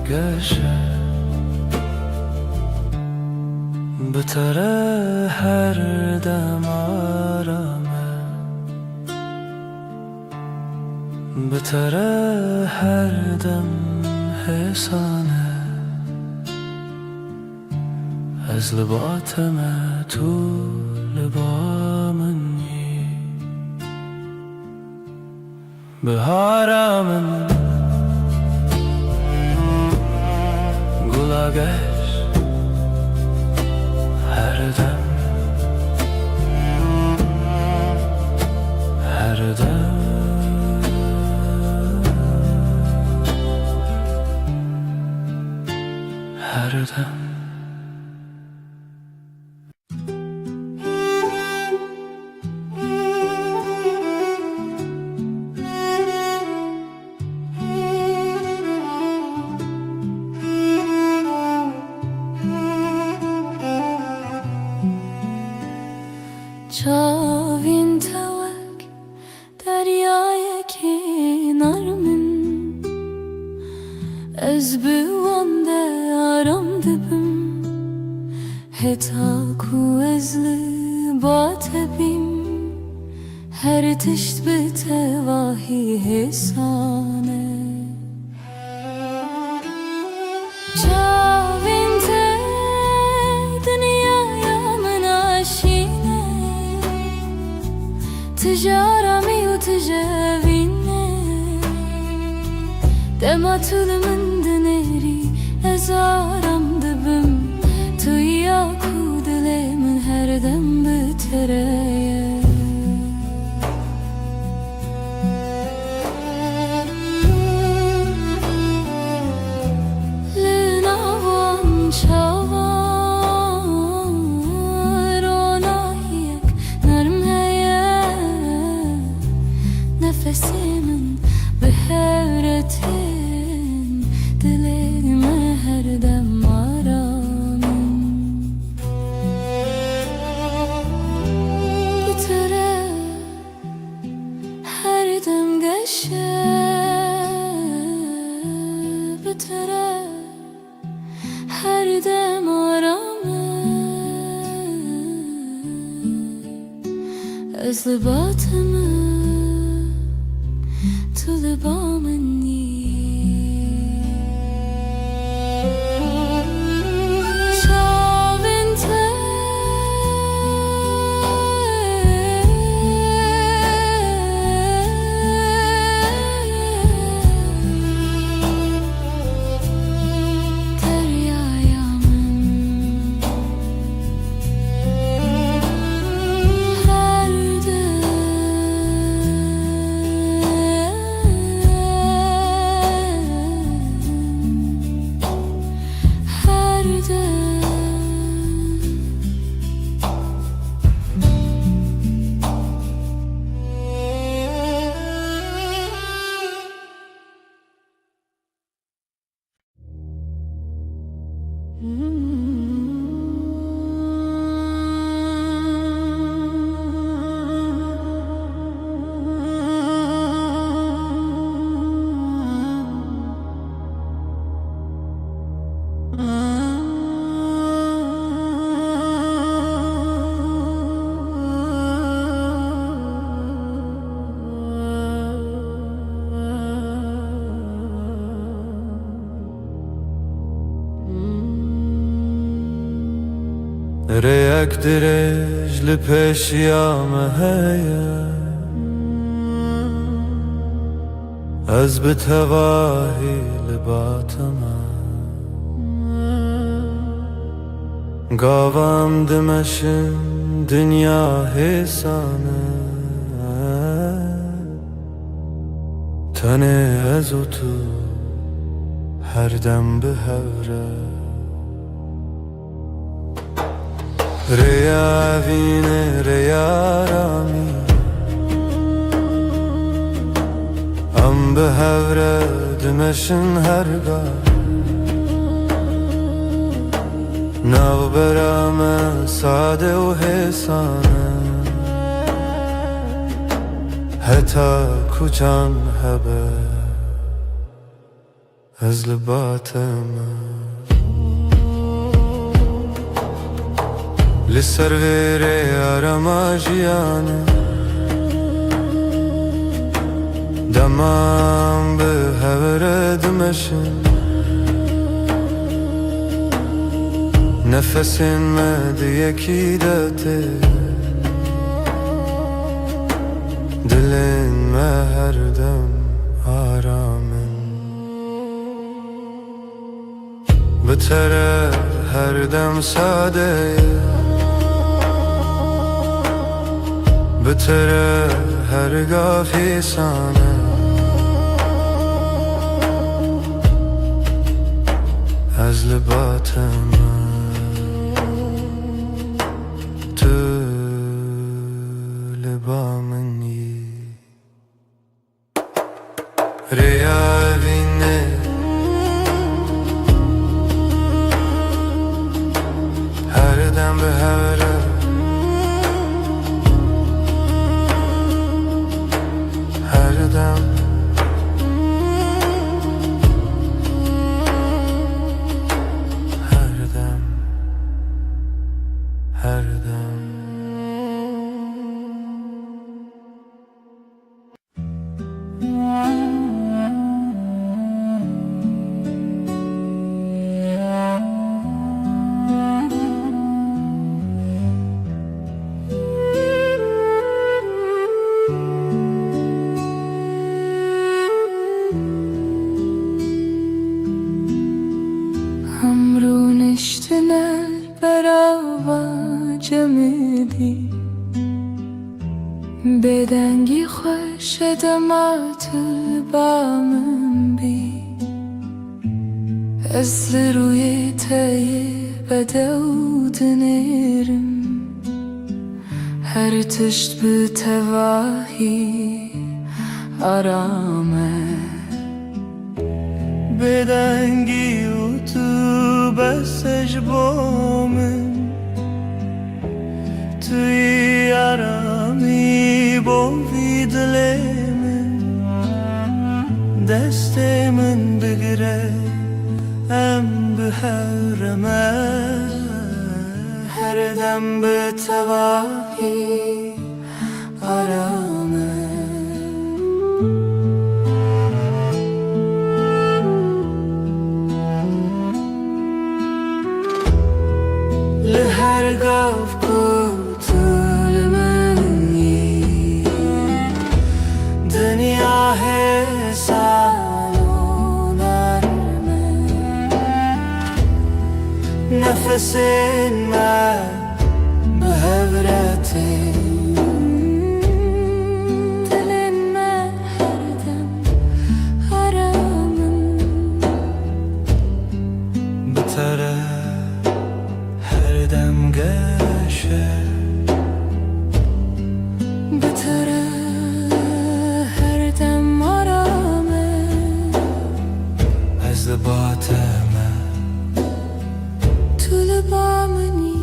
گشه بتره her dem arame بتره her dem hesane از لباتم تو لبامنی بهارمن گلاگه her dem Çavin tevek deryaya kenarımın Ez büvande aram dibim Heta ku ezli batebim Her tişt betevahi hesane Çavin te dünyaya menaşine Tijarami u tijavine دماتل من دنری ازارم دبم تویا کودل من هر دم بتره Nefesimin behevretin dilerime her dem aramın Bitere her dem geçe Bitere her dem aramın Özlü batımı طلبا مني شاف انت دریایا من هر ريك درج لبيش يا مهيا أزبت هواهي لباتما قاوام دمشن دنيا هيسانه تنه ازوتو هر دم بهوره ريا فيني ريا رامي ام بهوره دمشن هرگاه ناو برام ساده و حسانه حتی کوچان هبه از لباتم لسر ویره آراماجیانه دمام به هوره دمشن نفسین مد یکی داته دلین ما هر دم آرامن بتره هر دم ساده بتره هرگاه فیسانه از لباتم تو لبا منی ریا بینه هر دم به هوره هر دم هر دم جمدی بدنگی خوش دمات بامن بی از روی تای بدود نرم هر تشت به تواهی آرامه بدنگی و تو بسش بامن توی آرامی بوی دل من دست من بگیره ام به حرمه هر دم به تواهی آرامه لهر گاف کتل منی دنیا حسالو نرمه نفس من به هورته دل من هر دم آرامن بتره هر دم گشه بتره هر دم آرامه از لباتمه تو لبامنی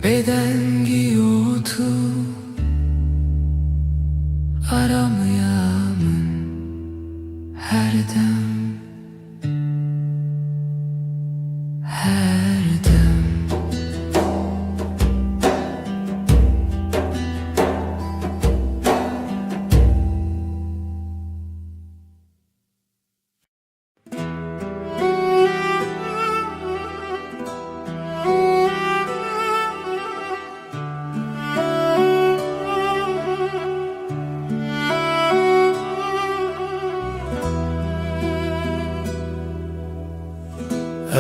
بدنگی و تو آرامیم هر دم هر دم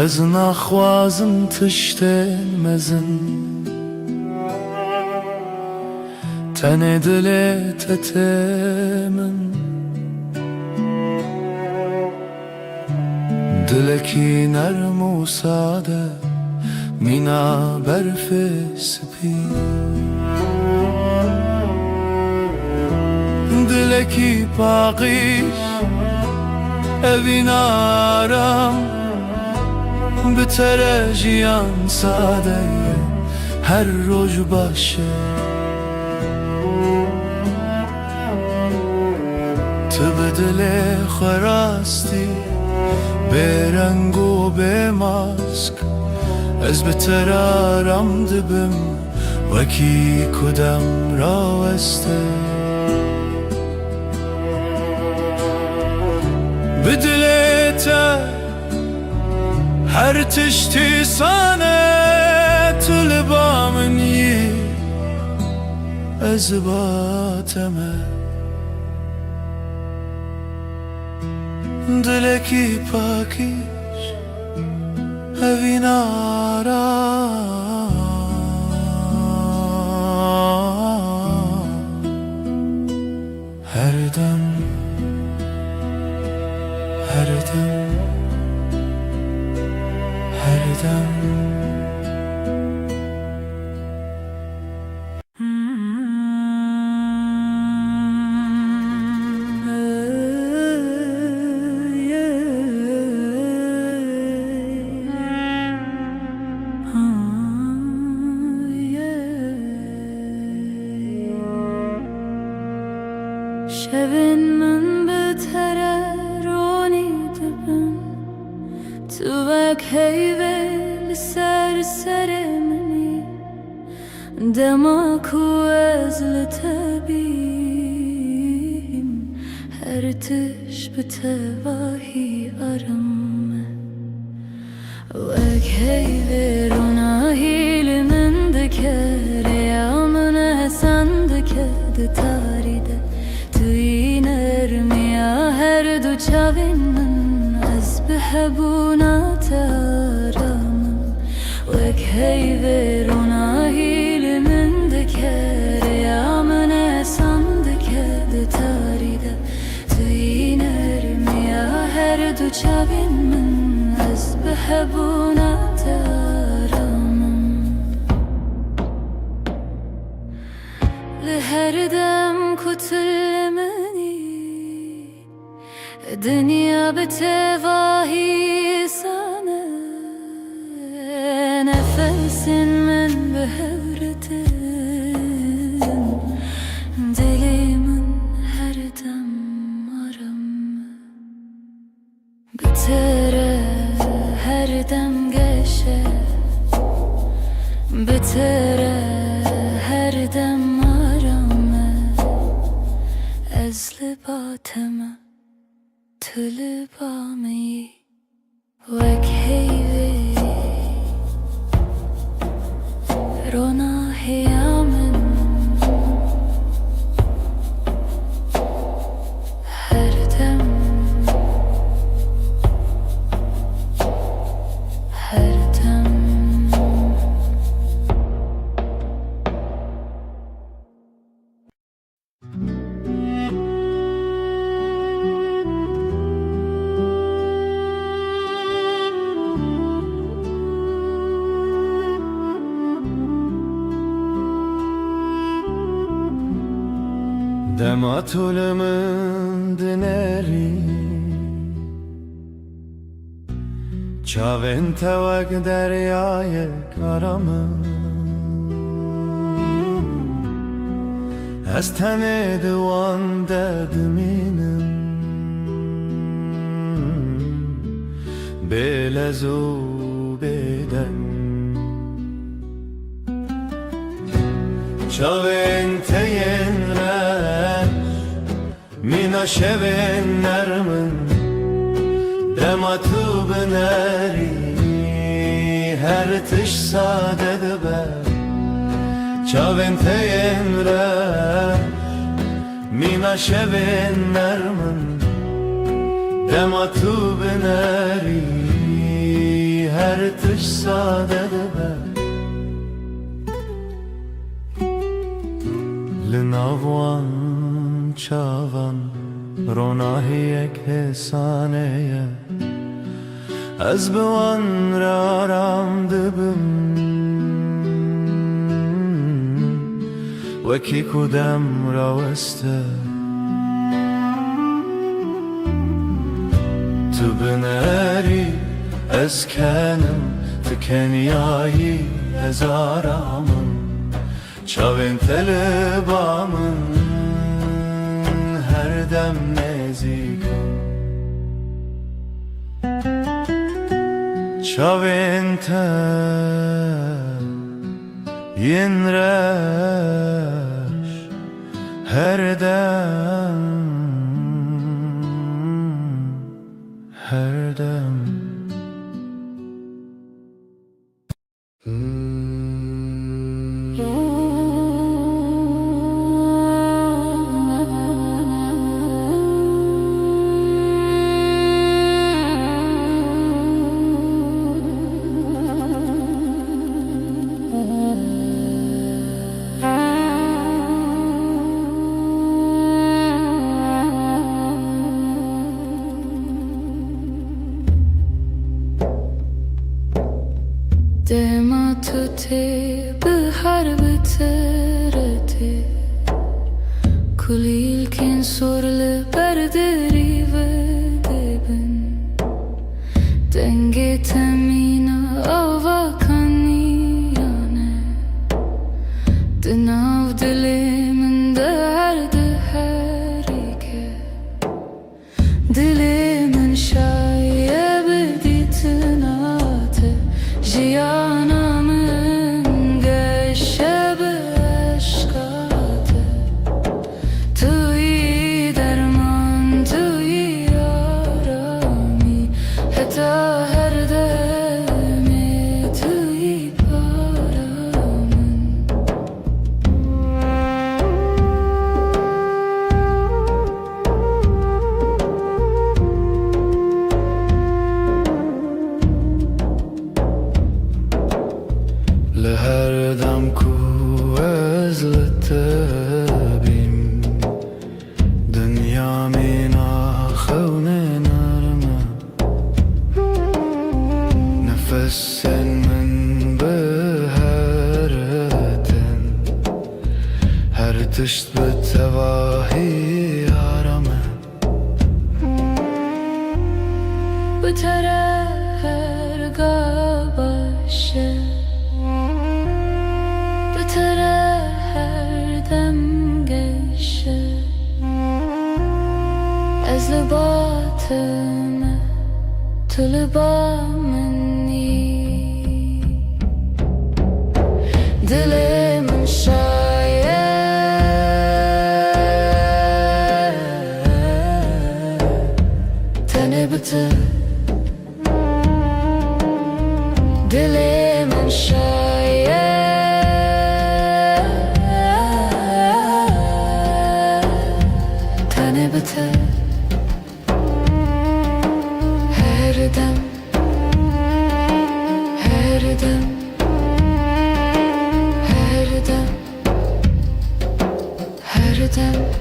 از نخوازم تشته مزن تن دلت من دلکی نرم و ساده مینا برف سپی دلکی پاقیش اوین آرام بتره جیان ساده هر روز باشه تو به دل خراستی به رنگ و به ماسک از بتر آرام دبم وکی کدام راوسته به دلت هر تشتی سانه تو لبامنی از باتمه دلکی پاکیش اوین آرام هر دم هر دم هر دم شبن من بتره رونی دبن تو وک هیول سر سرمنی دما کو از لتبیم هر تش بتواهی آرام وک هیورنا هیل من دکر یامن حسن دکد تاریده توی نرمیا هر دو چاوین من از بهبونات آرامم وک هیورنا هیل من دکر یامن حسن دکد تاریده توی نرمیا هر دو چاوین من از بهبونات آرامم لهر دم کتل منی دنیا بتواهی سانه نفس من بهورتن دلی من هر دم آرام بتره هر دم گشه بتره هر دم آرامه از لباتمه تو لبامی وک هیوی رونا هیامن هر دم هر دم دما طولمن دنری چاوین توک دریای کارامم از تن دوان ددمینم بلزو بدن چاوین تین رش مینا شوین نرمن دما تو بنری هر تش ساده دبر چاوین تین رش مینا شوین نرمن دما تو بنری هر تش ساده دبر لناوان چاوان روناهی یک حسانه از بوان را رام دبم وکی کدم را وسته تو بنری از کنم تو کنیایی از آرامم چاوین تلبامن هر دم نزیکم چاوین ین رش هر دم هر دم دما تو تی به هر بترتی کلیل کن سرل بردری و دبن دنگ تمین آوا کنیانه دناو دل من درد هری که دل من شایه بدیتن از لباتم طلبا منی دل من شاید تنه بته دل من شاید تنه بته her dem her dem her dem her dem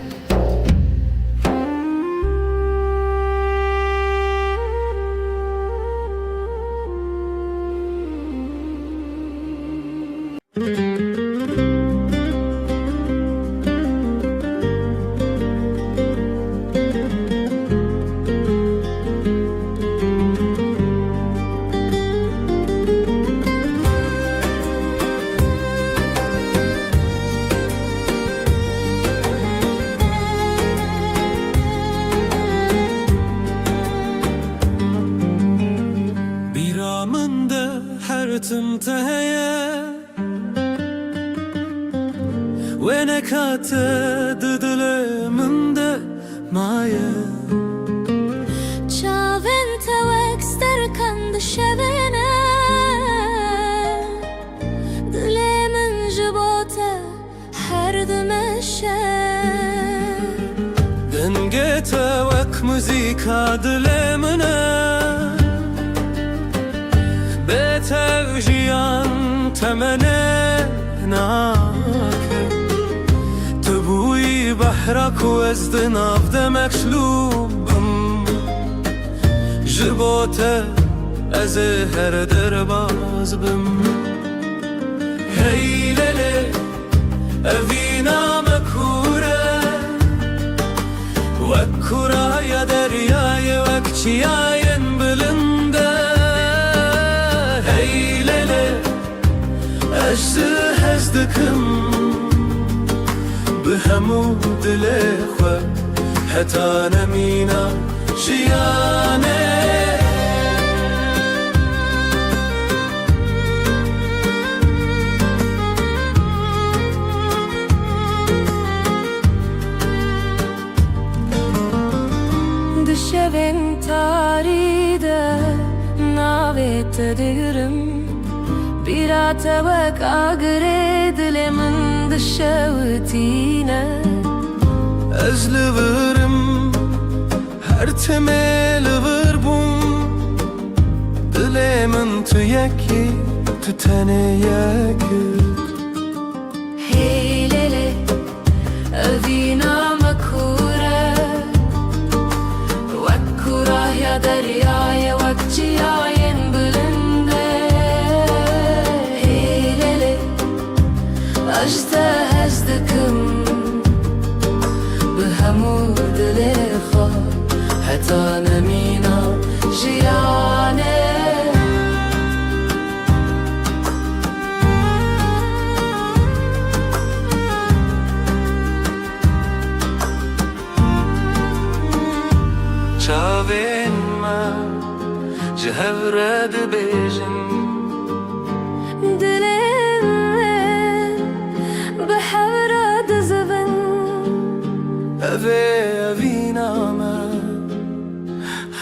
تنتهي وينك هتدل من ده معايا چاوین توکستر کند شبنه دل من جبوته هر دمشه دنگه توک موزیکا دل منه بتوجيان تمنى ناك تبوي بحرك وزدنا في دمك شلوبم جبوته ازهر درباز بم هي ليلي افينا مكورة وكورة يا درياي وكشياين بلنده أجزي هزدكم بهمو دلخوة حتى نمينا جياني دشوین تاریده ناویت دیرم بیرات وک آگره دل من دشوتینه ازلورم هر تمل وربم دل من تو یکی تو تنه یکی هی لیلی اوینا مکوره وک کوراه یا دریای وک جیاین أجزه هزدكم بهمو دلخا حتى نمينا جياني چاوین ما جهورد بیجن أبينا ما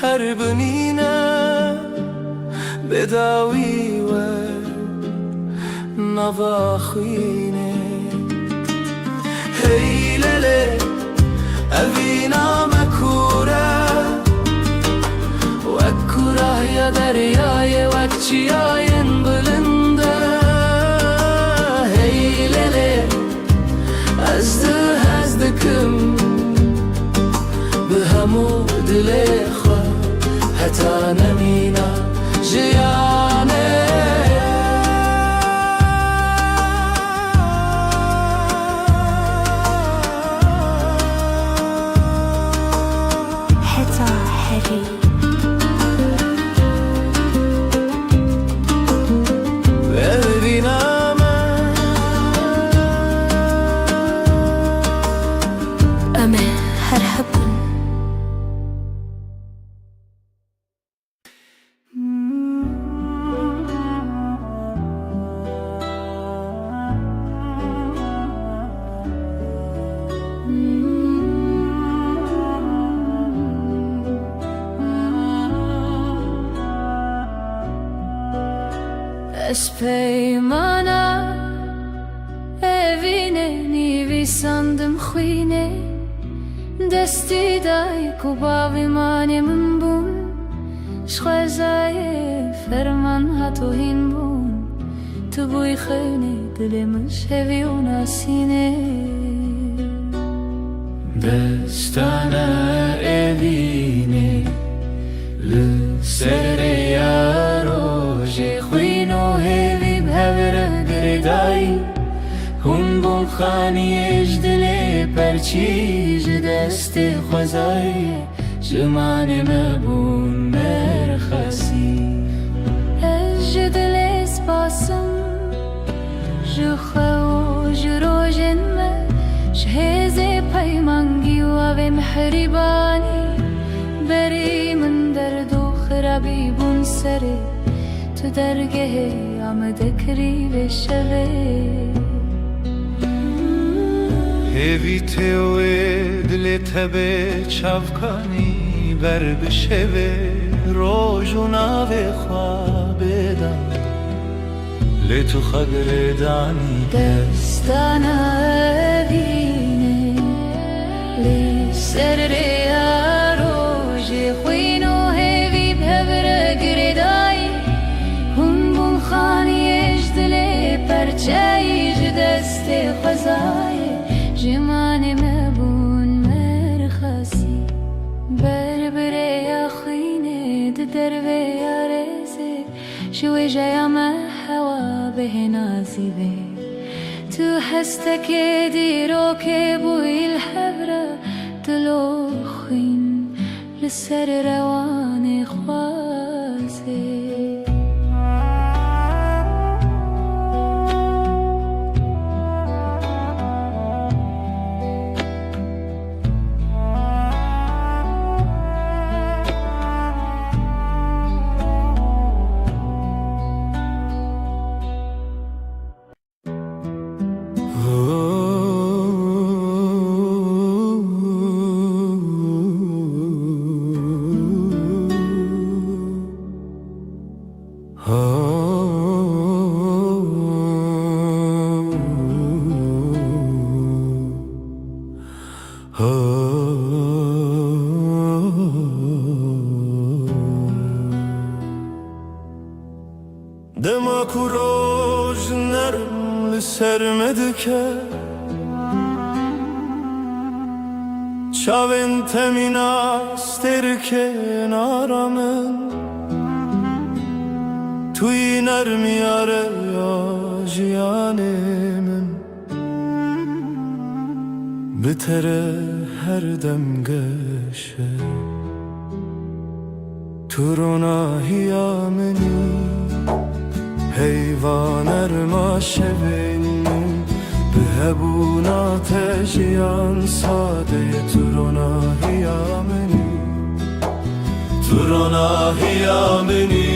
هربنينا بداوي و نواخيني هي ليلي أبينا مكورة وكورة يا درياي وكشياين بلنده هي ليلي أزدكم بهمو دلخوة حتى نمينا جياني حتى حري بأبينا ما أما هرحبن Ez peymana evine nivi sandım xwine Desti dای ku باویمانه من بون شخوزای فرمان هاتو هین بون تو بوی خونه دلمش هوی و ناسینه دستانه evine لسر یاروژ خوینو هوی بهوره گردایی هون بون خانیش دلی پرچیج دست خوزای جمان مبون مرخصی Ez dles basım Jxo jrojen me Shheze paymangi wa ve mehribani Beri min derdo khrabi bun sere Tu dergehe amdekri ve shave هوی تیوه دل تبه چافکانی بر بشوه روژونا و خوابه دم لتو خدر دانی Destana evine Li serre aroje Khwino hevi bhevre girdai Hun bun khani ejdle perçayj deste khazai Jimane mebun merkhasi Berbere ya khine derve ya reze Shwe jaya ma hawa به نازیبه تو هستکه دیرو که بوی الحبره دلو خوین لسر روان خوازه دما کوروش نرم لسرمده که چاوین تمین استر کنارمن توی نرمی آره یا جیانمن بتره هر دم گشه تو روناهی منی حیوان ارما شوین به هبون آتشیان ساده تو روناهی منی تو روناهی منی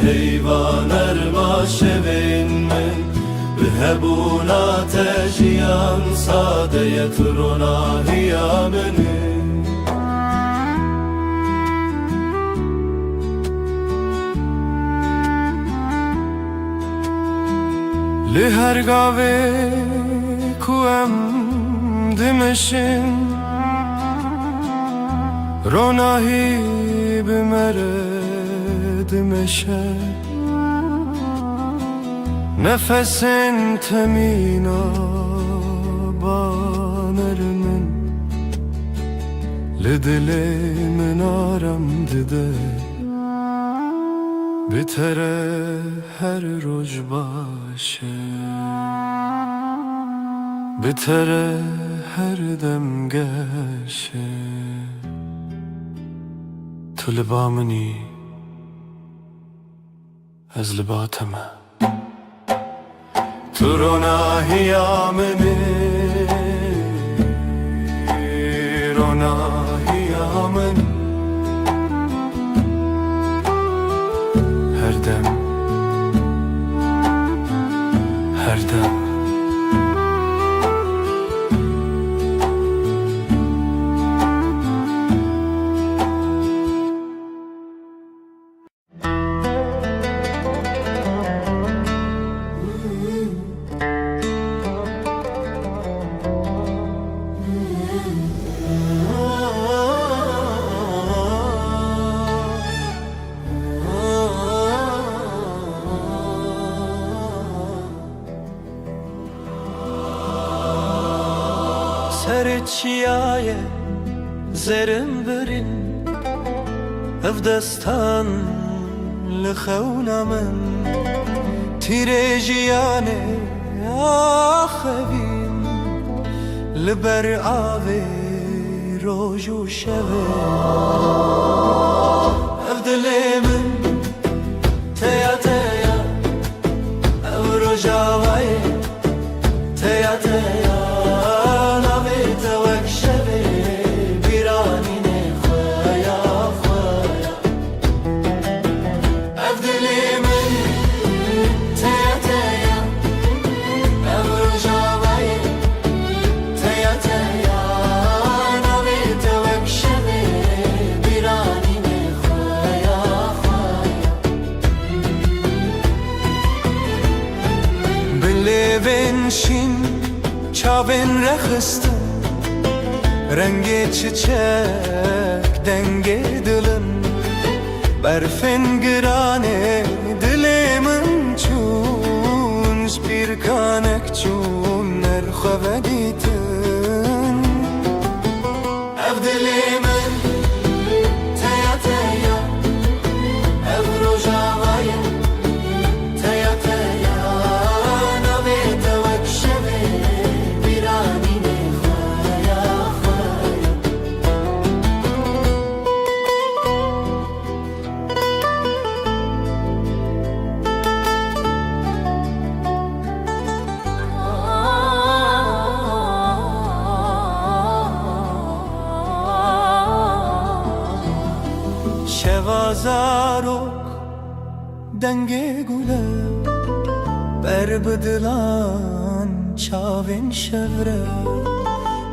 حیوان ارما شوین من به هبون آتشیان ساده تو روناهی منی لهر گاوه کوام دمشن روناهی بمره دمشه نفسن تمینا بانرمن لدل من آرم دیده بتره هر روز باشه بتره هر دم گشه تو لبا منی از لباتمه تو روناهی منی روناهی منی هر دم هر دم چیایه زرم برین اف دستان لخونا من تیره جیانه آخوین لبر آوه روز و شبه اف دلی من تیا تیا اف روژاوای تیا تیا ناوی توک شبه بیرانی نخوایا خوایا اف دلی من تیا تیا اف روژاوای تیا تیا ناوی توک شبه بیرانی نخوایا خوایا بلبن شین چاوین رخستم رنگ çiçek denge dilim برفن گرانه دلمن چون bir kanek چون نرخو دیتن اف دلمن تیا تیا اف روژاوای تیا تیا نوی توک شبه بیرانی نخوایا خوایا شوازارok denge gule berbedilan çavin şevre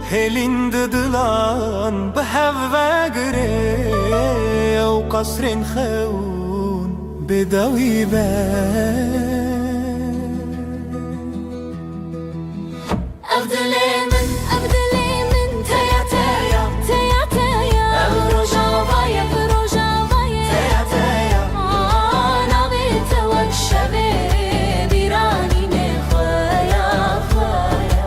helin didilan behevve gire ev kasrin xeun bedawi be أفدليمن أفدليمن تيا تيا تيا تيا روجاوايا روجاوايا تيا تيا أنا بيتوك شبه بيراني نخوايا خوايا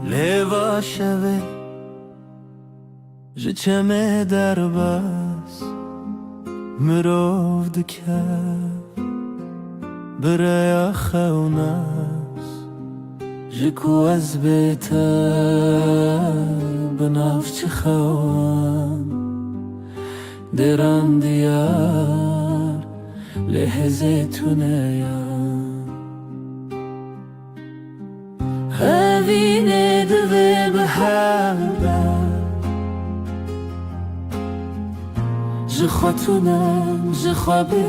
لوا شوه جچمه در بس مرو دکه برای خونس جکو از بیتا بنافچ خوان دران دیار لحظه تونیان هاوینه دوه بحبه جخواتونم جخوابه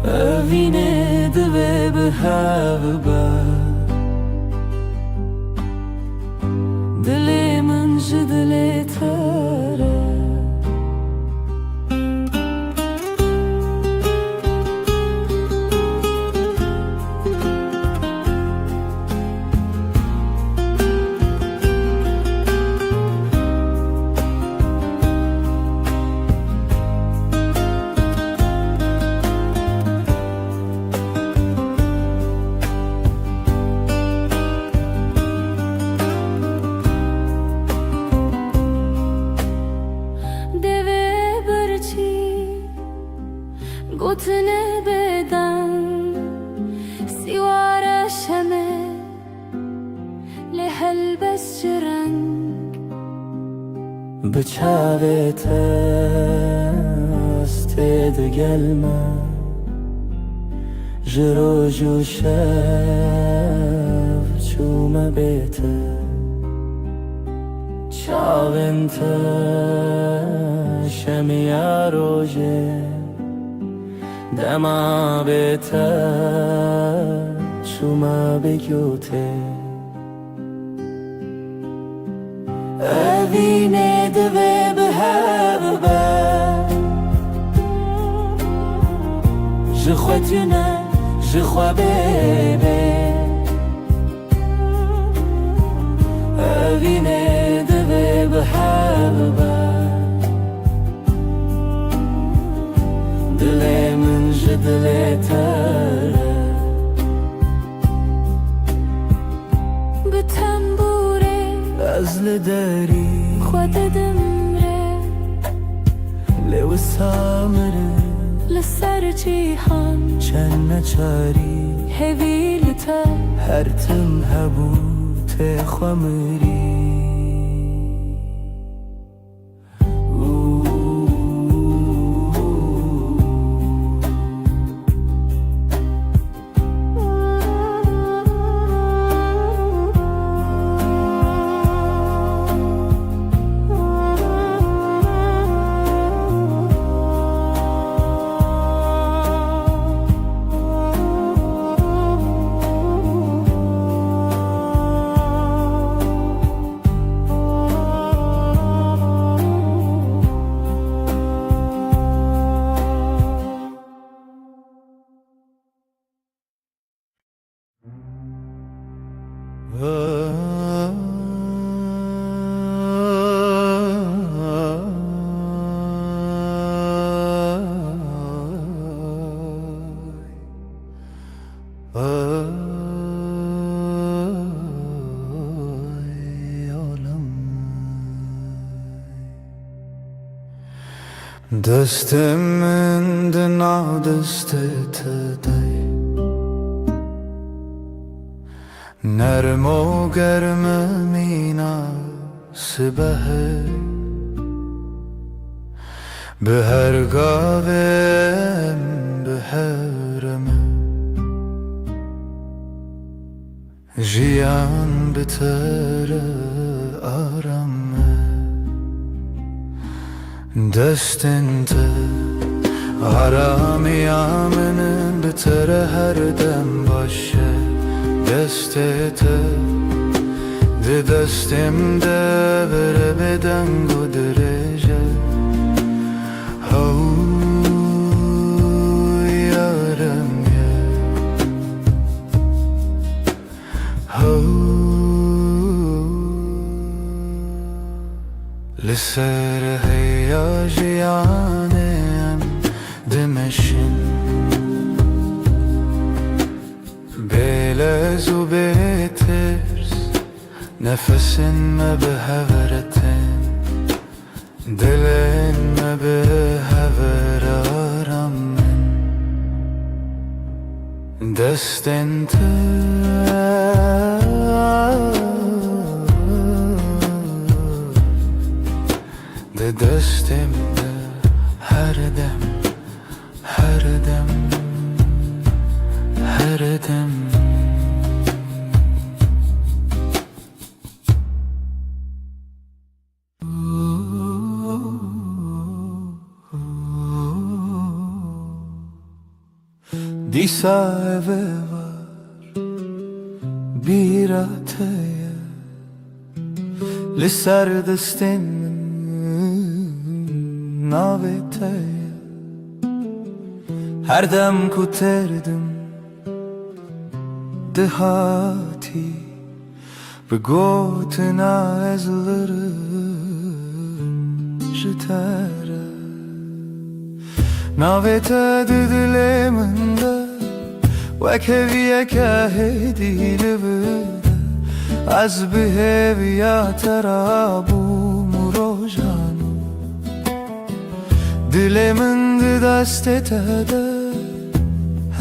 هاوینه دوه بحبه دلی من جدلی تره هلبس جرنگ بچاوت استد گلما جروجو شف چوم بیت چاونت شمیا روجه دما بیت چوم بگوته اوینه دوه به هبه جخوتونه جخوا بیبه اوینه دوه به هبه دل من جدل تره به تنبوره از لداری خود دمره لو سامره لسر جیهان چند نچاری هویلتا هر تم هبوت خمری دست من دنا دست تدای نرم و گرم مینا سبه به هر گاوم به هرم جیان بتر آرام دستنت آرامی آمنن بتر هر دم باشه دستت ده دستم ده بره به دنگ و درجه هو یارم یه هو لسر هیا جیانم دمشن بلز و بترس نفسن ما به هورتن دلن ما به هور آرامن دستن ده دستم ده هر دم هر دم هر دم دیسا اوه var bir ataya لسر دستن navetaya her dem kuterdim dehati به گوتنا ezlerim jitara navete diliminde وكهوية كهدي لبدا از بهوية ترابو مروجانو دلمن دست تده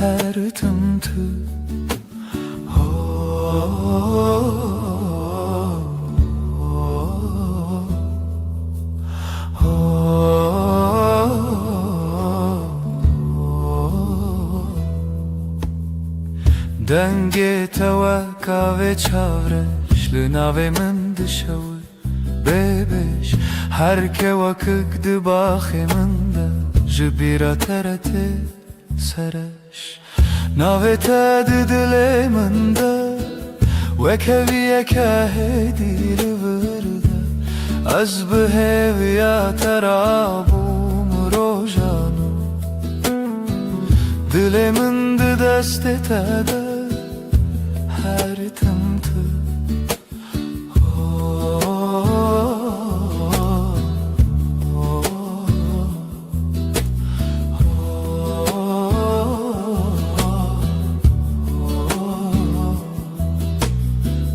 هر تمتو گیتوا کاوه چاورش لناوه من دشوه ببش هر که وکک دباخه من ده جبیرا ترته سرش ناوه تا ددل من ده وکویه که هدی لورده از بهویا ترابوم روژانو دل من ده دست تده هر تمته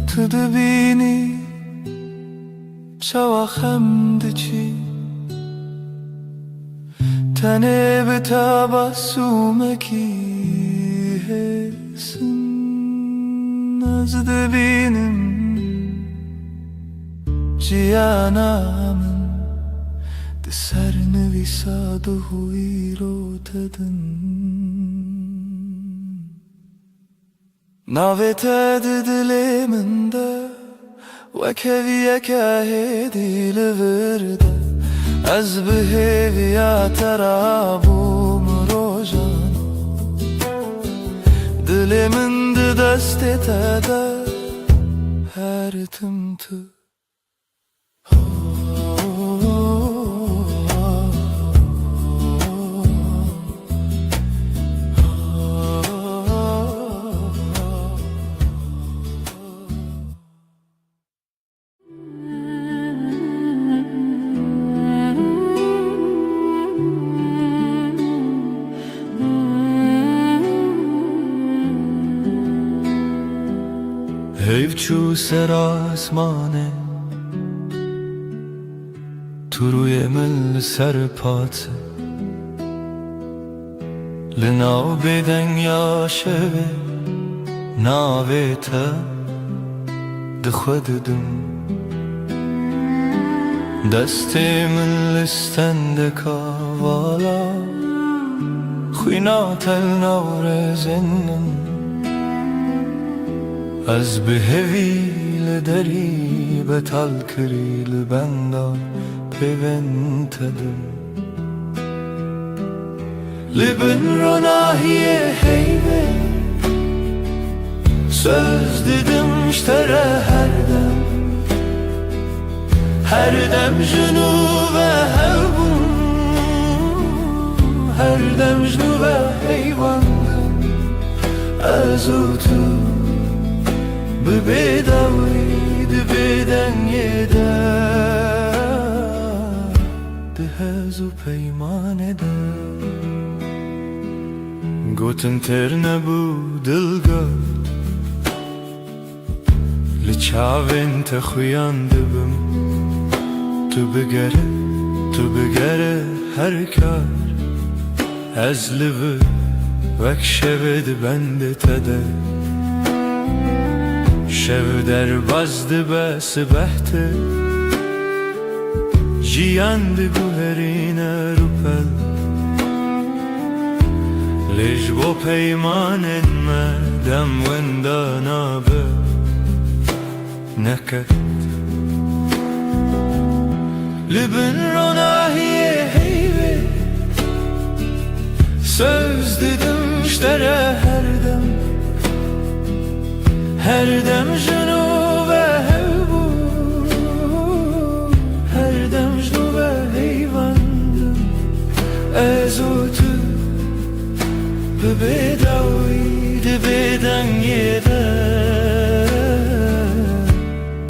تو دبینی چوا خمد چی تنه به تبسمکی هسن از دبینم جیانامن ده سر نویساد و هوی رو تدن ناوه تد دل من ده وکویه که هدی لورده از بهویا ترابوم روژانو دل من ده دست تده هر تمتو حیف چو سر آسمانه تو روی من سر پاته لناو بدن یا شبه ناوه تا ده خوددم دست من لستند کاوالا خوینا تل نور زنم از بهوی لدری بتال کری لبندان پیونتده لبن رو ناهیه هیوه söz dedim iştere her dem junu ve hevbun her dem junu ve heyvandım azutu bebedavri beden yeder dehazu peyman eder gotun terne bu dilgar لچاوین تخویانده بم تو بگره هر کار از لبه وک شود بنده تده شو در بازده بس بحته جیانده گوهرین روپل لیج با پیمانن مدم وندانا به نكت لبن روناهیه heyve söz dedim iştere her dem junu ve hevbu her dem junu ve heyvandım ezutu bebedaviydi beden yeder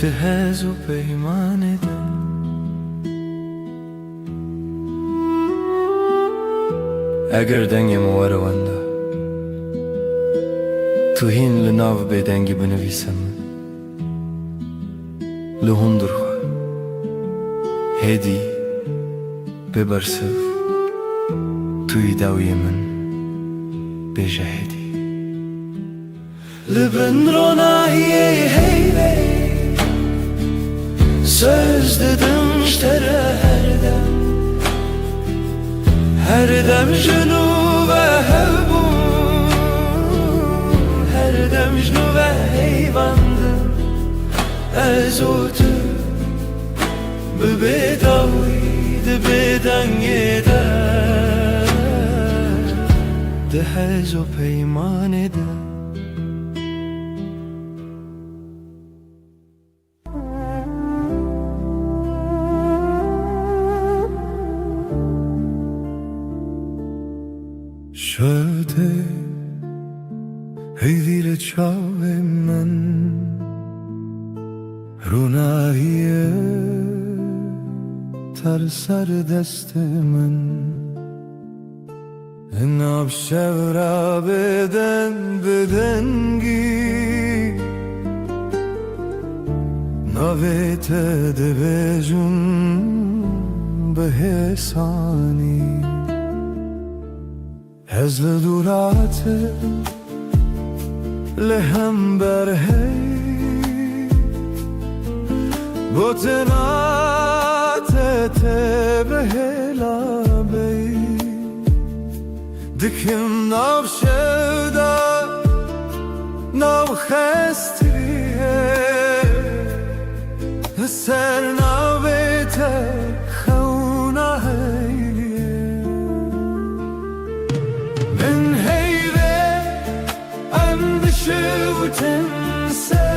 تهزو پیمان دل اگر دنگم ورونده تو هین لناو به دنگی بنویسم لهندر خو هدی ببرسف توی داوی من بجهدی لبن روناهیه heyve söz dedim iştere her dem junu ve hevbu her dem مجنو و حیواندم از او تو ببداوی دبدنگی ده هز و پیمان ده شده هیدیل چاوه من روناییه تر سر دست من ناب شب را بدن بدنگی نویت دبجون به حسانی هزل دورات لهم برهی بوتنات تبهلا بی دکم ناو شودا ناو خستریه سر ناو بیت خونه هیه من هیوه اندشو تنسه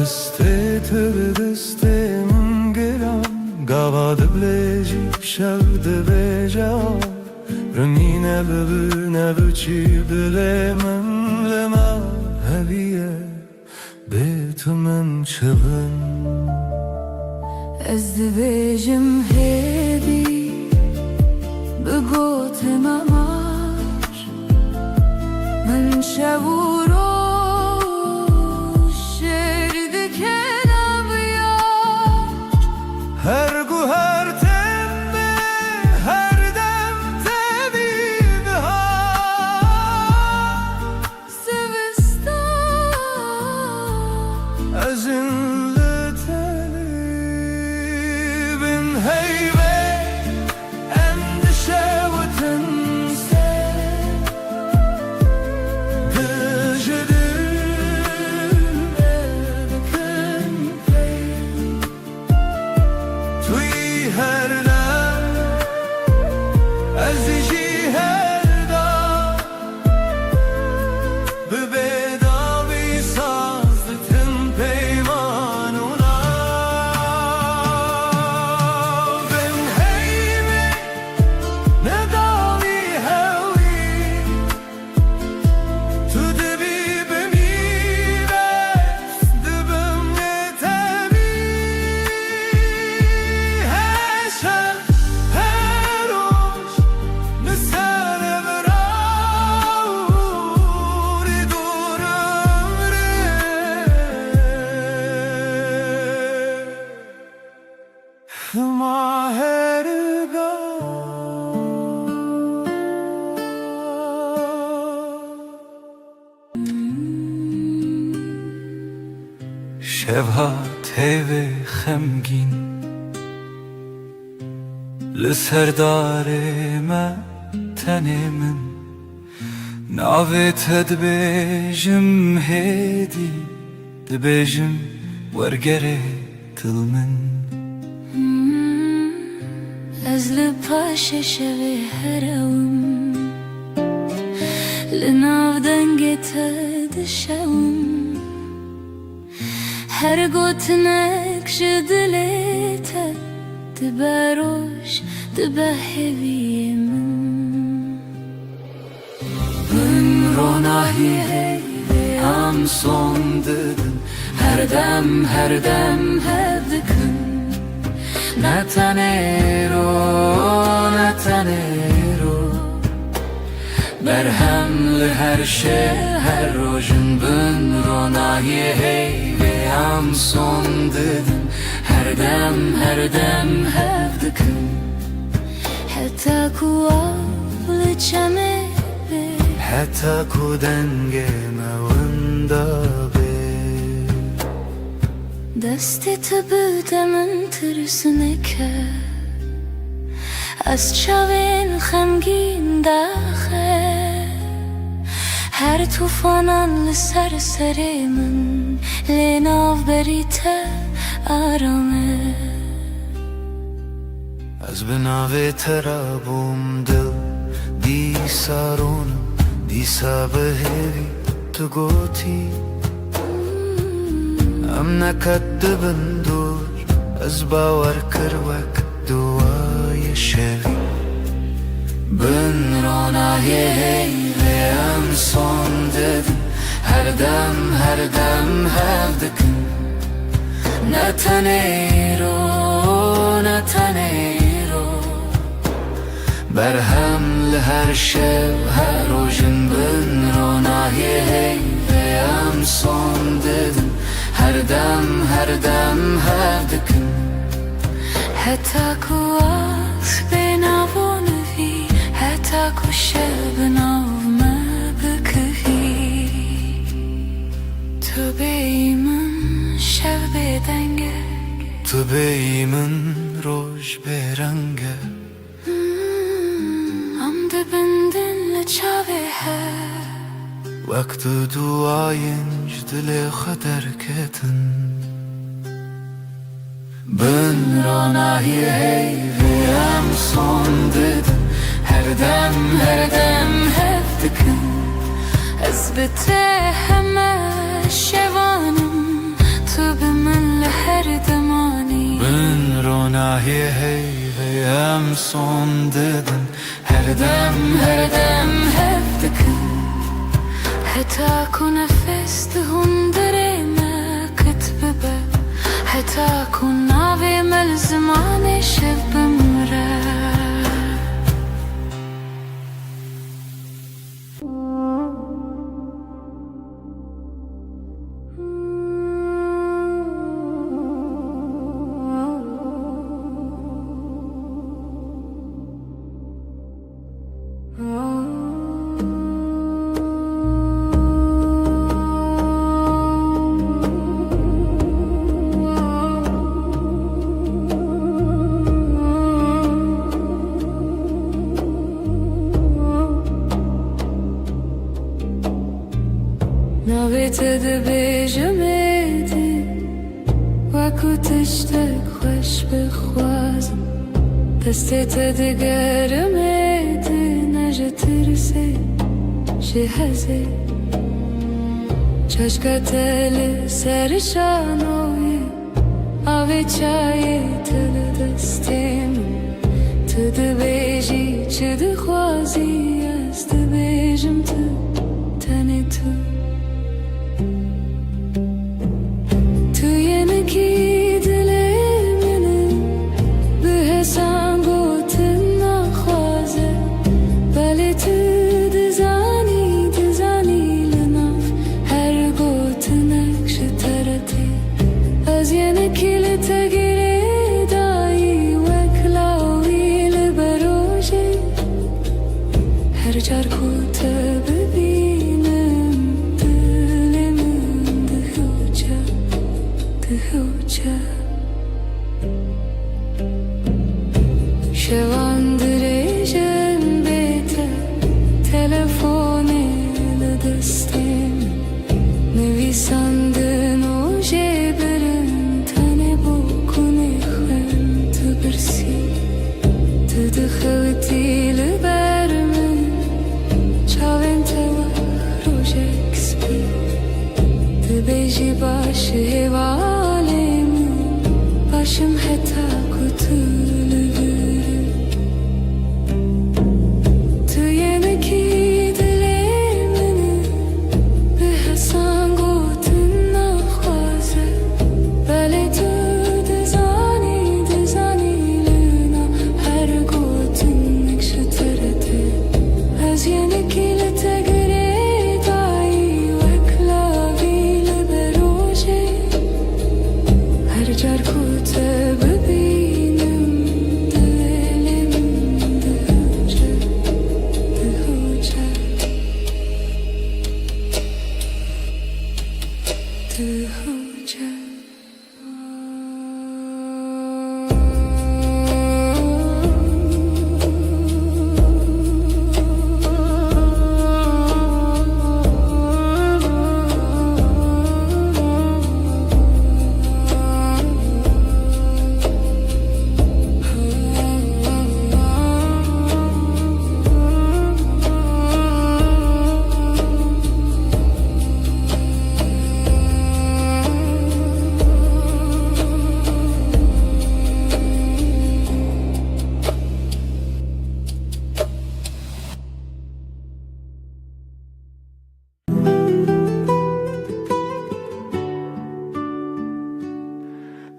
دسته تر دسته من گرم گواد بلیجی شود بجا رنینه ببینه چی دل من لما هویه بیت من چبن از دبیجم هدی بگوت مماش من شورو هر گو هر تمه هر دم تبیب ها سوستان از این لطلی بین هیوه اندشه و تنسه شبها تیوه خمگین لسر داره من تنه من ناوه دبیجم هیدی دبیجم ورگره دل من از لپاش شوی هرم لناو دنگت دشم هر گوت نقش دلته تبروش تبهوی من من روناهی هم son dedin her dem hevdikın Natanero Berhemli her şey her rojun bün ronahi hey ve am son dedin her dem hevdikın حتى كوال چمه حتی کودنگ موندا دستی تو بودم ترسونه که از چاوین خمگین داخل هر توفانان لسر سر من لناو بریته آرامه از بناوی ترابم دل دی سارونم دیسا بهوی تو گوتی ام نکدبن دور از باور کروک دوای شوی بن روناهی hey ve am son dedin her dem hevdikın Natanero Berhemli her şey her rojun bün ronahi hey ve am son dedin her dem hevdikın حتى كواس بناونفي حتى كشل بناو ما بكفي تو بيمن شب بدنگه تو بیمن روش برنگه ام دبندن لچاوه هر وقت duayınc dile kadar keten Ben ronahi hey ve am son dedin her dem hevdikın أثبته همه شوانم تو به من لهر دمانی Ben ronahi hey ve am son dedin her dem hevdikın حتى أكون نفست هندري ما كتب حتى أكون ناوي ملزمان شب مرا نویت دبیجمدی وکو تشتک خوش بخوازم دستت دگرمدی نجا ترسی شهزه چشکت سر شانوی آوی چای تل دستیم تو دبیجی چه دخوازی از دبیجم تو تنی تو از یه نکیل تگیری دای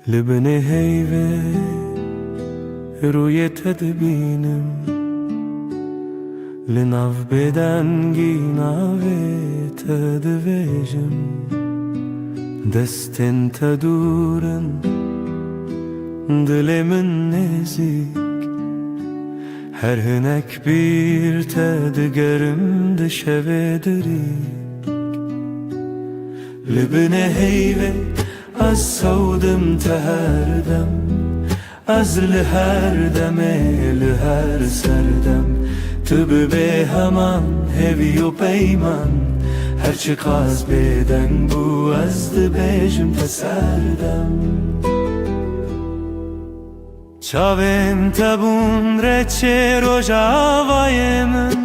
لبني هيفه روی تدبینم لناف بدنگی ناوی تدویجم دستن تدورن دلمن نزیک هر هنک bir تدگرم دشوه دریک لبني هيفه از سودم تهردم از لهر دمه لهر سردم تو به همان هوی و پیمان هرچی قاز بدن بو از دبیجم تسردم چاویم تبون رچه روژاوای من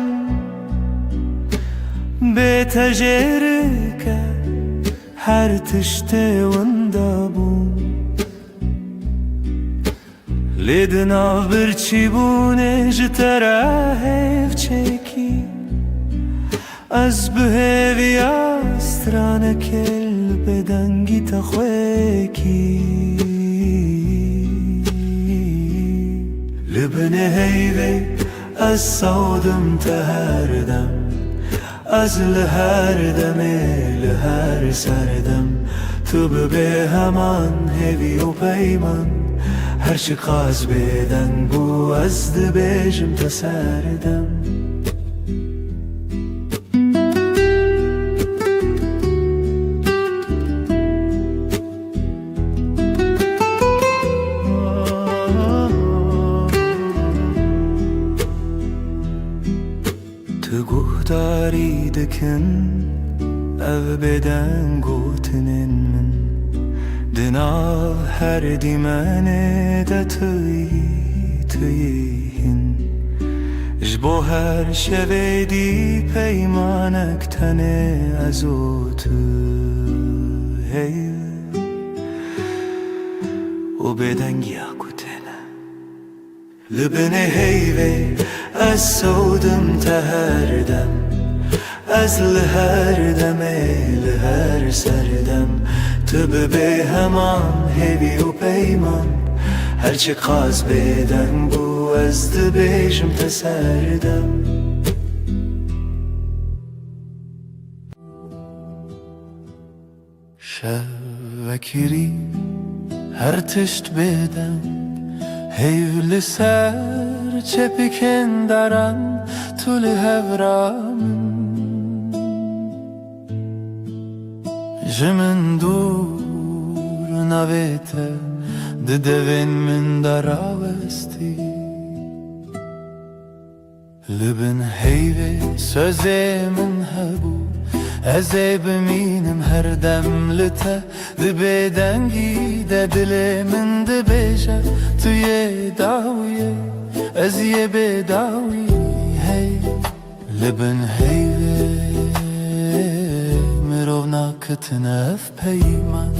به تجره که هر تشته وندابون لیدنا برچی بونه جتره هف چکی از بهوی استرانه کل بدنگی تخویکی لبنه هیوه از سودم تهردم از لهر دمه لهر سردم تو به همان هوی و پیمان هرچی قاز بدن بو از دبیجم تسردم تو گوهداری دکن او بدن گوتنین من دنا هر دیمانه دا تویهن جبو هر شوه دی پیمانک تنه ازو تو هیو و بدنگی اکوتنه لبنه هیوه از سودم تهردم از لهر دمه لهر سردم تو به همان هوی و پیمان هرچی قاز بدن بو از دبیجم تسردم شوکری هر تشت بدن هیو لسر چپکن دارن طول هورام جمن دور نویته ددوین من دراوستی لبن هیوه سوزه من هبو ازه بمینم هر دم لته دبه دنگی ده دل من دبیشه توی داویه از یه بداوی هی لبن هیوه مرو ناکتنف پیمان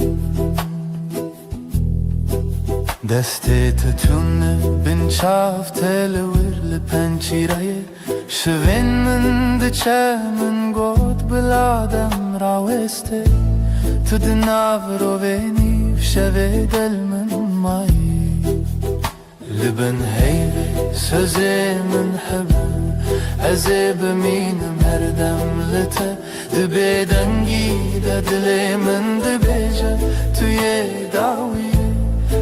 دسته تتونه بن شاف تلور لپنچیره شوین من دچه من گود بلادم راوسته تو دناو رو وینی شوه دل من مایی لبن هیوه سوزه من حبو ازه بمینم هر دم لته دبه دنگی ده دل من دبیجه توی داویه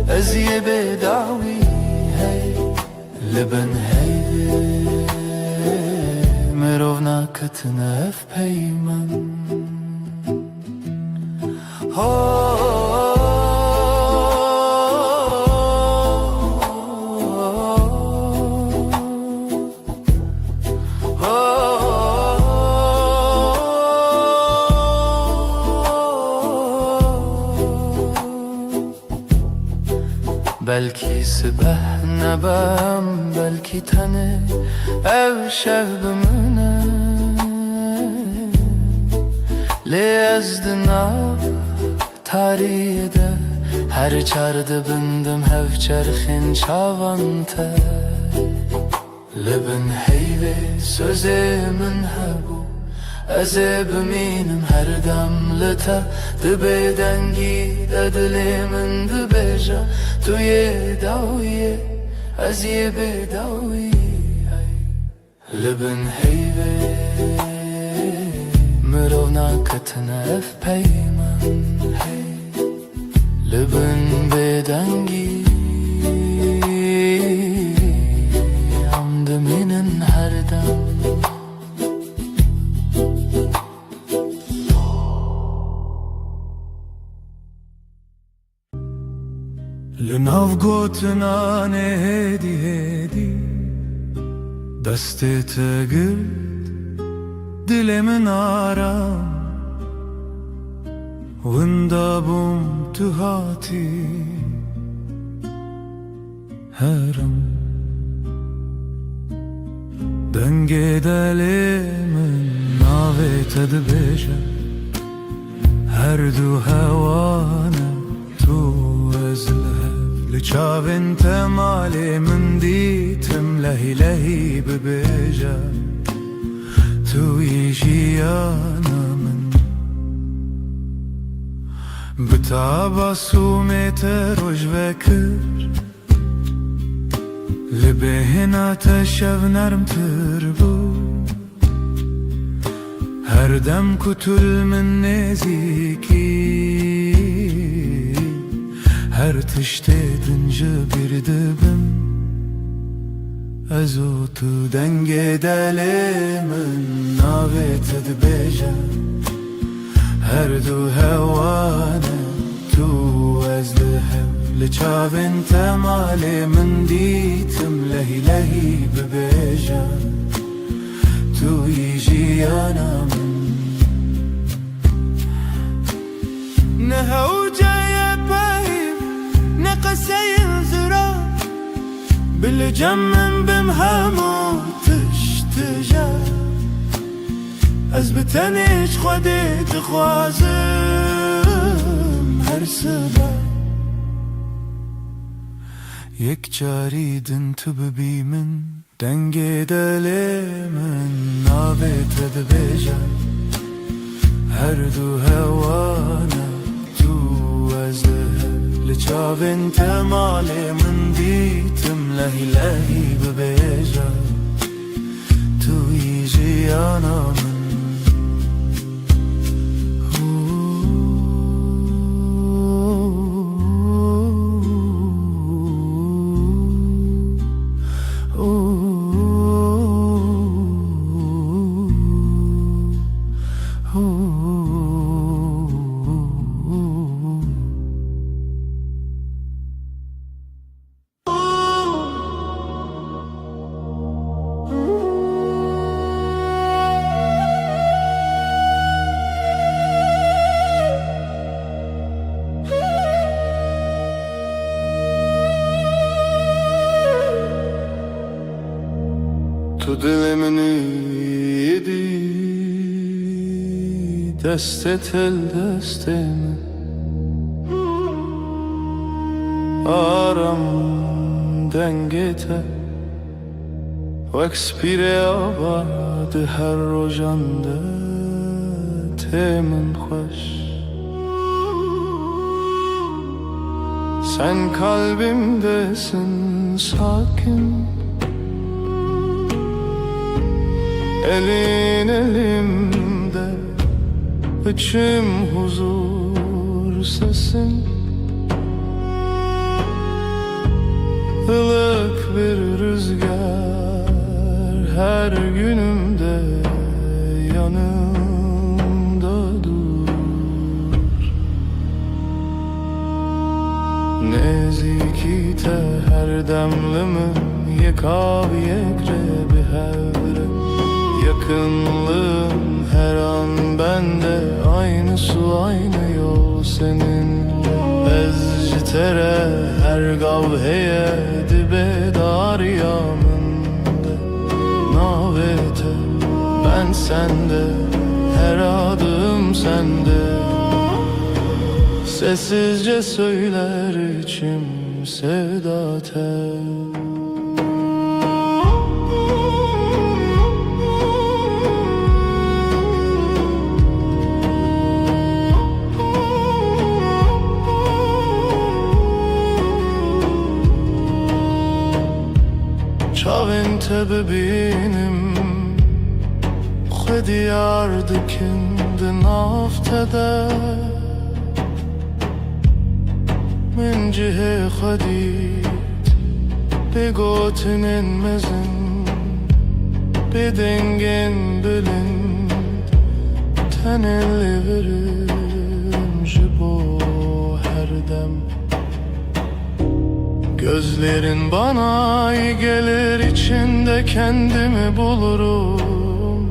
از یه بداوی هی لبن هیوه مرو ناکتنف پیمان بلکی سبح نبم بلکی تنه او شب بمونه لی از دناف تاریده هر چرده بندم هف چرخین چاوانته لبن هیوه سوزه من هبو Ez ê bimînim her dem li te di bêdengî de dilê min dibêje tu yê dawiyê ez yê bêdawî li bin heyvê mirov naketine ev peyman hey li bin bêdengî em dimînin her dem لناو گوتنانه هدی هدی دستت گرد دل من آرام وندابم تو هاتی هرم دنگ دل من ناویت دبیجه هر دو هوانه تو ازله لچاوین تمالی من دیتم لهی لهی ببیجه توی جیانا من بتاباسومت روش وکر لبهنا تشو نرم تربو هر دم کتل من نزیکی her tiştedince bir dibim Ez o tu denge delimin navet edbeje Her du hevane tu ez lihev Liçavin temali min ditim lehi lehi bebeje Tu yijiyana min Ne hevceye peyim قسين زرار بالجمن بمهمو تشتجا أزبتنيش خودي تخوازم هر سبا يك جاريدن تببي من دنگي دلي من نابت دبيجا هر دو هوانا تو ازلها لچاوین تمالی من دیتم لهی لهی ببیجه توی جیانا من Tu dilimin yedi destet el destemi Aram dengete Veks pire abad her rojande temin hoş Sen kalbimdesin sakin Elin elimde içim huzur sesin Ilık bir rüzgar her günümde yanımda dur Nezikite her demlimin yekav yekre bir hevre Yakınlığın her an bende Aynı su aynı yol seninle Ezcitere her gavheye dibe dariyamında Navete ben sende her adım sende Sessizce söyler içim sevda tel çavên te bibînim xwe diyar dikin di nav te de min cihê xwe dît bê gotinên mezin bê dengên bilind tenê lê verim ji bo her dem. Gözlerin bana iyi gelir, içinde kendimi bulurum.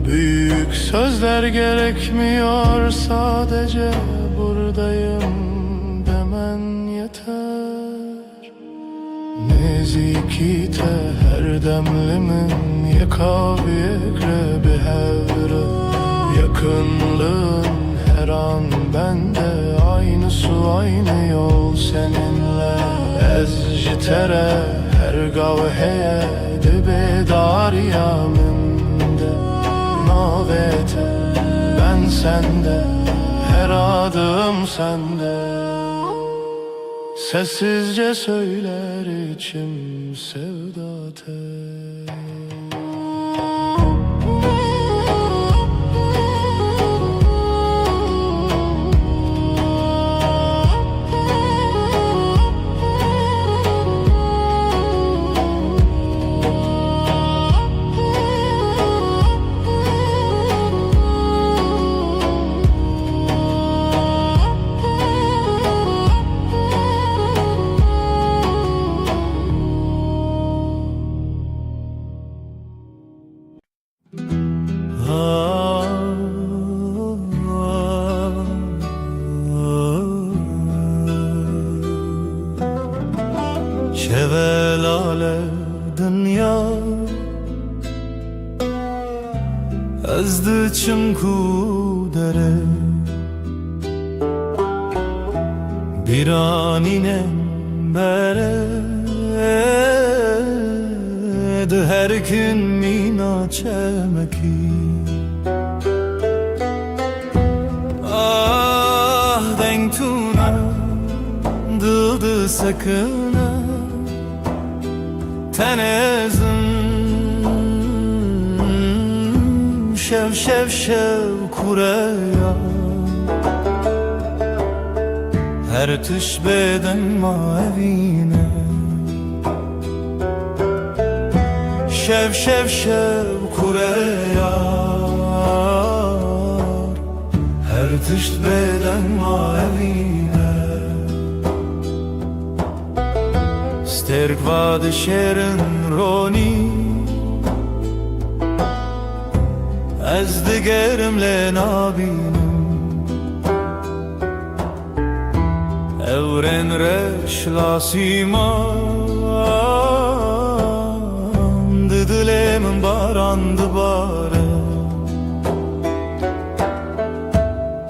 Büyük sözler gerekmiyor, sadece buradayım demen yeter. Neziki te her demlimin yekaviyekre bir hevre. Yakınlığın her an bende, aynı su aynı yol seninle. Ez ji tere her gavheye dibe darya min de. Navê te ben sende, her adım sende. Sessizce söyler içim sevda te. Şevelale dünya ezdi çimku dere biraninem bere de her gün mina çemeki. Ah denk tuna dıldı sakına tenezim şev şev şev kureya her tüş beden mavine şev şev şev kureya her tüş beden mavine sterk vad şerin roni ez digerimle nabinim evren reşlasiman dilemin barandı bare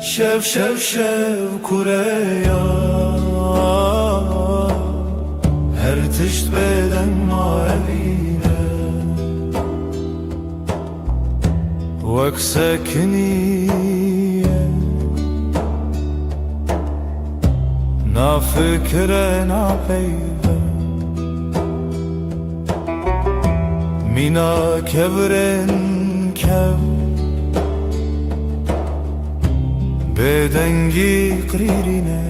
şev şev şev kureya her tişt beden mavine vek sekniye na fikre na peyve mina kevren kev bedengi kririne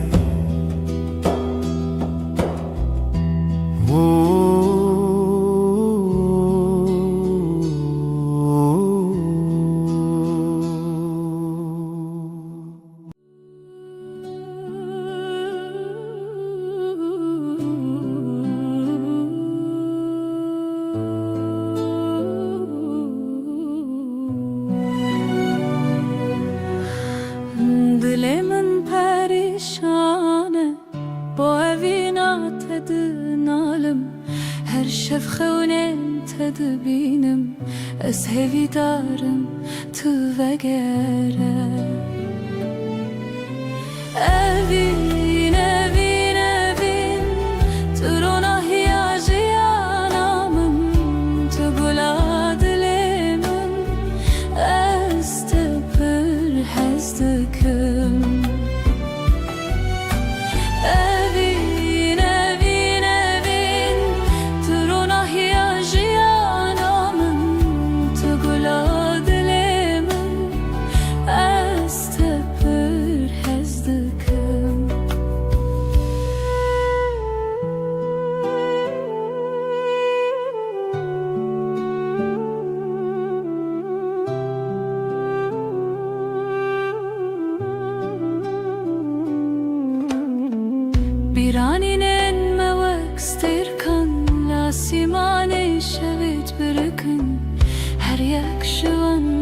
Dilemin perişane bu evina tedinalım her şev xewnen tedbinim ez hevidarım tu vegere evin evin evin turona hiyajiyanamım tu gula dilemin ez tepir hezdikim evin evin evin turona hiyajiyanamım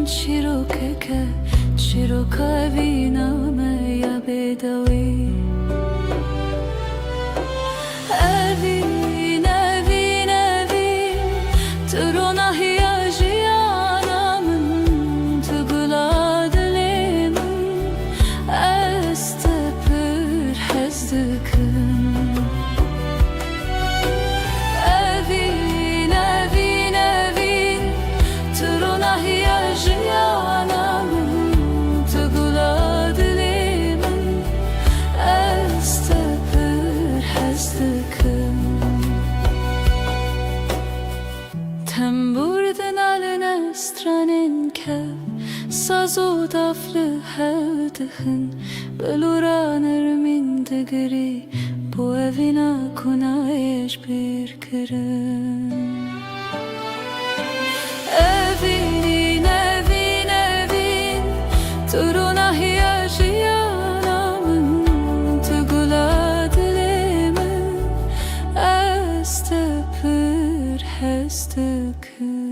چیروکه چیروکا بینامه یا بدوی Evin evin evin Trona hiyajiyanamın Tıgıla dilimin Estepür hezdıkın Evin evin evin Trona hiyajiyanamın Tıgıla dilimin Estepür hezdıkın Temburden alene stranen kev Sazo daflı hevdihın Beluranır min digri Bu evina kunayeş bir kırın Evin evin evin Turuna hiyajiyanamın Tıgula dilimin Estepür hezdıkın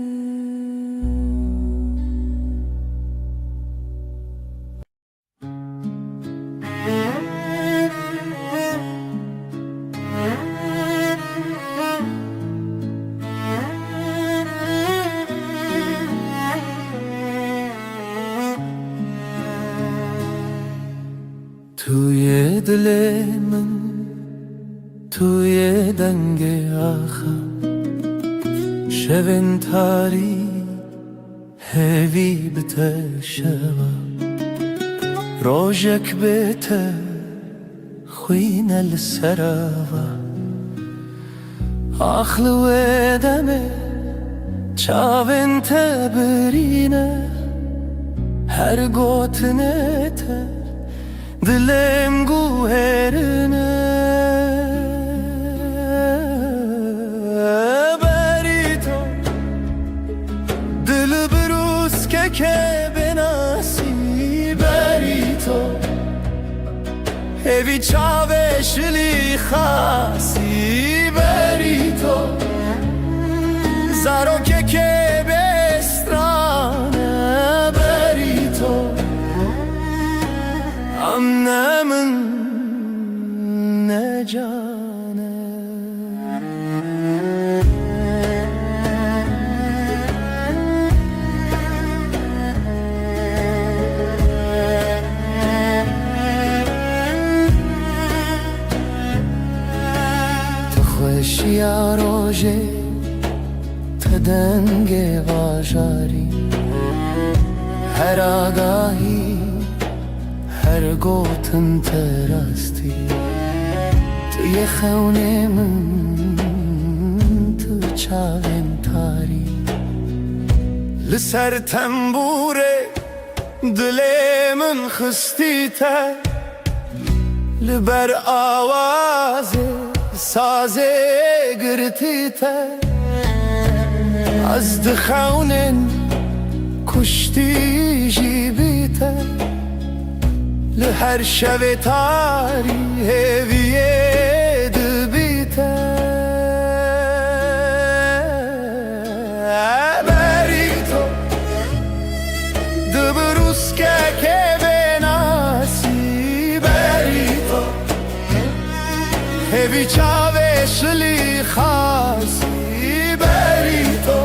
توی دل من توی دنگ آخر شبن تاری هوی بته شوا روژک بته خوین السراوا آخلو دمه چاون تبرینه هر گوتنه ته Dilim guherine Berito Dil brus ke benasi Berito Evi çaveşli khasi Berito Zaro ke bestrane Berito Annemin ne canı Tu خوشیا روژه تدنگ واجاری هر آگاهی هر گوتن تراستی توی خونه من تو چاوین تاری لسر تنبوره دل من خستی تر لبر آواز ساز گرتی تر از دخونن کشتی جیبی تر لهر شب تاری هویه دبیته بریتو دبروس که بناسی بریتو هوی چاوشلی خاصی بریتو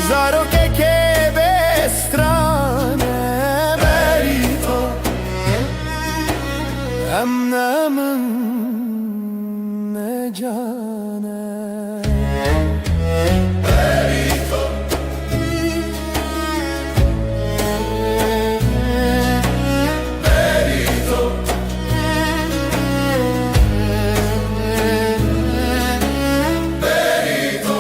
زارو که بسترانه Emnemin ne canı Berito Berito Berito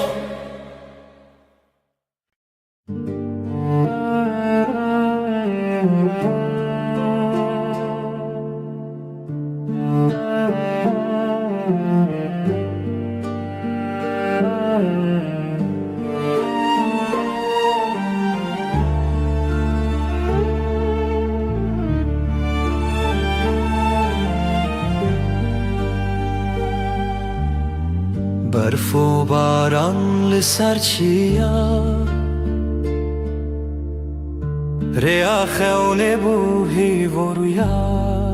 برف و باران لسر چیا ریا خونه بوهی ورویا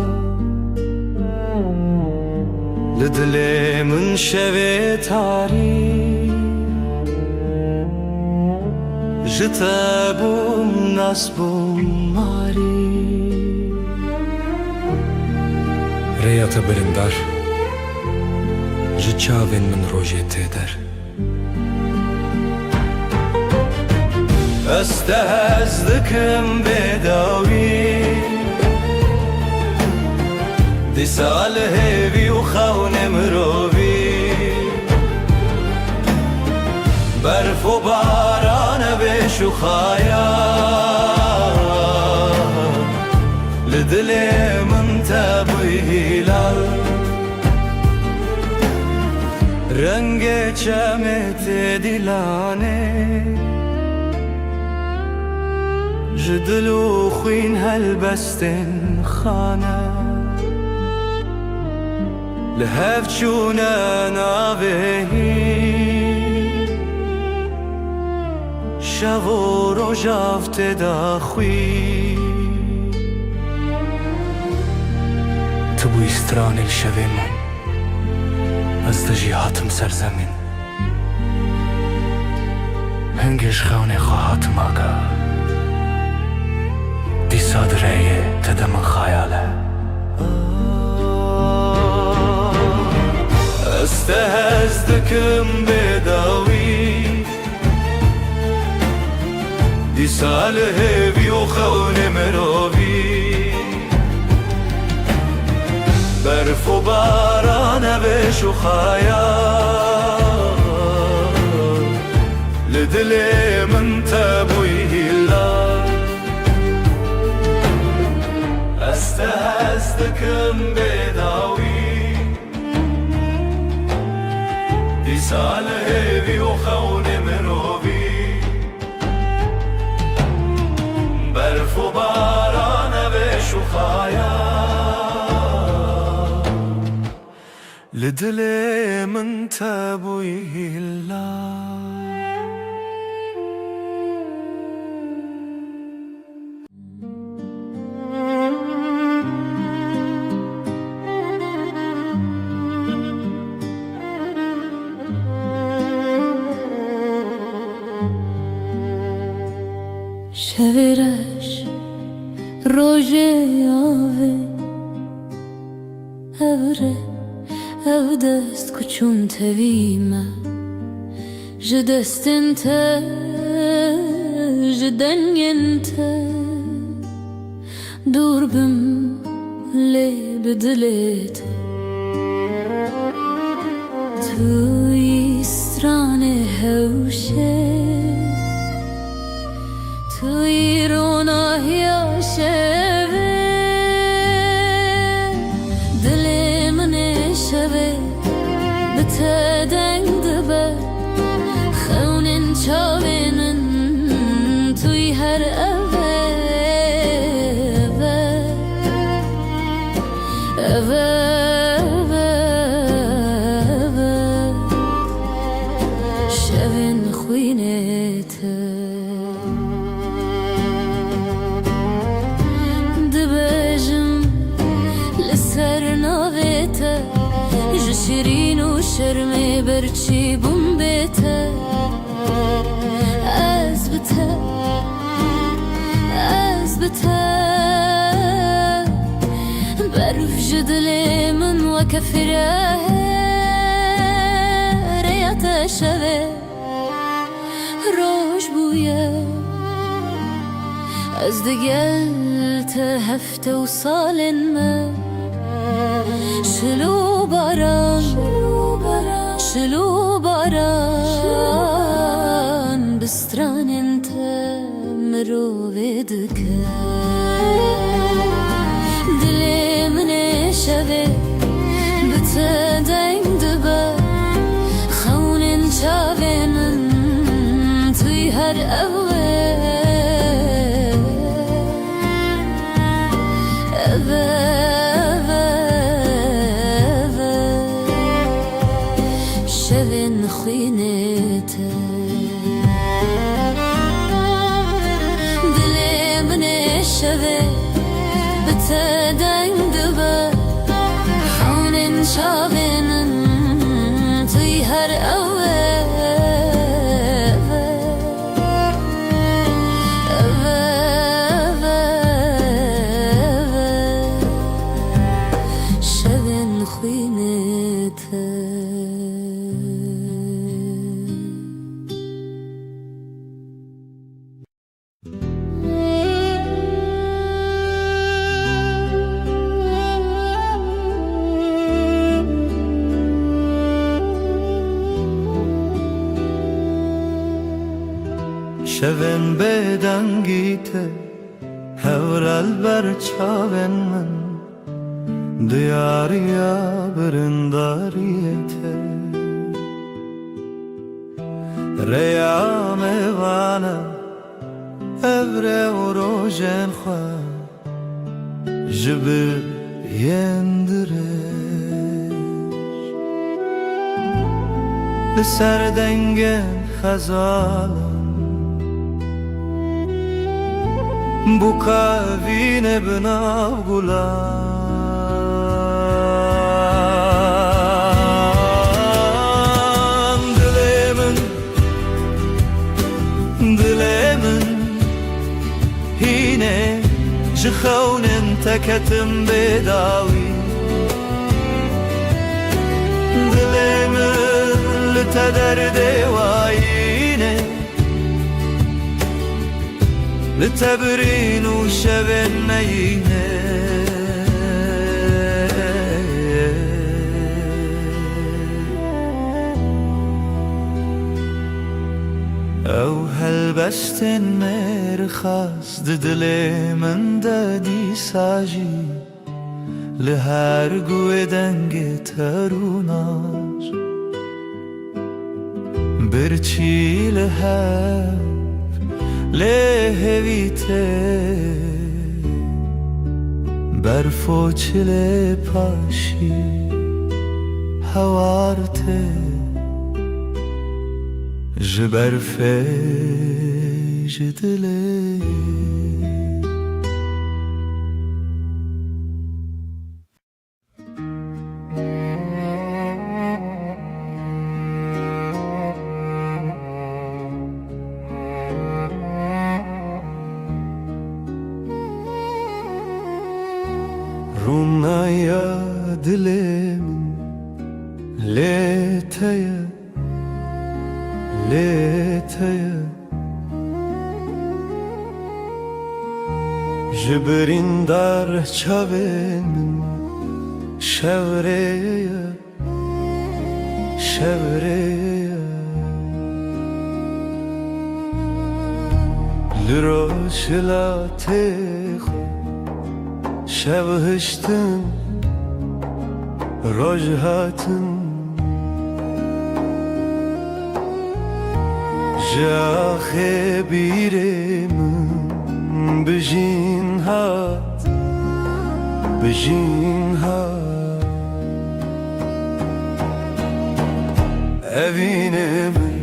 لدل من شوه تاری جتا بوم ناس بوم ماری ریا تبرندار جچاوین من روژه تیدر استهزدكم بداوي دي سال هيفي وخون مروفي برف وباران بشخايا لدلي من تبوي هلال رنگ چمت دلانه جدلو خوين هالبستن خانه لهف چونه ناوهی شو رو جافت دا خوی تبوی استران الشوه من از دجیهاتم سرزمین هنگش خونه خواهاتم آگاه دي صادرية تدمن خياله استهزدكم بداوي دي ساله بيوخون مروبي برف وباران بشخايا لدلي من تبوي هلال استهزدكم بداوي دي ساله بيوخون مروبي برف وباران بشخايا لدلي من تبوي هلال شویرش روژه آوه اوره او دست کچون تویمه جدستن تا جدنگن تا دور بم لی بدلیت توی استران هوشه توی روناه شوه دل من شوه بتدنگ دبه خونن چاوینن توی هر اوه شوین خوینت شیرین و شرمه برچی بوم بیته از بته برف جدل من و کفره ریت شوه روش بویه از دگل تا هفته و سالن من شلو باران بستران انت مروفدك دلي من شوه بتدنگ دبه خونن شاوینن توی هر شوین خوینت دل من شوه بتدنگ دبه خونن شاوینن توی هر اوه شوین خوینته شوین بدنگیته هورال بر چاوین من دیاریا برنداریته ریام وانا ابره و روژن خواه جبر یندرش لسر دنگن خزالم bu kavine binav gulan dilemin hine jkhaunen teketim bedawi dilemin litaderde wayine لتبرين وشبن نينه او هلبستن مرخص ددلي من دادي ساجي لهر قوة دنگ تروناش برچي لهر لهویته برفوچل پاشی هوارته جبرفه جدله Rumnaya dilemin leteye leteye Jibrin dar çavemin şevreye şevreye Liroşla teho شبهشتن رجهاتن جاخه بیرم بجین هات بجین هات evine من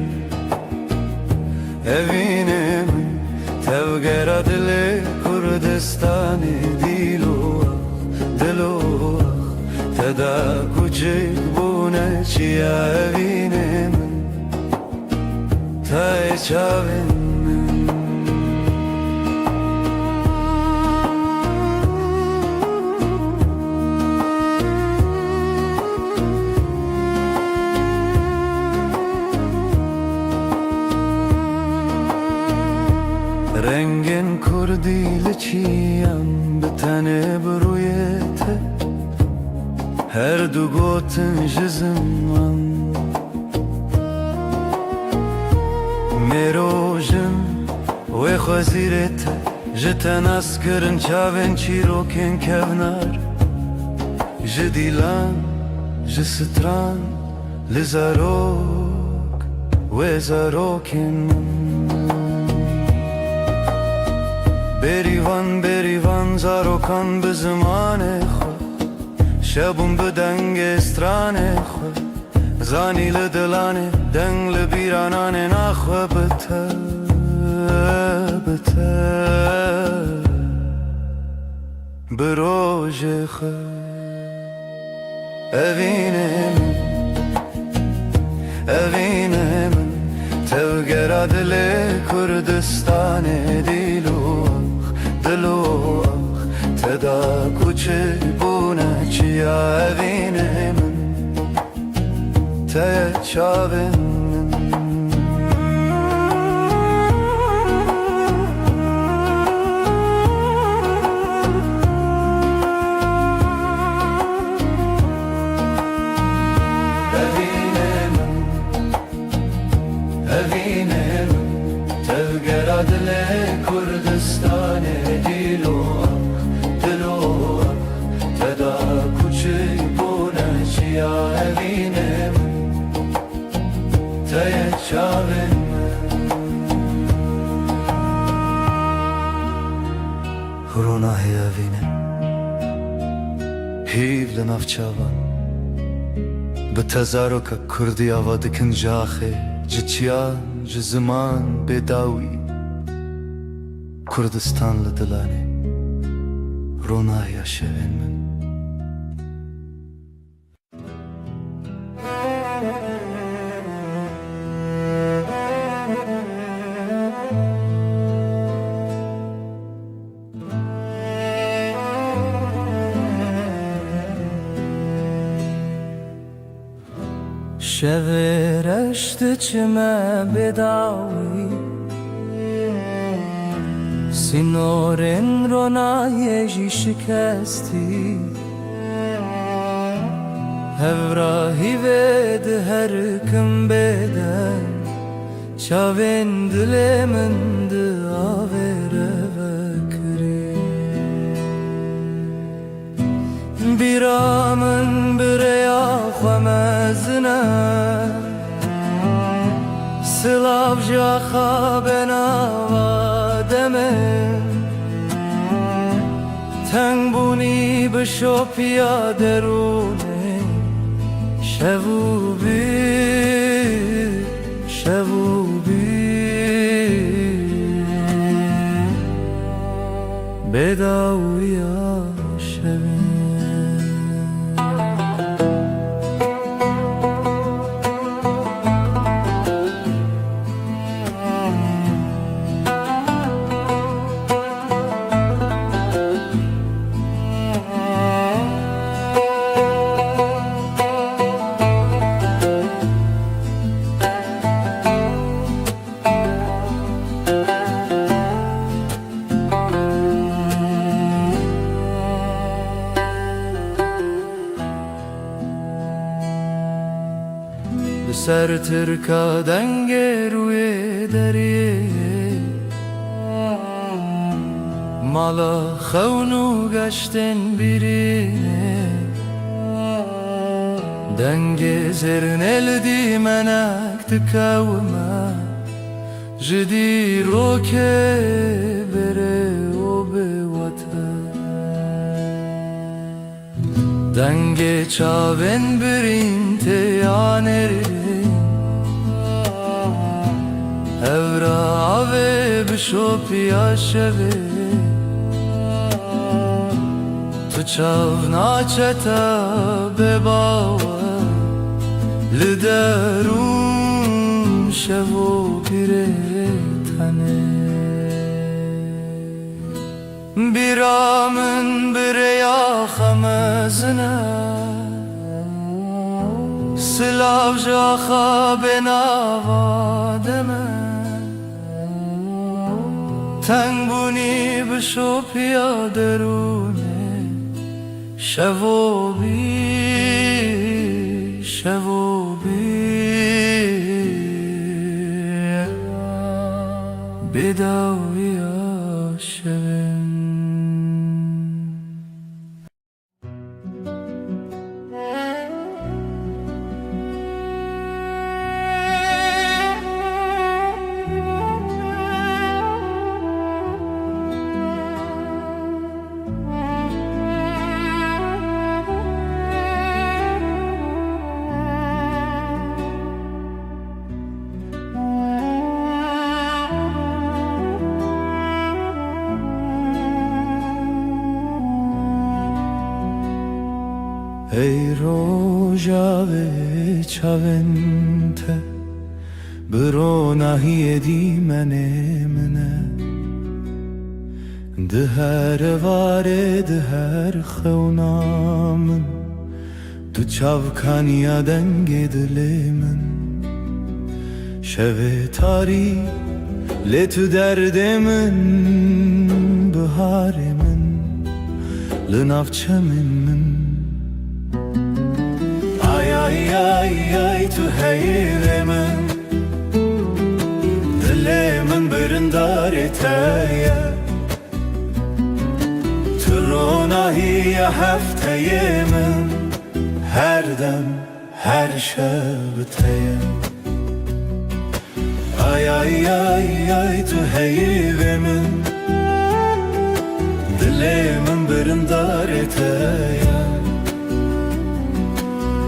تبقر دل کردستانی دلو تدا کوچک بونه چیا evine من تای چاوین رنگن کردی لچیم به تنه برویته هر دو گوتن جزم من میروژن و خوزیرته جتن اسکرن چاوین چیروکن کونار جدیلان جستران لزاروک و زاروکن بریوان زاروکان به زمان خود شبون به دنگ استران خود زانی لدلانه دنگ لبیرانانه نخواه بته بروج evine min tevgera dile Kurdistan diluah teda kuçi bune çiya evine min te çavin Tevgeradle Kurdistan diluah teda kuçi bune çiya evine te çavin Runahi evine hiv lenavçavan بتزارك كردي أودك نجاخي جتيان جزمان بداوي كردستان لدلاني رونا يا شوين من شورشت چمه بداوی سینورن رونایجی شکستی هوراهی ود هر کم بدن چاوین دلمن داوره وکری بیرامن بریا خمزنه سلاف جاخا بناوا دمن تنگ بونی بشوپیا درونه شبو بی بداویا شبین سر ترکا دنگ روی دریه مالا خونو گشتن بیرینه دنگ زرن الدی منک تکاوما جدی روکه بره و به وطن دنگ چاون برین تیانری Evra ave bişopya şeve Tu çavna çeta bebawa Liderun şevo pire tane Biramın bireya xamezine Silav jaxa benava deme تنگ بونی بشو پیا درونه شو بی بداویا شوین جاوه چاونته برو نهی دی منه ده هر واره ده هر خونامن تو چاوکانیا دنگ دل من شوه تاری لی تو درد من بهار من لنافچه من آی آی آی آی تو حیل من دل من برندار تایه تو روناهی هفته من هر دم هر شب تایه آی آی آی آی تو حیل من دل من برندار تایه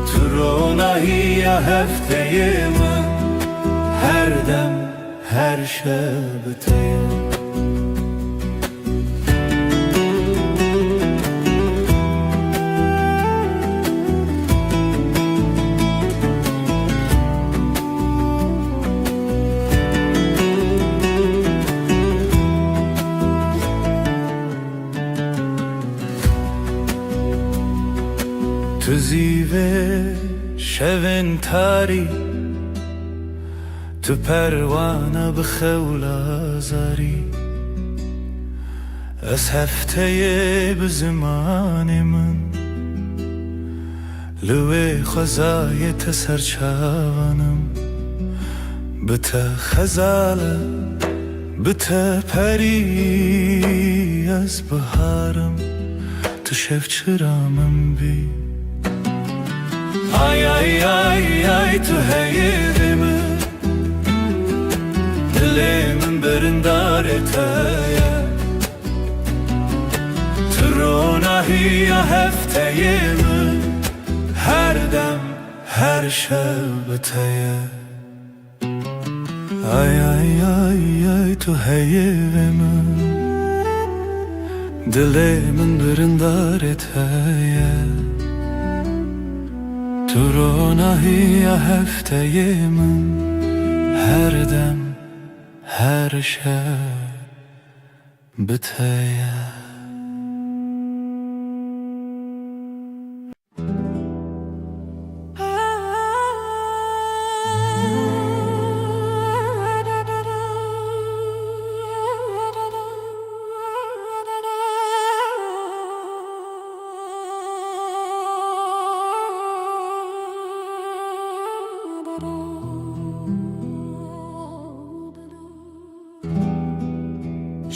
تو روناهی هفته من هر دم هر شب تایه تو زیوه شون تاری تو پروانه بخول آزاری از هفته به زمان من لوی خزای تسرچانم بته خزاله بته پری از بهارم تو شف چرامم بی آی آی آی آی تو حیل من دل من برندار تایه تو روناهی هفته من هر دم هر شب تایه آی آی آی آی تو حیل من دل من برندار تایه تو روناهی هفته من هر دم هر شب بتایه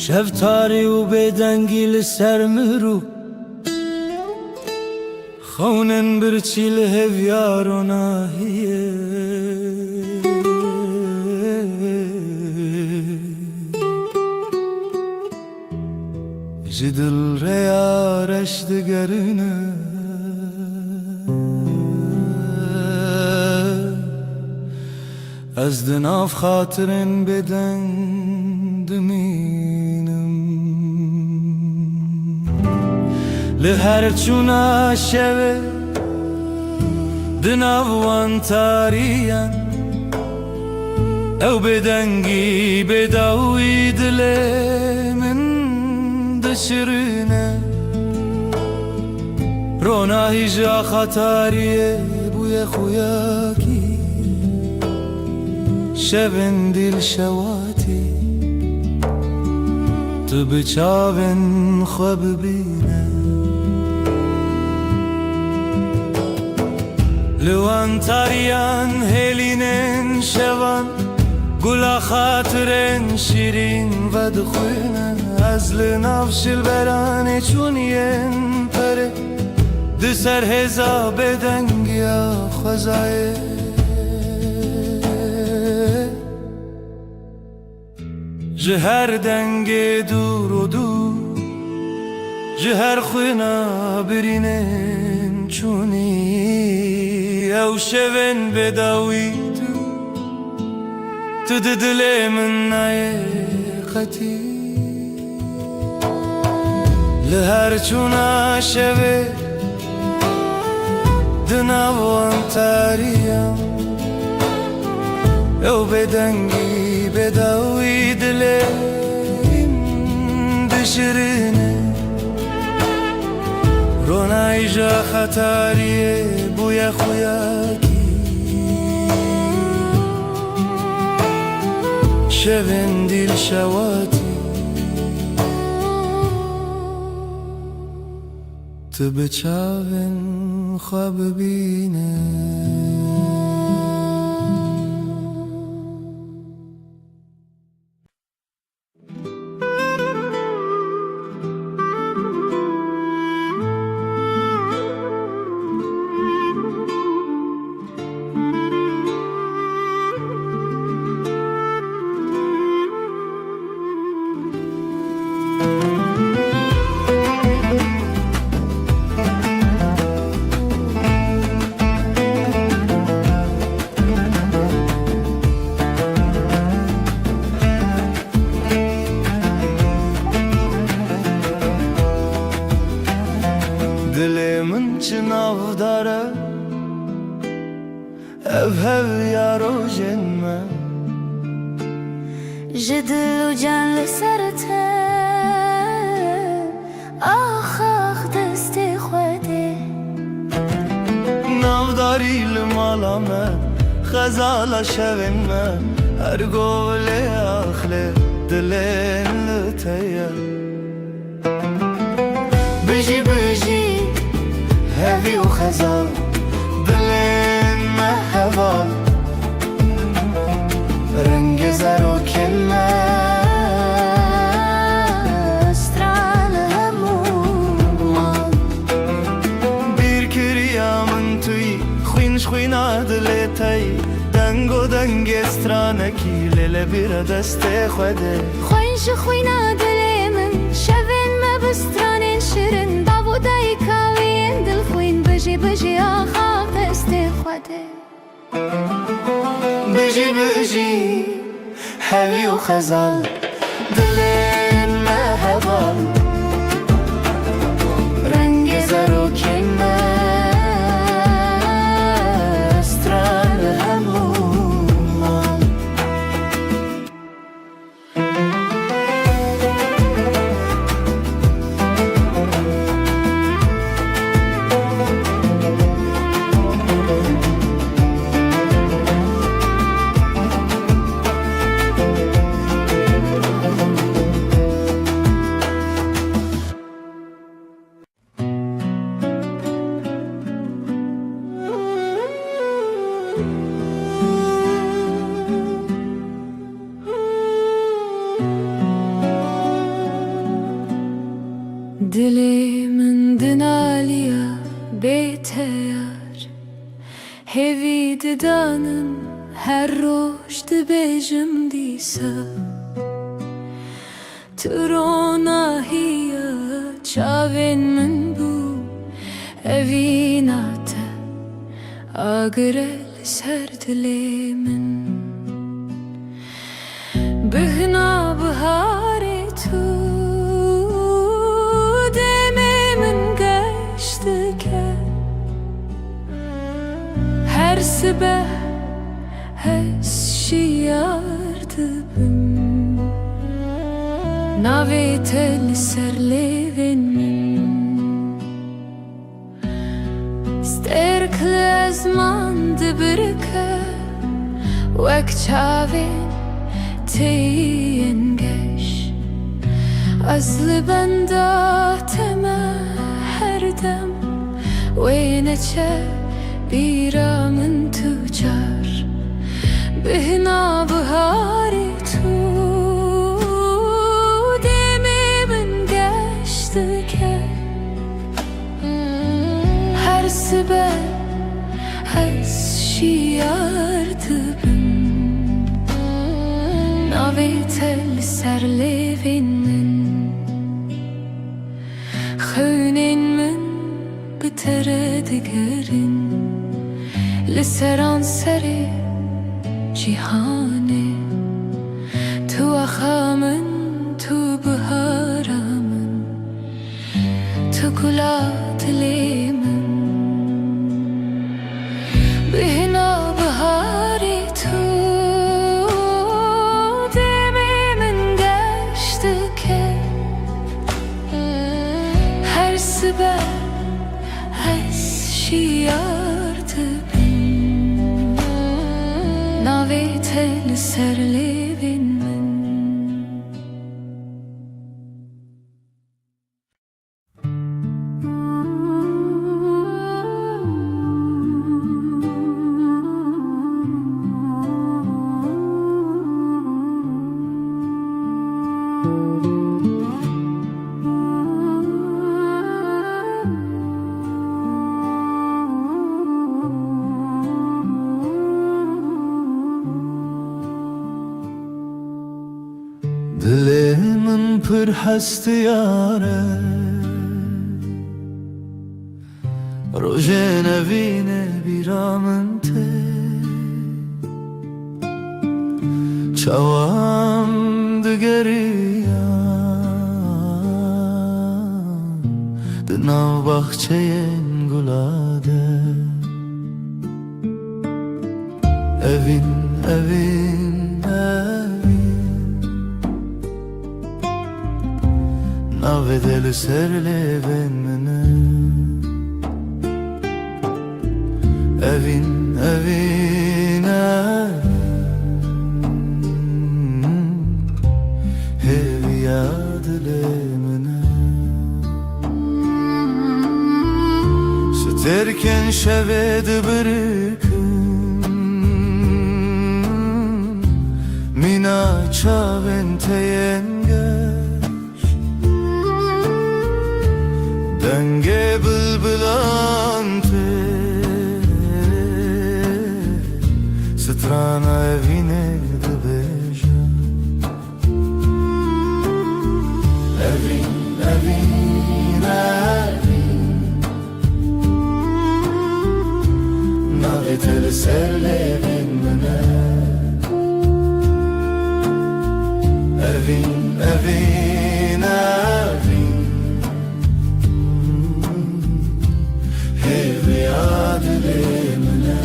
شب تاری و بدنگی لسر مرو خونن برچی لهویار و ناهیه جدل ریارش دگرنه از دناف خاطرن بدن دمینم لهر چونا شوه دناوان تاریان او بدنگی بداوی دل من دشرنه روناهی جا خطاریه بوی خویاکی شبن دل شواتی تو بچاون خواب بینه لوان تاریان هلینن شوان گلا خاطرن شیرین و دخوینن از لنافش البرانه چونین پره دسر هزا بدنگیا خزایه جهر دنگ دور و دور جهر خوینا برینن چونی او شون بداوی تو دل من نایقتی لهر چونا شوه دناوان تاريم او بدنگی بدوی دلیم دشرینه رونای جا خطاریه بویا خویاکی شبن دیل شواتی تو بچاون خواب بینه Dilimin çınav dara ev yaro jenme جدل و جان لسرته آخ دست خوده نavداری لمالامه خزالا شوینمه هر گوله اخله دلین لتیه بجی بجی هوی و خزال دلین مهوال رنگ زر و کلمه استرال همومان bir kiryamın tüy خوینش خوینا دلتای دنگ و دنگ استرانکی لیل بیر دست خوده خوینش خوینا دلمن شوین مبسترانین شیرین داودای کاوین دل خوین بجی بجی آخاق دست خوده بجی بجی هوی و خزال دلین مهوال رنگ زر و کلمه استرال همومان Dilimin dinaliya beteyar Hevi didanım her roş dibejim disa Trona hiya çavin min bu Evinate agrel ser dilimin Bihna bihari tu her sabah şiyardım navetel serlevenim sterkle azman dibirke vek çavin teyengeş azlı benda tema her dem ve neçe بیرامن تجار بهنا بهاری تو دمی من گشته که هر سبه از شیار دبم ناوی تل سر لیوین من خونین من بتره دگرین لسران سری جیهانه تو اخامن تو بهارامن تو گلا دلیمن هل سر لبن من Dilemin pır hastı yare Rojene vine biramın te Çavam digeriya Dınav bahçeyen gulade Evin, evin, evin Navedeli serle benmene Evin, evin, evin Hevi yadilemene Süterken şevedi bırıkın Mina çaven teyengeç Denge bılbılante Strana evine de beja Evin, evin, evin Naveteli serle benmene Evin, evin, evin Hevi adilemene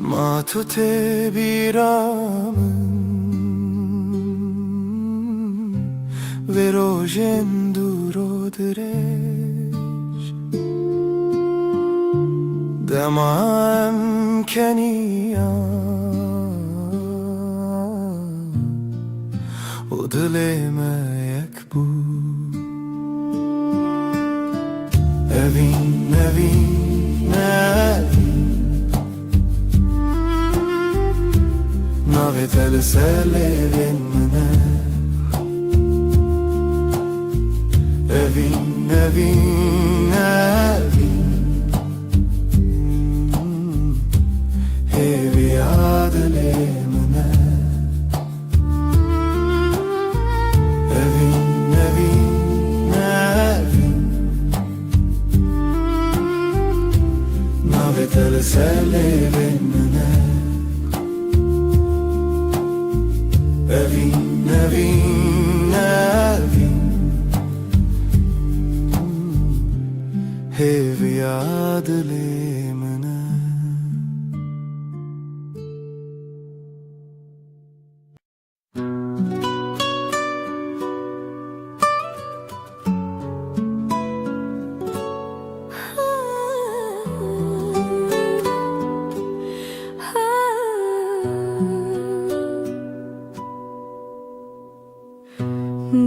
Matute biramın Verojen duro direş Demam keniya O dileme yekbu Evin, evin, evin Naveteli serle benmene Evin, evin, evin Hevi adilemene Evin, evin, evin Naveteli serle benmene Evin, evin, evin Hevi adilemene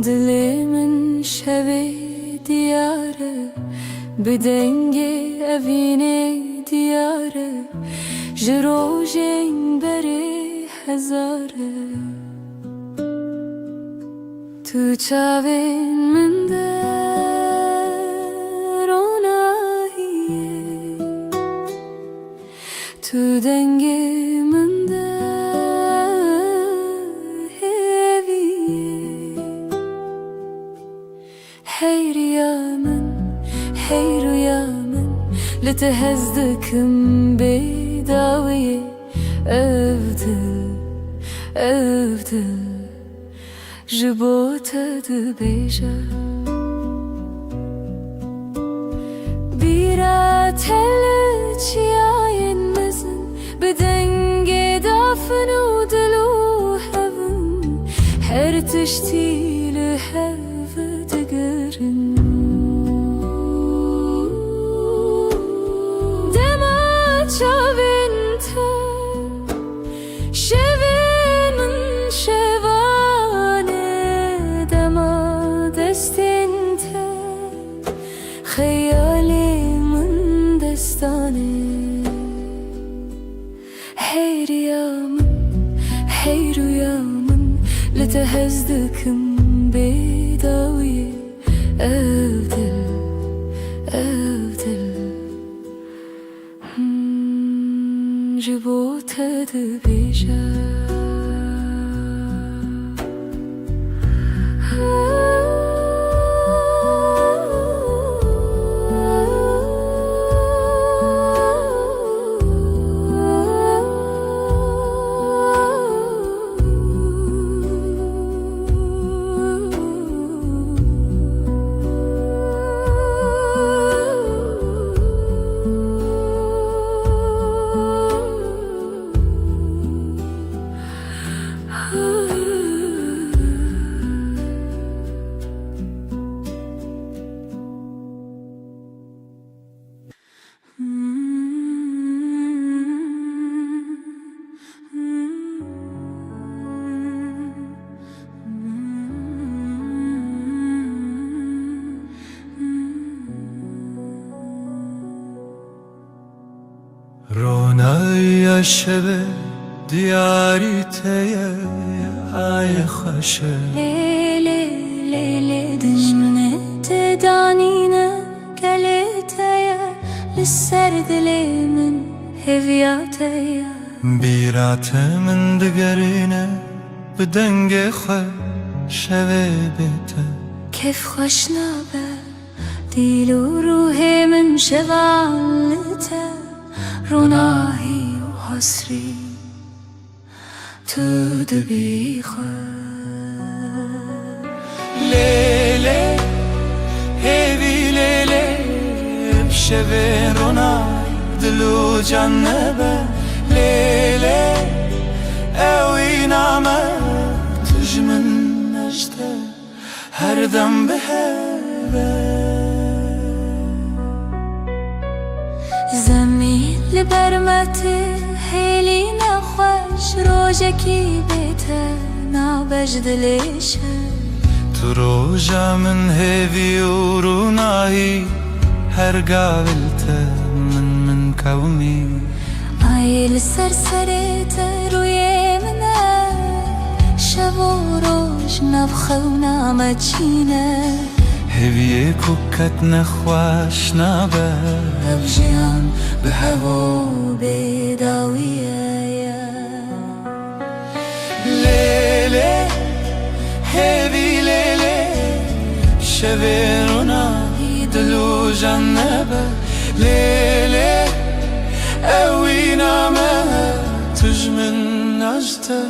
Dilimin şevi diyarı Bedenge evine diyarı Jirojen beri hezarı Tu çavin min der onahiye Tu denge min der heviye Hey rüyamın, hey rüyamın لتهزدكم بداوية أفضل evdil ji bo te dibêje bîra tele çiyayên mezin bi dengê dafin û dil û hevin her tiştî li hev digirin dema çavên te şevên min şevane dema destên te xeyalê min destane hey riya min hey rüya min li te hez dikim bêdawiye evdil evdil ji bo te dibêje رونای شب دیاری تیه ای خوشه Leyli leyli dijmine te danine galeteye lisser dilimin heviyateye بیرات من دگرینه به دنگ خو شوه بیته kef hoş nabe dil u ruhimin şevalite runahi u hasri tu dibi لیله هیوی لیله بشوه رونای دلو جنبه لیله اوی نامه تجمن نجده هر دم به زمین لبرمتی هیلی نخوش روژکی بیته نابج دلیشه تو روژا من هیوی و رونایی هر قابلته من کومی ayıl serserete روی منه شب و روز نبخه و نامچینه هیوی کوکت نخواش نبه ابجیان به هوا بیداویه لیله هیوی لیله شوه رونایی دلو جنبه لیله اوی نامه تجمن نجده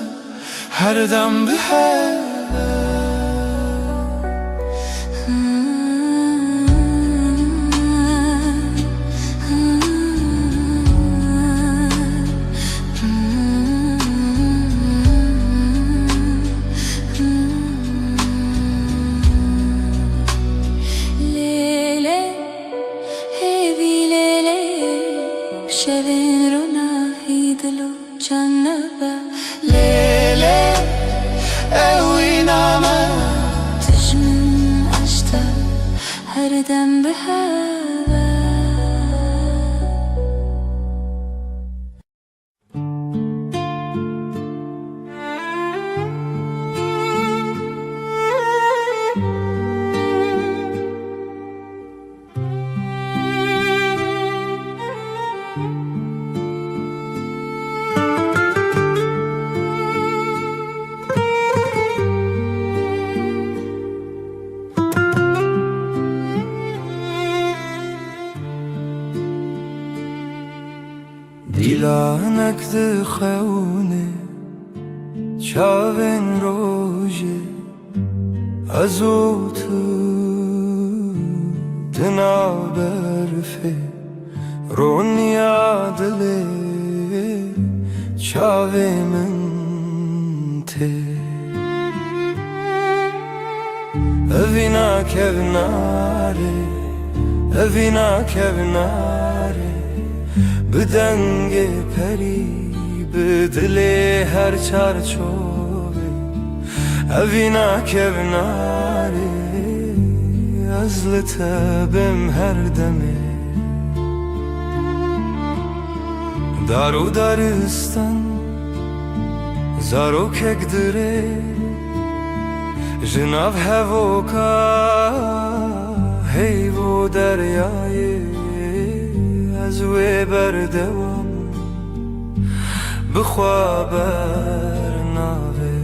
هر دم به Lele, hevi lele, şevin runahi dilu cannaba لیله اوی نامه تجمن aşta her dem به هوا دیلانک دخونه çavên rojê ezot di nav berfê roniya dilê çavê min tê evî nakevnare evî nakevnare bi dengê perî bi dilê her çarçovê evî nakevnare ez li te bim her demê dar û daristan zarokek dirê ji nav hevoka heyvo deryayê ez wê berdewam bixwe bernavê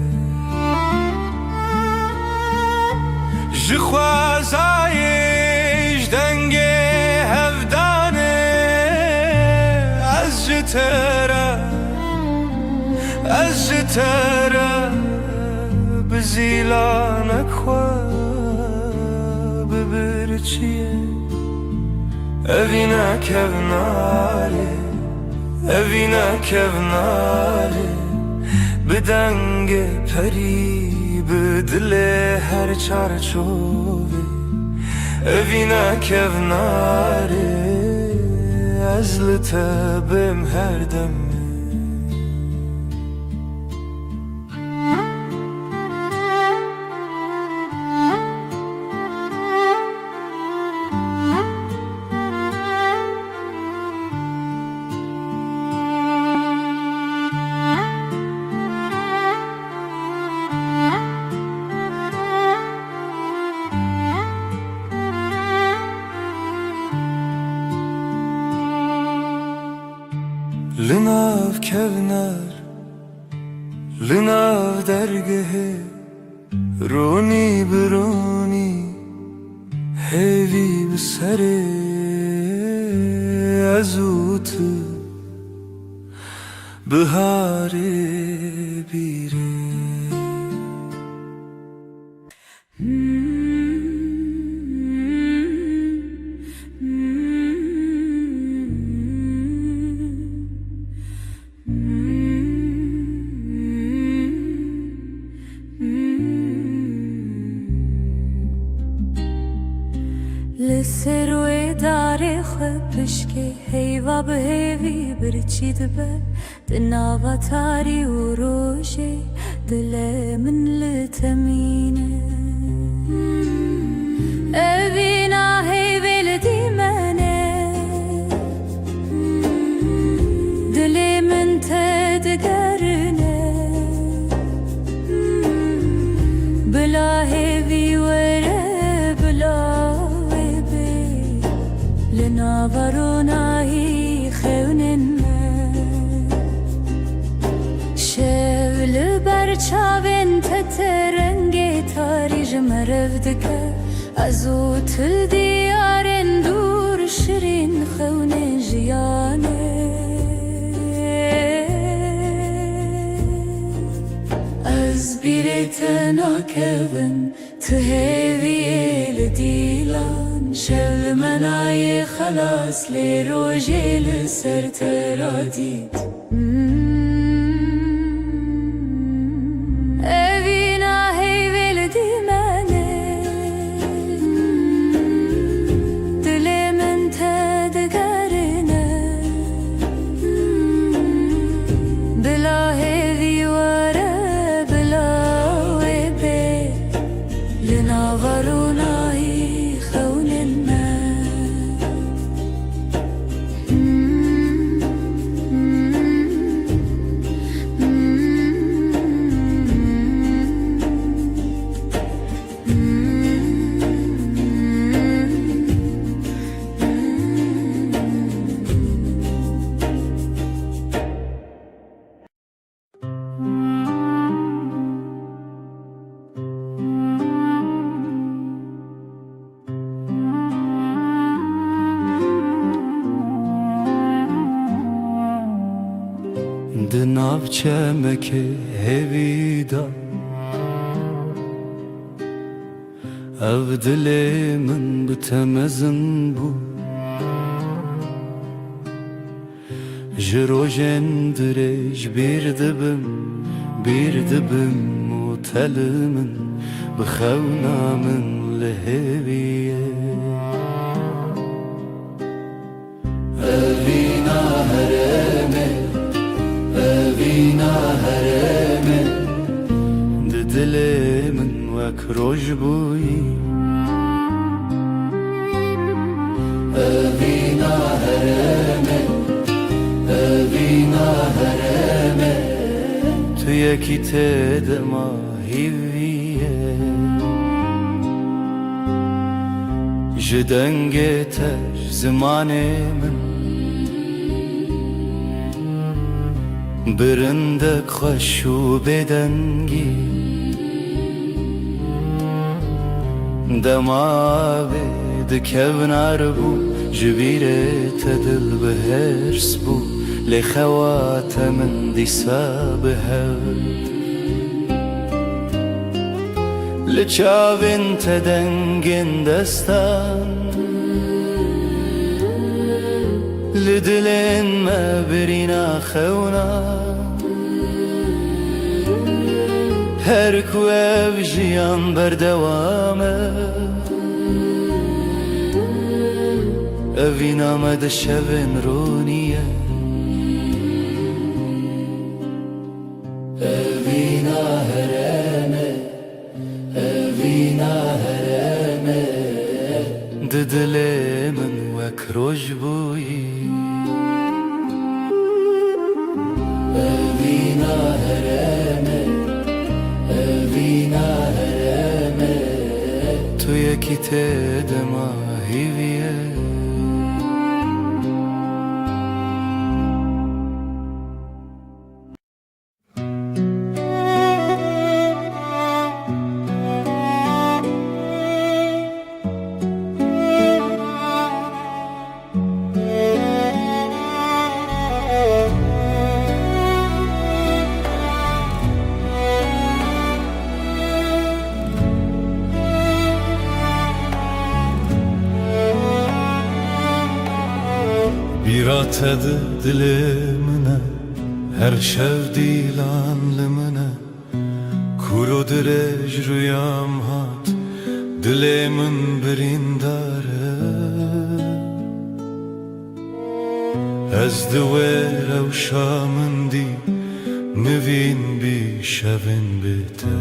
ji xwezayê ji dengê hevdanê ez ji te re ez ji te re bi zîlanek xwe bibirçiyê evî nekevnarê evî nekevnarê bi dengê perî bi dilê her çarçovê evî nekevnarê ez li te bim her demê li nav kevner li nav dergehê ronî bi ronî hêvî bi serê ez û tu biharê bîrê لسر و داره خو پشکه هیوا به هیوی برچی دبه دناوا تاری و روشه دل من لتمینه اوینا هیویل دیمنه دل من تدگرنه بلا هیوی وره بلا لناوروناهی خونن شول برچاوین تترنگ تاریج مرف دکه ازو تل دیارن دور شرین خون جیانه از بیرت ناکبن تهویل دیلان شل منای خلاص لی روژه لسر ترادید اوینا هیویل دیمنه دل من تدگرنه بلا هیوی وره بلا ویبه لناورونای Di nav çemekê hêvî da Ev dilê min bi te mezin bû Ji rojên dirêj bîr dibim û telê min bi xewna min li hêviye Evîna herêmê Evîna herêmê Di dilê min wek roj bûyî Evîna herêmê Evîna herêmê Tu yekî tê de ma hîviye Ji dengê te zimanê min Birindek xweş û bêdengî Demavê dikevnar bû Ji bîrê te dil bihêrs bû Lê xewa te min dîsa bihevd Li çavên te dengên destan Li dilên me birîna xewna Her ku ev jiyan berdewam e Evîna me di şevên ronîye Evîna herêmê Evîna herêmê Di dilê min wek roj bûyî Evîna herêmê Evîna herêmê Tu yekî tê de ma hîviye Bîrate dilê min e Her şev dîlan li min e Kûr û dirêj rûyam hat Dilê min birîndar e Ez di wê rewşa min dî Nivîn bî şevên bê te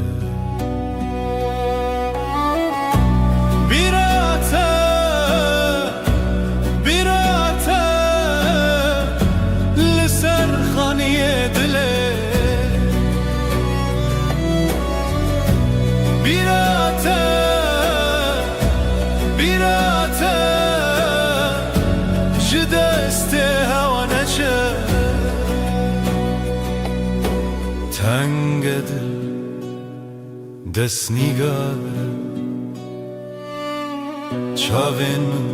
Tenge dil dest nîgare Çavên min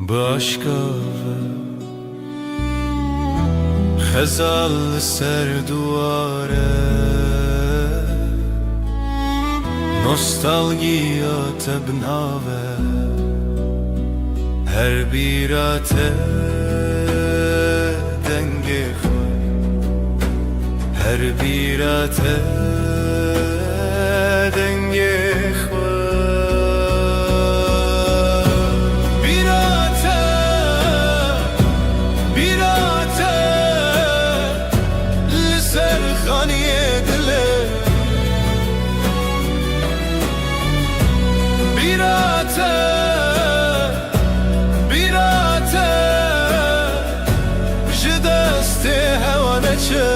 bi aşkave Xezal li ser duware Nostalgiya te binave Her bîra te dengê xwe Her bîra te dengê xwe Bîra te, bîra te Li ser xaniyê dilê Bîra te, bîra te Ji destê hewa neçe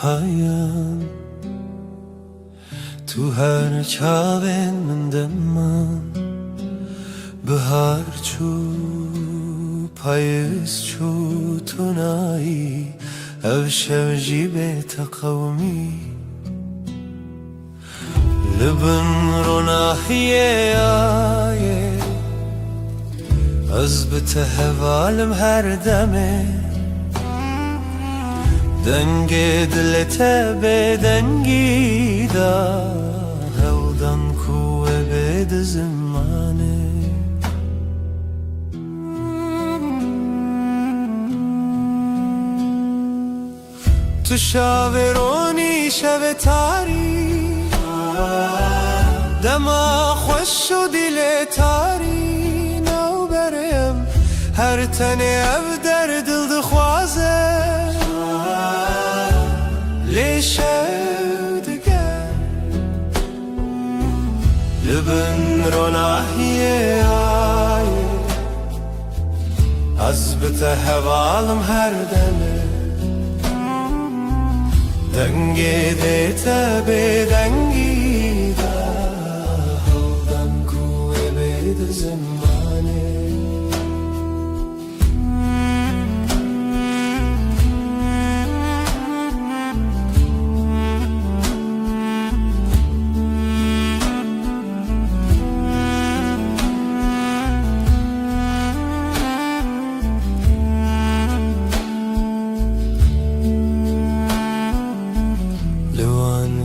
پایم تو هر چاوین من دمان بهار چو پاییز چو تو نایی او شو جیبت قومی لبن رو ناحیه آیه از بته حوالم هر دمه دنگ دلت به دنگی دا هودن کوه بد زمانه تو شاورونی شو تاری دما خوش و دل تاری نو برم هر تنه او در دل دخوازه لیشه دگر لبن رو ناحیه آیه از بته حوالم هر دمه دنگی دیتا به دنگی دا هودن کوه بید زمانه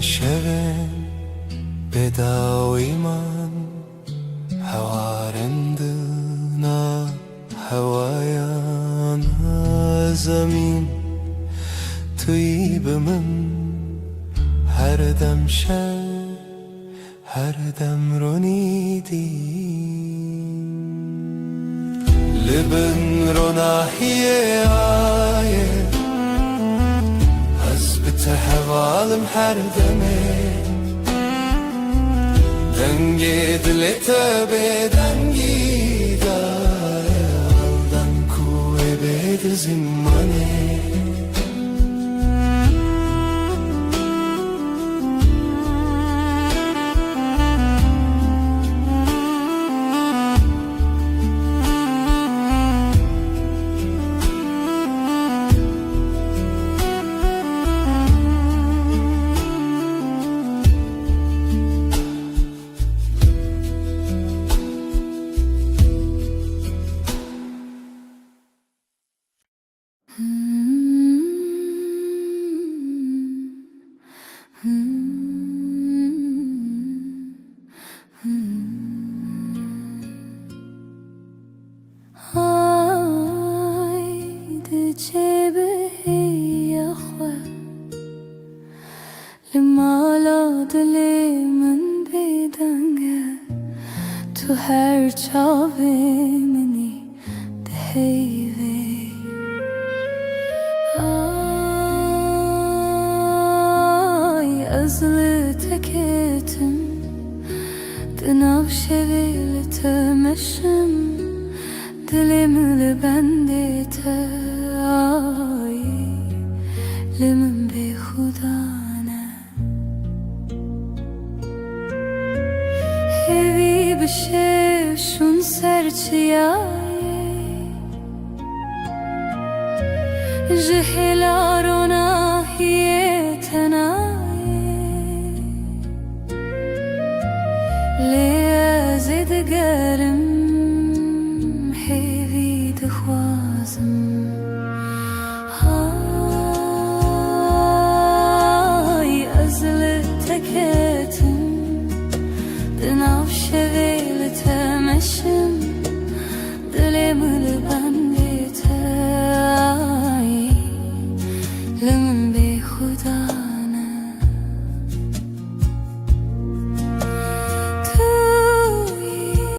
شوین بداوی من هوارندنا هوایان زمین توی به من هر دم شب هر دم رو نیدی لبن رو ناحیه آیه تحوالم هر دمه دنگی دلت به دنگی داره هودن کوه بید زمانه تو هر چاوه منی دهیوه آی از لتکتم دناو شوی لتمشم دلم لبندت آی لمن به خدا بشه شون سرچیای جهلا رو ناحیه تنای لیازد گرم حیوی دخوازم های از لتکتم دناف شوی